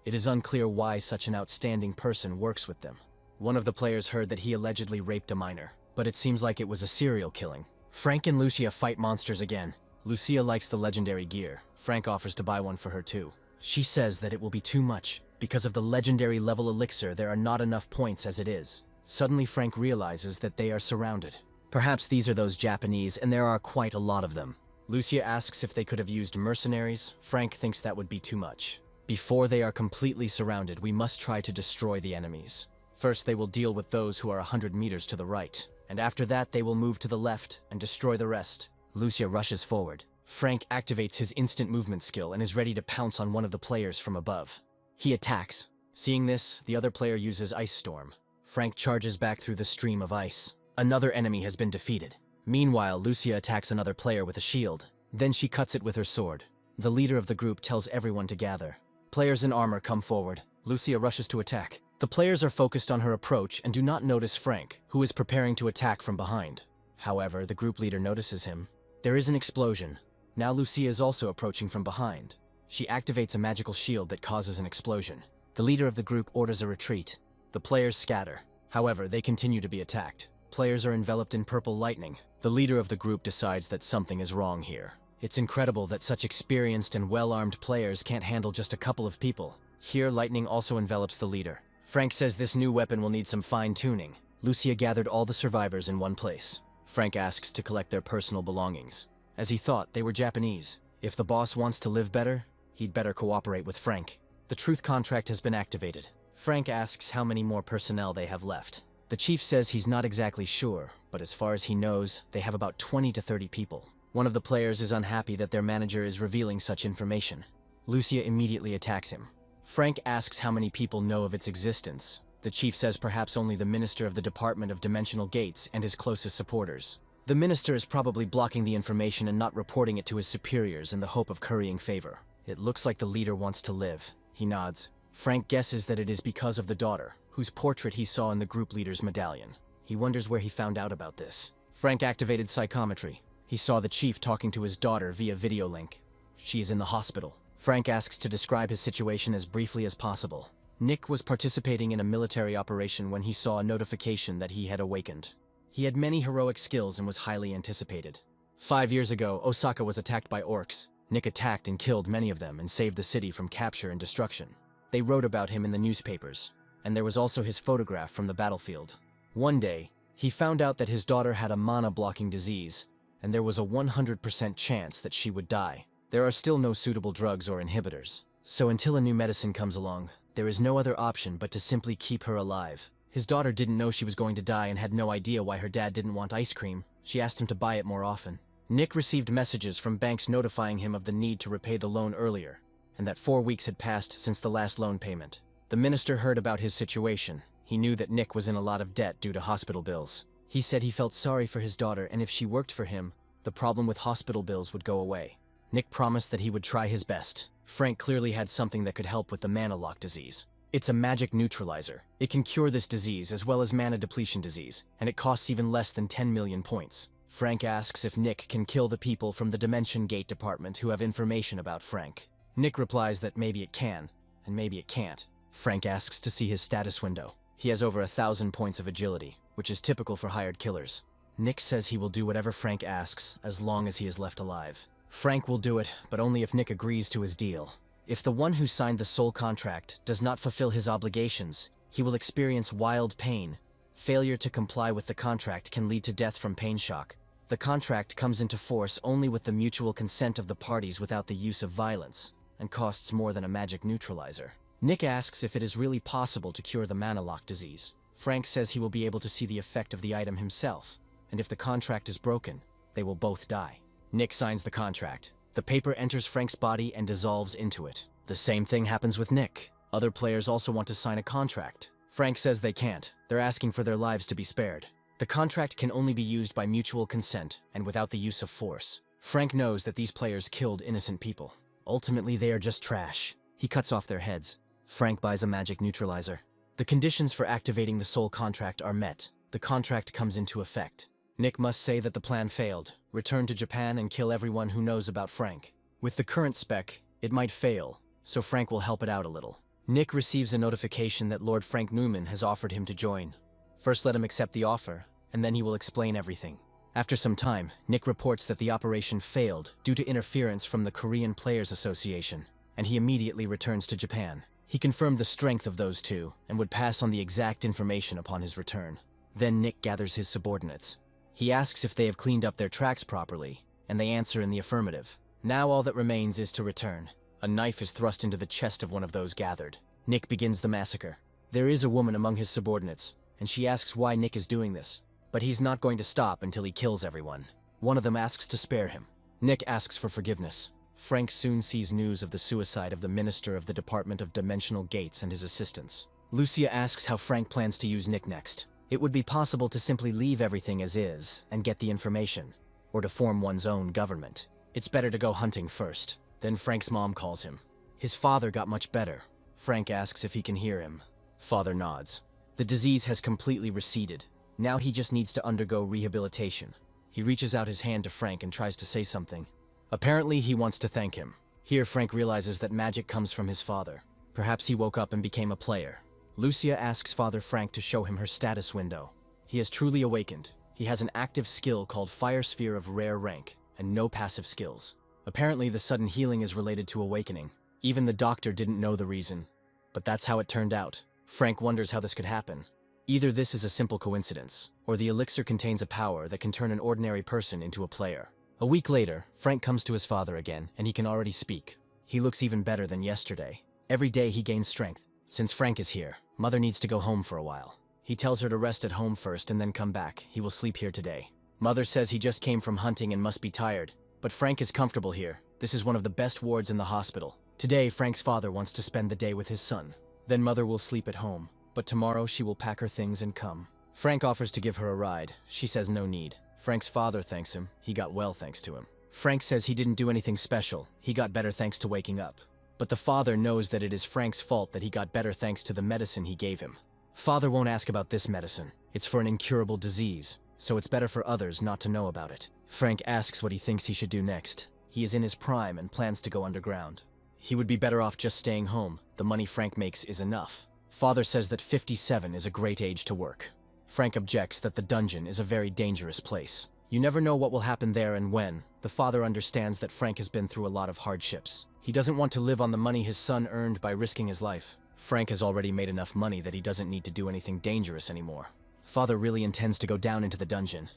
It is unclear why such an outstanding person works with them. One of the players heard that he allegedly raped a minor, but it seems like it was a serial killing. Frank and Lucia fight monsters again. Lucia likes the legendary gear. Frank offers to buy one for her too. She says that it will be too much. Because of the legendary level elixir, there are not enough points as it is. Suddenly Frank realizes that they are surrounded. Perhaps these are those Japanese, and there are quite a lot of them. Lucia asks if they could have used mercenaries. Frank thinks that would be too much. Before they are completely surrounded, we must try to destroy the enemies. First, they will deal with those who are 100 meters to the right, and after that they will move to the left and destroy the rest. Lucia rushes forward. Frank activates his instant movement skill and is ready to pounce on one of the players from above. He attacks. Seeing this, the other player uses Ice Storm. Frank charges back through the stream of ice. Another enemy has been defeated. Meanwhile, Lucia attacks another player with a shield. Then she cuts it with her sword. The leader of the group tells everyone to gather. Players in armor come forward. Lucia rushes to attack. The players are focused on her approach and do not notice Frank, who is preparing to attack from behind. However, the group leader notices him. There is an explosion. Now Lucia is also approaching from behind. She activates a magical shield that causes an explosion. The leader of the group orders a retreat. The players scatter. However, they continue to be attacked. Players are enveloped in purple lightning. The leader of the group decides that something is wrong here. It's incredible that such experienced and well-armed players can't handle just a couple of people. Here, lightning also envelops the leader. Frank says this new weapon will need some fine-tuning. Lucia gathered all the survivors in one place. Frank asks to collect their personal belongings. As he thought, they were Japanese. If the boss wants to live better, he'd better cooperate with Frank. The truth contract has been activated. Frank asks how many more personnel they have left. The chief says he's not exactly sure, but as far as he knows, they have about 20 to 30 people. One of the players is unhappy that their manager is revealing such information. Lucia immediately attacks him. Frank asks how many people know of its existence. The chief says perhaps only the minister of the Department of Dimensional Gates and his closest supporters. The minister is probably blocking the information and not reporting it to his superiors in the hope of currying favor. It looks like the leader wants to live. He nods. Frank guesses that it is because of the daughter, whose portrait he saw in the group leader's medallion. He wonders where he found out about this. Frank activated psychometry. He saw the chief talking to his daughter via video link. She is in the hospital. Frank asks to describe his situation as briefly as possible. Nick was participating in a military operation when he saw a notification that he had awakened. He had many heroic skills and was highly anticipated. 5 years ago, Osaka was attacked by orcs. Nick attacked and killed many of them and saved the city from capture and destruction. They wrote about him in the newspapers, and there was also his photograph from the battlefield. One day, he found out that his daughter had a mana-blocking disease, and there was a 100% chance that she would die. There are still no suitable drugs or inhibitors, so until a new medicine comes along, there is no other option but to simply keep her alive. His daughter didn't know she was going to die and had no idea why her dad didn't want ice cream. She asked him to buy it more often. Nick received messages from banks notifying him of the need to repay the loan earlier, and that 4 weeks had passed since the last loan payment. The minister heard about his situation. He knew that Nick was in a lot of debt due to hospital bills. He said he felt sorry for his daughter, and if she worked for him, the problem with hospital bills would go away. Nick promised that he would try his best. Frank clearly had something that could help with the mana lock disease. It's a magic neutralizer. It can cure this disease as well as mana depletion disease, and it costs even less than 10 million points. Frank asks if Nick can kill the people from the Dimension Gate department who have information about Frank. Nick replies that maybe it can, and maybe it can't. Frank asks to see his status window. He has over 1,000 points of agility, which is typical for hired killers. Nick says he will do whatever Frank asks as long as he is left alive. Frank will do it, but only if Nick agrees to his deal. If the one who signed the soul contract does not fulfill his obligations, he will experience wild pain. Failure to comply with the contract can lead to death from pain shock. The contract comes into force only with the mutual consent of the parties without the use of violence, and costs more than a magic neutralizer. Nick asks if it is really possible to cure the mana lock disease. Frank says he will be able to see the effect of the item himself, and if the contract is broken, they will both die. Nick signs the contract. The paper enters Frank's body and dissolves into it. The same thing happens with Nick. Other players also want to sign a contract. Frank says they can't. They're asking for their lives to be spared. The contract can only be used by mutual consent and without the use of force. Frank knows that these players killed innocent people. Ultimately, they are just trash. He cuts off their heads. Frank buys a magic neutralizer. The conditions for activating the soul contract are met. The contract comes into effect. Nick must say that the plan failed, return to Japan and kill everyone who knows about Frank. With the current spec, it might fail, so Frank will help it out a little. Nick receives a notification that Lord Frank Newman has offered him to join. First let him accept the offer, and then he will explain everything. After some time, Nick reports that the operation failed due to interference from the Korean Players Association, and he immediately returns to Japan. He confirmed the strength of those two, and would pass on the exact information upon his return. Then Nick gathers his subordinates. He asks if they have cleaned up their tracks properly, and they answer in the affirmative. Now all that remains is to return. A knife is thrust into the chest of one of those gathered. Nick begins the massacre. There is a woman among his subordinates, and she asks why Nick is doing this. But he's not going to stop until he kills everyone. One of them asks to spare him. Nick asks for forgiveness. Frank soon sees news of the suicide of the Minister of the Department of Dimensional Gates and his assistants. Lucia asks how Frank plans to use Nick next. It would be possible to simply leave everything as is and get the information, or to form one's own government. It's better to go hunting first. Then Frank's mom calls him. His father got much better. Frank asks if he can hear him. Father nods. The disease has completely receded. Now he just needs to undergo rehabilitation. He reaches out his hand to Frank and tries to say something. Apparently he wants to thank him. Here Frank realizes that magic comes from his father. Perhaps he woke up and became a player. Lucia asks Father Frank to show him her status window. He has truly awakened. He has an active skill called Fire Sphere of rare rank, and no passive skills. Apparently, the sudden healing is related to awakening. Even the doctor didn't know the reason, but that's how it turned out. Frank wonders how this could happen. Either this is a simple coincidence, or the elixir contains a power that can turn an ordinary person into a player. A week later, Frank comes to his father again, and he can already speak. He looks even better than yesterday. Every day he gains strength. Since Frank is here, Mother needs to go home for a while. He tells her to rest at home first and then come back. He will sleep here today. Mother says he just came from hunting and must be tired. But Frank is comfortable here. This is one of the best wards in the hospital. Today, Frank's father wants to spend the day with his son. Then Mother will sleep at home. But tomorrow she will pack her things and come. Frank offers to give her a ride. She says no need. Frank's father thanks him. He got well thanks to him. Frank says he didn't do anything special. He got better thanks to waking up. But the father knows that it is Frank's fault that he got better thanks to the medicine he gave him. Father won't ask about this medicine. It's for an incurable disease, so it's better for others not to know about it. Frank asks what he thinks he should do next. He is in his prime and plans to go underground. He would be better off just staying home. The money Frank makes is enough. Father says that 57 is a great age to work. Frank objects that the dungeon is a very dangerous place. You never know what will happen there and when. The father understands that Frank has been through a lot of hardships. He doesn't want to live on the money his son earned by risking his life. Frank has already made enough money that he doesn't need to do anything dangerous anymore. Father really intends to go down into the dungeon.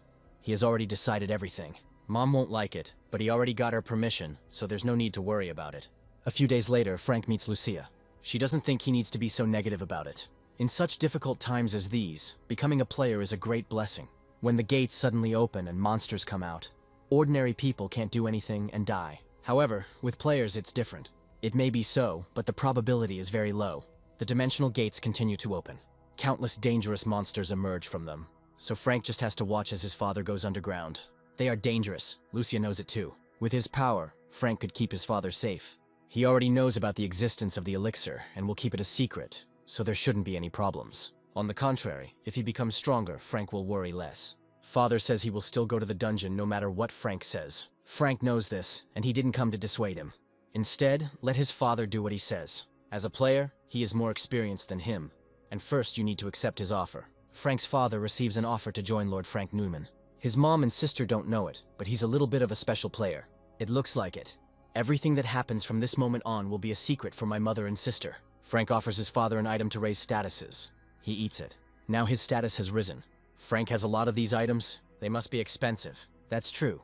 He has already decided everything. Mom won't like it, but he already got her permission, so there's no need to worry about it. A few days later, Frank meets Lucia. She doesn't think he needs to be so negative about it. In such difficult times as these, becoming a player is a great blessing. When the gates suddenly open and monsters come out, ordinary people can't do anything and die. However, with players it's different. It may be so, but the probability is very low. The dimensional gates continue to open. Countless dangerous monsters emerge from them, so Frank just has to watch as his father goes underground. They are dangerous. Lucia knows it too. With his power, Frank could keep his father safe. He already knows about the existence of the elixir and will keep it a secret, so there shouldn't be any problems. On the contrary, if he becomes stronger, Frank will worry less. Father says he will still go to the dungeon no matter what Frank says. Frank knows this, and he didn't come to dissuade him. Instead, let his father do what he says. As a player, he is more experienced than him, and first you need to accept his offer. Frank's father receives an offer to join Lord Frank Newman. His mom and sister don't know it, but he's a little bit of a special player. It looks like it. Everything that happens from this moment on will be a secret for my mother and sister. Frank offers his father an item to raise statuses. He eats it. Now his status has risen. Frank has a lot of these items. They must be expensive. That's true.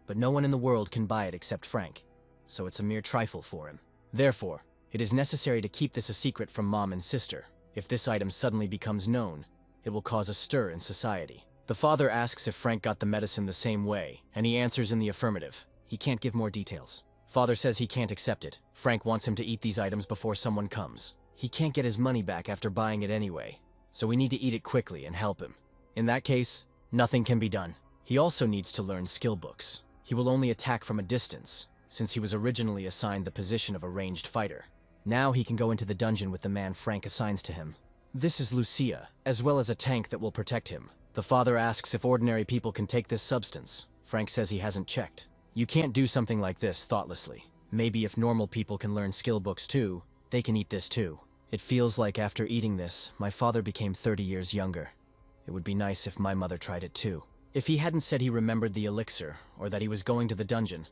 But no one in the world can buy it except Frank, so it's a mere trifle for him. Therefore, it is necessary to keep this a secret from mom and sister. If this item suddenly becomes known, it will cause a stir in society. The father asks if Frank got the medicine the same way, and he answers in the affirmative. He can't give more details. Father says he can't accept it. Frank wants him to eat these items before someone comes. He can't get his money back after buying it anyway, so we need to eat it quickly and help him. In that case, nothing can be done. He also needs to learn skill books. He will only attack from a distance, since he was originally assigned the position of a ranged fighter. Now he can go into the dungeon with the man Frank assigns to him. This is Lucia, as well as a tank that will protect him. The father asks if ordinary people can take this substance. Frank says he hasn't checked. You can't do something like this thoughtlessly. Maybe if normal people can learn skill books too, they can eat this too. It feels like after eating this, my father became 30 years younger. It would be nice if my mother tried it too. If he hadn't said he remembered the elixir, or that he was going to the dungeon,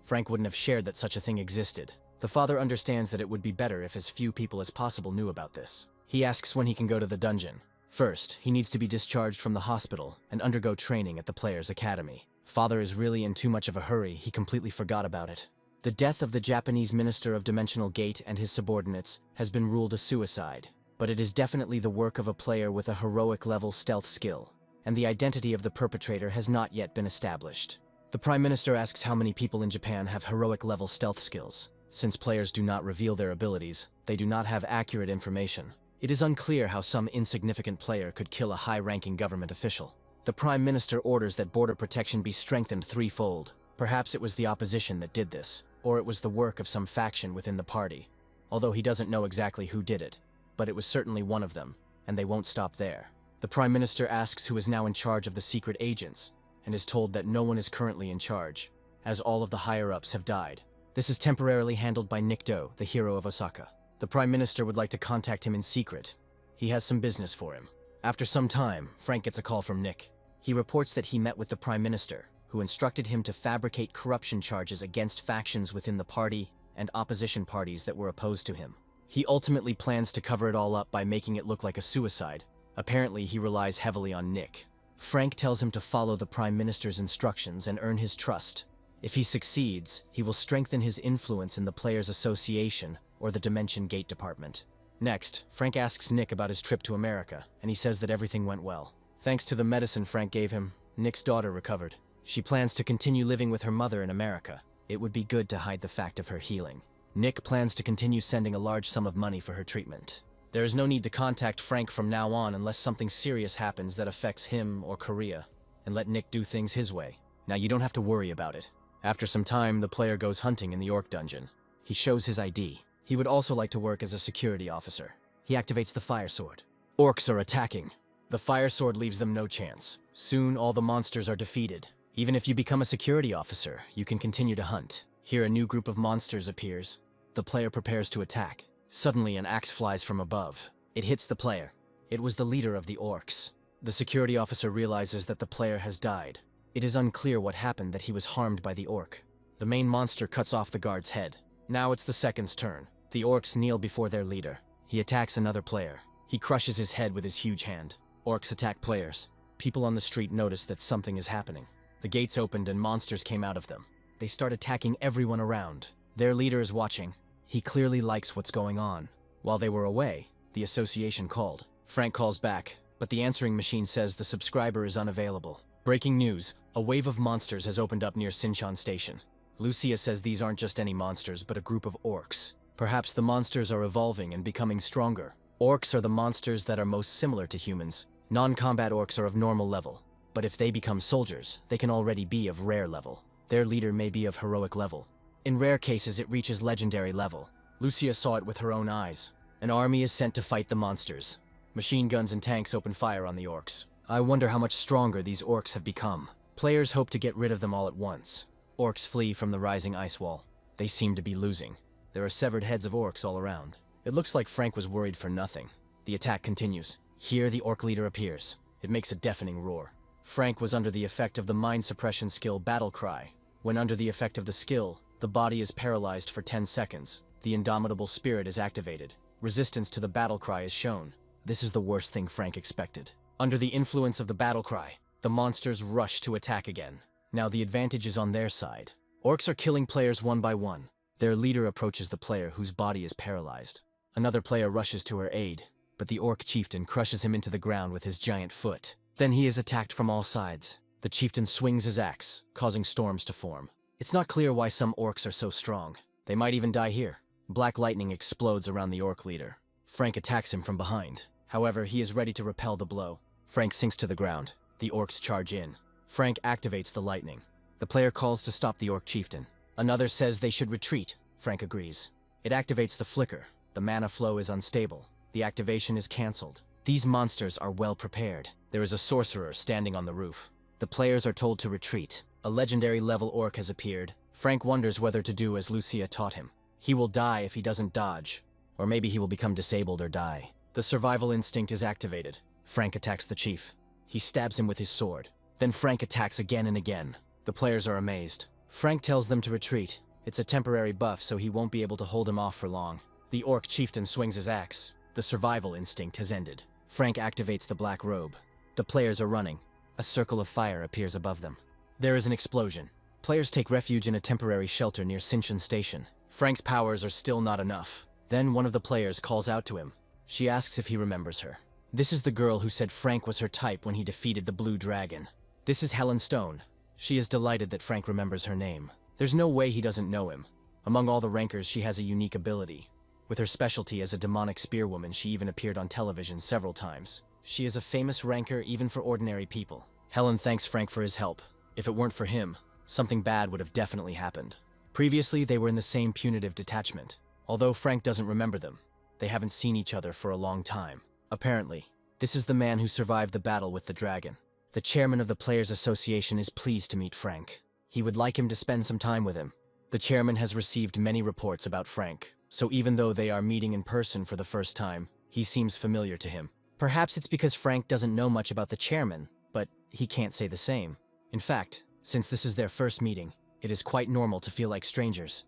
Frank wouldn't have shared that such a thing existed. The father understands that it would be better if as few people as possible knew about this. He asks when he can go to the dungeon. First, he needs to be discharged from the hospital and undergo training at the Players' Academy. Father is really in too much of a hurry, he completely forgot about it. The death of the Japanese Minister of Dimensional Gate and his subordinates has been ruled a suicide, but it is definitely the work of a player with a heroic-level stealth skill, and the identity of the perpetrator has not yet been established. The Prime Minister asks how many people in Japan have heroic-level stealth skills. Since players do not reveal their abilities, they do not have accurate information. It is unclear how some insignificant player could kill a high-ranking government official. The Prime Minister orders that border protection be strengthened threefold. Perhaps it was the opposition that did this, or it was the work of some faction within the party. Although he doesn't know exactly who did it, but it was certainly one of them, and they won't stop there. The Prime Minister asks who is now in charge of the secret agents, and is told that no one is currently in charge, as all of the higher-ups have died. This is temporarily handled by Nick Do, the hero of Osaka. The Prime Minister would like to contact him in secret. He has some business for him. After some time, Frank gets a call from Nick. He reports that he met with the Prime Minister, who instructed him to fabricate corruption charges against factions within the party and opposition parties that were opposed to him. He ultimately plans to cover it all up by making it look like a suicide. Apparently, he relies heavily on Nick. Frank tells him to follow the Prime Minister's instructions and earn his trust. If he succeeds, he will strengthen his influence in the Players Association or the Dimension Gate Department. Next, Frank asks Nick about his trip to America, and he says that everything went well. Thanks to the medicine Frank gave him, Nick's daughter recovered. She plans to continue living with her mother in America. It would be good to hide the fact of her healing. Nick plans to continue sending a large sum of money for her treatment. There is no need to contact Frank from now on unless something serious happens that affects him or Korea, and let Nick do things his way. Now you don't have to worry about it. After some time, the player goes hunting in the Orc dungeon. He shows his ID. He would also like to work as a security officer. He activates the fire sword. Orcs are attacking. The fire sword leaves them no chance. Soon, all the monsters are defeated. Even if you become a security officer, you can continue to hunt. Here, a new group of monsters appears. The player prepares to attack. Suddenly, an axe flies from above. It hits the player. It was the leader of the orcs. The security officer realizes that the player has died. It is unclear what happened, that he was harmed by the orc. The main monster cuts off the guard's head. Now it's the second's turn. The orcs kneel before their leader. He attacks another player. He crushes his head with his huge hand. Orcs attack players. People on the street notice that something is happening. The gates opened and monsters came out of them. They start attacking everyone around. Their leader is watching. He clearly likes what's going on. While they were away, the association called. Frank calls back, but the answering machine says the subscriber is unavailable. Breaking news, a wave of monsters has opened up near Sinchan Station. Lucia says these aren't just any monsters, but a group of orcs. Perhaps the monsters are evolving and becoming stronger. Orcs are the monsters that are most similar to humans. Non-combat orcs are of normal level, but if they become soldiers, they can already be of rare level. Their leader may be of heroic level. In rare cases, it reaches legendary level. Lucia saw it with her own eyes. An army is sent to fight the monsters. Machine guns and tanks open fire on the orcs. I wonder how much stronger these orcs have become. Players hope to get rid of them all at once. Orcs flee from the rising ice wall. They seem to be losing. There are severed heads of orcs all around. It looks like Frank was worried for nothing. The attack continues. Here, the orc leader appears. It makes a deafening roar. Frank was under the effect of the mind suppression skill Battle Cry. When under the effect of the skill, the body is paralyzed for 10 seconds. The indomitable spirit is activated. Resistance to the battle cry is shown. This is the worst thing Frank expected. Under the influence of the battle cry, the monsters rush to attack again. Now the advantage is on their side. Orcs are killing players one by one. Their leader approaches the player whose body is paralyzed. Another player rushes to her aid, but the orc chieftain crushes him into the ground with his giant foot. Then he is attacked from all sides. The chieftain swings his axe, causing storms to form. It's not clear why some orcs are so strong. They might even die here. Black lightning explodes around the orc leader. Frank attacks him from behind. However, he is ready to repel the blow. Frank sinks to the ground. The orcs charge in. Frank activates the lightning. The player calls to stop the orc chieftain. Another says they should retreat. Frank agrees. It activates the flicker. The mana flow is unstable. The activation is cancelled. These monsters are well prepared. There is a sorcerer standing on the roof. The players are told to retreat. A legendary level orc has appeared. Frank wonders whether to do as Lucia taught him. He will die if he doesn't dodge. Or maybe he will become disabled or die. The survival instinct is activated. Frank attacks the chief. He stabs him with his sword. Then Frank attacks again and again. The players are amazed. Frank tells them to retreat. It's a temporary buff, so he won't be able to hold him off for long. The orc chieftain swings his axe. The survival instinct has ended. Frank activates the black robe. The players are running. A circle of fire appears above them. There is an explosion. Players take refuge in a temporary shelter near Sinchan Station. Frank's powers are still not enough. Then one of the players calls out to him. She asks if he remembers her. This is the girl who said Frank was her type when he defeated the Blue Dragon. This is Helen Stone. She is delighted that Frank remembers her name. There's no way he doesn't know him. Among all the rankers, she has a unique ability. With her specialty as a demonic spearwoman, she even appeared on television several times. She is a famous ranker even for ordinary people. Helen thanks Frank for his help. If it weren't for him, something bad would have definitely happened. Previously, they were in the same punitive detachment. Although Frank doesn't remember them, they haven't seen each other for a long time. Apparently, this is the man who survived the battle with the dragon. The chairman of the Players Association is pleased to meet Frank. He would like him to spend some time with him. The chairman has received many reports about Frank, so even though they are meeting in person for the first time, he seems familiar to him. Perhaps it's because Frank doesn't know much about the chairman, but he can't say the same. In fact, Since this is their first meeting, it is quite normal to feel like strangers.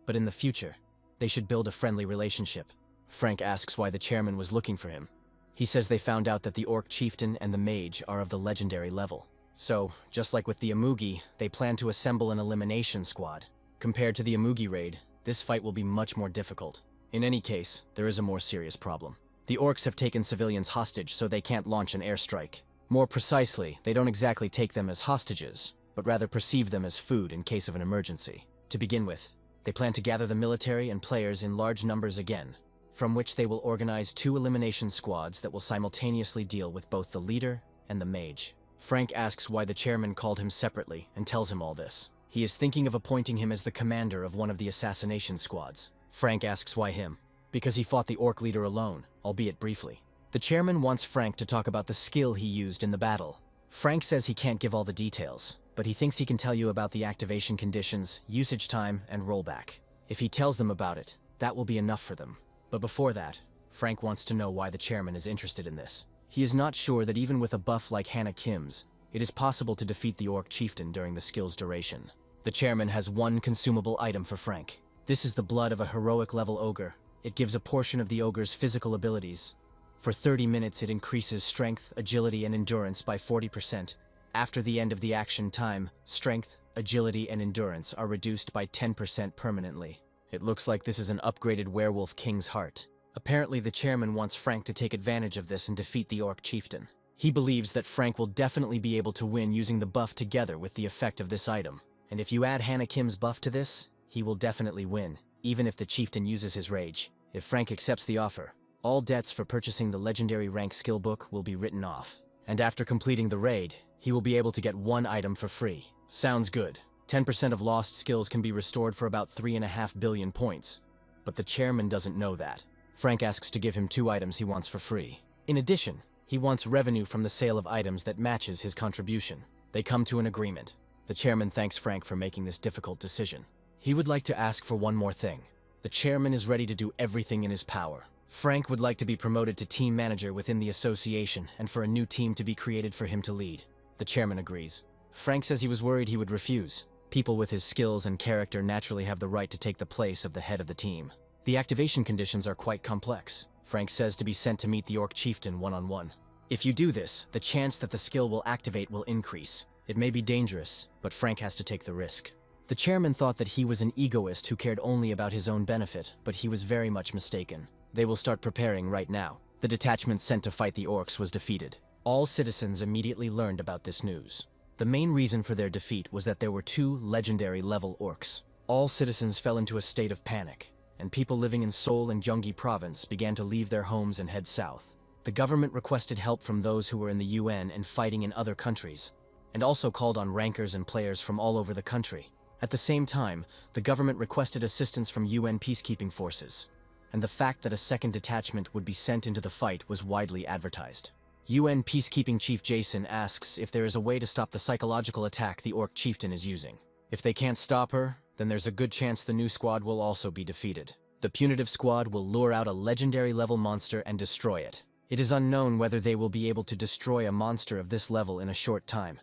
But in the future, they should build a friendly relationship. Frank asks why the chairman was looking for him. He says they found out that the orc chieftain and the mage are of the legendary level. So, just like with the Amugi, they plan to assemble an elimination squad. Compared to the Amugi raid, this fight will be much more difficult. In any case, there is a more serious problem. The orcs have taken civilians hostage, so they can't launch an airstrike. More precisely, they don't exactly take them as hostages, but rather perceive them as food in case of an emergency. To begin with, they plan to gather the military and players in large numbers again, from which they will organize 2 elimination squads that will simultaneously deal with both the leader and the mage. Frank asks why the chairman called him separately and tells him all this. He is thinking of appointing him as the commander of one of the assassination squads. Frank asks why him. Because he fought the orc leader alone, albeit briefly. The chairman wants Frank to talk about the skill he used in the battle. Frank says he can't give all the details, but he thinks he can tell you about the activation conditions, usage time, and rollback. If he tells them about it, that will be enough for them. But before that, Frank wants to know why the chairman is interested in this. He is not sure that even with a buff like Aniclimax, it is possible to defeat the orc chieftain during the skill's duration. The chairman has one consumable item for Frank. This is the blood of a heroic level ogre. It gives a portion of the ogre's physical abilities. For 30 minutes it increases strength, agility, and endurance by 40%. After the end of the action time, strength, agility, and endurance are reduced by 10% permanently. It looks like this is an upgraded werewolf king's heart. Apparently the chairman wants Frank to take advantage of this and defeat the orc chieftain. He believes that Frank will definitely be able to win using the buff together with the effect of this item. And if you add Aniclimax's buff to this, he will definitely win, even if the chieftain uses his rage. If Frank accepts the offer, all debts for purchasing the legendary rank skill book will be written off. And after completing the raid, he will be able to get 1 item for free. Sounds good. 10% of lost skills can be restored for about 3.5 billion points. But the chairman doesn't know that. Frank asks to give him 2 items he wants for free. In addition, he wants revenue from the sale of items that matches his contribution. They come to an agreement. The chairman thanks Frank for making this difficult decision. He would like to ask for one more thing. The chairman is ready to do everything in his power. Frank would like to be promoted to team manager within the association and for a new team to be created for him to lead. The chairman agrees. Frank says he was worried he would refuse. People with his skills and character naturally have the right to take the place of the head of the team. The activation conditions are quite complex. Frank says to be sent to meet the orc chieftain one-on-one. If you do this, the chance that the skill will activate will increase. It may be dangerous, but Frank has to take the risk. The chairman thought that he was an egoist who cared only about his own benefit, but he was very much mistaken. They will start preparing right now. The detachment sent to fight the orcs was defeated. All citizens immediately learned about this news. The main reason for their defeat was that there were 2 legendary level orcs. All citizens fell into a state of panic, and people living in Seoul and Gyeonggi province began to leave their homes and head south. The government requested help from those who were in the UN and fighting in other countries, and also called on rankers and players from all over the country. At the same time, the government requested assistance from UN peacekeeping forces, and the fact that a second detachment would be sent into the fight was widely advertised. UN peacekeeping chief Jason asks if there is a way to stop the psychological attack the orc chieftain is using. If they can't stop her, then there's a good chance the new squad will also be defeated. The punitive squad will lure out a legendary level monster and destroy it. It is unknown whether they will be able to destroy a monster of this level in a short time.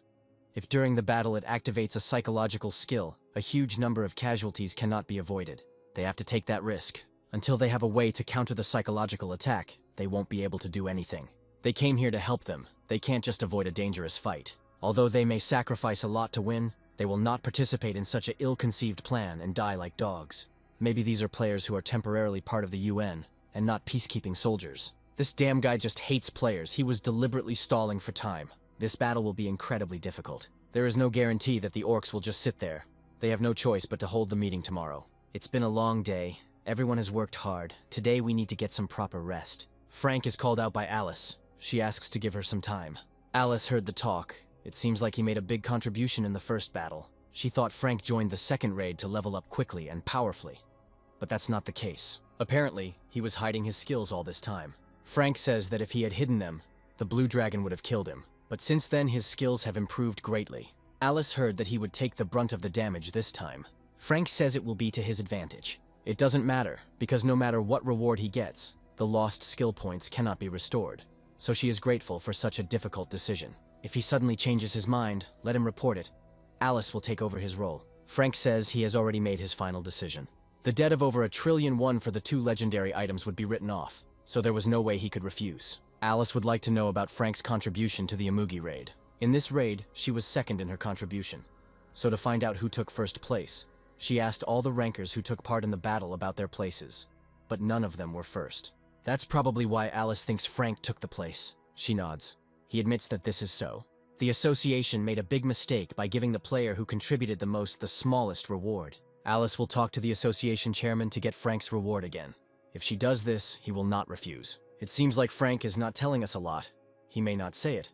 If during the battle it activates a psychological skill, a huge number of casualties cannot be avoided. They have to take that risk. Until they have a way to counter the psychological attack, they won't be able to do anything. They came here to help them. They can't just avoid a dangerous fight. Although they may sacrifice a lot to win, they will not participate in such an ill-conceived plan and die like dogs. Maybe these are players who are temporarily part of the UN, and not peacekeeping soldiers. This damn guy just hates players. He was deliberately stalling for time. This battle will be incredibly difficult. There is no guarantee that the orcs will just sit there. They have no choice but to hold the meeting tomorrow. It's been a long day. Everyone has worked hard. Today we need to get some proper rest. Frank is called out by Alice. She asks to give her some time. Alice heard the talk. It seems like he made a big contribution in the first battle. She thought Frank joined the second raid to level up quickly and powerfully. But that's not the case. Apparently, he was hiding his skills all this time. Frank says that if he had hidden them, the blue dragon would have killed him. But since then his skills have improved greatly. Alice heard that he would take the brunt of the damage this time. Frank says it will be to his advantage. It doesn't matter, because no matter what reward he gets, the lost skill points cannot be restored. So she is grateful for such a difficult decision. If he suddenly changes his mind, let him report it. Alice will take over his role. Frank says he has already made his final decision. The debt of over 1,000,000,000 for the 2 legendary items would be written off, so there was no way he could refuse. Alice would like to know about Frank's contribution to the Amugi raid. In this raid, she was second in her contribution. So to find out who took first place, she asked all the rankers who took part in the battle about their places, but none of them were first. That's probably why Alice thinks Frank took the place. She nods. He admits that this is so. The association made a big mistake by giving the player who contributed the most the smallest reward. Alice will talk to the association chairman to get Frank's reward again. If she does this, he will not refuse. It seems like Frank is not telling us a lot. He may not say it,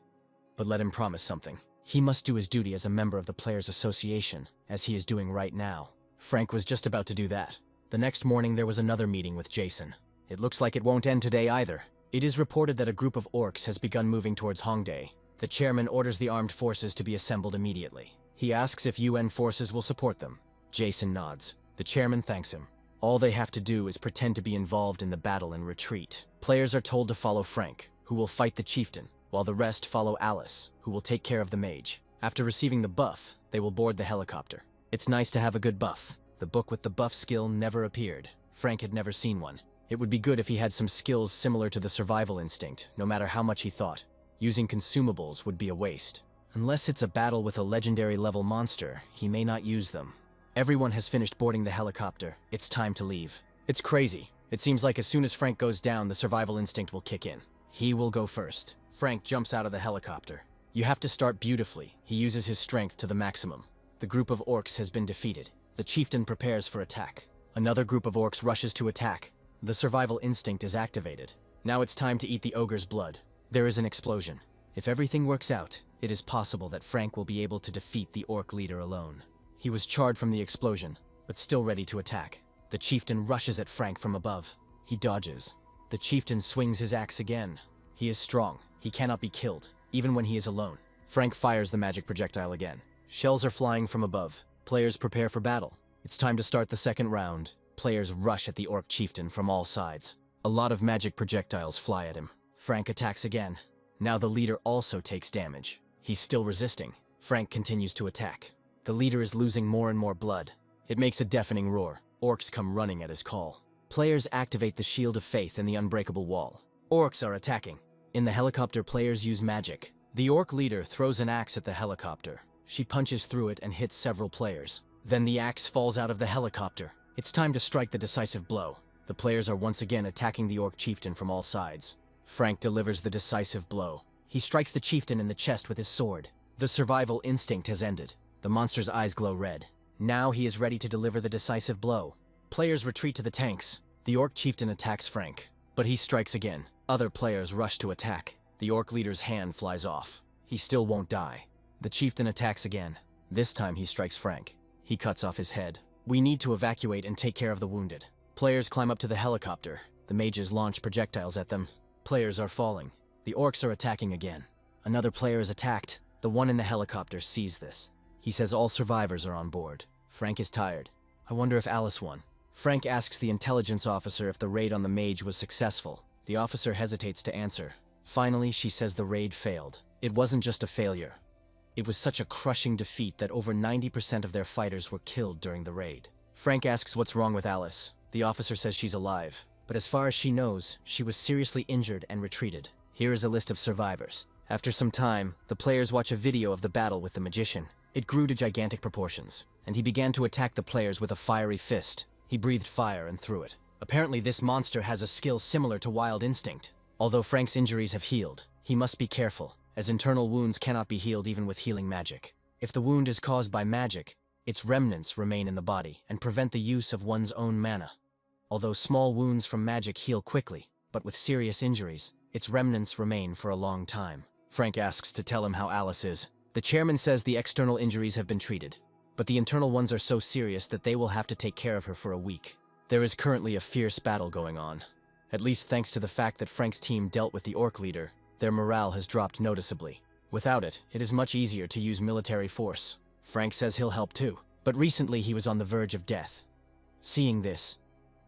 but let him promise something. He must do his duty as a member of the Players Association, as he is doing right now. Frank was just about to do that. The next morning there was another meeting with Jason. It looks like it won't end today either. It is reported that a group of orcs has begun moving towards Hongdae. The chairman orders the armed forces to be assembled immediately. He asks if UN forces will support them. Jason nods. The chairman thanks him. All they have to do is pretend to be involved in the battle and retreat. Players are told to follow Frank, who will fight the chieftain, while the rest follow Alice, who will take care of the mage. After receiving the buff, they will board the helicopter. It's nice to have a good buff. The book with the buff skill never appeared. Frank had never seen one. It would be good if he had some skills similar to the survival instinct, no matter how much he thought. Using consumables would be a waste. Unless it's a battle with a legendary level monster, he may not use them. Everyone has finished boarding the helicopter. It's time to leave. It's crazy. It seems like as soon as Frank goes down, the survival instinct will kick in. He will go first. Frank jumps out of the helicopter. You have to start beautifully. He uses his strength to the maximum. The group of orcs has been defeated. The chieftain prepares for attack. Another group of orcs rushes to attack. The survival instinct is activated. Now it's time to eat the ogre's blood. There is an explosion. If everything works out, it is possible that Frank will be able to defeat the orc leader alone. He was charred from the explosion, but still ready to attack. The chieftain rushes at Frank from above. He dodges. The chieftain swings his axe again. He is strong. He cannot be killed, even when he is alone. Frank fires the magic projectile again. Shells are flying from above. Players prepare for battle. It's time to start the second round. Players rush at the orc chieftain from all sides. A lot of magic projectiles fly at him. Frank attacks again. Now the leader also takes damage. He's still resisting. Frank continues to attack. The leader is losing more and more blood. It makes a deafening roar. Orcs come running at his call. Players activate the Shield of Faith and the Unbreakable Wall. Orcs are attacking. In the helicopter, players use magic. The orc leader throws an axe at the helicopter. She punches through it and hits several players. Then the axe falls out of the helicopter. It's time to strike the decisive blow. The players are once again attacking the orc chieftain from all sides. Frank delivers the decisive blow. He strikes the chieftain in the chest with his sword. The survival instinct has ended. The monster's eyes glow red. Now he is ready to deliver the decisive blow. Players retreat to the tanks. The orc chieftain attacks Frank, but he strikes again. Other players rush to attack. The orc leader's hand flies off. He still won't die. The chieftain attacks again. This time he strikes Frank. He cuts off his head. We need to evacuate and take care of the wounded. Players climb up to the helicopter. The mages launch projectiles at them. Players are falling. The orcs are attacking again. Another player is attacked. The one in the helicopter sees this. He says all survivors are on board. Frank is tired. I wonder if Alice won. Frank asks the intelligence officer if the raid on the mage was successful. The officer hesitates to answer. Finally, she says the raid failed. It wasn't just a failure. It was such a crushing defeat that over 90% of their fighters were killed during the raid. Frank asks what's wrong with Alice. The officer says she's alive, but as far as she knows, she was seriously injured and retreated. Here is a list of survivors. After some time, the players watch a video of the battle with the magician. It grew to gigantic proportions, and he began to attack the players with a fiery fist. He breathed fire and threw it. Apparently this monster has a skill similar to Wild Instinct. Although Frank's injuries have healed, he must be careful, as internal wounds cannot be healed even with healing magic. If the wound is caused by magic, its remnants remain in the body and prevent the use of one's own mana. Although small wounds from magic heal quickly, but with serious injuries, its remnants remain for a long time. Frank asks to tell him how Alice is. The chairman says the external injuries have been treated, but the internal ones are so serious that they will have to take care of her for a week. There is currently a fierce battle going on. At least thanks to the fact that Frank's team dealt with the orc leader, their morale has dropped noticeably. Without it, it is much easier to use military force. Frank says he'll help too, but recently he was on the verge of death. Seeing this,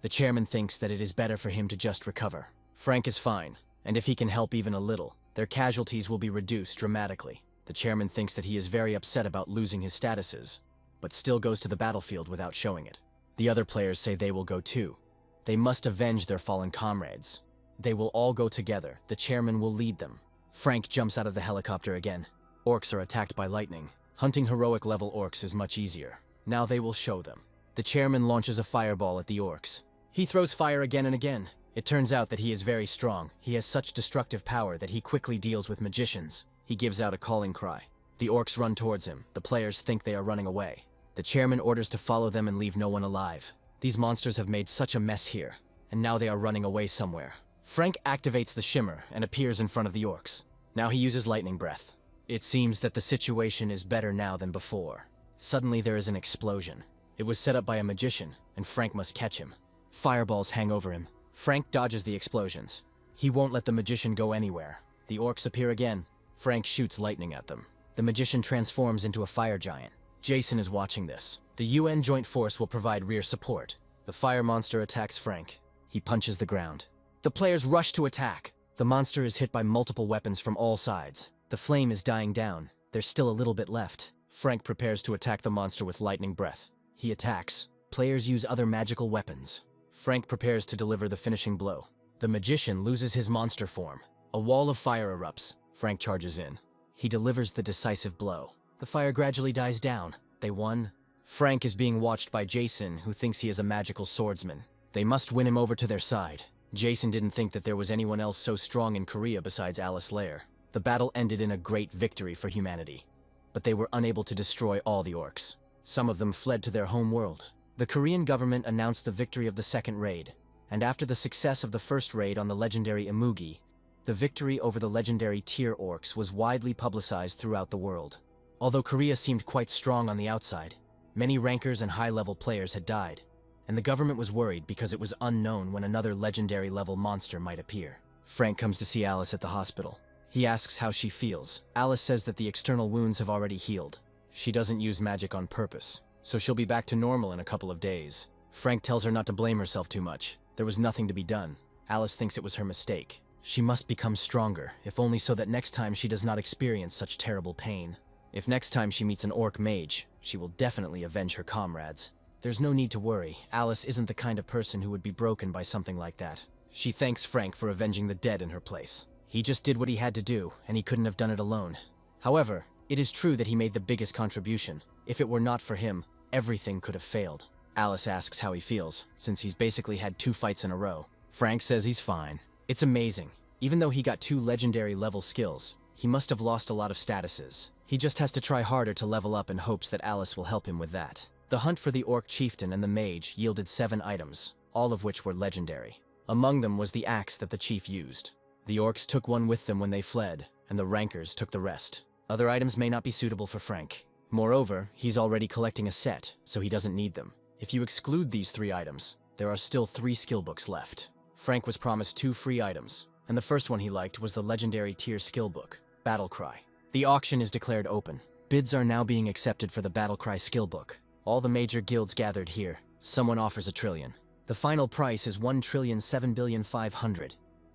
the chairman thinks that it is better for him to just recover. Frank is fine, and if he can help even a little, their casualties will be reduced dramatically. The chairman thinks that he is very upset about losing his statuses, but still goes to the battlefield without showing it. The other players say they will go too. They must avenge their fallen comrades. They will all go together. The chairman will lead them. Frank jumps out of the helicopter again. Orcs are attacked by lightning. Hunting heroic level orcs is much easier. Now they will show them. The chairman launches a fireball at the orcs. He throws fire again and again. It turns out that he is very strong. He has such destructive power that he quickly deals with magicians. He gives out a calling cry. The orcs run towards him. The players think they are running away. The chairman orders to follow them and leave no one alive. These monsters have made such a mess here, and now they are running away somewhere. Frank activates the shimmer and appears in front of the orcs. Now he uses lightning breath. It seems that the situation is better now than before. Suddenly there is an explosion. It was set up by a magician, and Frank must catch him. Fireballs hang over him. Frank dodges the explosions. He won't let the magician go anywhere. The orcs appear again. Frank shoots lightning at them. The magician transforms into a fire giant. Jason is watching this. The UN Joint Force will provide rear support. The fire monster attacks Frank. He punches the ground. The players rush to attack. The monster is hit by multiple weapons from all sides. The flame is dying down. There's still a little bit left. Frank prepares to attack the monster with lightning breath. He attacks. Players use other magical weapons. Frank prepares to deliver the finishing blow. The magician loses his monster form. A wall of fire erupts. Frank charges in. He delivers the decisive blow. The fire gradually dies down. They won. Frank is being watched by Jason, who thinks he is a magical swordsman. They must win him over to their side. Jason didn't think that there was anyone else so strong in Korea besides Alice Lair. The battle ended in a great victory for humanity. But they were unable to destroy all the orcs. Some of them fled to their home world. The Korean government announced the victory of the second raid, and after the success of the first raid on the legendary Imugi, the victory over the legendary Tier orcs was widely publicized throughout the world. Although Korea seemed quite strong on the outside, many rankers and high-level players had died, and the government was worried because it was unknown when another legendary-level monster might appear. Frank comes to see Alice at the hospital. He asks how she feels. Alice says that the external wounds have already healed. She doesn't use magic on purpose, so she'll be back to normal in a couple of days. Frank tells her not to blame herself too much. There was nothing to be done. Alice thinks it was her mistake. She must become stronger, if only so that next time she does not experience such terrible pain. If next time she meets an orc mage, she will definitely avenge her comrades. There's no need to worry. Alice isn't the kind of person who would be broken by something like that. She thanks Frank for avenging the dead in her place. He just did what he had to do, and he couldn't have done it alone. However, it is true that he made the biggest contribution. If it were not for him, everything could have failed. Alice asks how he feels, since he's basically had 2 fights in a row. Frank says he's fine. It's amazing. Even though he got 2 legendary level skills, he must have lost a lot of statuses. He just has to try harder to level up in hopes that Alice will help him with that. The hunt for the orc chieftain and the mage yielded 7 items, all of which were legendary. Among them was the axe that the chief used. The orcs took one with them when they fled, and the rankers took the rest. Other items may not be suitable for Frank. Moreover, he's already collecting a set, so he doesn't need them. If you exclude these 3 items, there are still 3 skill books left. Frank was promised 2 free items, and the first one he liked was the legendary tier skill book, Battle Cry. The auction is declared open. Bids are now being accepted for the Battle Cry skill book. All the major guilds gathered here. Someone offers $1 trillion. The final price is 1,007,500,000,000.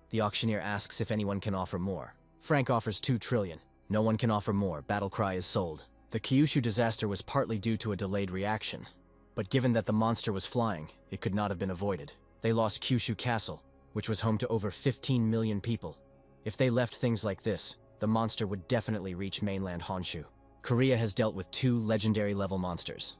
The auctioneer asks if anyone can offer more. Frank offers 2 trillion. No one can offer more. Battle Cry is sold. The Kyushu disaster was partly due to a delayed reaction, but given that the monster was flying, it could not have been avoided. They lost Kyushu Castle, which was home to over 15 million people. If they left things like this, the monster would definitely reach mainland Honshu. Korea has dealt with 2 legendary level monsters.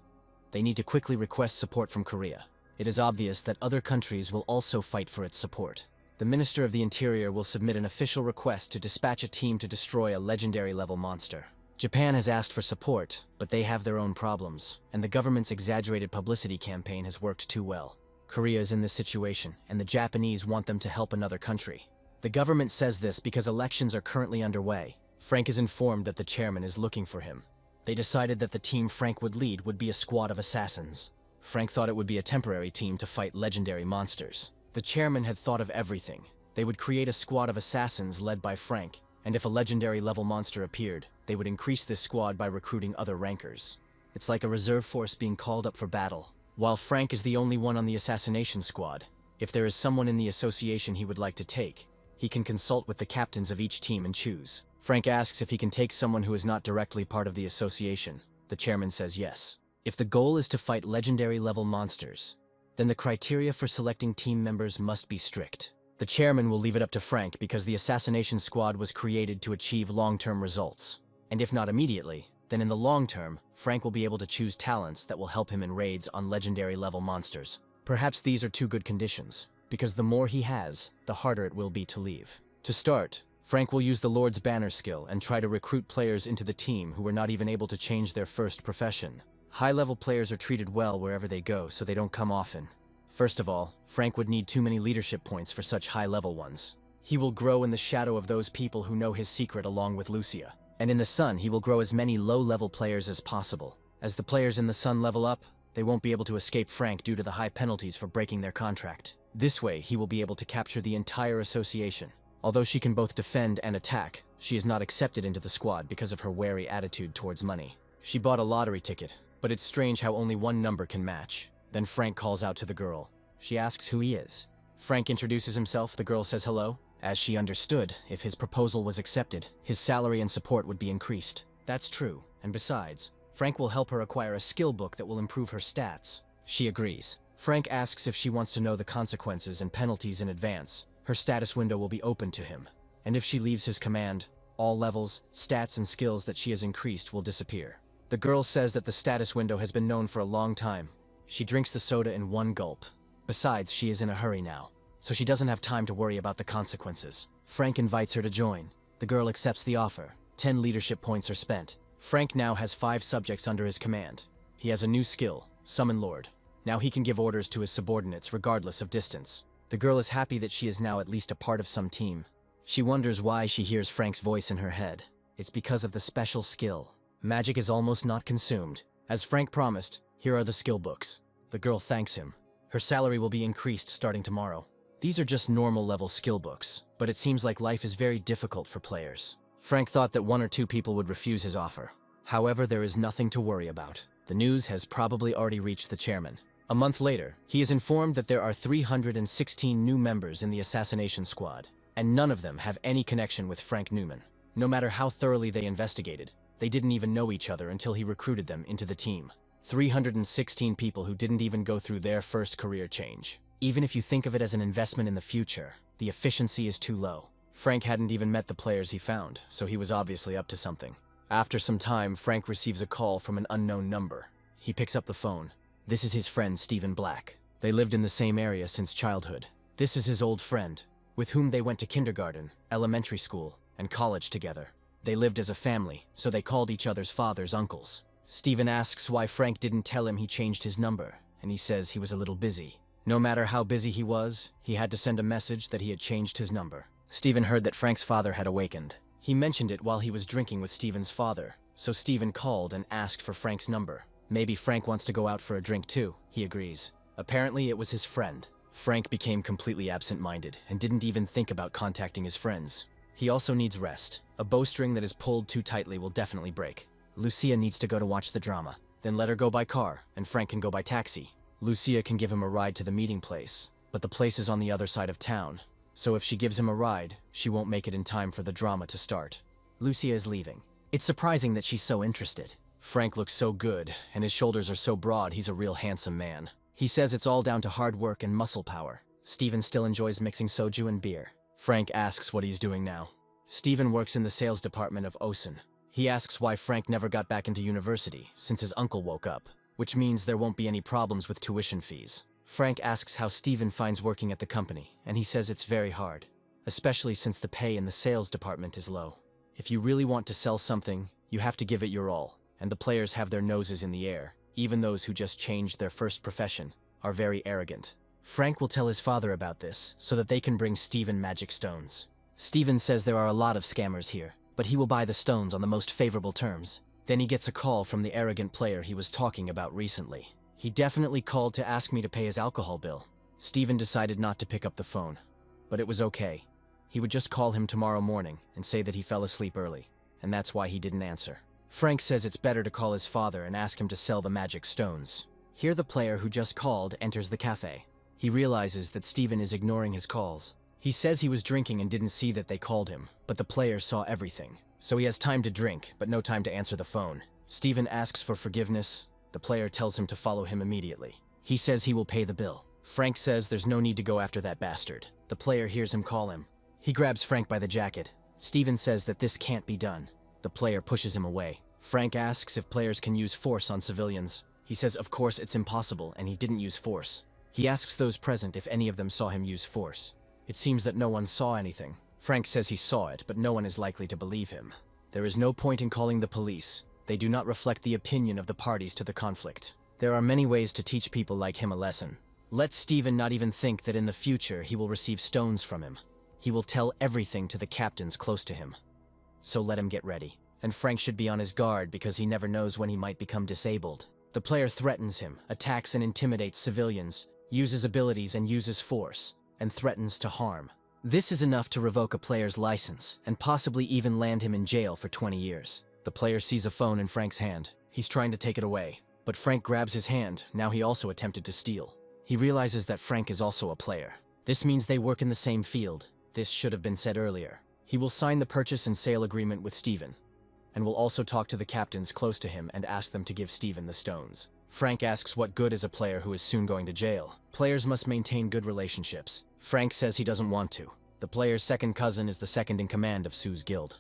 They need to quickly request support from Korea. It is obvious that other countries will also fight for its support. The Minister of the Interior will submit an official request to dispatch a team to destroy a legendary level monster. Japan has asked for support, but they have their own problems, and the government's exaggerated publicity campaign has worked too well. Korea is in this situation, and the Japanese want them to help another country. The government says this because elections are currently underway. Frank is informed that the chairman is looking for him. They decided that the team Frank would lead would be a squad of assassins. Frank thought it would be a temporary team to fight legendary monsters. The chairman had thought of everything. They would create a squad of assassins led by Frank, and if a legendary level monster appeared, they would increase this squad by recruiting other rankers. It's like a reserve force being called up for battle. While Frank is the only one on the assassination squad, if there is someone in the association he would like to take, he can consult with the captains of each team and choose. Frank asks if he can take someone who is not directly part of the association. The chairman says yes. If the goal is to fight legendary-level monsters, then the criteria for selecting team members must be strict. The chairman will leave it up to Frank because the assassination squad was created to achieve long-term results. And if not immediately, then in the long term, Frank will be able to choose talents that will help him in raids on legendary-level monsters. Perhaps these are two good conditions, because the more he has, the harder it will be to leave. To start, Frank will use the Lord's Banner skill and try to recruit players into the team who were not even able to change their first profession. High-level players are treated well wherever they go, so they don't come often. First of all, Frank would need too many leadership points for such high-level ones. He will grow in the shadow of those people who know his secret along with Lucia. And in the sun, he will grow as many low-level players as possible. As the players in the sun level up, they won't be able to escape Frank due to the high penalties for breaking their contract. This way, he will be able to capture the entire association. Although she can both defend and attack, she is not accepted into the squad because of her wary attitude towards money. She bought a lottery ticket, but it's strange how only one number can match. Then Frank calls out to the girl. She asks who he is. Frank introduces himself, the girl says hello. As she understood, if his proposal was accepted, his salary and support would be increased. That's true, and besides, Frank will help her acquire a skill book that will improve her stats. She agrees. Frank asks if she wants to know the consequences and penalties in advance. Her status window will be open to him, and if she leaves his command, all levels, stats, and skills that she has increased will disappear. The girl says that the status window has been known for a long time. She drinks the soda in one gulp. Besides, she is in a hurry now, so she doesn't have time to worry about the consequences. Frank invites her to join. The girl accepts the offer. 10 leadership points are spent. Frank now has 5 subjects under his command. He has a new skill, Summon Lord. Now he can give orders to his subordinates regardless of distance. The girl is happy that she is now at least a part of some team. She wonders why she hears Frank's voice in her head. It's because of the special skill. Magic is almost not consumed. As Frank promised, here are the skill books. The girl thanks him. Her salary will be increased starting tomorrow. These are just normal level skill books, but it seems like life is very difficult for players. Frank thought that 1 or 2 people would refuse his offer. However, there is nothing to worry about. The news has probably already reached the chairman. A month later, he is informed that there are 316 new members in the assassination squad, and none of them have any connection with Frank Newman. No matter how thoroughly they investigated, they didn't even know each other until he recruited them into the team. 316 people who didn't even go through their first career change. Even if you think of it as an investment in the future, the efficiency is too low. Frank hadn't even met the players he found, so he was obviously up to something. After some time, Frank receives a call from an unknown number. He picks up the phone. This is his friend Stephen Black. They lived in the same area since childhood. This is his old friend, with whom they went to kindergarten, elementary school, and college together. They lived as a family, so they called each other's fathers uncles. Stephen asks why Frank didn't tell him he changed his number, and he says he was a little busy. No matter how busy he was, he had to send a message that he had changed his number. Stephen heard that Frank's father had awakened. He mentioned it while he was drinking with Stephen's father, so Stephen called and asked for Frank's number. Maybe Frank wants to go out for a drink too, he agrees. Apparently it was his friend. Frank became completely absent-minded and didn't even think about contacting his friends. He also needs rest. A bowstring that is pulled too tightly will definitely break. Lucia needs to go to watch the drama. Then let her go by car, and Frank can go by taxi. Lucia can give him a ride to the meeting place, but the place is on the other side of town, so if she gives him a ride, she won't make it in time for the drama to start. Lucia is leaving. It's surprising that she's so interested. Frank looks so good, and his shoulders are so broad he's a real handsome man. He says it's all down to hard work and muscle power. Stephen still enjoys mixing soju and beer. Frank asks what he's doing now. Stephen works in the sales department of Osen. He asks why Frank never got back into university, since his uncle woke up, which means there won't be any problems with tuition fees. Frank asks how Stephen finds working at the company, and he says it's very hard, especially since the pay in the sales department is low. If you really want to sell something, you have to give it your all, and the players have their noses in the air. Even those who just changed their first profession are very arrogant. Frank will tell his father about this, so that they can bring Stephen magic stones. Stephen says there are a lot of scammers here, but he will buy the stones on the most favorable terms. Then he gets a call from the arrogant player he was talking about recently. He definitely called to ask me to pay his alcohol bill. Stephen decided not to pick up the phone, but it was okay. He would just call him tomorrow morning and say that he fell asleep early, and that's why he didn't answer. Frank says it's better to call his father and ask him to sell the magic stones. Here the player who just called enters the cafe. He realizes that Stephen is ignoring his calls. He says he was drinking and didn't see that they called him, but the player saw everything. so he has time to drink, but no time to answer the phone. Steven asks for forgiveness. The player tells him to follow him immediately. He says he will pay the bill. Frank says there's no need to go after that bastard. The player hears him call him. He grabs Frank by the jacket. Steven says that this can't be done. The player pushes him away. Frank asks if players can use force on civilians. He says of course it's impossible and he didn't use force. He asks those present if any of them saw him use force. It seems that no one saw anything. Frank says he saw it, but no one is likely to believe him. There is no point in calling the police. They do not reflect the opinion of the parties to the conflict. There are many ways to teach people like him a lesson. Let Steven not even think that in the future he will receive stones from him. He will tell everything to the captains close to him. So let him get ready. And Frank should be on his guard because he never knows when he might become disabled. The player threatens him, attacks and intimidates civilians, uses abilities and uses force, and threatens to harm. This is enough to revoke a player's license, and possibly even land him in jail for 20 years. The player sees a phone in Frank's hand. He's trying to take it away, but Frank grabs his hand. Now he also attempted to steal. He realizes that Frank is also a player. This means they work in the same field. This should have been said earlier. He will sign the purchase and sale agreement with Steven, and will also talk to the captains close to him and ask them to give Steven the stones. Frank asks what good is a player who is soon going to jail. Players must maintain good relationships. Frank says he doesn't want to. The player's second cousin is the second in command of Sue's guild.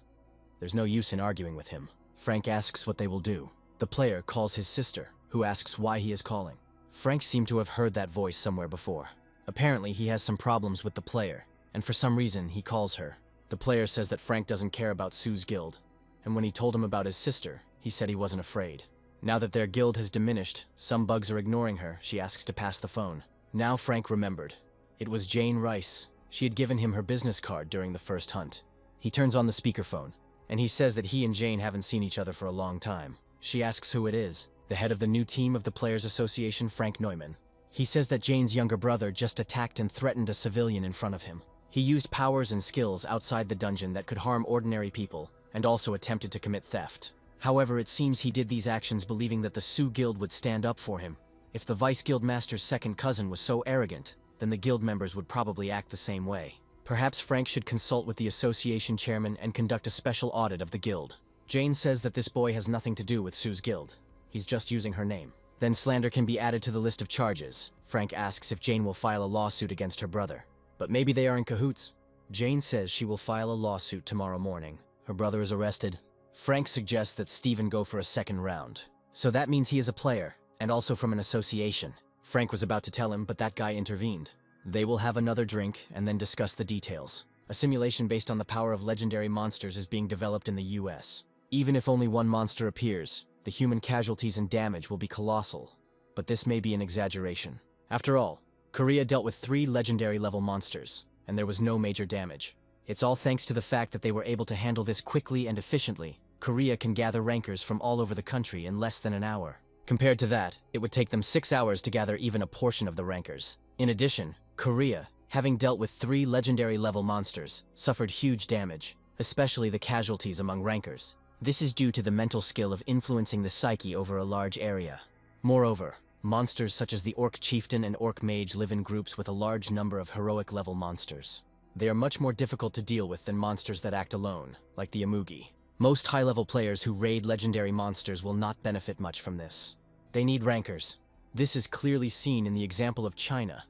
There's no use in arguing with him. Frank asks what they will do. The player calls his sister, who asks why he is calling. Frank seemed to have heard that voice somewhere before. Apparently he has some problems with the player, and for some reason he calls her. The player says that Frank doesn't care about Sue's guild, and when he told him about his sister, he said he wasn't afraid. Now that their guild has diminished, some bugs are ignoring her. She asks to pass the phone. Now Frank remembered. It was Jane Rice. She had given him her business card during the first hunt. He turns on the speakerphone, and he says that he and Jane haven't seen each other for a long time. She asks who it is. The head of the new team of the Players Association, Frank Neumann. He says that Jane's younger brother just attacked and threatened a civilian in front of him. He used powers and skills outside the dungeon that could harm ordinary people, and also attempted to commit theft. However, it seems he did these actions believing that the Sioux Guild would stand up for him. If the Vice Guild Master's second cousin was so arrogant, then the guild members would probably act the same way. Perhaps Frank should consult with the association chairman and conduct a special audit of the guild. Jane says that this boy has nothing to do with Sue's guild. He's just using her name. Then slander can be added to the list of charges. Frank asks if Jane will file a lawsuit against her brother. But maybe they are in cahoots. Jane says she will file a lawsuit tomorrow morning. Her brother is arrested. Frank suggests that Steven go for a second round. So that means he is a player, and also from an association. Frank was about to tell him, but that guy intervened. They will have another drink and then discuss the details. A simulation based on the power of legendary monsters is being developed in the US. Even if only one monster appears, the human casualties and damage will be colossal. But this may be an exaggeration. After all, Korea dealt with 3 legendary level monsters, and there was no major damage. It's all thanks to the fact that they were able to handle this quickly and efficiently. Korea can gather rankers from all over the country in less than an hour. Compared to that, it would take them 6 hours to gather even a portion of the rankers. In addition, Korea, having dealt with 3 legendary level monsters, suffered huge damage, especially the casualties among rankers. This is due to the mental skill of influencing the psyche over a large area. Moreover, monsters such as the Orc Chieftain and Orc Mage live in groups with a large number of heroic level monsters. They are much more difficult to deal with than monsters that act alone, like the Amugi. Most high-level players who raid legendary monsters will not benefit much from this. They need rankers. This is clearly seen in the example of China.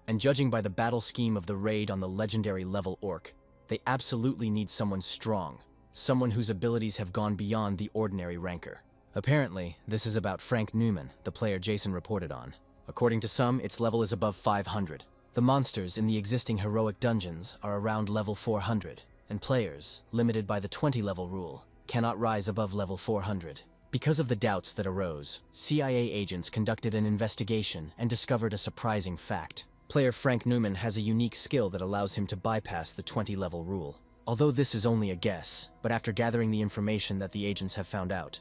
And judging by the battle scheme of the raid on the legendary level Orc, they absolutely need someone strong, someone whose abilities have gone beyond the ordinary ranker. Apparently, this is about Frank Neumann, the player Jason reported on. According to some, its level is above 500. The monsters in the existing heroic dungeons are around level 400, and players, limited by the 20-level rule, cannot rise above level 400. Because of the doubts that arose, CIA agents conducted an investigation and discovered a surprising fact. Player Frank Neumann has a unique skill that allows him to bypass the 20-level rule. Although this is only a guess, but after gathering the information that the agents have found out,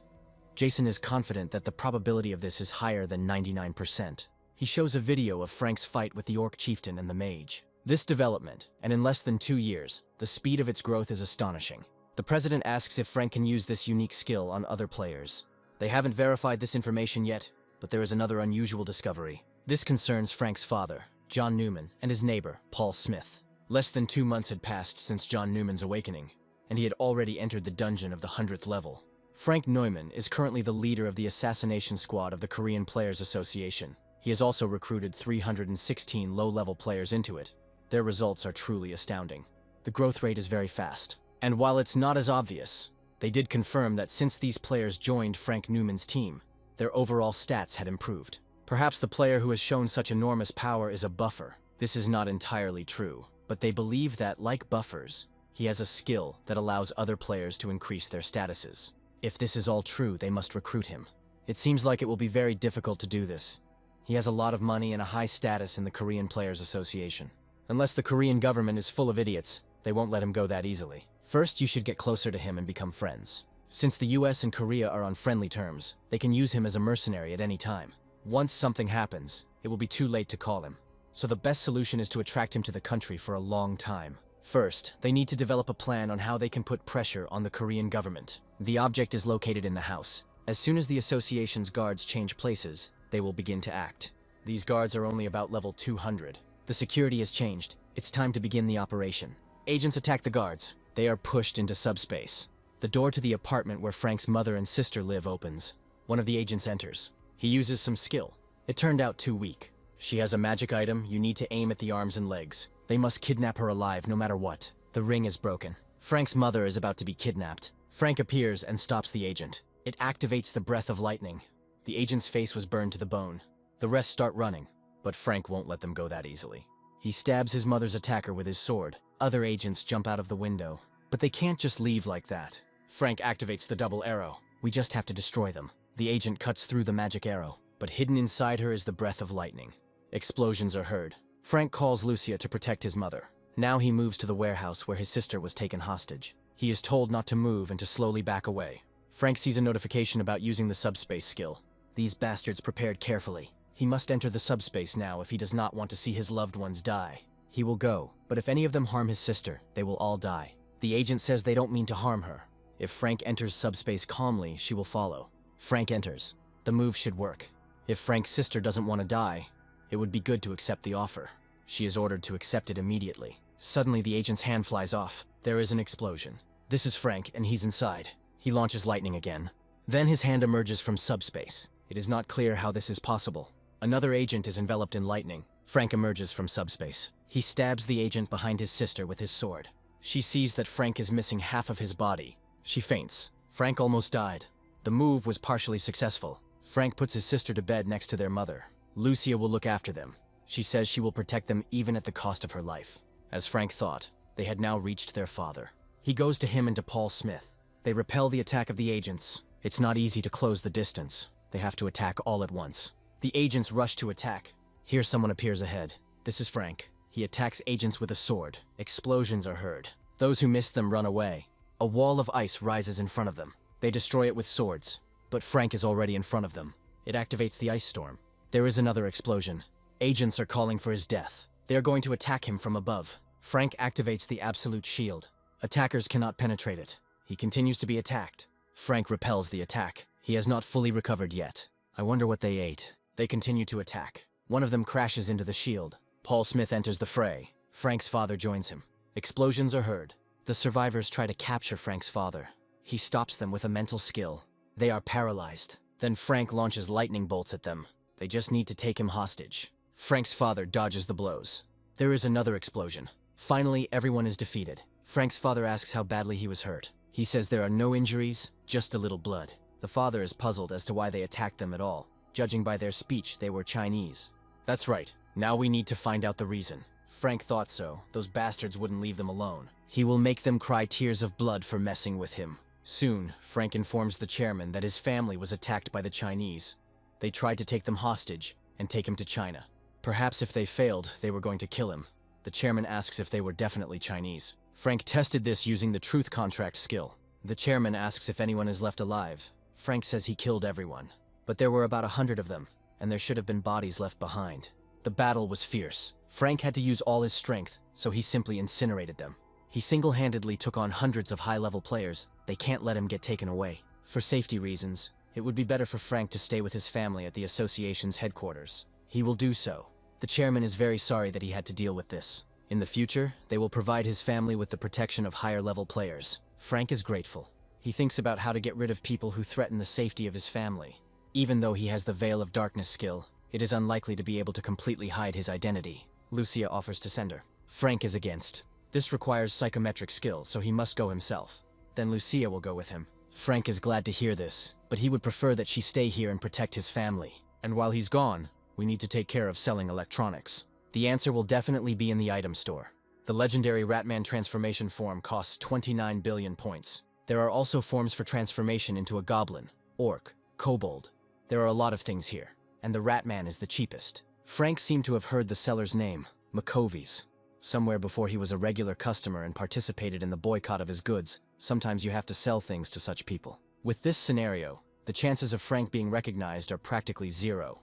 Jason is confident that the probability of this is higher than 99%. He shows a video of Frank's fight with the Orc Chieftain and the Mage. This development, and in less than 2 years, the speed of its growth is astonishing. The president asks if Frank can use this unique skill on other players. They haven't verified this information yet, but there is another unusual discovery. This concerns Frank's father, John Neumann, and his neighbor, Paul Smith. Less than 2 months had passed since John Neumann's awakening, and he had already entered the dungeon of the 100th level. Frank Neumann is currently the leader of the assassination squad of the Korean Players Association. He has also recruited 316 low-level players into it. Their results are truly astounding. The growth rate is very fast. And while it's not as obvious, they did confirm that since these players joined Frank Neumann's team, their overall stats had improved. Perhaps the player who has shown such enormous power is a buffer. This is not entirely true, but they believe that, like buffers, he has a skill that allows other players to increase their statuses. If this is all true, they must recruit him. It seems like it will be very difficult to do this. He has a lot of money and a high status in the Korean Players Association. Unless the Korean government is full of idiots, they won't let him go that easily. First, you should get closer to him and become friends. Since the US and Korea are on friendly terms, they can use him as a mercenary at any time. Once something happens, it will be too late to call him. So the best solution is to attract him to the country for a long time. First, they need to develop a plan on how they can put pressure on the Korean government. The object is located in the house. As soon as the association's guards change places, they will begin to act. These guards are only about level 200. The security has changed. It's time to begin the operation. Agents attack the guards. They are pushed into subspace. The door to the apartment where Frank's mother and sister live opens. One of the agents enters. He uses some skill. It turned out too weak. She has a magic item. You need to aim at the arms and legs. They must kidnap her alive no matter what. The ring is broken. Frank's mother is about to be kidnapped. Frank appears and stops the agent. It activates the breath of lightning. The agent's face was burned to the bone. The rest start running, but Frank won't let them go that easily. He stabs his mother's attacker with his sword. Other agents jump out of the window, but they can't just leave like that. Frank activates the double arrow. We just have to destroy them. The agent cuts through the magic arrow, but hidden inside her is the breath of lightning. Explosions are heard. Frank calls Lucia to protect his mother. Now he moves to the warehouse where his sister was taken hostage. He is told not to move and to slowly back away. Frank sees a notification about using the subspace skill. These bastards prepared carefully. He must enter the subspace now if he does not want to see his loved ones die. He will go, but if any of them harm his sister, they will all die. The agent says they don't mean to harm her. If Frank enters subspace calmly, she will follow. Frank enters. The move should work. If Frank's sister doesn't want to die, it would be good to accept the offer. She is ordered to accept it immediately. Suddenly, the agent's hand flies off. There is an explosion. This is Frank, and he's inside. He launches lightning again. Then his hand emerges from subspace. It is not clear how this is possible. Another agent is enveloped in lightning. Frank emerges from subspace. He stabs the agent behind his sister with his sword. She sees that Frank is missing half of his body. She faints. Frank almost died. The move was partially successful. Frank puts his sister to bed next to their mother. Lucia will look after them. She says she will protect them even at the cost of her life. As Frank thought, they had now reached their father. He goes to him and to Paul Smith. They repel the attack of the agents. It's not easy to close the distance. They have to attack all at once. The agents rush to attack. Here someone appears ahead. This is Frank. He attacks agents with a sword. Explosions are heard. Those who miss them run away. A wall of ice rises in front of them. They destroy it with swords, but Frank is already in front of them. It activates the ice storm. There is another explosion. Agents are calling for his death. They are going to attack him from above. Frank activates the absolute shield. Attackers cannot penetrate it. He continues to be attacked. Frank repels the attack. He has not fully recovered yet. I wonder what they ate. They continue to attack. One of them crashes into the shield. Paul Smith enters the fray. Frank's father joins him. Explosions are heard. The survivors try to capture Frank's father. He stops them with a mental skill. They are paralyzed. Then Frank launches lightning bolts at them. They just need to take him hostage. Frank's father dodges the blows. There is another explosion. Finally, everyone is defeated. Frank's father asks how badly he was hurt. He says there are no injuries, just a little blood. The father is puzzled as to why they attacked them at all. Judging by their speech, they were Chinese. That's right. Now we need to find out the reason. Frank thought so. Those bastards wouldn't leave them alone. He will make them cry tears of blood for messing with him. Soon, Frank informs the chairman that his family was attacked by the Chinese. They tried to take them hostage and take him to China. Perhaps if they failed, they were going to kill him. The chairman asks if they were definitely Chinese. Frank tested this using the truth contract skill. The chairman asks if anyone is left alive. Frank says he killed everyone. But there were about 100 of them, and there should have been bodies left behind. The battle was fierce. Frank had to use all his strength, so he simply incinerated them. He single-handedly took on hundreds of high-level players. They can't let him get taken away. For safety reasons, it would be better for Frank to stay with his family at the association's headquarters. He will do so. The chairman is very sorry that he had to deal with this. In the future, they will provide his family with the protection of higher-level players. Frank is grateful. He thinks about how to get rid of people who threaten the safety of his family. Even though he has the Veil of Darkness skill, it is unlikely to be able to completely hide his identity. Lucia offers to send her. Frank is against. This requires psychometric skill, so he must go himself. Then Lucia will go with him. Frank is glad to hear this, but he would prefer that she stay here and protect his family. And while he's gone, we need to take care of selling electronics. The answer will definitely be in the item store. The legendary Ratman transformation form costs 29 billion points. There are also forms for transformation into a goblin, orc, kobold. There are a lot of things here, and the Ratman is the cheapest. Frank seemed to have heard the seller's name, McCovey's. Somewhere before he was a regular customer and participated in the boycott of his goods. Sometimes you have to sell things to such people. With this scenario, the chances of Frank being recognized are practically zero.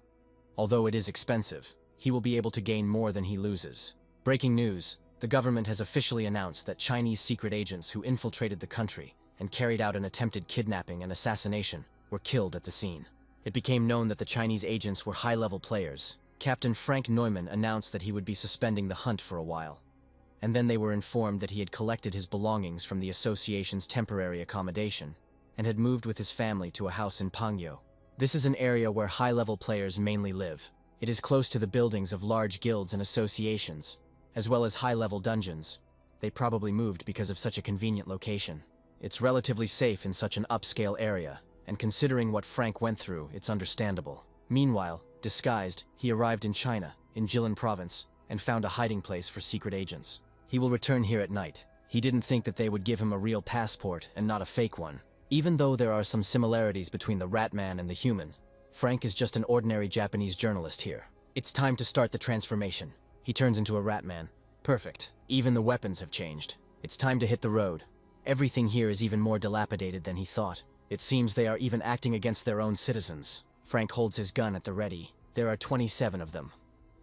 Although it is expensive, he will be able to gain more than he loses. Breaking news, the government has officially announced that Chinese secret agents who infiltrated the country and carried out an attempted kidnapping and assassination were killed at the scene. It became known that the Chinese agents were high-level players. Captain Frank Neumann announced that he would be suspending the hunt for a while. And then they were informed that he had collected his belongings from the association's temporary accommodation and had moved with his family to a house in Pangyo. This is an area where high-level players mainly live. It is close to the buildings of large guilds and associations, as well as high-level dungeons. They probably moved because of such a convenient location. It's relatively safe in such an upscale area, and considering what Frank went through, it's understandable. Meanwhile, disguised, he arrived in China, in Jilin province, and found a hiding place for secret agents. He will return here at night. He didn't think that they would give him a real passport and not a fake one. Even though there are some similarities between the Ratman and the human, Frank is just an ordinary Japanese journalist here. It's time to start the transformation. He turns into a Ratman. Perfect. Even the weapons have changed. It's time to hit the road. Everything here is even more dilapidated than he thought. It seems they are even acting against their own citizens. Frank holds his gun at the ready. There are 27 of them.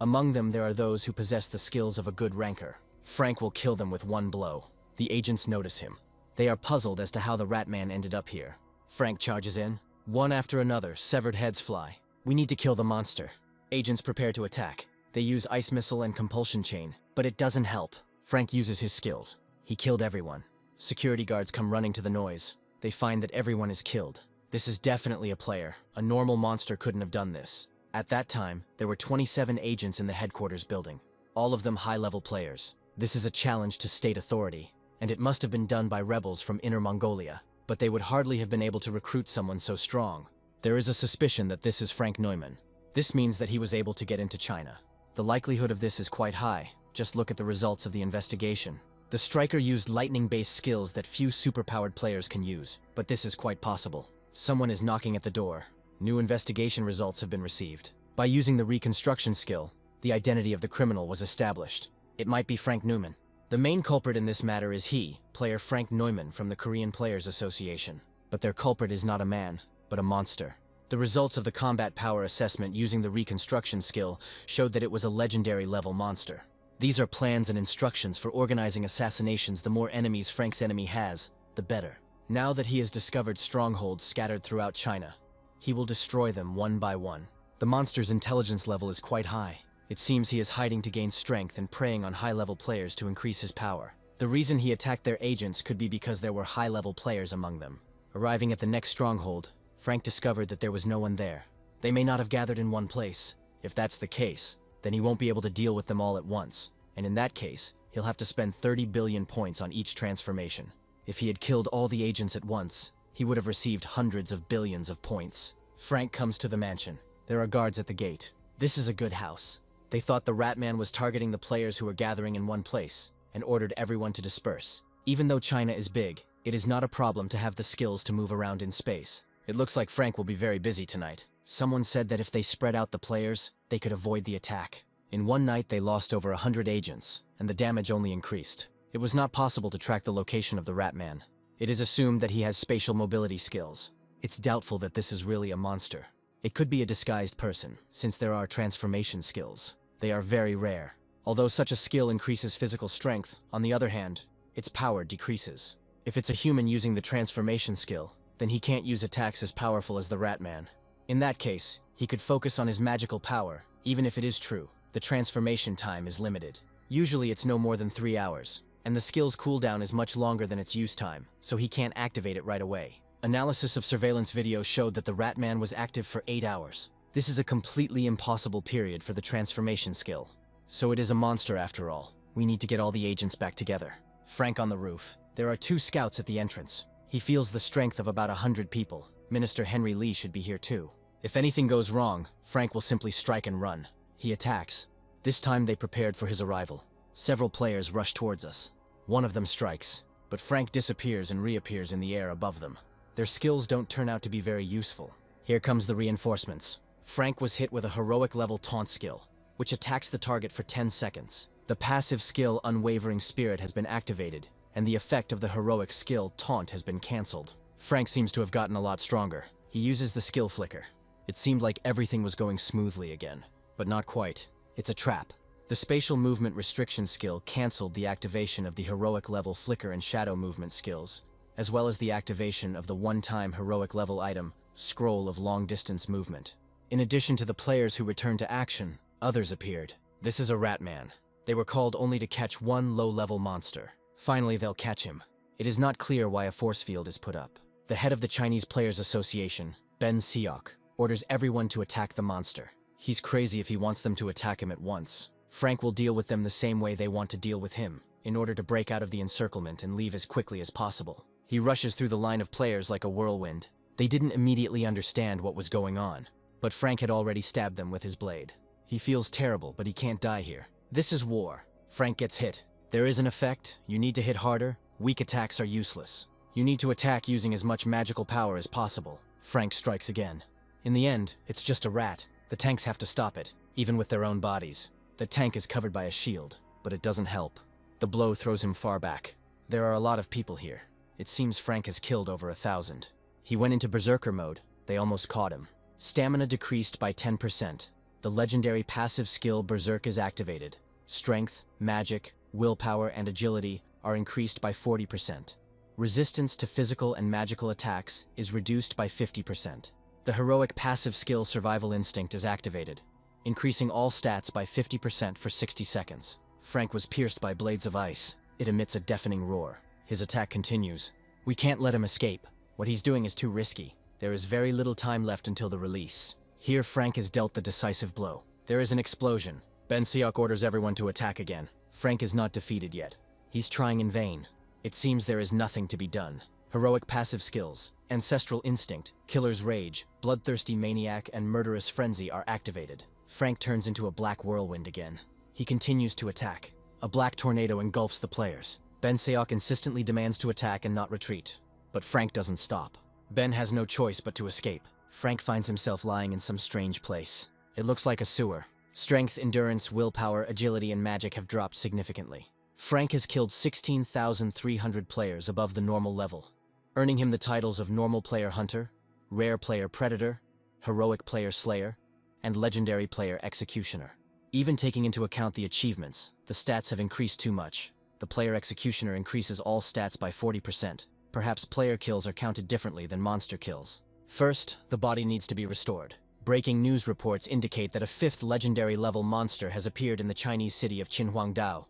Among them, there are those who possess the skills of a good ranker. Frank will kill them with one blow. The agents notice him. They are puzzled as to how the Ratman ended up here. Frank charges in. One after another, severed heads fly. We need to kill the monster. Agents prepare to attack. They use ice missile and compulsion chain, but it doesn't help. Frank uses his skills. He killed everyone. Security guards come running to the noise. They find that everyone is killed. This is definitely a player. A normal monster couldn't have done this. At that time, there were 27 agents in the headquarters building. All of them high-level players. This is a challenge to state authority, and it must have been done by rebels from Inner Mongolia, but they would hardly have been able to recruit someone so strong. There is a suspicion that this is Frank Neumann. This means that he was able to get into China. The likelihood of this is quite high. Just look at the results of the investigation. The striker used lightning-based skills that few superpowered players can use, but this is quite possible. Someone is knocking at the door. New investigation results have been received. By using the reconstruction skill, the identity of the criminal was established. It might be Frank Neumann. The main culprit in this matter is he, player Frank Neumann from the Korean Players Association. But their culprit is not a man, but a monster. The results of the combat power assessment using the reconstruction skill showed that it was a legendary level monster. These are plans and instructions for organizing assassinations. The more enemies Frank's enemy has, the better. Now that he has discovered strongholds scattered throughout China, he will destroy them one by one. The monster's intelligence level is quite high. It seems he is hiding to gain strength and preying on high-level players to increase his power. The reason he attacked their agents could be because there were high-level players among them. Arriving at the next stronghold, Frank discovered that there was no one there. They may not have gathered in one place. If that's the case, then he won't be able to deal with them all at once. And in that case, he'll have to spend 30 billion points on each transformation. If he had killed all the agents at once, he would have received hundreds of billions of points. Frank comes to the mansion. There are guards at the gate. This is a good house. They thought the Ratman was targeting the players who were gathering in one place, and ordered everyone to disperse. Even though China is big, it is not a problem to have the skills to move around in space. It looks like Frank will be very busy tonight. Someone said that if they spread out the players, they could avoid the attack. In one night, they lost over 100 agents, and the damage only increased. It was not possible to track the location of the Ratman. It is assumed that he has spatial mobility skills. It's doubtful that this is really a monster. It could be a disguised person, since there are transformation skills. They are very rare. Although such a skill increases physical strength, on the other hand, its power decreases. If it's a human using the transformation skill, then he can't use attacks as powerful as the Ratman. In that case, he could focus on his magical power. Even if it is true, the transformation time is limited. Usually it's no more than 3 hours, and the skill's cooldown is much longer than its use time, so he can't activate it right away. Analysis of surveillance video showed that the Ratman was active for 8 hours. This is a completely impossible period for the transformation skill. So it is a monster after all. We need to get all the agents back together. Frank on the roof. There are 2 scouts at the entrance. He feels the strength of about 100 people. Minister Henry Lee should be here too. If anything goes wrong, Frank will simply strike and run. He attacks. This time they prepared for his arrival. Several players rush towards us. One of them strikes, but Frank disappears and reappears in the air above them. Their skills don't turn out to be very useful. Here comes the reinforcements. Frank was hit with a heroic level taunt skill, which attacks the target for 10 seconds. The passive skill Unwavering Spirit has been activated, and the effect of the heroic skill Taunt has been cancelled. Frank seems to have gotten a lot stronger. He uses the skill Flicker. It seemed like everything was going smoothly again, but not quite. It's a trap. The spatial movement restriction skill cancelled the activation of the heroic level Flicker and Shadow movement skills, as well as the activation of the one-time heroic level item, Scroll of Long Distance Movement. In addition to the players who returned to action, others appeared. This is a Ratman. They were called only to catch one low-level monster. Finally, they'll catch him. It is not clear why a force field is put up. The head of the Chinese Players Association, Ben Seok, orders everyone to attack the monster. He's crazy if he wants them to attack him at once. Frank will deal with them the same way they want to deal with him, in order to break out of the encirclement and leave as quickly as possible. He rushes through the line of players like a whirlwind. They didn't immediately understand what was going on, but Frank had already stabbed them with his blade. He feels terrible, but he can't die here. This is war. Frank gets hit. There is an effect. You need to hit harder. Weak attacks are useless. You need to attack using as much magical power as possible. Frank strikes again. In the end, it's just a rat. The tanks have to stop it, even with their own bodies. The tank is covered by a shield, but it doesn't help. The blow throws him far back. There are a lot of people here. It seems Frank has killed over 1,000. He went into berserker mode. They almost caught him. Stamina decreased by 10%. The legendary passive skill Berserk is activated. Strength, magic, willpower, and agility are increased by 40%. Resistance to physical and magical attacks is reduced by 50%. The heroic passive skill Survival Instinct is activated, increasing all stats by 50% for 60 seconds. Frank was pierced by blades of ice. It emits a deafening roar. His attack continues. We can't let him escape. What he's doing is too risky. There is very little time left until the release. Here Frank is dealt the decisive blow. There is an explosion. Ben Seok orders everyone to attack again. Frank is not defeated yet. He's trying in vain. It seems there is nothing to be done. Heroic passive skills, Ancestral Instinct, Killer's Rage, Bloodthirsty Maniac, and Murderous Frenzy are activated. Frank turns into a black whirlwind again. He continues to attack. A black tornado engulfs the players. Ben Seok insistently demands to attack and not retreat. But Frank doesn't stop. Ben has no choice but to escape. Frank finds himself lying in some strange place. It looks like a sewer. Strength, endurance, willpower, agility, and magic have dropped significantly. Frank has killed 16,300 players above the normal level, earning him the titles of Normal Player Hunter, Rare Player Predator, Heroic Player Slayer, and Legendary Player Executioner. Even taking into account the achievements, the stats have increased too much. The Player Executioner increases all stats by 40%. Perhaps player kills are counted differently than monster kills. First, the body needs to be restored. Breaking news reports indicate that a 5th legendary level monster has appeared in the Chinese city of Qinhuangdao,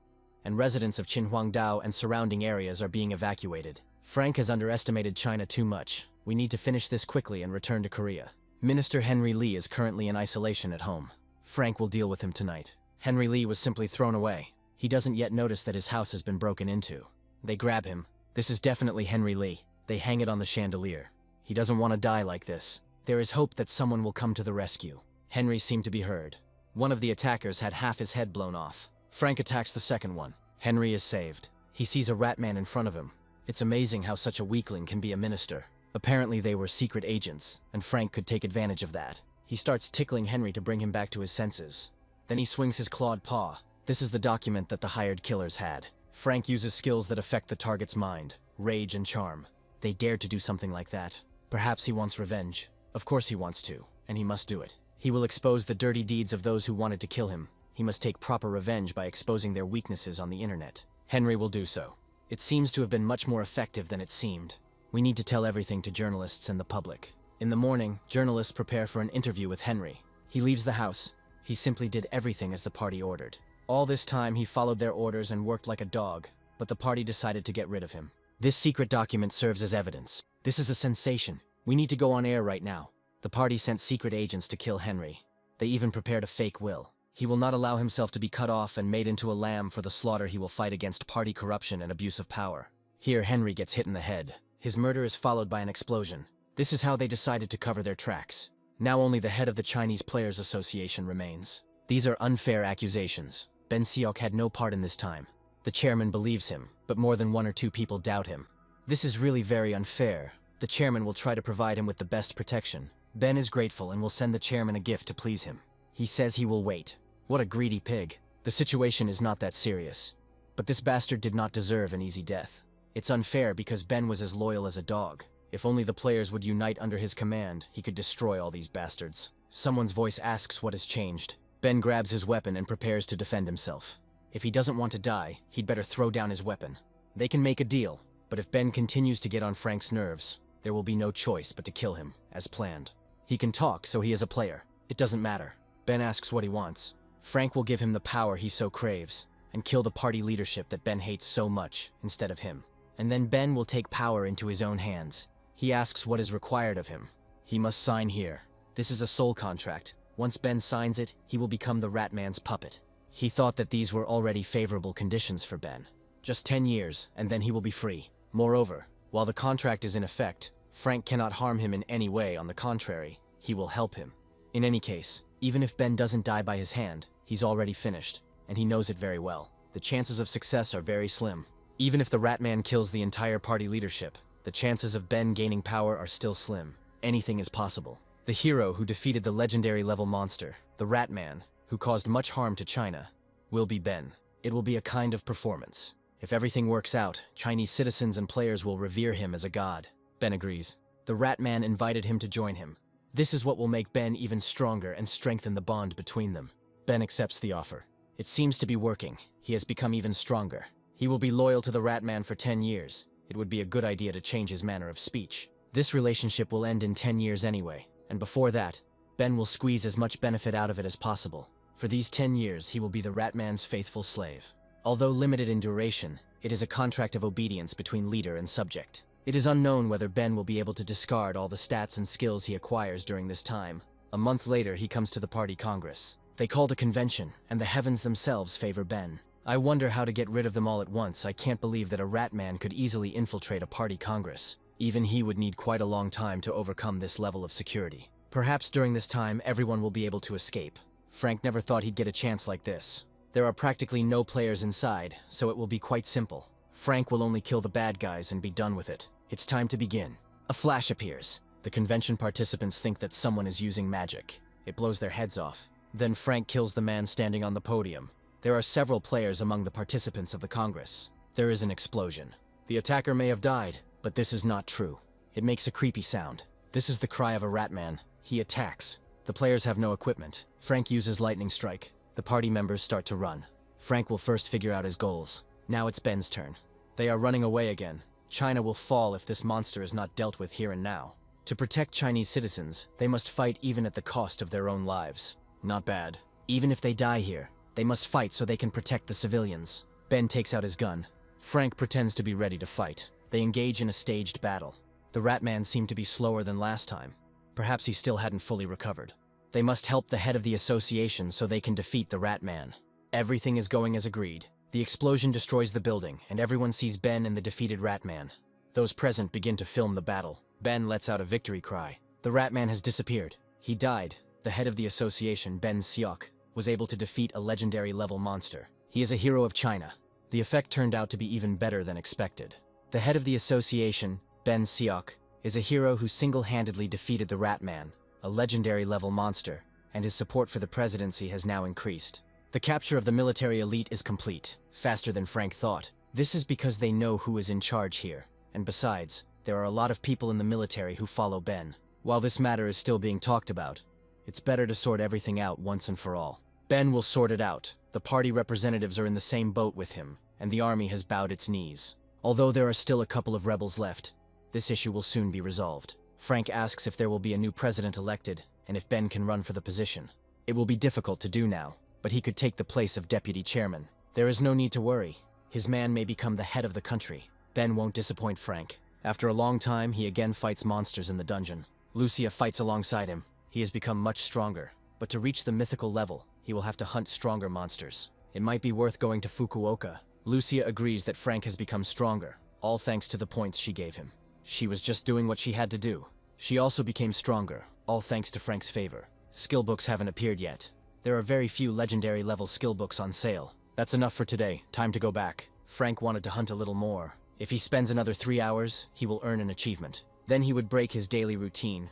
and residents of Qinhuangdao and surrounding areas are being evacuated. Frank has underestimated China too much. We need to finish this quickly and return to Korea. Minister Henry Lee is currently in isolation at home. Frank will deal with him tonight. Henry Lee was simply thrown away. He doesn't yet notice that his house has been broken into. They grab him. This is definitely Henry Lee. They hang it on the chandelier. He doesn't want to die like this. There is hope that someone will come to the rescue. Henry seemed to be heard. One of the attackers had half his head blown off. Frank attacks the second one. Henry is saved. He sees a Ratman in front of him. It's amazing how such a weakling can be a minister. Apparently they were secret agents, and Frank could take advantage of that. He starts tickling Henry to bring him back to his senses. Then he swings his clawed paw. This is the document that the hired killers had. Frank uses skills that affect the target's mind, rage and charm. They dared to do something like that. Perhaps he wants revenge. Of course he wants to, and he must do it. He will expose the dirty deeds of those who wanted to kill him. He must take proper revenge by exposing their weaknesses on the internet. Henry will do so. It seems to have been much more effective than it seemed. We need to tell everything to journalists and the public. In the morning, journalists prepare for an interview with Henry. He leaves the house. He simply did everything as the party ordered. All this time he followed their orders and worked like a dog, but the party decided to get rid of him. This secret document serves as evidence. This is a sensation. We need to go on air right now. The party sent secret agents to kill Henry. They even prepared a fake will. He will not allow himself to be cut off and made into a lamb for the slaughter. He will fight against party corruption and abuse of power. Here, Henry gets hit in the head. His murder is followed by an explosion. This is how they decided to cover their tracks. Now only the head of the Chinese Players Association remains. These are unfair accusations. Ben Seok had no part in this time. The chairman believes him, but more than 1 or 2 people doubt him. This is really very unfair. The chairman will try to provide him with the best protection. Ben is grateful and will send the chairman a gift to please him. He says he will wait. What a greedy pig. The situation is not that serious. But this bastard did not deserve an easy death. It's unfair because Ben was as loyal as a dog. If only the players would unite under his command, he could destroy all these bastards. Someone's voice asks what has changed. Ben grabs his weapon and prepares to defend himself. If he doesn't want to die, he'd better throw down his weapon. They can make a deal, but if Ben continues to get on Frank's nerves, there will be no choice but to kill him, as planned. He can talk, so he is a player. It doesn't matter. Ben asks what he wants. Frank will give him the power he so craves, and kill the party leadership that Ben hates so much, instead of him. And then Ben will take power into his own hands. He asks what is required of him. He must sign here. This is a soul contract. Once Ben signs it, he will become the Ratman's puppet. He thought that these were already favorable conditions for Ben. Just 10 years, and then he will be free. Moreover, while the contract is in effect, Frank cannot harm him in any way. On the contrary, he will help him. In any case, even if Ben doesn't die by his hand, he's already finished, and he knows it very well. The chances of success are very slim. Even if the Ratman kills the entire party leadership, the chances of Ben gaining power are still slim. Anything is possible. The hero who defeated the legendary level monster, the Ratman, who caused much harm to China, will be Ben. It will be a kind of performance. If everything works out, Chinese citizens and players will revere him as a god. Ben agrees. The Ratman invited him to join him. This is what will make Ben even stronger and strengthen the bond between them. Ben accepts the offer. It seems to be working. He has become even stronger. He will be loyal to the Ratman for 10 years. It would be a good idea to change his manner of speech. This relationship will end in 10 years anyway, and before that, Ben will squeeze as much benefit out of it as possible. For these 10 years, he will be the Ratman's faithful slave. Although limited in duration, it is a contract of obedience between leader and subject. It is unknown whether Ben will be able to discard all the stats and skills he acquires during this time. A month later, he comes to the party congress. They called a convention, and the heavens themselves favor Ben. I wonder how to get rid of them all at once. I can't believe that a Ratman could easily infiltrate a party congress. Even he would need quite a long time to overcome this level of security. Perhaps during this time, everyone will be able to escape. Frank never thought he'd get a chance like this. There are practically no players inside, so it will be quite simple. Frank will only kill the bad guys and be done with it. It's time to begin. A flash appears. The convention participants think that someone is using magic. It blows their heads off. Then Frank kills the man standing on the podium. There are several players among the participants of the Congress. There is an explosion. The attacker may have died, but this is not true. It makes a creepy sound. This is the cry of a Ratman. He attacks. The players have no equipment. Frank uses lightning strike. The party members start to run. Frank will first figure out his goals. Now it's Ben's turn. They are running away again. China will fall if this monster is not dealt with here and now. To protect Chinese citizens, they must fight even at the cost of their own lives. Not bad. Even if they die here, they must fight so they can protect the civilians. Ben takes out his gun. Frank pretends to be ready to fight. They engage in a staged battle. The Ratman seemed to be slower than last time. Perhaps he still hadn't fully recovered. They must help the head of the association so they can defeat the Ratman. Everything is going as agreed. The explosion destroys the building, and everyone sees Ben and the defeated Ratman. Those present begin to film the battle. Ben lets out a victory cry. The Ratman has disappeared. He died. The head of the association, Ben Seok, was able to defeat a legendary level monster. He is a hero of China. The effect turned out to be even better than expected. The head of the association, Ben Seok, is a hero who single-handedly defeated the Ratman, a legendary level monster, and his support for the presidency has now increased. The capture of the military elite is complete, faster than Frank thought. This is because they know who is in charge here, and besides, there are a lot of people in the military who follow Ben. While this matter is still being talked about, it's better to sort everything out once and for all. Ben will sort it out. The party representatives are in the same boat with him, and the army has bowed its knees. Although there are still a couple of rebels left, this issue will soon be resolved. Frank asks if there will be a new president elected, and if Ben can run for the position. It will be difficult to do now, but he could take the place of deputy chairman. There is no need to worry. His man may become the head of the country. Ben won't disappoint Frank. After a long time, he again fights monsters in the dungeon. Lucia fights alongside him. He has become much stronger, but to reach the mythical level, he will have to hunt stronger monsters. It might be worth going to Fukuoka. Lucia agrees that Frank has become stronger, all thanks to the points she gave him. She was just doing what she had to do. She also became stronger, all thanks to Frank's favor. Skill books haven't appeared yet. There are very few legendary level skill books on sale. That's enough for today. Time to go back. Frank wanted to hunt a little more. If he spends another 3 hours, he will earn an achievement. Then he would break his daily routine.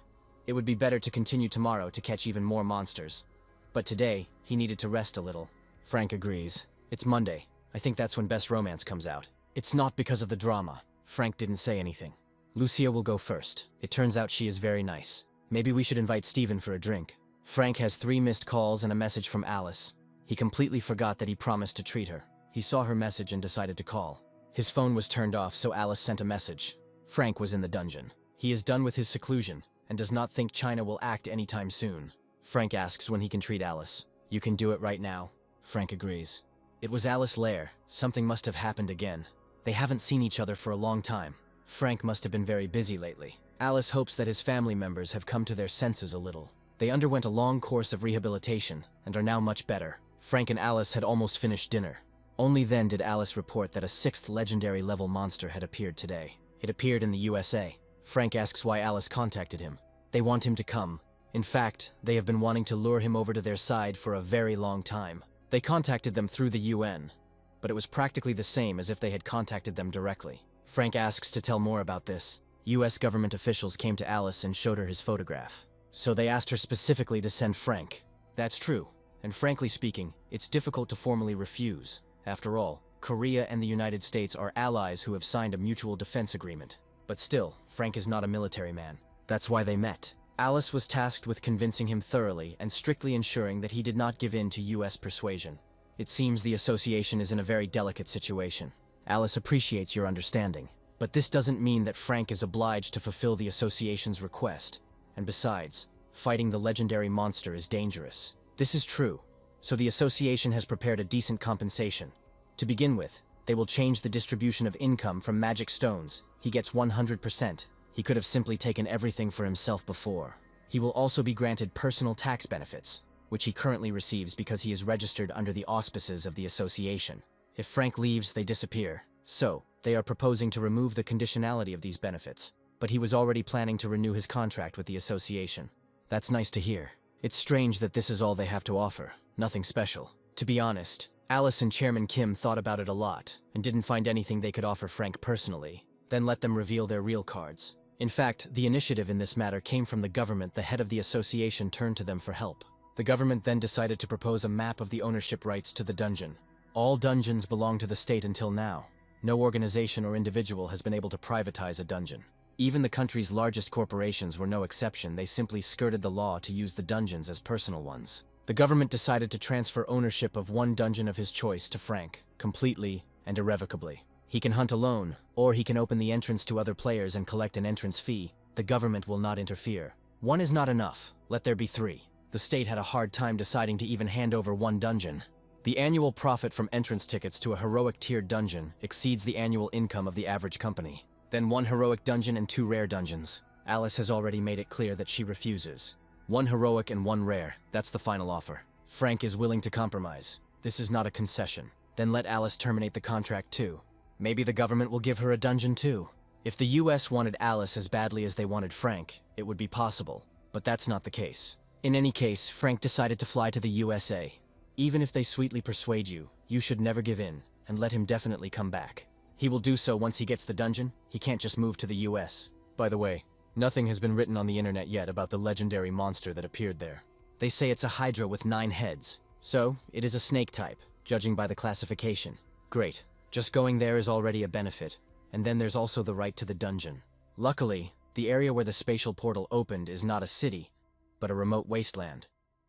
It would be better to continue tomorrow to catch even more monsters. But today, he needed to rest a little. Frank agrees. It's Monday. I think that's when Best Romance comes out. It's not because of the drama. Frank didn't say anything. Lucia will go first. It turns out she is very nice. Maybe we should invite Steven for a drink. Frank has 3 missed calls and a message from Alice. He completely forgot that he promised to treat her. He saw her message and decided to call. His phone was turned off, so Alice sent a message. Frank was in the dungeon. He is done with his seclusion and does not think China will act anytime soon. Frank asks when he can treat Alice. You can do it right now. Frank agrees. It was Alice Lair. Something must have happened again. They haven't seen each other for a long time. Frank must have been very busy lately. Alice hopes that his family members have come to their senses a little. They underwent a long course of rehabilitation and are now much better. Frank and Alice had almost finished dinner. Only then did Alice report that a 6th legendary level monster had appeared today. It appeared in the USA. Frank asks why Alice contacted him. They want him to come. In fact, they have been wanting to lure him over to their side for a very long time. They contacted them through the UN, but it was practically the same as if they had contacted them directly. Frank asks to tell more about this. US government officials came to Alice and showed her his photograph. So they asked her specifically to send Frank. That's true, and frankly speaking, it's difficult to formally refuse. After all, Korea and the United States are allies who have signed a mutual defense agreement. But still, Frank is not a military man. That's why they met. Alice was tasked with convincing him thoroughly and strictly ensuring that he did not give in to US persuasion. It seems the association is in a very delicate situation. Alice appreciates your understanding. But this doesn't mean that Frank is obliged to fulfill the association's request. And besides, fighting the legendary monster is dangerous. This is true. So the association has prepared a decent compensation. To begin with, they will change the distribution of income from magic stones. He gets 100%. He could have simply taken everything for himself before. He will also be granted personal tax benefits, which he currently receives because he is registered under the auspices of the association. If Frank leaves, they disappear. So, they are proposing to remove the conditionality of these benefits. But he was already planning to renew his contract with the association. That's nice to hear. It's strange that this is all they have to offer. Nothing special. To be honest, Alice and Chairman Kim thought about it a lot and didn't find anything they could offer Frank personally, then let them reveal their real cards. In fact, the initiative in this matter came from the government. The head of the association turned to them for help. The government then decided to propose a map of the ownership rights to the dungeon. All dungeons belong to the state until now. No organization or individual has been able to privatize a dungeon. Even the country's largest corporations were no exception. They simply skirted the law to use the dungeons as personal ones. The government decided to transfer ownership of one dungeon of his choice to Frank, completely and irrevocably. He can hunt alone, or he can open the entrance to other players and collect an entrance fee. The government will not interfere. One is not enough. Let there be 3. The state had a hard time deciding to even hand over one dungeon. The annual profit from entrance tickets to a heroic tiered dungeon exceeds the annual income of the average company. Then 1 heroic dungeon and 2 rare dungeons. Alice has already made it clear that she refuses. 1 heroic and 1 rare. That's the final offer. Frank is willing to compromise. This is not a concession. Then let Alice terminate the contract too. Maybe the government will give her a dungeon too. If the US wanted Alice as badly as they wanted Frank, it would be possible. But that's not the case. In any case, Frank decided to fly to the USA. Even if they sweetly persuade you, you should never give in, and let him definitely come back. He will do so once he gets the dungeon. He can't just move to the US. By the way, nothing has been written on the internet yet about the legendary monster that appeared there. They say it's a hydra with 9 heads. So, it is a snake type, judging by the classification. Great. Just going there is already a benefit. And then there's also the right to the dungeon. Luckily, the area where the spatial portal opened is not a city, but a remote wasteland.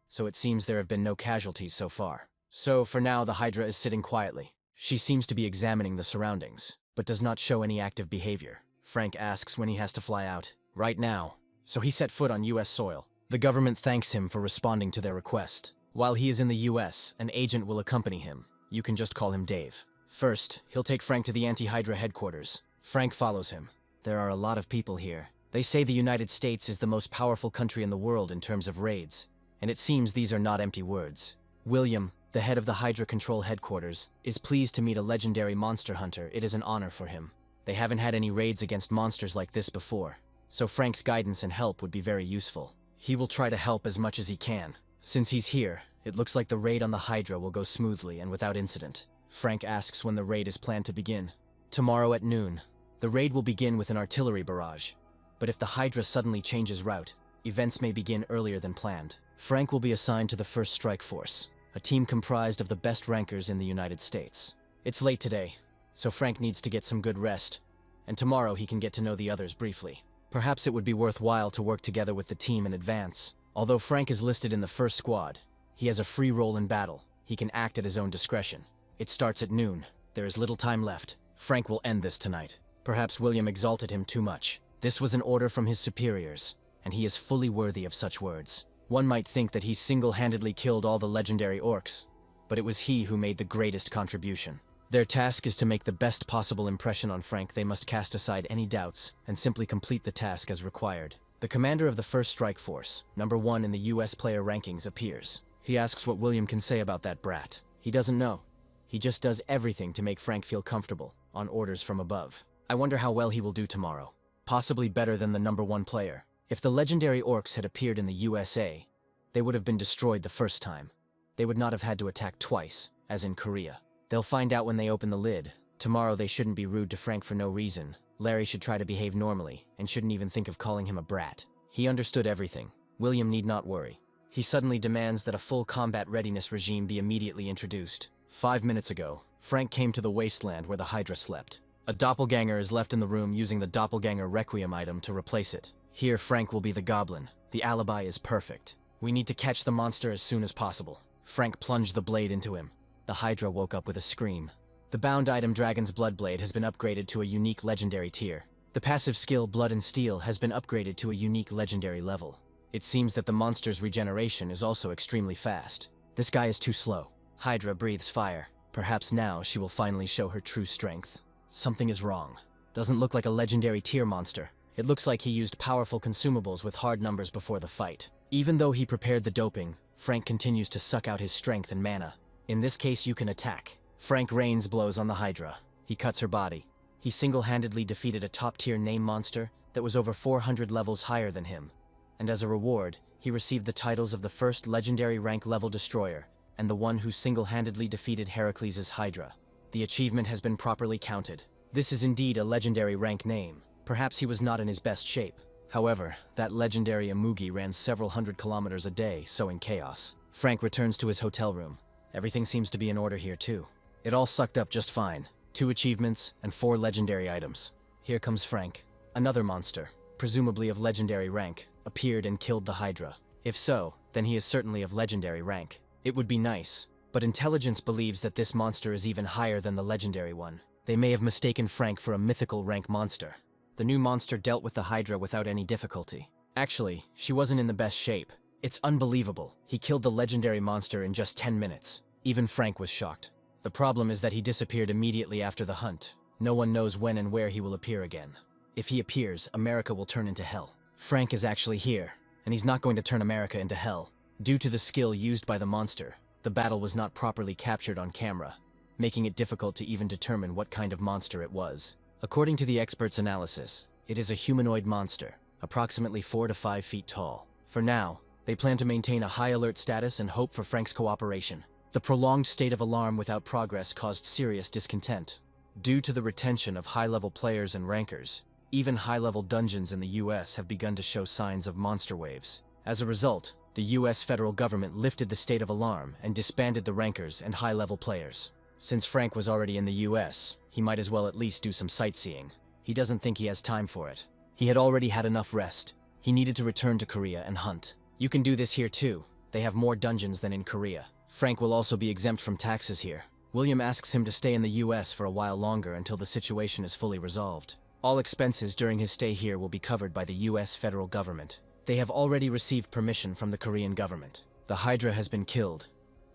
So it seems there have been no casualties so far. So, for now, the hydra is sitting quietly. She seems to be examining the surroundings, but does not show any active behavior. Frank asks when he has to fly out. Right now. So he set foot on US soil. The government thanks him for responding to their request. While he is in the US, an agent will accompany him. You can just call him Dave. First, he'll take Frank to the anti-Hydra headquarters. Frank follows him. There are a lot of people here. They say the United States is the most powerful country in the world in terms of raids, and it seems these are not empty words. William, the head of the Hydra Control headquarters, is pleased to meet a legendary monster hunter. It is an honor for him. They haven't had any raids against monsters like this before, so Frank's guidance and help would be very useful. He will try to help as much as he can. Since he's here, it looks like the raid on the Hydra will go smoothly and without incident. Frank asks when the raid is planned to begin. Tomorrow at noon. The raid will begin with an artillery barrage. But if the Hydra suddenly changes route, events may begin earlier than planned. Frank will be assigned to the First Strike Force, a team comprised of the best rankers in the United States. It's late today, so Frank needs to get some good rest, and tomorrow he can get to know the others briefly. Perhaps it would be worthwhile to work together with the team in advance. Although Frank is listed in the first squad, he has a free role in battle. He can act at his own discretion. It starts at noon. There is little time left. Frank will end this tonight. Perhaps William exalted him too much. This was an order from his superiors, and he is fully worthy of such words. One might think that he single-handedly killed all the legendary orcs, but it was he who made the greatest contribution. Their task is to make the best possible impression on Frank. They must cast aside any doubts and simply complete the task as required. The commander of the First Strike Force, #1 in the US player rankings, appears. He asks what William can say about that brat. He doesn't know. He just does everything to make Frank feel comfortable, on orders from above. I wonder how well he will do tomorrow. Possibly better than the #1 player. If the legendary orcs had appeared in the USA, they would have been destroyed the first time. They would not have had to attack twice, as in Korea. They'll find out when they open the lid. Tomorrow they shouldn't be rude to Frank for no reason. Larry should try to behave normally, and shouldn't even think of calling him a brat. He understood everything. William need not worry. He suddenly demands that a full combat readiness regime be immediately introduced. 5 minutes ago, Frank came to the wasteland where the Hydra slept. A doppelganger is left in the room using the doppelganger requiem item to replace it. Here Frank will be the goblin. The alibi is perfect. We need to catch the monster as soon as possible. Frank plunged the blade into him. The Hydra woke up with a scream. The bound item Dragon's Blood Blade has been upgraded to a unique legendary tier. The passive skill Blood and Steel has been upgraded to a unique legendary level. It seems that the monster's regeneration is also extremely fast. This guy is too slow. Hydra breathes fire. Perhaps now she will finally show her true strength. Something is wrong. Doesn't look like a legendary tier monster. It looks like he used powerful consumables with hard numbers before the fight. Even though he prepared the doping, Frank continues to suck out his strength and mana. In this case, you can attack. Frank rains blows on the Hydra. He cuts her body. He single-handedly defeated a top-tier name monster that was over 400 levels higher than him. And as a reward, he received the titles of the first legendary rank level destroyer and the one who single-handedly defeated Heracles' Hydra. The achievement has been properly counted. This is indeed a legendary rank name. Perhaps he was not in his best shape. However, that legendary Amugi ran several hundred kilometers a day, sowing chaos. Frank returns to his hotel room. Everything seems to be in order here too. It all sucked up just fine. 2 achievements and 4 legendary items. Here comes Frank. Another monster, presumably of legendary rank, appeared and killed the Hydra. If so, then he is certainly of legendary rank. It would be nice, but intelligence believes that this monster is even higher than the legendary one. They may have mistaken Frank for a mythical rank monster. The new monster dealt with the Hydra without any difficulty. Actually, she wasn't in the best shape. It's unbelievable. He killed the legendary monster in just 10 minutes. Even Frank was shocked. The problem is that he disappeared immediately after the hunt. No one knows when and where he will appear again. If he appears, America will turn into hell. Frank is actually here, and he's not going to turn America into hell. Due to the skill used by the monster, the battle was not properly captured on camera, making it difficult to even determine what kind of monster it was. According to the expert's analysis, it is a humanoid monster, approximately 4 to 5 feet tall. For now, they plan to maintain a high alert status and hope for Frank's cooperation. The prolonged state of alarm without progress caused serious discontent. Due to the retention of high-level players and rankers, even high-level dungeons in the US have begun to show signs of monster waves. As a result, the US federal government lifted the state of alarm and disbanded the rankers and high-level players. Since Frank was already in the US, he might as well at least do some sightseeing. He doesn't think he has time for it. He had already had enough rest. He needed to return to Korea and hunt. You can do this here too. They have more dungeons than in Korea. Frank will also be exempt from taxes here. William asks him to stay in the US for a while longer until the situation is fully resolved. All expenses during his stay here will be covered by the US federal government. They have already received permission from the Korean government. The Hydra has been killed,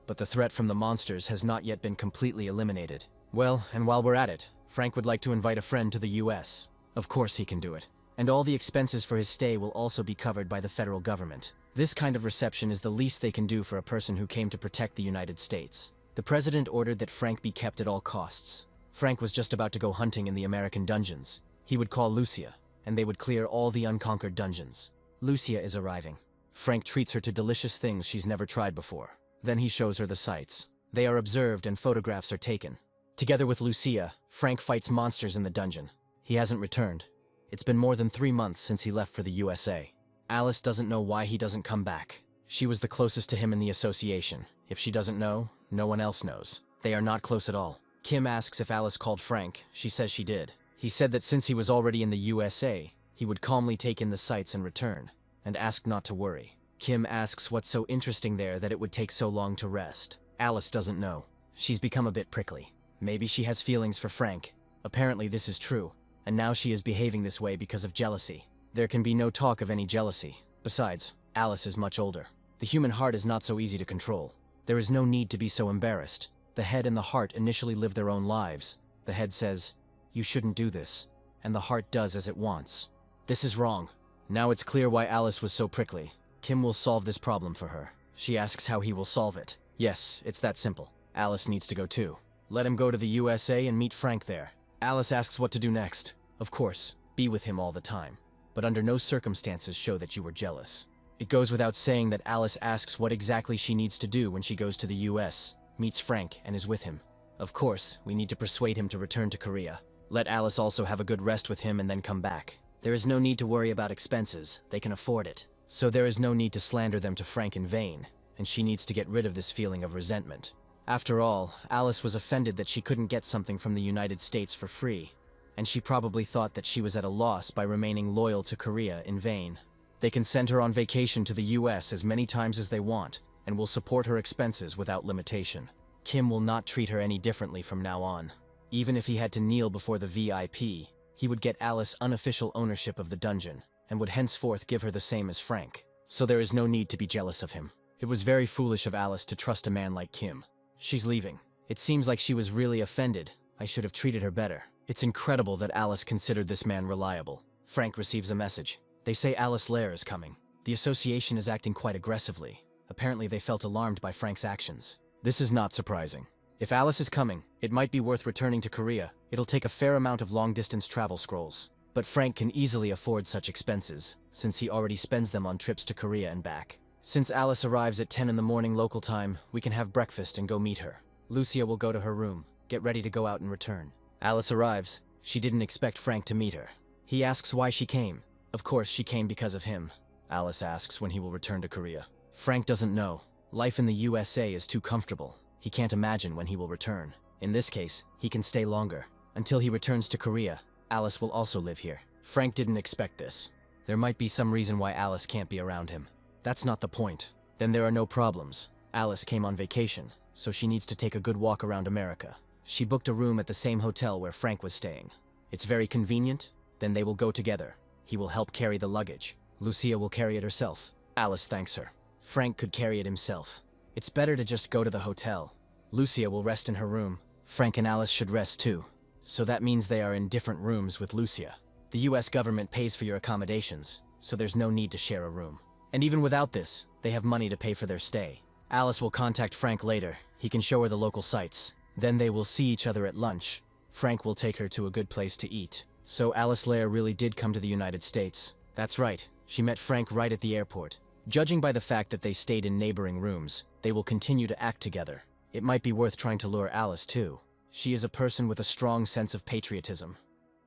but the threat from the monsters has not yet been completely eliminated. Well, and while we're at it, Frank would like to invite a friend to the US. Of course he can do it. And all the expenses for his stay will also be covered by the federal government. This kind of reception is the least they can do for a person who came to protect the United States. The president ordered that Frank be kept at all costs. Frank was just about to go hunting in the American dungeons. He would call Lucia, and they would clear all the unconquered dungeons. Lucia is arriving. Frank treats her to delicious things she's never tried before. Then he shows her the sights. They are observed and photographs are taken. Together with Lucia, Frank fights monsters in the dungeon. He hasn't returned. It's been more than 3 months since he left for the USA. Alice doesn't know why he doesn't come back. She was the closest to him in the association. If she doesn't know, no one else knows. They are not close at all. Kim asks if Alice called Frank. She says she did. He said that since he was already in the USA, he would calmly take in the sights and return, and asked not to worry. Kim asks what's so interesting there that it would take so long to rest. Alice doesn't know. She's become a bit prickly. Maybe she has feelings for Frank. Apparently this is true, and now she is behaving this way because of jealousy. There can be no talk of any jealousy. Besides, Alice is much older. The human heart is not so easy to control. There is no need to be so embarrassed. The head and the heart initially live their own lives. The head says, "You shouldn't do this," and the heart does as it wants. This is wrong. Now it's clear why Alice was so prickly. Kim will solve this problem for her. She asks how he will solve it. Yes, it's that simple. Alice needs to go too. Let him go to the USA and meet Frank there. Alice asks what to do next. Of course, be with him all the time. But under no circumstances show that you were jealous. It goes without saying that Alice asks what exactly she needs to do when she goes to the US, meets Frank, and is with him. Of course, we need to persuade him to return to Korea. Let Alice also have a good rest with him and then come back. There is no need to worry about expenses. They can afford it. So there is no need to slander them to Frank in vain, and she needs to get rid of this feeling of resentment. After all, Alice was offended that she couldn't get something from the United States for free, and she probably thought that she was at a loss by remaining loyal to Korea in vain. They can send her on vacation to the US as many times as they want, and will support her expenses without limitation. Kim will not treat her any differently from now on. Even if he had to kneel before the VIP, he would get Alice unofficial ownership of the dungeon, and would henceforth give her the same as Frank. So there is no need to be jealous of him. It was very foolish of Alice to trust a man like Kim. She's leaving. It seems like she was really offended. I should have treated her better. It's incredible that Alice considered this man reliable. Frank receives a message. They say Alice Lair is coming. The association is acting quite aggressively. Apparently they felt alarmed by Frank's actions. This is not surprising. If Alice is coming, it might be worth returning to Korea. It'll take a fair amount of long-distance travel scrolls. But Frank can easily afford such expenses, since he already spends them on trips to Korea and back. Since Alice arrives at 10 in the morning local time, we can have breakfast and go meet her. Lucia will go to her room, get ready to go out and return. Alice arrives. She didn't expect Frank to meet her. He asks why she came. Of course, she came because of him. Alice asks when he will return to Korea. Frank doesn't know. Life in the USA is too comfortable. He can't imagine when he will return. In this case, he can stay longer. Until he returns to Korea, Alice will also live here. Frank didn't expect this. There might be some reason why Alice can't be around him. That's not the point. Then there are no problems. Alice came on vacation, so she needs to take a good walk around America. She booked a room at the same hotel where Frank was staying. It's very convenient. Then they will go together. He will help carry the luggage. Lucia will carry it herself. Alice thanks her. Frank could carry it himself. It's better to just go to the hotel. Lucia will rest in her room. Frank and Alice should rest too. So that means they are in different rooms with Lucia. The US government pays for your accommodations, so there's no need to share a room. And even without this, they have money to pay for their stay. Alice will contact Frank later. He can show her the local sites. Then they will see each other at lunch. Frank will take her to a good place to eat. So Alice Lair really did come to the United States. That's right, she met Frank right at the airport. Judging by the fact that they stayed in neighboring rooms, they will continue to act together. It might be worth trying to lure Alice too. She is a person with a strong sense of patriotism.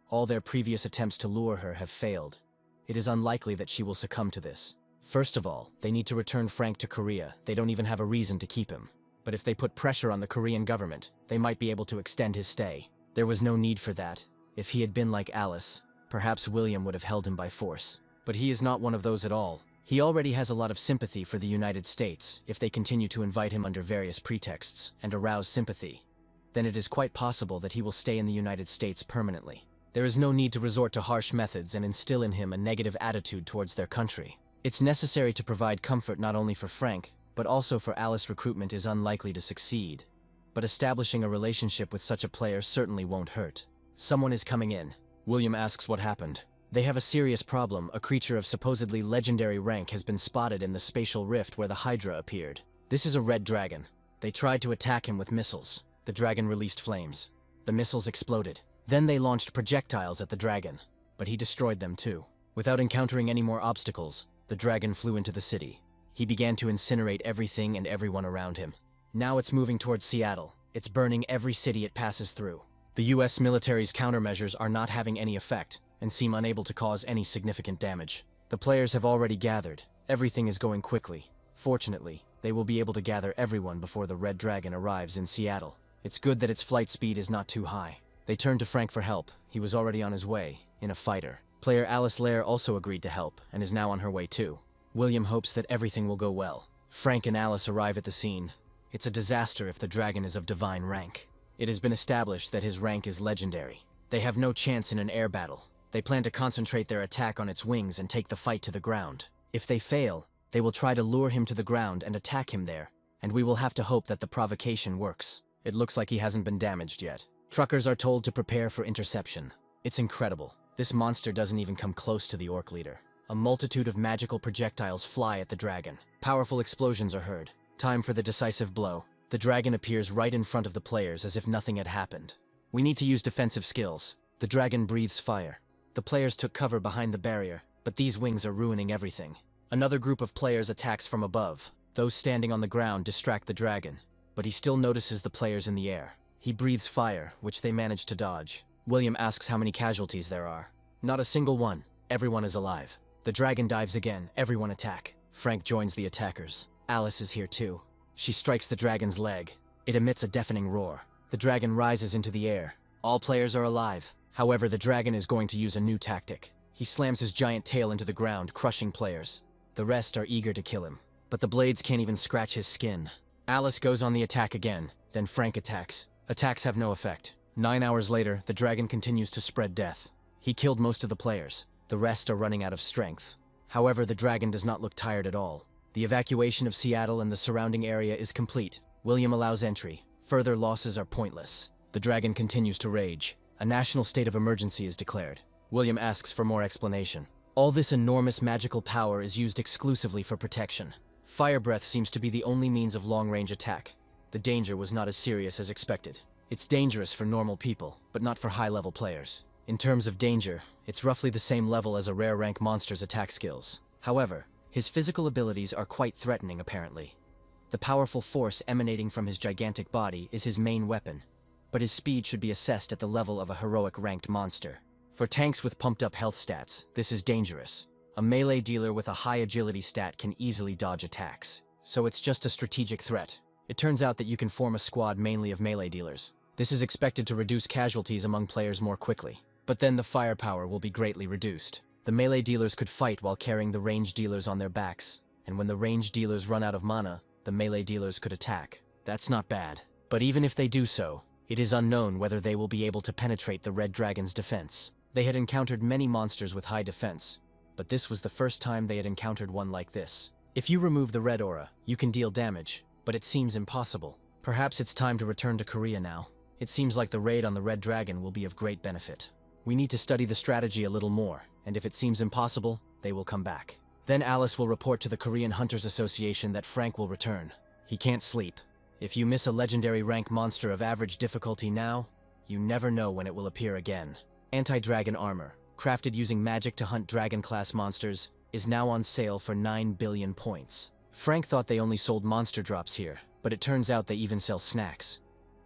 All their previous attempts to lure her have failed. It is unlikely that she will succumb to this. First of all, they need to return Frank to Korea. They don't even have a reason to keep him. But if they put pressure on the Korean government, they might be able to extend his stay. There was no need for that. If he had been like Alice, perhaps William would have held him by force. But he is not one of those at all. He already has a lot of sympathy for the United States if they continue to invite him under various pretexts and arouse sympathy. Then it is quite possible that he will stay in the United States permanently. There is no need to resort to harsh methods and instill in him a negative attitude towards their country. It's necessary to provide comfort not only for Frank, but also for Alice recruitment is unlikely to succeed. But establishing a relationship with such a player certainly won't hurt. Someone is coming in. William asks what happened. They have a serious problem. A creature of supposedly legendary rank has been spotted in the spatial rift where the Hydra appeared. This is a red dragon. They tried to attack him with missiles. The dragon released flames. The missiles exploded. Then they launched projectiles at the dragon, but he destroyed them too. Without encountering any more obstacles, the dragon flew into the city. He began to incinerate everything and everyone around him. Now it's moving towards Seattle. It's burning every city it passes through. The US military's countermeasures are not having any effect and seem unable to cause any significant damage. The players have already gathered. Everything is going quickly. Fortunately, they will be able to gather everyone before the Red Dragon arrives in Seattle. It's good that its flight speed is not too high. They turned to Frank for help. He was already on his way, in a fighter. Player Alice Lair also agreed to help, and is now on her way too. William hopes that everything will go well. Frank and Alice arrive at the scene. It's a disaster if the dragon is of divine rank. It has been established that his rank is legendary. They have no chance in an air battle. They plan to concentrate their attack on its wings and take the fight to the ground. If they fail, they will try to lure him to the ground and attack him there, and we will have to hope that the provocation works. It looks like he hasn't been damaged yet. Truckers are told to prepare for interception. It's incredible. This monster doesn't even come close to the orc leader. A multitude of magical projectiles fly at the dragon. Powerful explosions are heard. Time for the decisive blow. The dragon appears right in front of the players as if nothing had happened. We need to use defensive skills. The dragon breathes fire. The players took cover behind the barrier, but these wings are ruining everything. Another group of players attacks from above. Those standing on the ground distract the dragon, but he still notices the players in the air. He breathes fire, which they manage to dodge. William asks how many casualties there are. Not a single one. Everyone is alive. The dragon dives again. Everyone attack. Frank joins the attackers. Alice is here too. She strikes the dragon's leg. It emits a deafening roar. The dragon rises into the air. All players are alive. However, the dragon is going to use a new tactic. He slams his giant tail into the ground, crushing players. The rest are eager to kill him, but the blades can't even scratch his skin. Alice goes on the attack again, then Frank attacks. Attacks have no effect. 9 hours later, the dragon continues to spread death. He killed most of the players. The rest are running out of strength. However, the dragon does not look tired at all. The evacuation of Seattle and the surrounding area is complete. William allows entry. Further losses are pointless. The dragon continues to rage. A national state of emergency is declared. William asks for more explanation. All this enormous magical power is used exclusively for protection. Fire breath seems to be the only means of long-range attack. The danger was not as serious as expected. It's dangerous for normal people, but not for high-level players. In terms of danger, it's roughly the same level as a rare rank monster's attack skills. However, his physical abilities are quite threatening apparently. The powerful force emanating from his gigantic body is his main weapon, but his speed should be assessed at the level of a heroic ranked monster. For tanks with pumped up health stats, this is dangerous. A melee dealer with a high agility stat can easily dodge attacks, so it's just a strategic threat. It turns out that you can form a squad mainly of melee dealers. This is expected to reduce casualties among players more quickly, but then the firepower will be greatly reduced. The melee dealers could fight while carrying the range dealers on their backs, and when the range dealers run out of mana, the melee dealers could attack. That's not bad. But even if they do so, it is unknown whether they will be able to penetrate the Red Dragon's defense. They had encountered many monsters with high defense, but this was the first time they had encountered one like this. If you remove the red aura, you can deal damage, but it seems impossible. Perhaps it's time to return to Korea now. It seems like the raid on the Red Dragon will be of great benefit. We need to study the strategy a little more, and if it seems impossible, they will come back. Then Alice will report to the Korean Hunters Association that Frank will return. He can't sleep. If you miss a legendary rank monster of average difficulty now, you never know when it will appear again. Anti-dragon armor, crafted using magic to hunt dragon-class monsters, is now on sale for 9 billion points. Frank thought they only sold monster drops here, but it turns out they even sell snacks.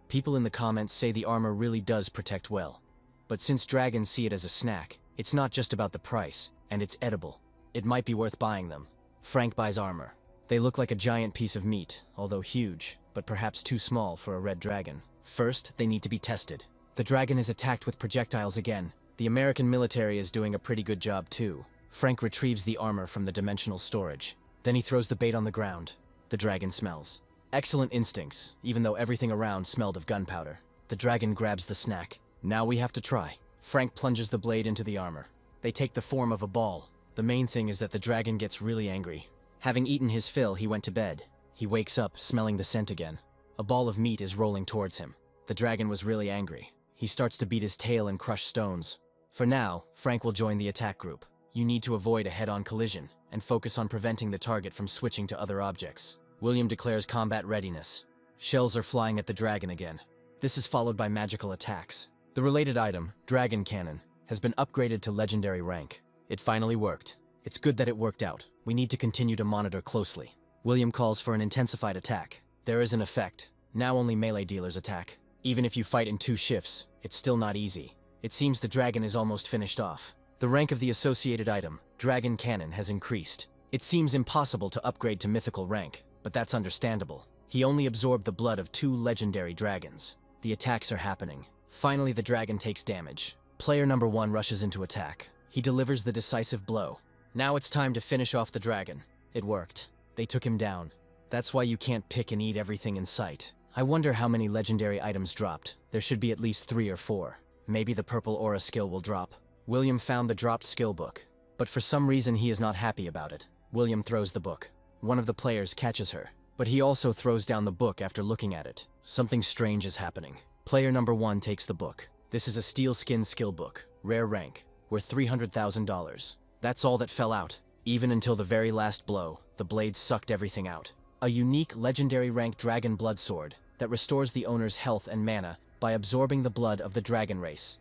People in the comments say the armor really does protect well. But since dragons see it as a snack, it's not just about the price, and it's edible. It might be worth buying them. Frank buys armor. They look like a giant piece of meat, although huge, but perhaps too small for a red dragon. First, they need to be tested. The dragon is attacked with projectiles again. The American military is doing a pretty good job too. Frank retrieves the armor from the dimensional storage. Then he throws the bait on the ground. The dragon smells. Excellent instincts, even though everything around smelled of gunpowder. The dragon grabs the snack. Now we have to try. Frank plunges the blade into the armor. They take the form of a ball. The main thing is that the dragon gets really angry. Having eaten his fill, he went to bed. He wakes up, smelling the scent again. A ball of meat is rolling towards him. The dragon was really angry. He starts to beat his tail and crush stones. For now, Frank will join the attack group. You need to avoid a head-on collision and focus on preventing the target from switching to other objects. William declares combat readiness. Shells are flying at the dragon again. This is followed by magical attacks. The related item, Dragon Cannon, has been upgraded to legendary rank. It finally worked. It's good that it worked out. We need to continue to monitor closely. William calls for an intensified attack. There is an effect. Now only melee dealers attack. Even if you fight in 2 shifts, it's still not easy. It seems the dragon is almost finished off. The rank of the associated item, Dragon Cannon, has increased. It seems impossible to upgrade to mythical rank, but that's understandable. He only absorbed the blood of 2 legendary dragons. The attacks are happening. Finally, the dragon takes damage. Player number 1 rushes into attack. He delivers the decisive blow. Now it's time to finish off the dragon. It worked. They took him down. That's why you can't pick and eat everything in sight. I wonder how many legendary items dropped. There should be at least 3 or 4. Maybe the purple aura skill will drop. William found the dropped skill book, but for some reason he is not happy about it. William throws the book. One of the players catches her, but he also throws down the book after looking at it. Something strange is happening. Player number 1 takes the book. This is a steel skin skill book, rare rank, worth $300,000. That's all that fell out. Even until the very last blow, the blade sucked everything out. A unique legendary rank dragon blood sword that restores the owner's health and mana by absorbing the blood of the dragon race.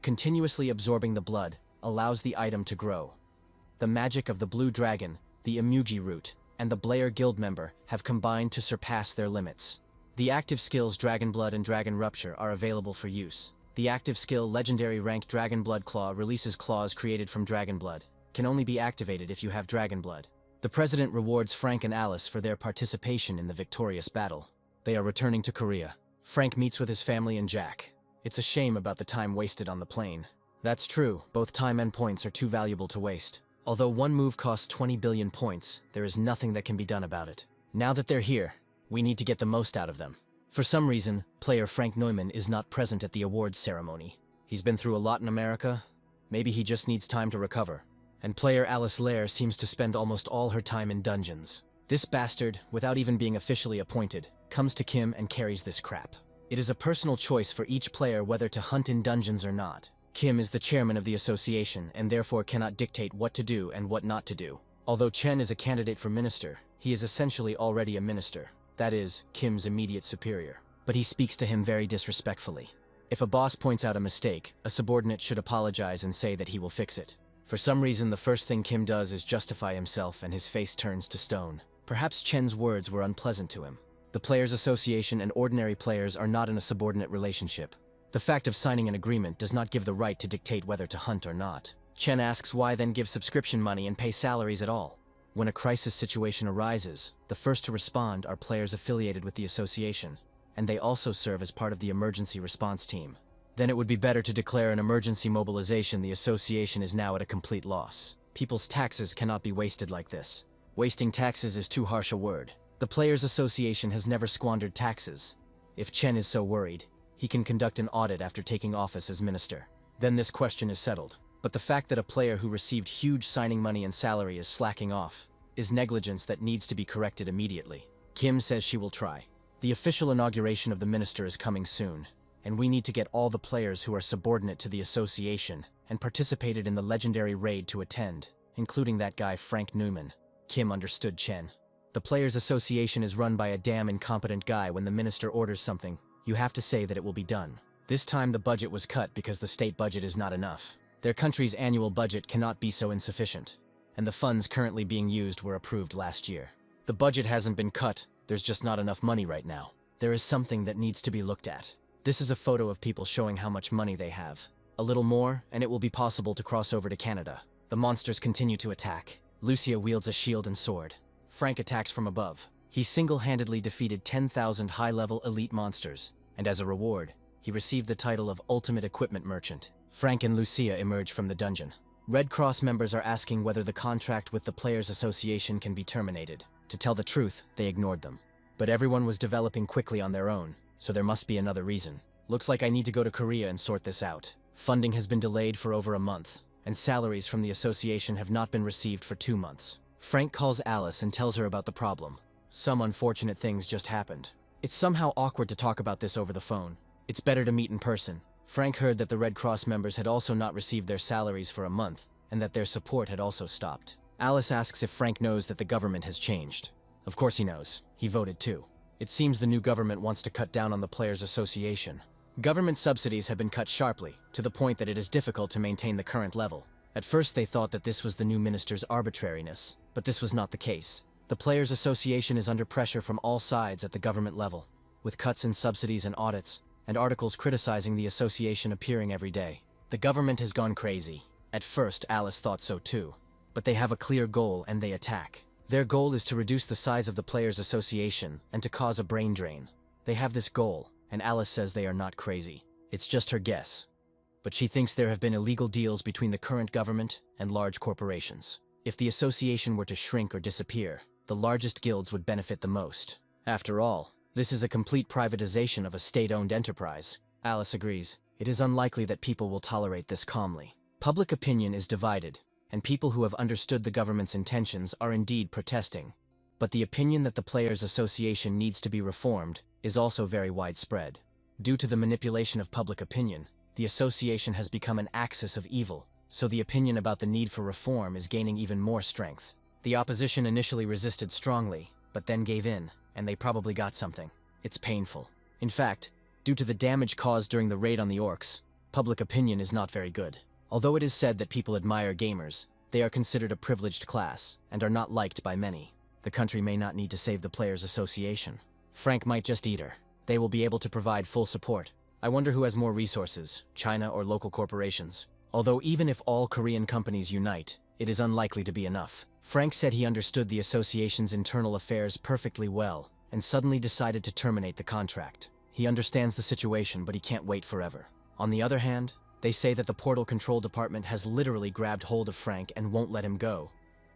Continuously absorbing the blood allows the item to grow. The magic of the blue dragon, the emoji root, and the Blair guild member have combined to surpass their limits. The active skills Dragon Blood and Dragon Rupture are available for use. The active skill legendary rank Dragon Blood Claw releases claws created from Dragon Blood. Can only be activated if you have Dragon Blood. The president rewards Frank and Alice for their participation in the victorious battle. They are returning to Korea. Frank meets with his family and Jack. It's a shame about the time wasted on the plane. That's true, both time and points are too valuable to waste. Although one move costs 20 billion points, there is nothing that can be done about it. Now that they're here, we need to get the most out of them. For some reason, player Frank Neumann is not present at the awards ceremony. He's been through a lot in America. Maybe he just needs time to recover. And player Alice Lair seems to spend almost all her time in dungeons. This bastard, without even being officially appointed, comes to Kim and carries this crap. It is a personal choice for each player whether to hunt in dungeons or not. Kim is the chairman of the association and therefore cannot dictate what to do and what not to do. Although Chen is a candidate for minister, he is essentially already a minister. That is, Kim's immediate superior. But he speaks to him very disrespectfully. If a boss points out a mistake, a subordinate should apologize and say that he will fix it. For some reason, the first thing Kim does is justify himself and his face turns to stone. Perhaps Chen's words were unpleasant to him. The Players Association and ordinary players are not in a subordinate relationship. The fact of signing an agreement does not give the right to dictate whether to hunt or not. Chen asks why then give subscription money and pay salaries at all. When a crisis situation arises, the first to respond are players affiliated with the association, and they also serve as part of the emergency response team. Then it would be better to declare an emergency mobilization. The association is now at a complete loss. People's taxes cannot be wasted like this. Wasting taxes is too harsh a word. The Players Association has never squandered taxes. If Chen is so worried, he can conduct an audit after taking office as minister. Then this question is settled. But the fact that a player who received huge signing money and salary is slacking off is negligence that needs to be corrected immediately. Kim says she will try. The official inauguration of the minister is coming soon, and we need to get all the players who are subordinate to the association and participated in the legendary raid to attend, including that guy Frank Newman. Kim understood Chen. The Players Association is run by a damn incompetent guy. When the minister orders something, you have to say that it will be done. This time the budget was cut because the state budget is not enough. Their country's annual budget cannot be so insufficient, and the funds currently being used were approved last year. The budget hasn't been cut, there's just not enough money right now. There is something that needs to be looked at. This is a photo of people showing how much money they have. A little more, and it will be possible to cross over to Canada. The monsters continue to attack. Lucia wields a shield and sword. Frank attacks from above. He single-handedly defeated 10,000 high-level elite monsters, and as a reward, he received the title of Ultimate Equipment Merchant. Frank and Lucia emerge from the dungeon. Red Cross members are asking whether the contract with the Players Association can be terminated. To tell the truth, they ignored them. But everyone was developing quickly on their own, so there must be another reason. Looks like I need to go to Korea and sort this out. Funding has been delayed for over a month, and salaries from the association have not been received for 2 months. Frank calls Alice and tells her about the problem. Some unfortunate things just happened. It's somehow awkward to talk about this over the phone. It's better to meet in person. Frank heard that the Red Cross members had also not received their salaries for a month, and that their support had also stopped. Alice asks if Frank knows that the government has changed. Of course he knows. He voted too. It seems the new government wants to cut down on the Players Association. Government subsidies have been cut sharply, to the point that it is difficult to maintain the current level. At first they thought that this was the new minister's arbitrariness, but this was not the case. The Players Association is under pressure from all sides at the government level, with cuts in subsidies and audits, and articles criticizing the association appearing every day. The government has gone crazy. At first, Alice thought so too. But they have a clear goal and they attack. Their goal is to reduce the size of the Players Association and to cause a brain drain. They have this goal, and Alice says they are not crazy. It's just her guess. But she thinks there have been illegal deals between the current government and large corporations. If the association were to shrink or disappear, the largest guilds would benefit the most. After all, this is a complete privatization of a state-owned enterprise. Alice agrees. It is unlikely that people will tolerate this calmly. Public opinion is divided, and people who have understood the government's intentions are indeed protesting. But the opinion that the Players Association needs to be reformed is also very widespread. Due to the manipulation of public opinion, the association has become an axis of evil, so the opinion about the need for reform is gaining even more strength. The opposition initially resisted strongly, but then gave in, and they probably got something. It's painful. In fact, due to the damage caused during the raid on the orcs, public opinion is not very good. Although it is said that people admire gamers, they are considered a privileged class, and are not liked by many. The country may not need to save the Players Association. Frank might just eat her. They will be able to provide full support. I wonder who has more resources, China or local corporations. Although even if all Korean companies unite, it is unlikely to be enough. Frank said he understood the association's internal affairs perfectly well, and suddenly decided to terminate the contract. He understands the situation, but he can't wait forever. On the other hand, they say that the Portal Control Department has literally grabbed hold of Frank and won't let him go.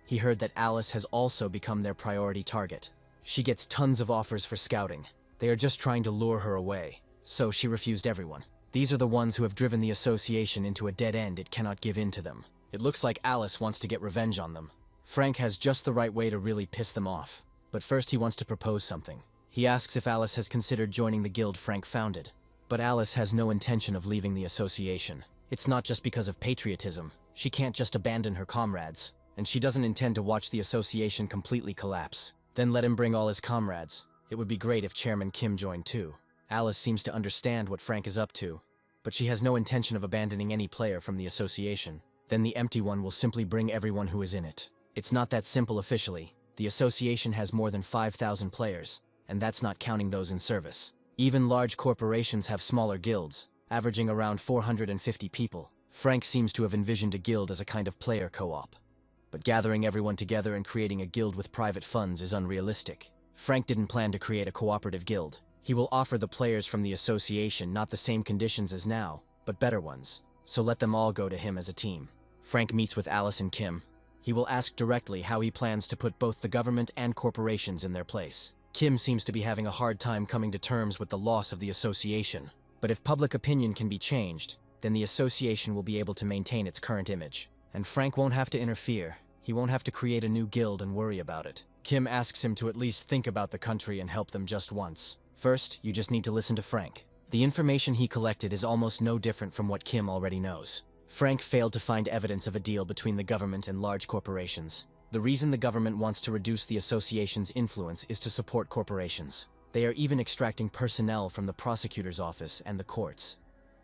He heard that Alice has also become their priority target. She gets tons of offers for scouting. They are just trying to lure her away, so she refused everyone. These are the ones who have driven the association into a dead end it cannot give in to them. It looks like Alice wants to get revenge on them. Frank has just the right way to really piss them off. But first he wants to propose something. He asks if Alice has considered joining the guild Frank founded. But Alice has no intention of leaving the association. It's not just because of patriotism. She can't just abandon her comrades. And she doesn't intend to watch the association completely collapse. Then let him bring all his comrades. It would be great if Chairman Kim joined too. Alice seems to understand what Frank is up to, but she has no intention of abandoning any player from the association. Then the Empty One will simply bring everyone who is in it. It's not that simple officially. The association has more than 5,000 players, and that's not counting those in service. Even large corporations have smaller guilds, averaging around 450 people. Frank seems to have envisioned a guild as a kind of player co-op. But gathering everyone together and creating a guild with private funds is unrealistic. Frank didn't plan to create a cooperative guild. He will offer the players from the association not the same conditions as now, but better ones. So let them all go to him as a team. Frank meets with Alice and Kim. He will ask directly how he plans to put both the government and corporations in their place. Kim seems to be having a hard time coming to terms with the loss of the association. But if public opinion can be changed, then the association will be able to maintain its current image. And Frank won't have to interfere. He won't have to create a new guild and worry about it. Kim asks him to at least think about the country and help them just once. First, you just need to listen to Frank. The information he collected is almost no different from what Kim already knows. Frank failed to find evidence of a deal between the government and large corporations. The reason the government wants to reduce the association's influence is to support corporations. They are even extracting personnel from the prosecutor's office and the courts.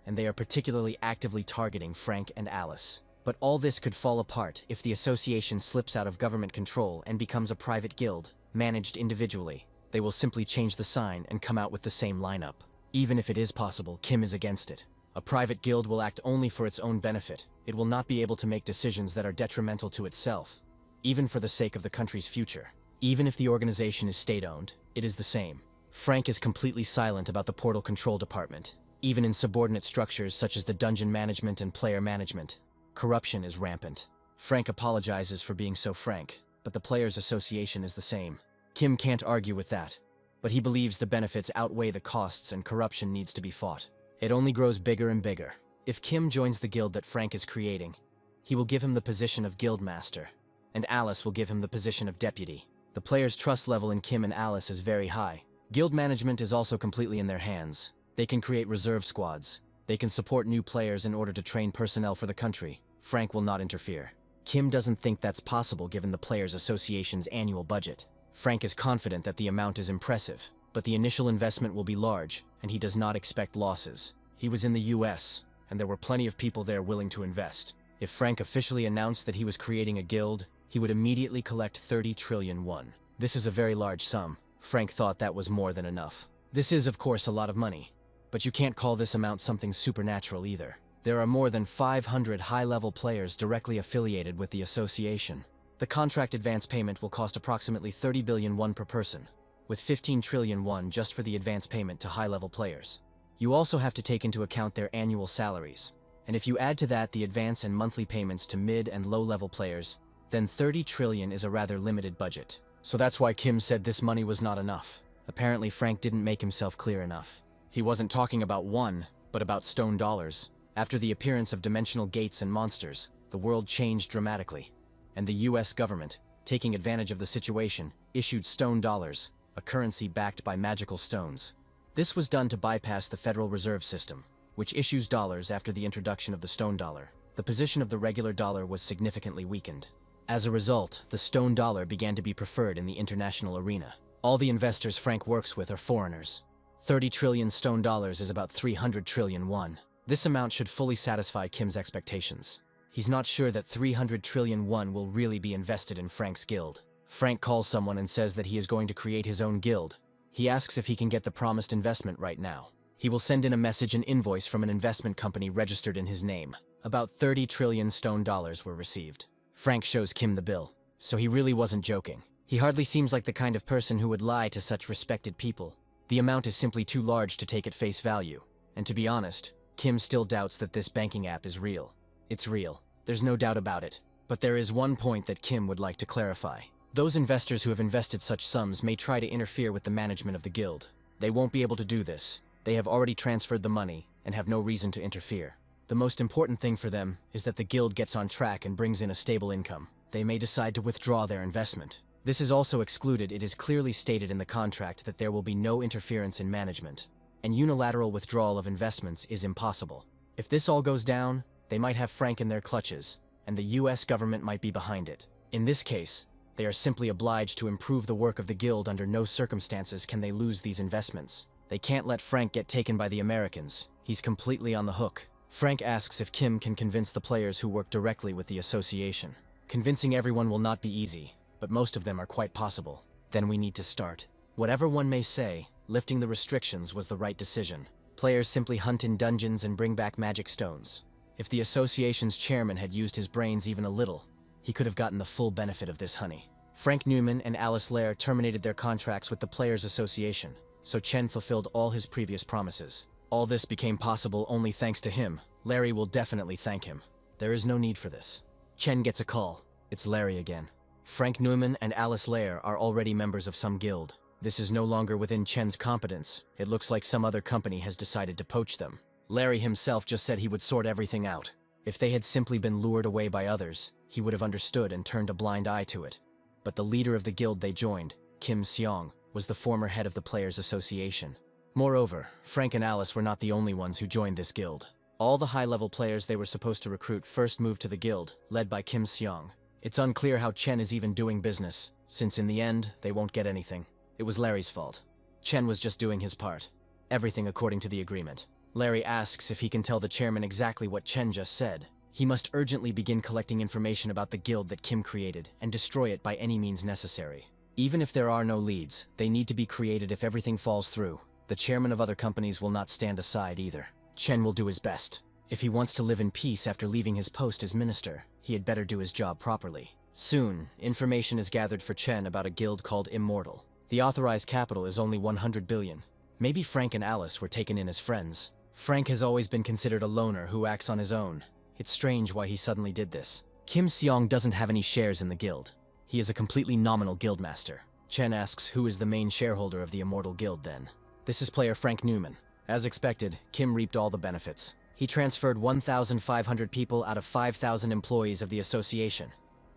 And they are particularly actively targeting Frank and Alice. But all this could fall apart if the association slips out of government control and becomes a private guild, managed individually. They will simply change the sign and come out with the same lineup. Even if it is possible, Kim is against it. A private guild will act only for its own benefit. It will not be able to make decisions that are detrimental to itself, even for the sake of the country's future. Even if the organization is state-owned, it is the same. Frank is completely silent about the Portal Control Department. Even in subordinate structures such as the dungeon management and player management, corruption is rampant. Frank apologizes for being so frank, but the Players Association is the same. Kim can't argue with that, but he believes the benefits outweigh the costs and corruption needs to be fought. It only grows bigger and bigger. If Kim joins the guild that Frank is creating, he will give him the position of guild master, and Alice will give him the position of deputy. The players' trust level in Kim and Alice is very high. Guild management is also completely in their hands. They can create reserve squads. They can support new players in order to train personnel for the country. Frank will not interfere. Kim doesn't think that's possible given the Players Association's annual budget. Frank is confident that the amount is impressive, but the initial investment will be large, and he does not expect losses. He was in the US, and there were plenty of people there willing to invest. If Frank officially announced that he was creating a guild, he would immediately collect 30 trillion won. This is a very large sum. Frank thought that was more than enough. This is, of course, a lot of money, but you can't call this amount something supernatural either. There are more than 500 high-level players directly affiliated with the association. The contract advance payment will cost approximately 30 billion won per person, with 15 trillion won just for the advance payment to high-level players. You also have to take into account their annual salaries, and if you add to that the advance and monthly payments to mid- and low-level players, then 30 trillion is a rather limited budget. So that's why Kim said this money was not enough. Apparently Frank didn't make himself clear enough. He wasn't talking about won, but about stone dollars. After the appearance of dimensional gates and monsters, the world changed dramatically, and the US government, taking advantage of the situation, issued stone dollars, a currency backed by magical stones. This was done to bypass the Federal Reserve System, which issues dollars after the introduction of the stone dollar. The position of the regular dollar was significantly weakened. As a result, the stone dollar began to be preferred in the international arena. All the investors Frank works with are foreigners. 30 trillion stone dollars is about 300 trillion won. This amount should fully satisfy Kim's expectations. He's not sure that 300 trillion won will really be invested in Frank's guild. Frank calls someone and says that he is going to create his own guild. He asks if he can get the promised investment right now. He will send in a message and invoice from an investment company registered in his name. About 30 trillion stone dollars were received. Frank shows Kim the bill, so he really wasn't joking. He hardly seems like the kind of person who would lie to such respected people. The amount is simply too large to take at face value, and to be honest, Kim still doubts that this banking app is real. It's real. There's no doubt about it. But there is one point that Kim would like to clarify. Those investors who have invested such sums may try to interfere with the management of the guild. They won't be able to do this. They have already transferred the money and have no reason to interfere. The most important thing for them is that the guild gets on track and brings in a stable income. They may decide to withdraw their investment. This is also excluded. It is clearly stated in the contract that there will be no interference in management, and unilateral withdrawal of investments is impossible. If this all goes down, they might have Frank in their clutches, and the US government might be behind it. In this case, they are simply obliged to improve the work of the guild. Under no circumstances can they lose these investments. They can't let Frank get taken by the Americans. He's completely on the hook. Frank asks if Kim can convince the players who work directly with the association. Convincing everyone will not be easy, but most of them are quite possible. Then we need to start. Whatever one may say, lifting the restrictions was the right decision. Players simply hunt in dungeons and bring back magic stones. If the association's chairman had used his brains even a little, he could have gotten the full benefit of this honey. Frank Newman and Alice Lair terminated their contracts with the Players Association, so Chen fulfilled all his previous promises. All this became possible only thanks to him. Larry will definitely thank him. There is no need for this. Chen gets a call. It's Larry again. Frank Newman and Alice Lair are already members of some guild. This is no longer within Chen's competence. It looks like some other company has decided to poach them. Larry himself just said he would sort everything out. If they had simply been lured away by others, he would have understood and turned a blind eye to it. But the leader of the guild they joined, Kim Seong, was the former head of the Players Association. Moreover, Frank and Alice were not the only ones who joined this guild. All the high-level players they were supposed to recruit first moved to the guild, led by Kim Seong. It's unclear how Chen is even doing business, since in the end, they won't get anything. It was Larry's fault. Chen was just doing his part. Everything according to the agreement. Larry asks if he can tell the chairman exactly what Chen just said. He must urgently begin collecting information about the guild that Kim created and destroy it by any means necessary. Even if there are no leads, they need to be created if everything falls through. The chairman of other companies will not stand aside either. Chen will do his best. If he wants to live in peace after leaving his post as minister, he had better do his job properly. Soon, information is gathered for Chen about a guild called Immortal. The authorized capital is only 100 billion. Maybe Frank and Alice were taken in as friends. Frank has always been considered a loner who acts on his own. It's strange why he suddenly did this. Kim Seong doesn't have any shares in the guild. He is a completely nominal guildmaster. Chen asks who is the main shareholder of the Immortal Guild then. This is player Frank Newman. As expected, Kim reaped all the benefits. He transferred 1,500 people out of 5,000 employees of the association.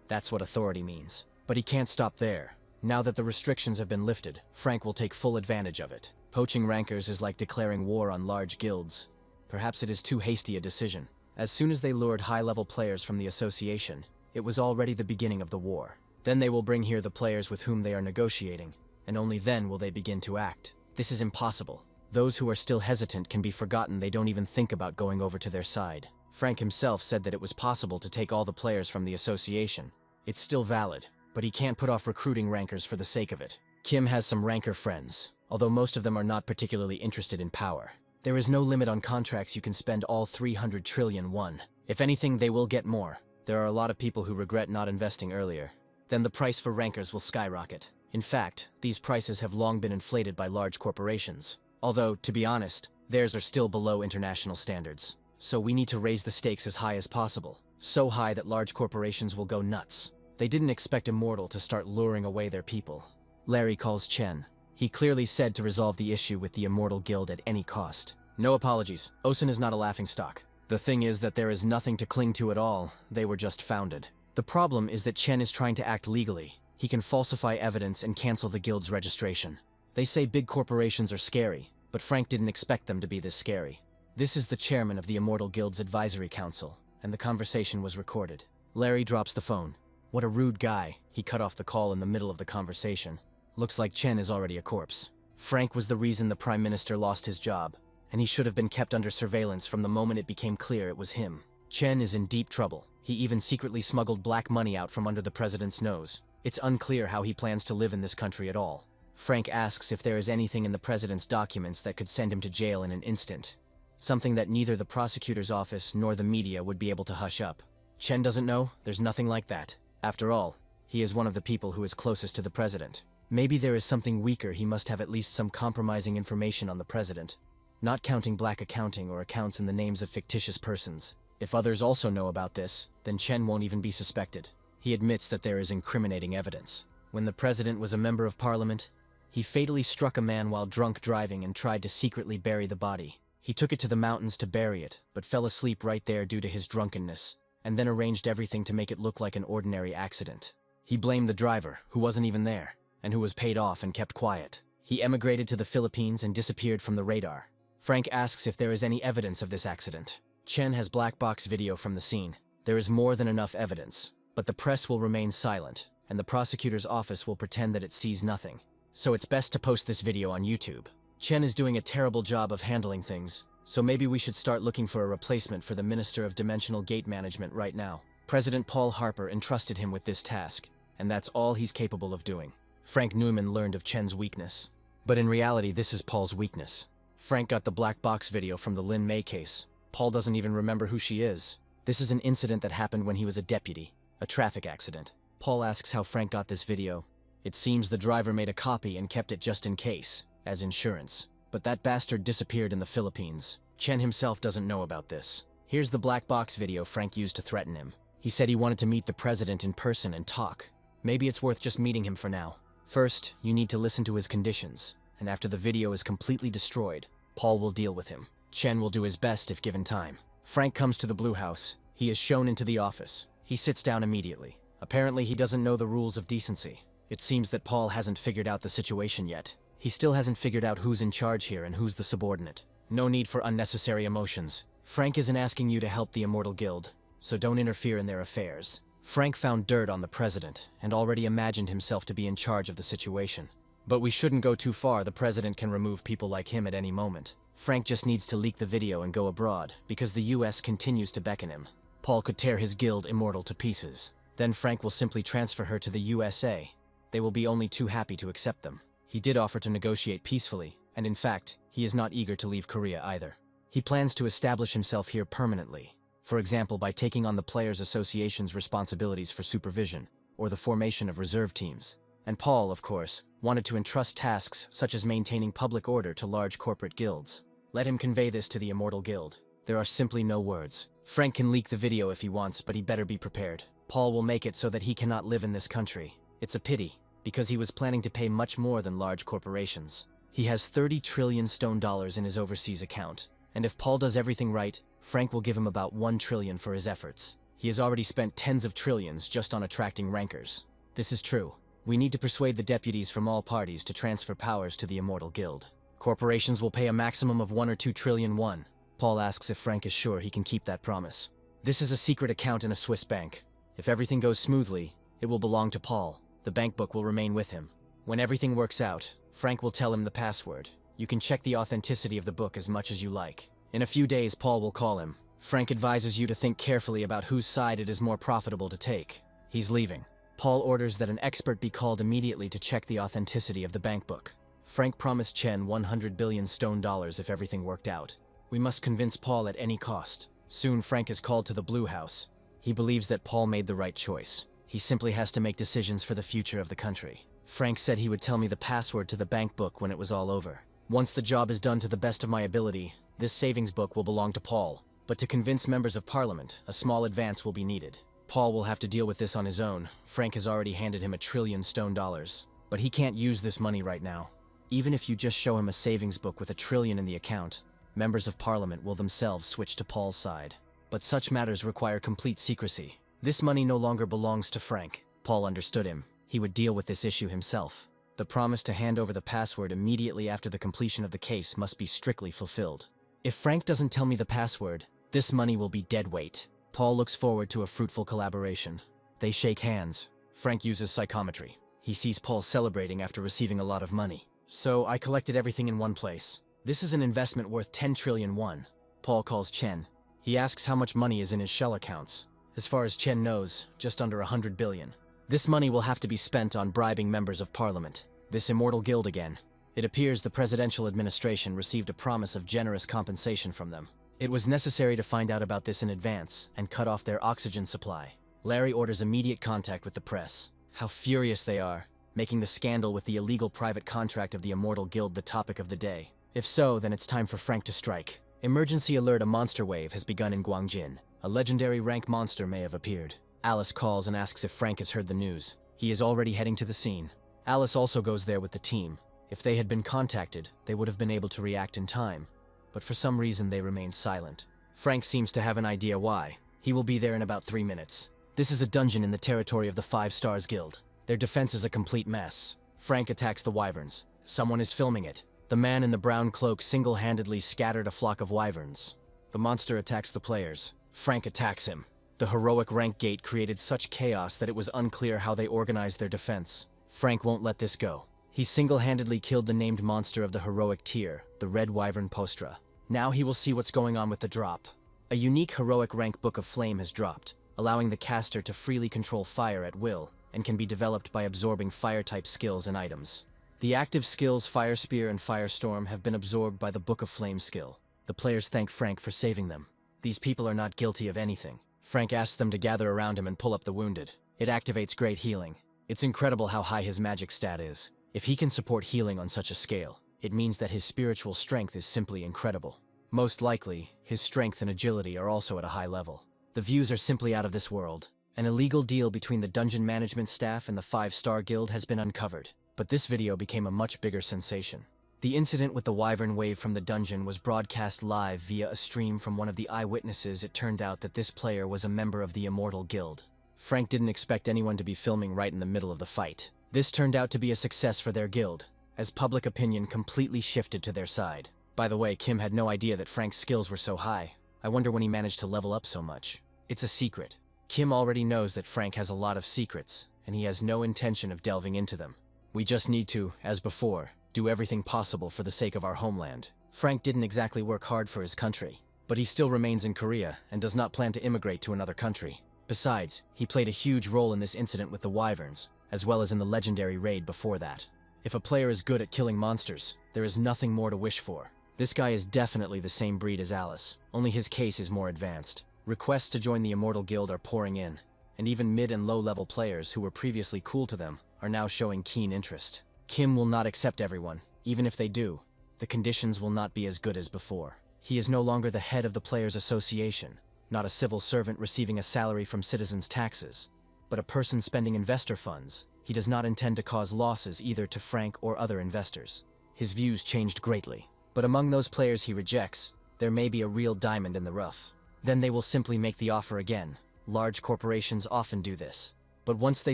That's what authority means. But he can't stop there. Now that the restrictions have been lifted, Frank will take full advantage of it. Poaching rankers is like declaring war on large guilds. Perhaps it is too hasty a decision. As soon as they lured high-level players from the association, it was already the beginning of the war. Then they will bring here the players with whom they are negotiating, and only then will they begin to act. This is impossible. Those who are still hesitant can be forgotten. They don't even think about going over to their side. Frank himself said that it was possible to take all the players from the association. It's still valid, but he can't put off recruiting rankers for the sake of it. Kim has some ranker friends, although most of them are not particularly interested in power. There is no limit on contracts you can spend all 300 trillion won. If anything, they will get more. There are a lot of people who regret not investing earlier. Then the price for rankers will skyrocket. In fact, these prices have long been inflated by large corporations. Although, to be honest, theirs are still below international standards. So we need to raise the stakes as high as possible. So high that large corporations will go nuts. They didn't expect Immortal to start luring away their people. Larry calls Chen. He clearly said to resolve the issue with the Immortal Guild at any cost. No apologies. Osen is not a laughingstock. The thing is that there is nothing to cling to at all. They were just founded. The problem is that Chen is trying to act legally. He can falsify evidence and cancel the guild's registration. They say big corporations are scary, but Frank didn't expect them to be this scary. This is the chairman of the Immortal Guild's advisory council, and the conversation was recorded. Larry drops the phone. What a rude guy. He cut off the call in the middle of the conversation. Looks like Chen is already a corpse. Frank was the reason the Prime Minister lost his job, and he should have been kept under surveillance from the moment it became clear it was him. Chen is in deep trouble. He even secretly smuggled black money out from under the president's nose. It's unclear how he plans to live in this country at all. Frank asks if there is anything in the president's documents that could send him to jail in an instant. Something that neither the prosecutor's office nor the media would be able to hush up. Chen doesn't know. There's nothing like that. After all, he is one of the people who is closest to the president. Maybe there is something weaker. He must have at least some compromising information on the president. Not counting black accounting or accounts in the names of fictitious persons. If others also know about this, then Chen won't even be suspected. He admits that there is incriminating evidence. When the president was a member of parliament, he fatally struck a man while drunk driving and tried to secretly bury the body. He took it to the mountains to bury it, but fell asleep right there due to his drunkenness, and then arranged everything to make it look like an ordinary accident. He blamed the driver, who wasn't even there, and who was paid off and kept quiet. He emigrated to the Philippines and disappeared from the radar. Frank asks if there is any evidence of this accident. Chen has black box video from the scene. There is more than enough evidence, but the press will remain silent, and the prosecutor's office will pretend that it sees nothing. So it's best to post this video on YouTube. Chen is doing a terrible job of handling things, so maybe we should start looking for a replacement for the Minister of Dimensional Gate Management right now. President Paul Harper entrusted him with this task, and that's all he's capable of doing. Frank Newman learned of Chen's weakness. But in reality, this is Paul's weakness. Frank got the black box video from the Lin May case. Paul doesn't even remember who she is. This is an incident that happened when he was a deputy, a traffic accident. Paul asks how Frank got this video. It seems the driver made a copy and kept it just in case, as insurance. But that bastard disappeared in the Philippines. Chen himself doesn't know about this. Here's the black box video Frank used to threaten him. He said he wanted to meet the president in person and talk. Maybe it's worth just meeting him for now. First, you need to listen to his conditions, and after the video is completely destroyed, Paul will deal with him. Chen will do his best if given time. Frank comes to the Blue House. He is shown into the office. He sits down immediately. Apparently he doesn't know the rules of decency. It seems that Paul hasn't figured out the situation yet. He still hasn't figured out who's in charge here and who's the subordinate. No need for unnecessary emotions. Frank isn't asking you to help the Immortal Guild, so don't interfere in their affairs. Frank found dirt on the president and already imagined himself to be in charge of the situation. But we shouldn't go too far. The president can remove people like him at any moment. Frank just needs to leak the video and go abroad, because the US continues to beckon him. Paul could tear his guild Immortal to pieces. Then Frank will simply transfer her to the USA. They will be only too happy to accept them. He did offer to negotiate peacefully, and in fact, he is not eager to leave Korea either. He plans to establish himself here permanently, for example by taking on the Players Association's responsibilities for supervision, or the formation of reserve teams. And Paul, of course, wanted to entrust tasks such as maintaining public order to large corporate guilds. Let him convey this to the Immortal Guild. There are simply no words. Frank can leak the video if he wants, but he better be prepared. Paul will make it so that he cannot live in this country. It's a pity, because he was planning to pay much more than large corporations. He has 30 trillion stone dollars in his overseas account, and if Paul does everything right, Frank will give him about 1 trillion for his efforts. He has already spent tens of trillions just on attracting rankers. This is true. We need to persuade the deputies from all parties to transfer powers to the Immortal Guild. Corporations will pay a maximum of 1 or 2 trillion won. Paul asks if Frank is sure he can keep that promise. This is a secret account in a Swiss bank. If everything goes smoothly, it will belong to Paul. The bank book will remain with him. When everything works out, Frank will tell him the password. You can check the authenticity of the book as much as you like. In a few days, Paul will call him. Frank advises you to think carefully about whose side it is more profitable to take. He's leaving. Paul orders that an expert be called immediately to check the authenticity of the bank book. Frank promised Chen 100 billion stone dollars if everything worked out. We must convince Paul at any cost. Soon Frank is called to the Blue House. He believes that Paul made the right choice. He simply has to make decisions for the future of the country. Frank said he would tell me the password to the bank book when it was all over. Once the job is done to the best of my ability, this savings book will belong to Paul. But to convince members of parliament, a small advance will be needed. Paul will have to deal with this on his own. Frank has already handed him 1 trillion stone dollars. But he can't use this money right now. Even if you just show him a savings book with 1 trillion in the account, members of parliament will themselves switch to Paul's side. But such matters require complete secrecy. This money no longer belongs to Frank. Paul understood him. He would deal with this issue himself. The promise to hand over the password immediately after the completion of the case must be strictly fulfilled. If Frank doesn't tell me the password, this money will be dead weight. Paul looks forward to a fruitful collaboration. They shake hands. Frank uses psychometry. He sees Paul celebrating after receiving a lot of money. So I collected everything in one place. This is an investment worth 10 trillion won. Paul calls Chen. He asks how much money is in his shell accounts. As far as Chen knows, just under 100 billion. This money will have to be spent on bribing members of parliament. This Immortal Guild again. It appears the presidential administration received a promise of generous compensation from them. It was necessary to find out about this in advance and cut off their oxygen supply. Larry orders immediate contact with the press. How furious they are, making the scandal with the illegal private contract of the Immortal Guild the topic of the day. If so, then it's time for Frank to strike. Emergency alert: a monster wave has begun in Guangjin. A legendary rank monster may have appeared. Alice calls and asks if Frank has heard the news. He is already heading to the scene. Alice also goes there with the team. If they had been contacted, they would have been able to react in time. But for some reason they remained silent. Frank seems to have an idea why. He will be there in about 3 minutes. This is a dungeon in the territory of the 5 Stars Guild. Their defense is a complete mess. Frank attacks the wyverns. Someone is filming it. The man in the brown cloak single-handedly scattered a flock of wyverns. The monster attacks the players. Frank attacks him. The heroic rank gate created such chaos that it was unclear how they organized their defense. Frank won't let this go. He single-handedly killed the named monster of the heroic tier, the Red Wyvern Postra. Now he will see what's going on with the drop. A unique heroic rank Book of Flame has dropped, allowing the caster to freely control fire at will, and can be developed by absorbing fire-type skills and items. The active skills Fire Spear and Firestorm have been absorbed by the Book of Flame skill. The players thank Frank for saving them. These people are not guilty of anything. Frank asks them to gather around him and pull up the wounded. It activates great healing. It's incredible how high his magic stat is. If he can support healing on such a scale, it means that his spiritual strength is simply incredible. Most likely, his strength and agility are also at a high level. The views are simply out of this world. An illegal deal between the dungeon management staff and the 5 Star Guild has been uncovered, but this video became a much bigger sensation. The incident with the wyvern wave from the dungeon was broadcast live via a stream from one of the eyewitnesses. It turned out that this player was a member of the Immortal Guild. Frank didn't expect anyone to be filming right in the middle of the fight. This turned out to be a success for their guild, as public opinion completely shifted to their side. By the way, Kim had no idea that Frank's skills were so high. I wonder when he managed to level up so much. It's a secret. Kim already knows that Frank has a lot of secrets, and he has no intention of delving into them. We just need to, as before, do everything possible for the sake of our homeland. Frank didn't exactly work hard for his country, but he still remains in Korea and does not plan to immigrate to another country. Besides, he played a huge role in this incident with the wyverns, as well as in the legendary raid before that. If a player is good at killing monsters, there is nothing more to wish for. This guy is definitely the same breed as Alice, only his case is more advanced. Requests to join the Immortal Guild are pouring in, and even mid- and low-level players who were previously cool to them are now showing keen interest. Kim will not accept everyone. Even if they do, the conditions will not be as good as before. He is no longer the head of the Players Association, not a civil servant receiving a salary from citizens' taxes, but a person spending investor funds. He does not intend to cause losses either to Frank or other investors. His views changed greatly, but among those players he rejects, there may be a real diamond in the rough. Then they will simply make the offer again. Large corporations often do this. But once they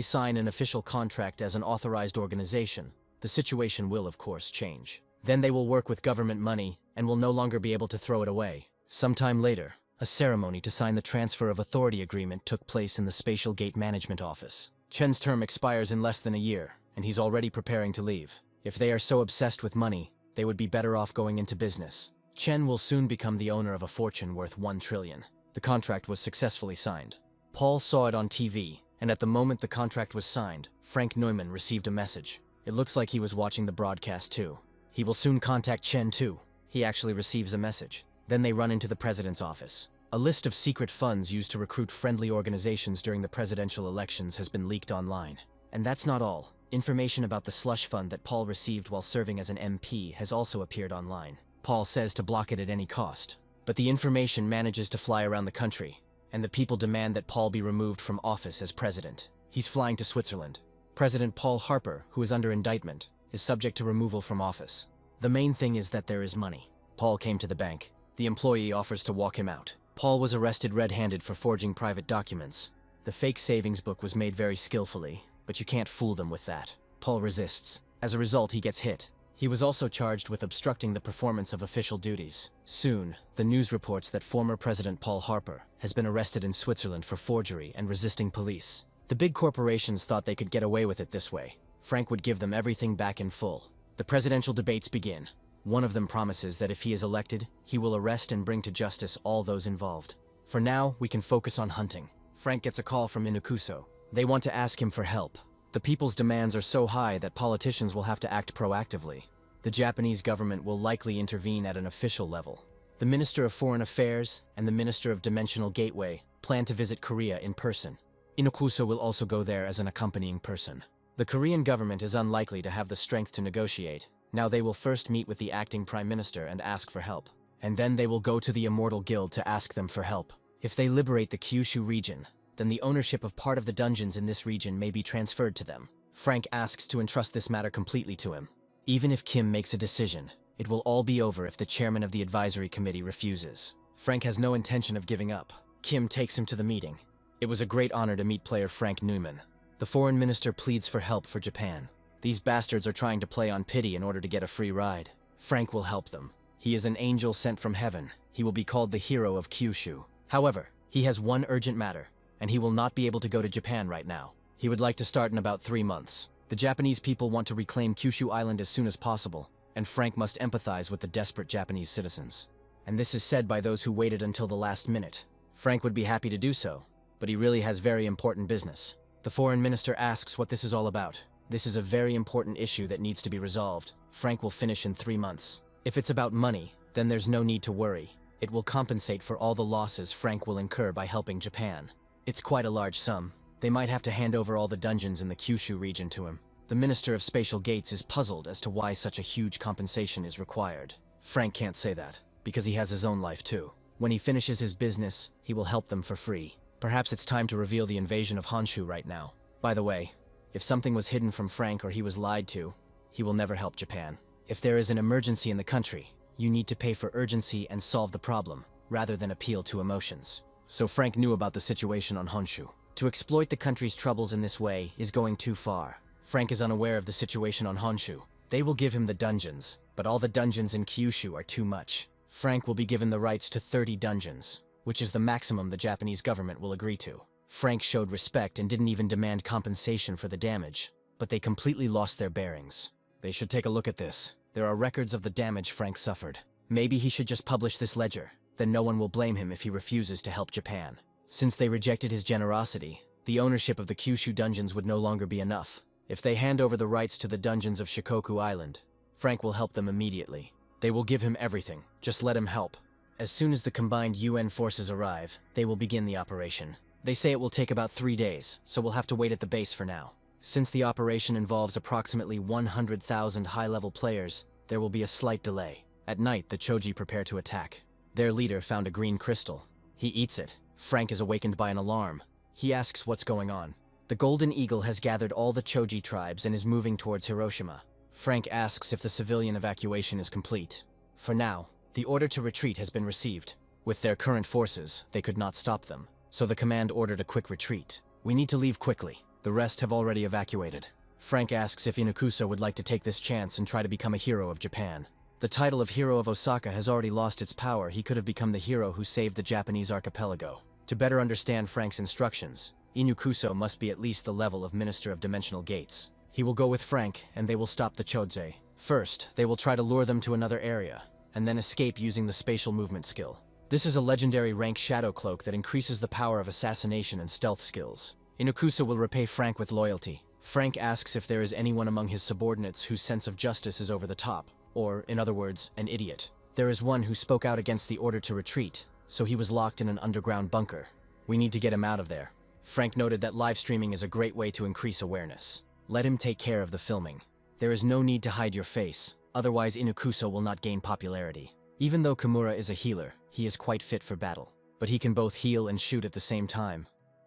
sign an official contract as an authorized organization, the situation will of course change. Then they will work with government money and will no longer be able to throw it away. Sometime later, a ceremony to sign the transfer of authority agreement took place in the Spatial Gate Management Office. Chen's term expires in less than a year, and he's already preparing to leave. If they are so obsessed with money, they would be better off going into business. Chen will soon become the owner of a fortune worth 1 trillion. The contract was successfully signed. Paul saw it on TV, and at the moment the contract was signed, Frank Neumann received a message. It looks like he was watching the broadcast too. He will soon contact Chen too. He actually receives a message. Then they run into the president's office. A list of secret funds used to recruit friendly organizations during the presidential elections has been leaked online. And that's not all. Information about the slush fund that Paul received while serving as an MP has also appeared online. Paul says to block it at any cost. But the information manages to fly around the country, and the people demand that Paul be removed from office as president. He's flying to Switzerland. President Paul Harper, who is under indictment, is subject to removal from office. The main thing is that there is money. Paul came to the bank. The employee offers to walk him out. Paul was arrested red-handed for forging private documents. The fake savings book was made very skillfully, but you can't fool them with that. Paul resists. As a result, he gets hit. He was also charged with obstructing the performance of official duties. Soon, the news reports that former President Paul Harper has been arrested in Switzerland for forgery and resisting police. The big corporations thought they could get away with it this way. Frank would give them everything back in full. The presidential debates begin. One of them promises that if he is elected, he will arrest and bring to justice all those involved. For now, we can focus on hunting. Frank gets a call from Inukuso. They want to ask him for help. The people's demands are so high that politicians will have to act proactively. The Japanese government will likely intervene at an official level. The Minister of Foreign Affairs and the Minister of Dimensional Gateway plan to visit Korea in person. Inukuso will also go there as an accompanying person. The Korean government is unlikely to have the strength to negotiate. Now they will first meet with the acting prime minister and ask for help. And then they will go to the Immortal Guild to ask them for help. If they liberate the Kyushu region, then the ownership of part of the dungeons in this region may be transferred to them. Frank asks to entrust this matter completely to him. Even if Kim makes a decision, it will all be over if the chairman of the advisory committee refuses. Frank has no intention of giving up. Kim takes him to the meeting. It was a great honor to meet player Frank Neumann. The foreign minister pleads for help for Japan. These bastards are trying to play on pity in order to get a free ride. Frank will help them. He is an angel sent from heaven. He will be called the hero of Kyushu. However, he has one urgent matter, and he will not be able to go to Japan right now. He would like to start in about 3 months. The Japanese people want to reclaim Kyushu Island as soon as possible, and Frank must empathize with the desperate Japanese citizens. And this is said by those who waited until the last minute. Frank would be happy to do so, but he really has very important business. The foreign minister asks what this is all about. This is a very important issue that needs to be resolved. Frank will finish in 3 months. If it's about money, then there's no need to worry. It will compensate for all the losses Frank will incur by helping Japan. It's quite a large sum. They might have to hand over all the dungeons in the Kyushu region to him. The Minister of Spatial Gates is puzzled as to why such a huge compensation is required. Frank can't say that, because he has his own life too. When he finishes his business, he will help them for free. Perhaps it's time to reveal the invasion of Honshu right now. By the way, if something was hidden from Frank or he was lied to, he will never help Japan. If there is an emergency in the country, you need to pay for urgency and solve the problem, rather than appeal to emotions. So Frank knew about the situation on Honshu. To exploit the country's troubles in this way is going too far. Frank is unaware of the situation on Honshu. They will give him the dungeons, but all the dungeons in Kyushu are too much. Frank will be given the rights to 30 dungeons, which is the maximum the Japanese government will agree to. Frank showed respect and didn't even demand compensation for the damage, but they completely lost their bearings. They should take a look at this. There are records of the damage Frank suffered. Maybe he should just publish this ledger, then no one will blame him if he refuses to help Japan. Since they rejected his generosity, the ownership of the Kyushu dungeons would no longer be enough. If they hand over the rights to the dungeons of Shikoku Island, Frank will help them immediately. They will give him everything, just let him help. As soon as the combined UN forces arrive, they will begin the operation. They say it will take about 3 days, so we'll have to wait at the base for now. Since the operation involves approximately 100,000 high-level players, there will be a slight delay. At night, the Choji prepare to attack. Their leader found a green crystal. He eats it. Frank is awakened by an alarm. He asks what's going on. The Golden Eagle has gathered all the Choji tribes and is moving towards Hiroshima. Frank asks if the civilian evacuation is complete. For now, the order to retreat has been received. With their current forces, they could not stop them, so the command ordered a quick retreat. We need to leave quickly. The rest have already evacuated. Frank asks if Inakuso would like to take this chance and try to become a hero of Japan. The title of Hero of Osaka has already lost its power. He could have become the hero who saved the Japanese archipelago. To better understand Frank's instructions, Inakuso must be at least the level of Minister of Dimensional Gates. He will go with Frank, and they will stop the Chodze. First, they will try to lure them to another area, and then escape using the spatial movement skill. This is a legendary rank shadow cloak that increases the power of assassination and stealth skills. Inakuso will repay Frank with loyalty. Frank asks if there is anyone among his subordinates whose sense of justice is over the top, or, in other words, an idiot. There is one who spoke out against the order to retreat, so he was locked in an underground bunker. We need to get him out of there. Frank noted that live streaming is a great way to increase awareness. Let him take care of the filming. There is no need to hide your face, otherwise Inakuso will not gain popularity. Even though Kimura is a healer, he is quite fit for battle. But he can both heal and shoot at the same time.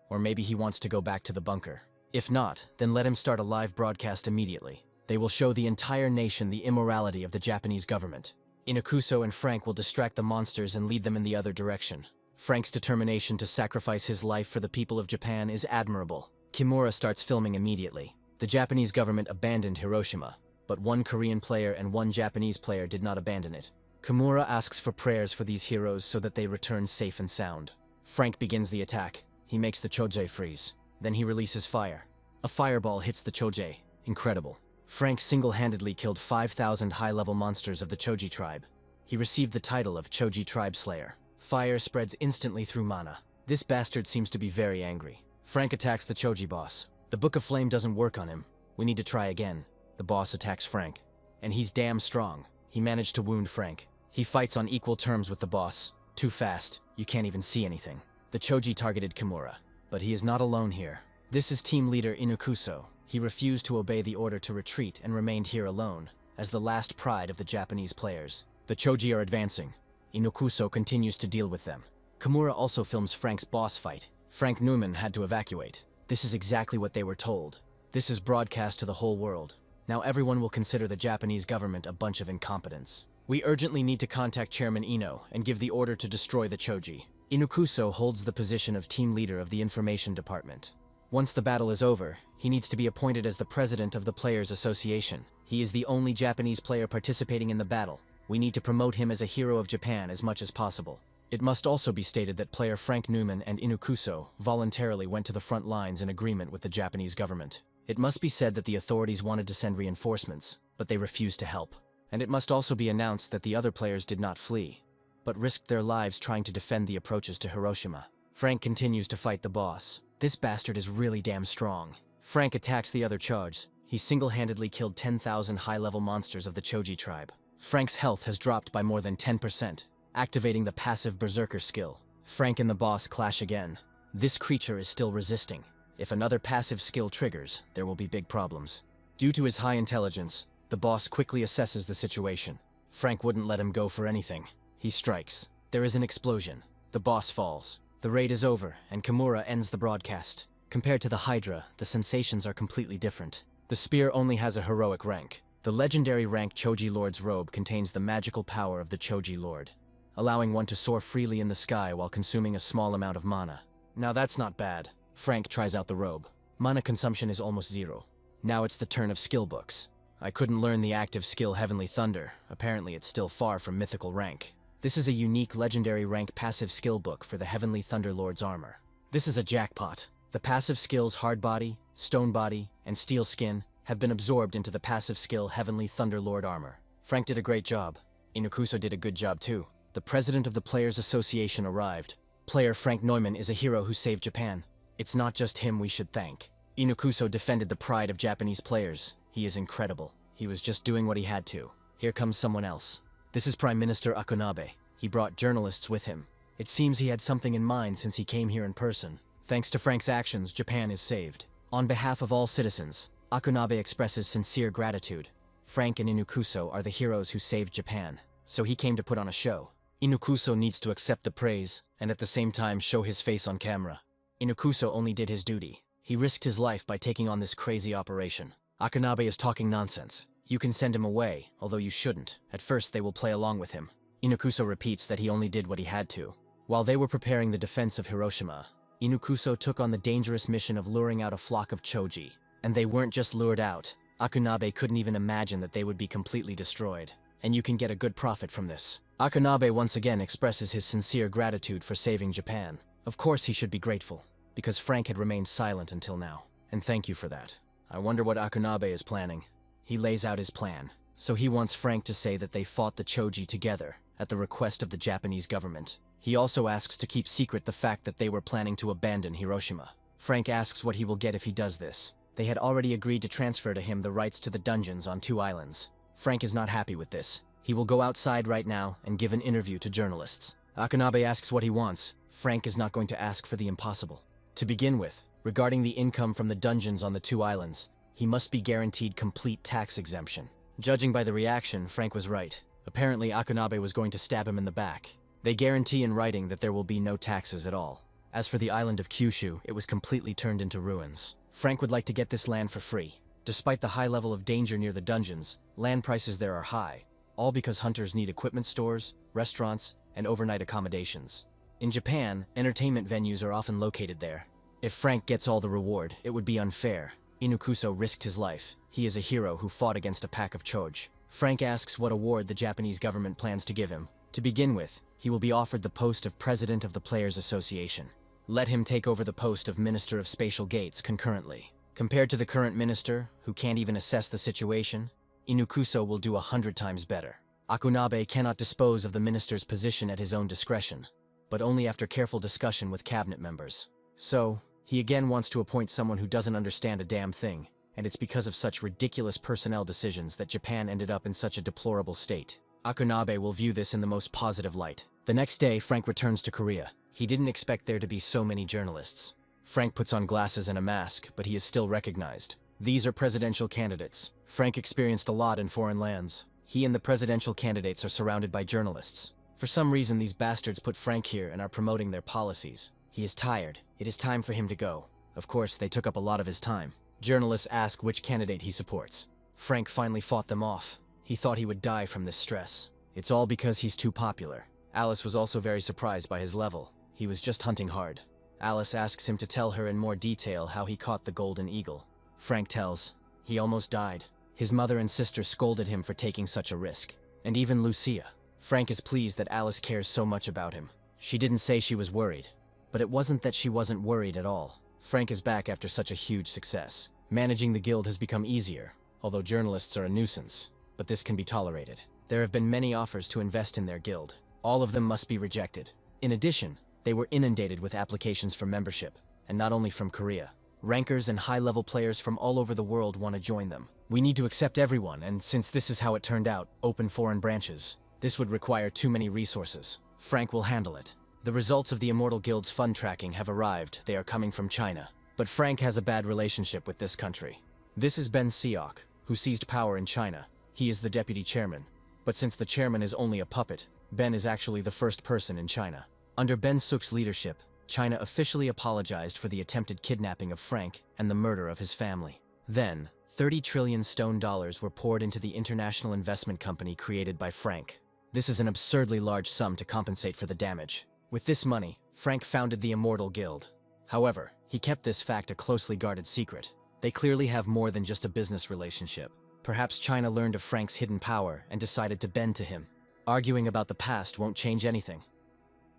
Or maybe he wants to go back to the bunker. If not, then let him start a live broadcast immediately. They will show the entire nation the immorality of the Japanese government. Inakuso and Frank will distract the monsters and lead them in the other direction. Frank's determination to sacrifice his life for the people of Japan is admirable. Kimura starts filming immediately. The Japanese government abandoned Hiroshima, but one Korean player and one Japanese player did not abandon it. Kimura asks for prayers for these heroes so that they return safe and sound. Frank begins the attack. He makes the Chodze freeze. Then he releases fire. A fireball hits the Chodze. Incredible. Frank single-handedly killed 5,000 high-level monsters of the Choji tribe. He received the title of Choji Tribe Slayer. Fire spreads instantly through mana. This bastard seems to be very angry. Frank attacks the Choji boss. The Book of Flame doesn't work on him. We need to try again. The boss attacks Frank. And he's damn strong. He managed to wound Frank. He fights on equal terms with the boss. Too fast, you can't even see anything. The Choji targeted Kimura. But he is not alone here. This is team leader Inakuso. He refused to obey the order to retreat and remained here alone, as the last pride of the Japanese players. The Choji are advancing. Inakuso continues to deal with them. Kimura also films Frank's boss fight. Frank Newman had to evacuate. This is exactly what they were told. This is broadcast to the whole world. Now everyone will consider the Japanese government a bunch of incompetents. We urgently need to contact Chairman Ino and give the order to destroy the Choji. Inakuso holds the position of team leader of the information department. Once the battle is over, he needs to be appointed as the president of the Players Association. He is the only Japanese player participating in the battle. We need to promote him as a hero of Japan as much as possible. It must also be stated that player Frank Newman and Inakuso voluntarily went to the front lines in agreement with the Japanese government. It must be said that the authorities wanted to send reinforcements, but they refused to help. And it must also be announced that the other players did not flee, but risked their lives trying to defend the approaches to Hiroshima. Frank continues to fight the boss. This bastard is really damn strong. Frank attacks the other Chogs. He single-handedly killed 10,000 high-level monsters of the Choji tribe. Frank's health has dropped by more than 10%, activating the passive Berserker skill. Frank and the boss clash again. This creature is still resisting. If another passive skill triggers, there will be big problems. Due to his high intelligence, the boss quickly assesses the situation. Frank wouldn't let him go for anything. He strikes. There is an explosion. The boss falls. The raid is over, and Kimura ends the broadcast. Compared to the Hydra, the sensations are completely different. The spear only has a heroic rank. The legendary rank Choji Lord's robe contains the magical power of the Choji Lord, allowing one to soar freely in the sky while consuming a small amount of mana. Now that's not bad. Frank tries out the robe. Mana consumption is almost zero. Now it's the turn of skill books. I couldn't learn the active skill Heavenly Thunder. Apparently it's still far from mythical rank. This is a unique legendary rank passive skill book for the Heavenly Thunder Lord's armor. This is a jackpot. The passive skills Hard Body, Stone Body, and Steel Skin have been absorbed into the passive skill Heavenly Thunder Lord armor. Frank did a great job. Inakuso did a good job too. The president of the Players Association arrived. Player Frank Neumann is a hero who saved Japan. It's not just him we should thank. Inakuso defended the pride of Japanese players. He is incredible. He was just doing what he had to. Here comes someone else. This is Prime Minister Akunabe. He brought journalists with him. It seems he had something in mind since he came here in person. Thanks to Frank's actions, Japan is saved. On behalf of all citizens, Akunabe expresses sincere gratitude. Frank and Inakuso are the heroes who saved Japan, so he came to put on a show. Inakuso needs to accept the praise, and at the same time show his face on camera. Inakuso only did his duty. He risked his life by taking on this crazy operation. Akunabe is talking nonsense. You can send him away, although you shouldn't. At first they will play along with him. Inakuso repeats that he only did what he had to. While they were preparing the defense of Hiroshima, Inukuso took on the dangerous mission of luring out a flock of choji. And they weren't just lured out. Akunabe couldn't even imagine that they would be completely destroyed. And you can get a good profit from this. Akunabe once again expresses his sincere gratitude for saving Japan. Of course he should be grateful, because Frank had remained silent until now. And thank you for that. I wonder what Akunabe is planning. He lays out his plan. So he wants Frank to say that they fought the choji together, at the request of the Japanese government. He also asks to keep secret the fact that they were planning to abandon Hiroshima. Frank asks what he will get if he does this. They had already agreed to transfer to him the rights to the dungeons on 2 islands. Frank is not happy with this. He will go outside right now and give an interview to journalists. Akunabe asks what he wants. Frank is not going to ask for the impossible. To begin with, regarding the income from the dungeons on the 2 islands, he must be guaranteed complete tax exemption. Judging by the reaction, Frank was right. Apparently, Akunabe was going to stab him in the back. They guarantee in writing that there will be no taxes at all. As for the island of Kyushu, it was completely turned into ruins. Frank would like to get this land for free. Despite the high level of danger near the dungeons, land prices there are high, all because hunters need equipment stores, restaurants, and overnight accommodations. In Japan, entertainment venues are often located there. If Frank gets all the reward, it would be unfair. Inukuso risked his life. He is a hero who fought against a pack of Choj. Frank asks what award the Japanese government plans to give him. To begin with, he will be offered the post of President of the Players Association. Let him take over the post of Minister of Spatial Gates concurrently. Compared to the current minister, who can't even assess the situation, Inukuso will do 100 times better. Akunabe cannot dispose of the minister's position at his own discretion, but only after careful discussion with cabinet members. So, he again wants to appoint someone who doesn't understand a damn thing, and it's because of such ridiculous personnel decisions that Japan ended up in such a deplorable state. Akunabe will view this in the most positive light. The next day, Frank returns to Korea. He didn't expect there to be so many journalists. Frank puts on glasses and a mask, but he is still recognized. These are presidential candidates. Frank experienced a lot in foreign lands. He and the presidential candidates are surrounded by journalists. For some reason, these bastards put Frank here and are promoting their policies. He is tired. It is time for him to go. Of course, they took up a lot of his time. Journalists ask which candidate he supports. Frank finally fought them off. He thought he would die from this stress. It's all because he's too popular. Alice was also very surprised by his level. He was just hunting hard. Alice asks him to tell her in more detail how he caught the golden eagle. Frank tells. He almost died. His mother and sister scolded him for taking such a risk. And even Lucia. Frank is pleased that Alice cares so much about him. She didn't say she was worried. But it wasn't that she wasn't worried at all. Frank is back after such a huge success. Managing the guild has become easier, although journalists are a nuisance. But this can be tolerated. There have been many offers to invest in their guild. All of them must be rejected. In addition, they were inundated with applications for membership, and not only from Korea. Rankers and high-level players from all over the world want to join them. We need to accept everyone, and since this is how it turned out, open foreign branches. This would require too many resources. Frank will handle it. The results of the Immortal Guild's fund tracking have arrived. They are coming from China. But Frank has a bad relationship with this country. This is Ben Seok, who seized power in China. He is the deputy chairman. But since the chairman is only a puppet, Ben is actually the first person in China. Under Ben Suk's leadership, China officially apologized for the attempted kidnapping of Frank and the murder of his family. Then, 30 trillion stone dollars were poured into the international investment company created by Frank. This is an absurdly large sum to compensate for the damage. With this money, Frank founded the Immortal Guild. However, he kept this fact a closely guarded secret. They clearly have more than just a business relationship. Perhaps China learned of Frank's hidden power and decided to bend to him. Arguing about the past won't change anything.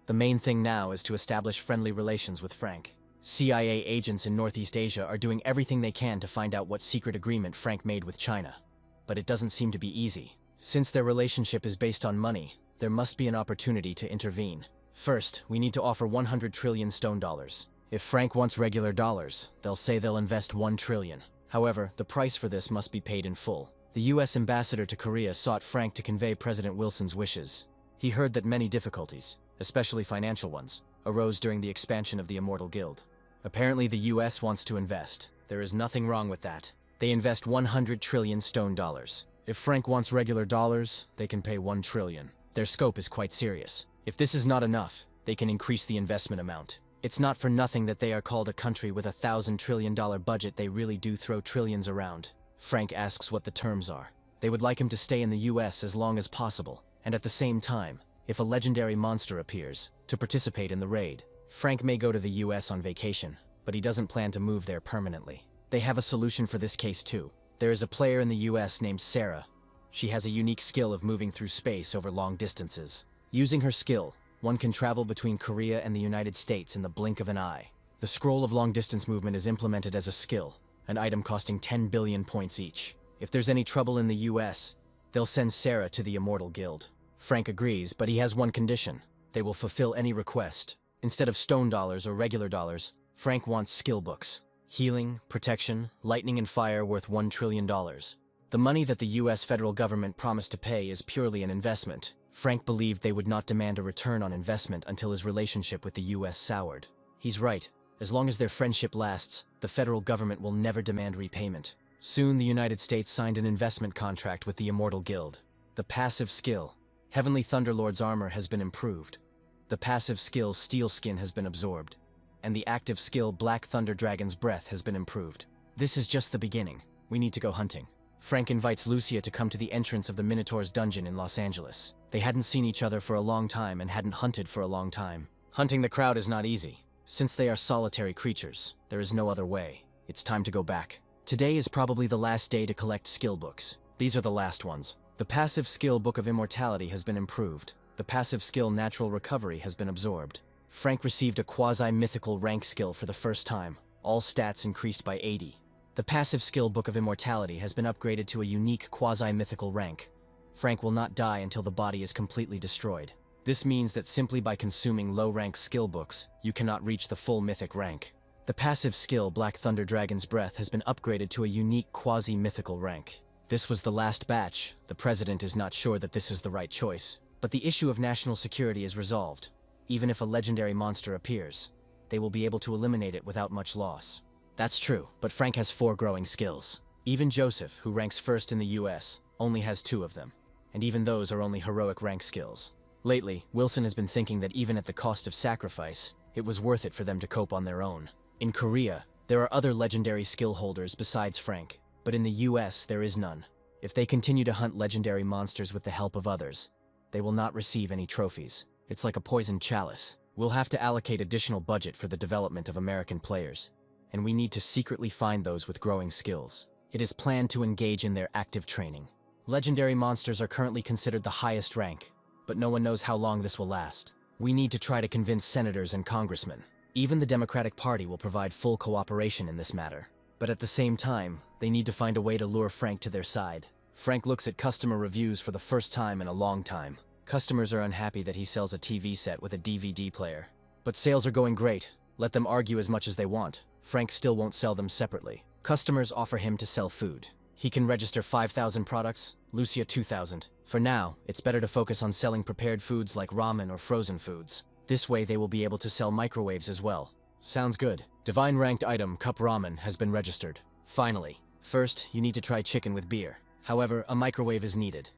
The main thing now is to establish friendly relations with Frank. CIA agents in Northeast Asia are doing everything they can to find out what secret agreement Frank made with China. But it doesn't seem to be easy. Since their relationship is based on money, there must be an opportunity to intervene. First, we need to offer 100 trillion stone dollars. If Frank wants regular dollars, they'll say they'll invest 1 trillion. However, the price for this must be paid in full. The US ambassador to Korea sought Frank to convey President Wilson's wishes. He heard that many difficulties, especially financial ones, arose during the expansion of the Immortal Guild. Apparently the US wants to invest. There is nothing wrong with that. They invest 100 trillion stone dollars. If Frank wants regular dollars, they can pay 1 trillion. Their scope is quite serious. If this is not enough, they can increase the investment amount. It's not for nothing that they are called a country with $1,000 trillion budget. They really do throw trillions around. Frank asks what the terms are. They would like him to stay in the US as long as possible, and at the same time, if a legendary monster appears, to participate in the raid. Frank may go to the US on vacation, but he doesn't plan to move there permanently. They have a solution for this case too. There is a player in the US named Sarah. She has a unique skill of moving through space over long distances. Using her skill, one can travel between Korea and the United States in the blink of an eye. The scroll of long-distance movement is implemented as a skill, an item costing 10 billion points each. If there's any trouble in the US, they'll send Sarah to the Immortal Guild. Frank agrees, but he has one condition. They will fulfill any request. Instead of stone dollars or regular dollars, Frank wants skill books. Healing, protection, lightning and fire worth $1 trillion. The money that the US federal government promised to pay is purely an investment. Frank believed they would not demand a return on investment until his relationship with the US soured. He's right. As long as their friendship lasts, the federal government will never demand repayment. Soon, the United States signed an investment contract with the Immortal Guild. The passive skill, Heavenly Thunderlord's armor, has been improved. The passive skill, Steel Skin, has been absorbed. And the active skill, Black Thunder Dragon's Breath, has been improved. This is just the beginning. We need to go hunting. Frank invites Lucia to come to the entrance of the Minotaur's dungeon in Los Angeles. They hadn't seen each other for a long time and hadn't hunted for a long time. Hunting the crowd is not easy. Since they are solitary creatures, there is no other way. It's time to go back. Today is probably the last day to collect skill books. These are the last ones. The passive skill Book of Immortality has been improved. The passive skill Natural Recovery has been absorbed. Frank received a quasi-mythical rank skill for the first time. All stats increased by 80. The passive skill Book of Immortality has been upgraded to a unique quasi-mythical rank. Frank will not die until the body is completely destroyed. This means that simply by consuming low-rank skill books, you cannot reach the full mythic rank. The passive skill Black Thunder Dragon's Breath has been upgraded to a unique quasi-mythical rank. This was the last batch. The president is not sure that this is the right choice. But the issue of national security is resolved. Even if a legendary monster appears, they will be able to eliminate it without much loss. That's true, but Frank has 4 growing skills. Even Joseph, who ranks first in the US, only has 2 of them. And even those are only heroic rank skills. Lately, Wilson has been thinking that even at the cost of sacrifice, it was worth it for them to cope on their own. In Korea, there are other legendary skill holders besides Frank, but in the US there is none. If they continue to hunt legendary monsters with the help of others, they will not receive any trophies. It's like a poisoned chalice. We'll have to allocate additional budget for the development of American players, and we need to secretly find those with growing skills. It is planned to engage in their active training. Legendary monsters are currently considered the highest rank, but no one knows how long this will last. We need to try to convince senators and congressmen. Even the Democratic Party will provide full cooperation in this matter. But at the same time, they need to find a way to lure Frank to their side. Frank looks at customer reviews for the first time in a long time. Customers are unhappy that he sells a TV set with a DVD player. But sales are going great. Let them argue as much as they want. Frank still won't sell them separately. Customers offer him to sell food. He can register 5,000 products, Lucia 2,000. For now, it's better to focus on selling prepared foods like ramen or frozen foods. This way they will be able to sell microwaves as well. Sounds good. Divine ranked item Cup Ramen has been registered. Finally. First, you need to try chicken with beer. However, a microwave is needed.